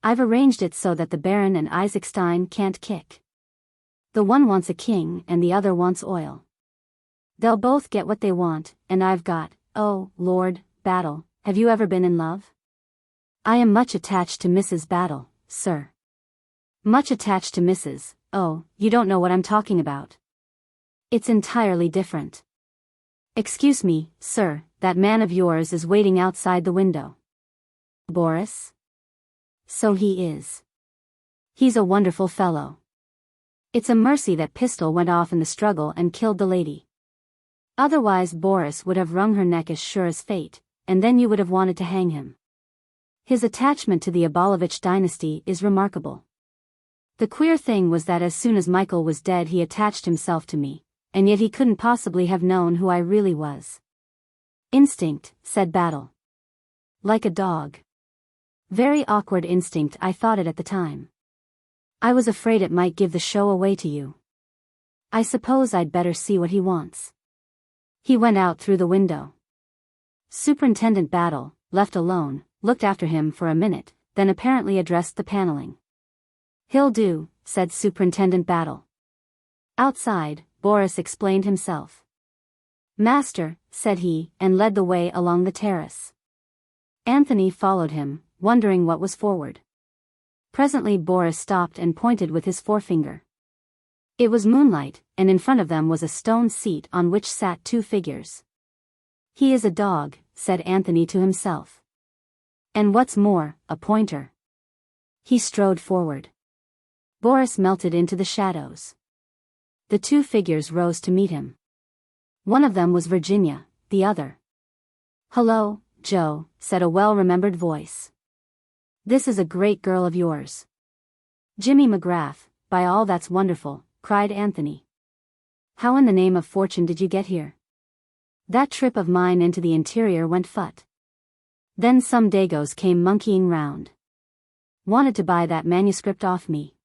I've arranged it so that the Baron and Isaacstein can't kick. The one wants a king and the other wants oil. They'll both get what they want, and I've got, oh, Lord, Battle, have you ever been in love? I am much attached to Mrs. Battle, sir. Much attached to Mrs. Oh, you don't know what I'm talking about. It's entirely different. Excuse me, sir, that man of yours is waiting outside the window. Boris? So he is. He's a wonderful fellow. It's a mercy that pistol went off in the struggle and killed the lady. Otherwise Boris would have wrung her neck as sure as fate, and then you would have wanted to hang him. His attachment to the Abalovich dynasty is remarkable. The queer thing was that as soon as Michael was dead he attached himself to me, and yet he couldn't possibly have known who I really was. Instinct, said Battle. Like a dog. Very awkward instinct, I thought it at the time. I was afraid it might give the show away to you. I suppose I'd better see what he wants. He went out through the window. Superintendent Battle, left alone, looked after him for a minute, then apparently addressed the paneling. He'll do, said Superintendent Battle. Outside, Boris explained himself. Master, said he, and led the way along the terrace. Anthony followed him, wondering what was forward. Presently Boris stopped and pointed with his forefinger. It was moonlight, and in front of them was a stone seat on which sat two figures. He is a dog, said Anthony to himself. And what's more, a pointer. He strode forward. Boris melted into the shadows. The two figures rose to meet him. One of them was Virginia, the other. Hello, Joe, said a well-remembered voice. This is a great girl of yours. Jimmy McGrath, by all that's wonderful, cried Anthony. How in the name of fortune did you get here? That trip of mine into the interior went phut. Then some Dagos came monkeying round. Wanted to buy that manuscript off me.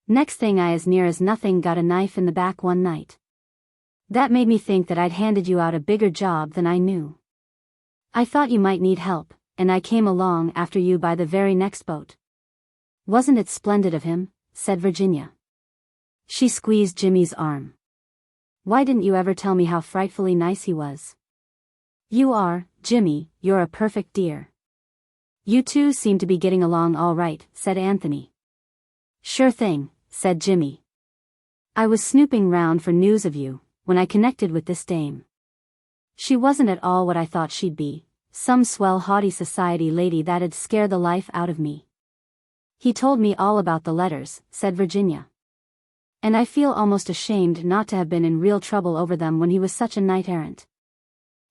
Next thing I as near as nothing got a knife in the back one night. That made me think that I'd handed you out a bigger job than I knew. I thought you might need help, and I came along after you by the very next boat. Wasn't it splendid of him? Said Virginia. She squeezed Jimmy's arm. Why didn't you ever tell me how frightfully nice he was? You are, Jimmy, you're a perfect dear. You two seem to be getting along all right, said Anthony. Sure thing, said Jimmy. I was snooping round for news of you, when I connected with this dame. She wasn't at all what I thought she'd be, some swell haughty society lady that'd scare the life out of me. He told me all about the letters, said Virginia. And I feel almost ashamed not to have been in real trouble over them when he was such a knight-errant.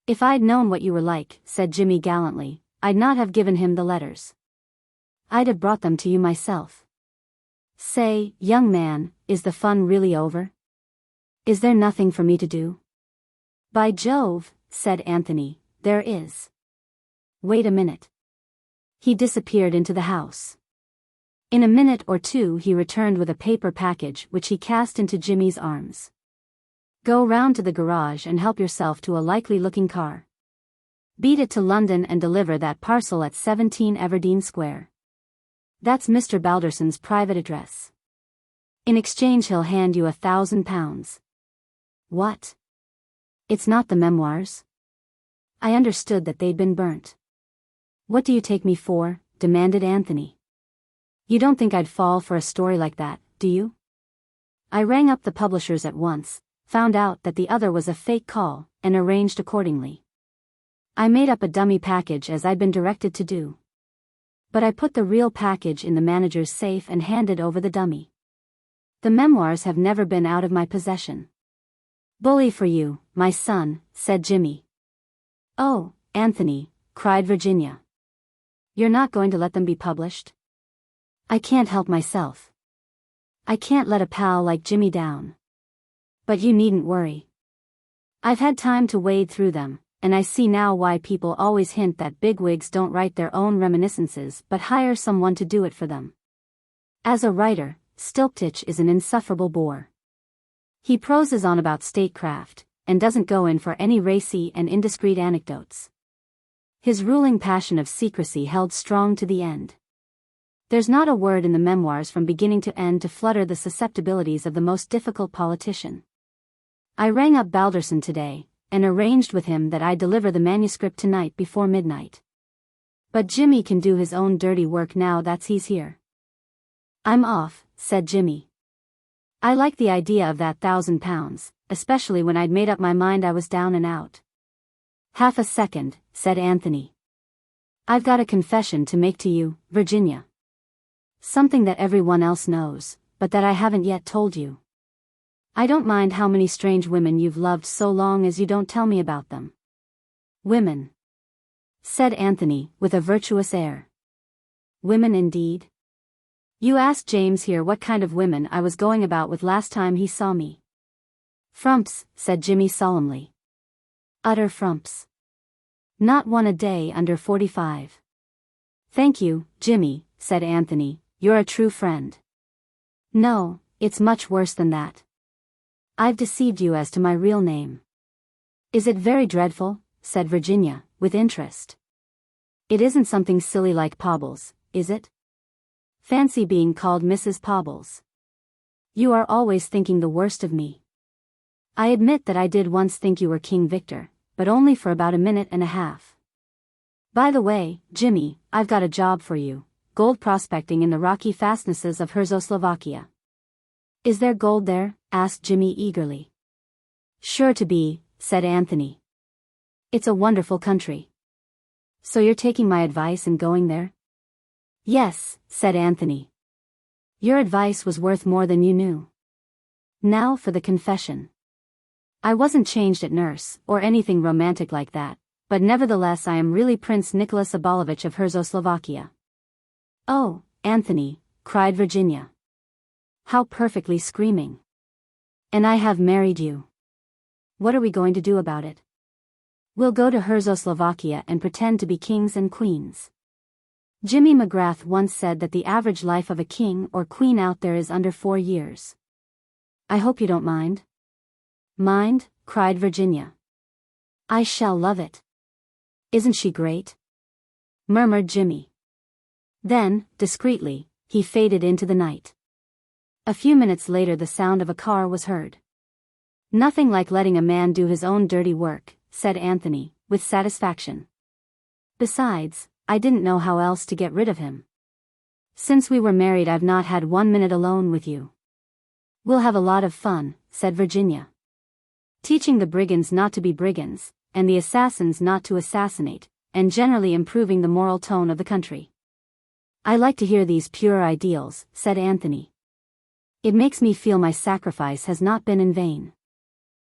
If I'd known what you were like, said Jimmy gallantly, I'd not have given him the letters. I'd have brought them to you myself. Say, young man, is the fun really over? Is there nothing for me to do? By Jove, said Anthony, there is. Wait a minute. He disappeared into the house. In a minute or two he returned with a paper package which he cast into Jimmy's arms. Go round to the garage and help yourself to a likely-looking car. Beat it to London and deliver that parcel at 17 Everdeen Square. That's Mr. Balderson's private address. In exchange he'll hand you £1,000. What? It's not the memoirs? I understood that they'd been burnt. What do you take me for? Demanded Anthony. You don't think I'd fall for a story like that, do you? I rang up the publishers at once, found out that the other was a fake call, and arranged accordingly. I made up a dummy package as I'd been directed to do. But I put the real package in the manager's safe and handed over the dummy. The memoirs have never been out of my possession. Bully for you, my son, said Jimmy. Oh, Anthony, cried Virginia. You're not going to let them be published? I can't help myself. I can't let a pal like Jimmy down. But you needn't worry. I've had time to wade through them, and I see now why people always hint that bigwigs don't write their own reminiscences but hire someone to do it for them. As a writer, Stilptich is an insufferable bore. He proses on about statecraft, and doesn't go in for any racy and indiscreet anecdotes. His ruling passion of secrecy held strong to the end. There's not a word in the memoirs from beginning to end to flutter the susceptibilities of the most difficult politician. I rang up Balderson today, and arranged with him that I'd deliver the manuscript tonight before midnight. But Jimmy can do his own dirty work now that he's here. I'm off, said Jimmy. I like the idea of that £1,000, especially when I'd made up my mind I was down and out. Half a second, said Anthony. I've got a confession to make to you, Virginia. Something that everyone else knows, but that I haven't yet told you. I don't mind how many strange women you've loved so long as you don't tell me about them. Women, said Anthony, with a virtuous air. Women indeed? You asked James here what kind of women I was going about with last time he saw me. Frumps, said Jimmy solemnly. Utter frumps. Not one a day under 45. Thank you, Jimmy, said Anthony, you're a true friend. No, it's much worse than that. I've deceived you as to my real name. Is it very dreadful? Said Virginia, with interest. It isn't something silly like Pobbles, is it? Fancy being called Mrs. Pobbles. You are always thinking the worst of me. I admit that I did once think you were King Victor, but only for about a minute and a half. By the way, Jimmy, I've got a job for you, gold prospecting in the rocky fastnesses of Czechoslovakia. Is there gold there? Asked Jimmy eagerly. Sure to be, said Anthony. It's a wonderful country. So you're taking my advice and going there? Yes, said Anthony. Your advice was worth more than you knew. Now for the confession. I wasn't changed at nurse, or anything romantic like that, but nevertheless I am really Prince Nicholas Abalovich of Czechoslovakia. Oh, Anthony, cried Virginia. How perfectly screaming. And I have married you. What are we going to do about it? We'll go to Czechoslovakia and pretend to be kings and queens. Jimmy McGrath once said that the average life of a king or queen out there is under 4 years. I hope you don't mind. Mind? Cried Virginia. I shall love it. Isn't she great? Murmured Jimmy. Then, discreetly, he faded into the night. A few minutes later the sound of a car was heard. Nothing like letting a man do his own dirty work, said Anthony, with satisfaction. Besides, I didn't know how else to get rid of him. Since we were married I've not had 1 minute alone with you. We'll have a lot of fun, said Virginia. Teaching the brigands not to be brigands, and the assassins not to assassinate, and generally improving the moral tone of the country. I like to hear these pure ideals, said Anthony. It makes me feel my sacrifice has not been in vain.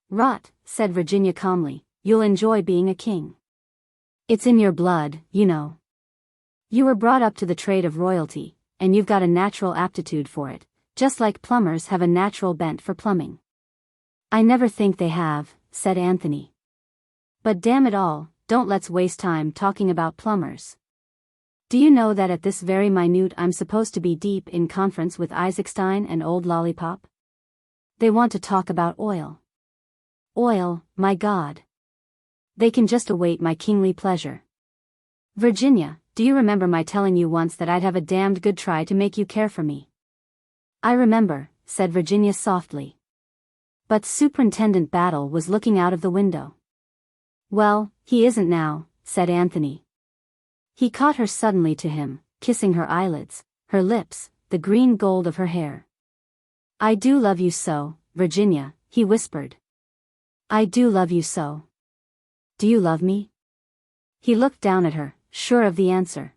Rot, said Virginia calmly, you'll enjoy being a king. It's in your blood, you know. You were brought up to the trade of royalty, and you've got a natural aptitude for it, just like plumbers have a natural bent for plumbing. I never think they have, said Anthony. But damn it all, don't let's waste time talking about plumbers. Do you know that at this very minute I'm supposed to be deep in conference with Isaacstein and Old Lollipop? They want to talk about oil. Oil, my God. They can just await my kingly pleasure. Virginia, do you remember my telling you once that I'd have a damned good try to make you care for me? I remember, said Virginia softly. But Superintendent Battle was looking out of the window. Well, he isn't now, said Anthony. He caught her suddenly to him, kissing her eyelids, her lips, the green gold of her hair. I do love you so, Virginia, he whispered, I do love you so. Do you love me? He looked down at her, sure of the answer.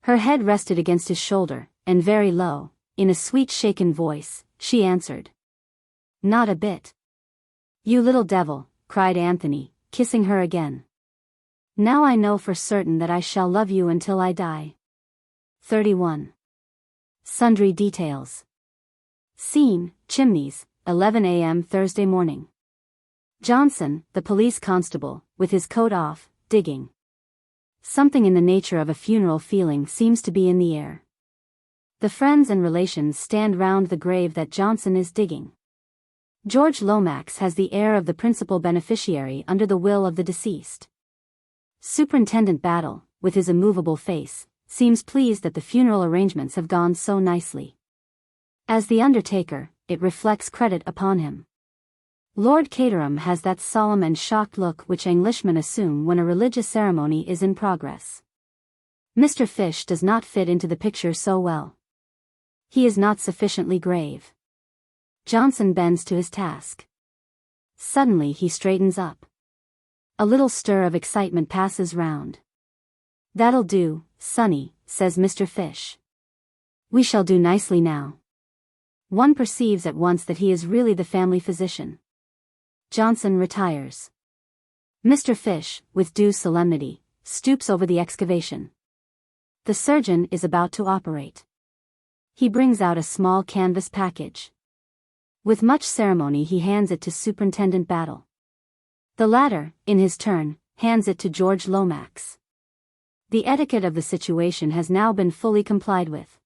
Her head rested against his shoulder, and very low, in a sweet shaken voice, she answered. Not a bit. You little devil, cried Anthony, kissing her again. Now I know for certain that I shall love you until I die. 31. Sundry details. Scene, Chimneys, 11 a.m. Thursday morning. Johnson, the police constable, with his coat off, digging. Something in the nature of a funeral feeling seems to be in the air. The friends and relations stand round the grave that Johnson is digging. George Lomax has the air of the principal beneficiary under the will of the deceased. Superintendent Battle, with his immovable face, seems pleased that the funeral arrangements have gone so nicely. As the undertaker, it reflects credit upon him. Lord Caterham has that solemn and shocked look which Englishmen assume when a religious ceremony is in progress. Mr. Fish does not fit into the picture so well. He is not sufficiently grave. Johnson bends to his task. Suddenly he straightens up. A little stir of excitement passes round. That'll do, Sonny, says Mr. Fish. We shall do nicely now. One perceives at once that he is really the family physician. Johnson retires. Mr. Fish, with due solemnity, stoops over the excavation. The surgeon is about to operate. He brings out a small canvas package. With much ceremony he hands it to Superintendent Battle. The latter, in his turn, hands it to George Lomax. The etiquette of the situation has now been fully complied with.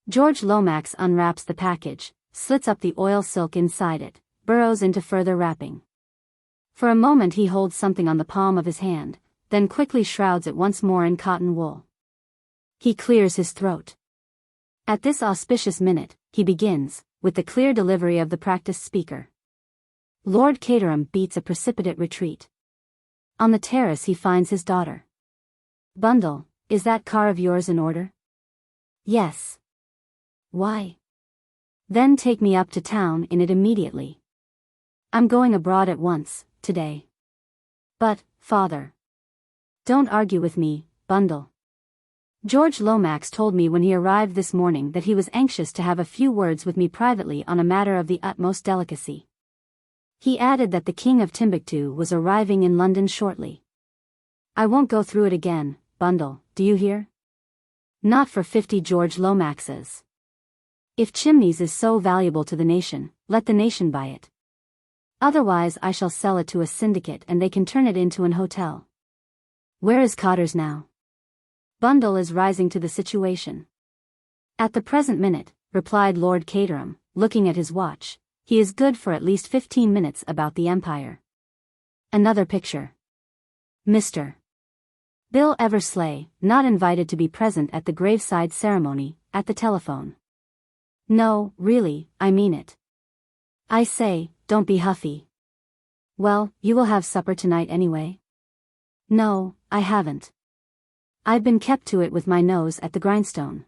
George Lomax unwraps the package, slits up the oil silk inside it, burrows into further wrapping. For a moment he holds something on the palm of his hand, then quickly shrouds it once more in cotton wool. He clears his throat. At this auspicious minute, he begins, with the clear delivery of the practiced speaker. Lord Caterham beats a precipitate retreat. On the terrace he finds his daughter. Bundle, is that car of yours in order? Yes. Why? Then take me up to town in it immediately. I'm going abroad at once, today. But, father. Don't argue with me, Bundle. George Lomax told me when he arrived this morning that he was anxious to have a few words with me privately on a matter of the utmost delicacy. He added that the King of Timbuktu was arriving in London shortly. I won't go through it again, Bundle, do you hear? Not for 50 George Lomaxes. If Chimneys is so valuable to the nation, let the nation buy it. Otherwise I shall sell it to a syndicate and they can turn it into an hotel. Where is Cotters now? Bundle is rising to the situation. At the present minute, replied Lord Caterham, looking at his watch, he is good for at least 15 minutes about the Empire. Another picture. Mr. Bill Eversley, not invited to be present at the graveside ceremony, at the telephone. No, really, I mean it. I say, don't be huffy. Well, you will have supper tonight anyway? No, I haven't. I've been kept to it with my nose at the grindstone.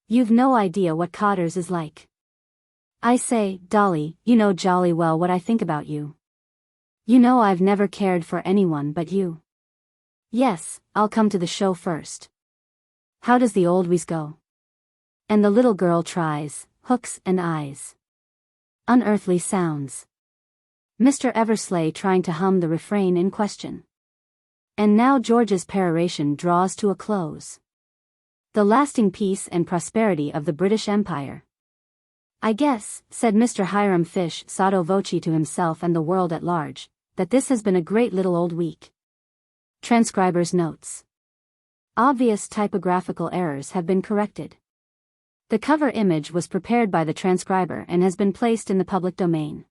You've no idea what Cotters is like. I say, Dolly, you know jolly well what I think about you. You know I've never cared for anyone but you. Yes, I'll come to the show first. How does the old wheeze go? And the little girl tries, hooks and eyes. Unearthly sounds. Mr. Eversley trying to hum the refrain in question. And now George's peroration draws to a close. The lasting peace and prosperity of the British Empire. I guess, said Mr. Hiram Fish sotto voce to himself and the world at large, that this has been a great little old week. Transcriber's notes. Obvious typographical errors have been corrected. The cover image was prepared by the transcriber and has been placed in the public domain.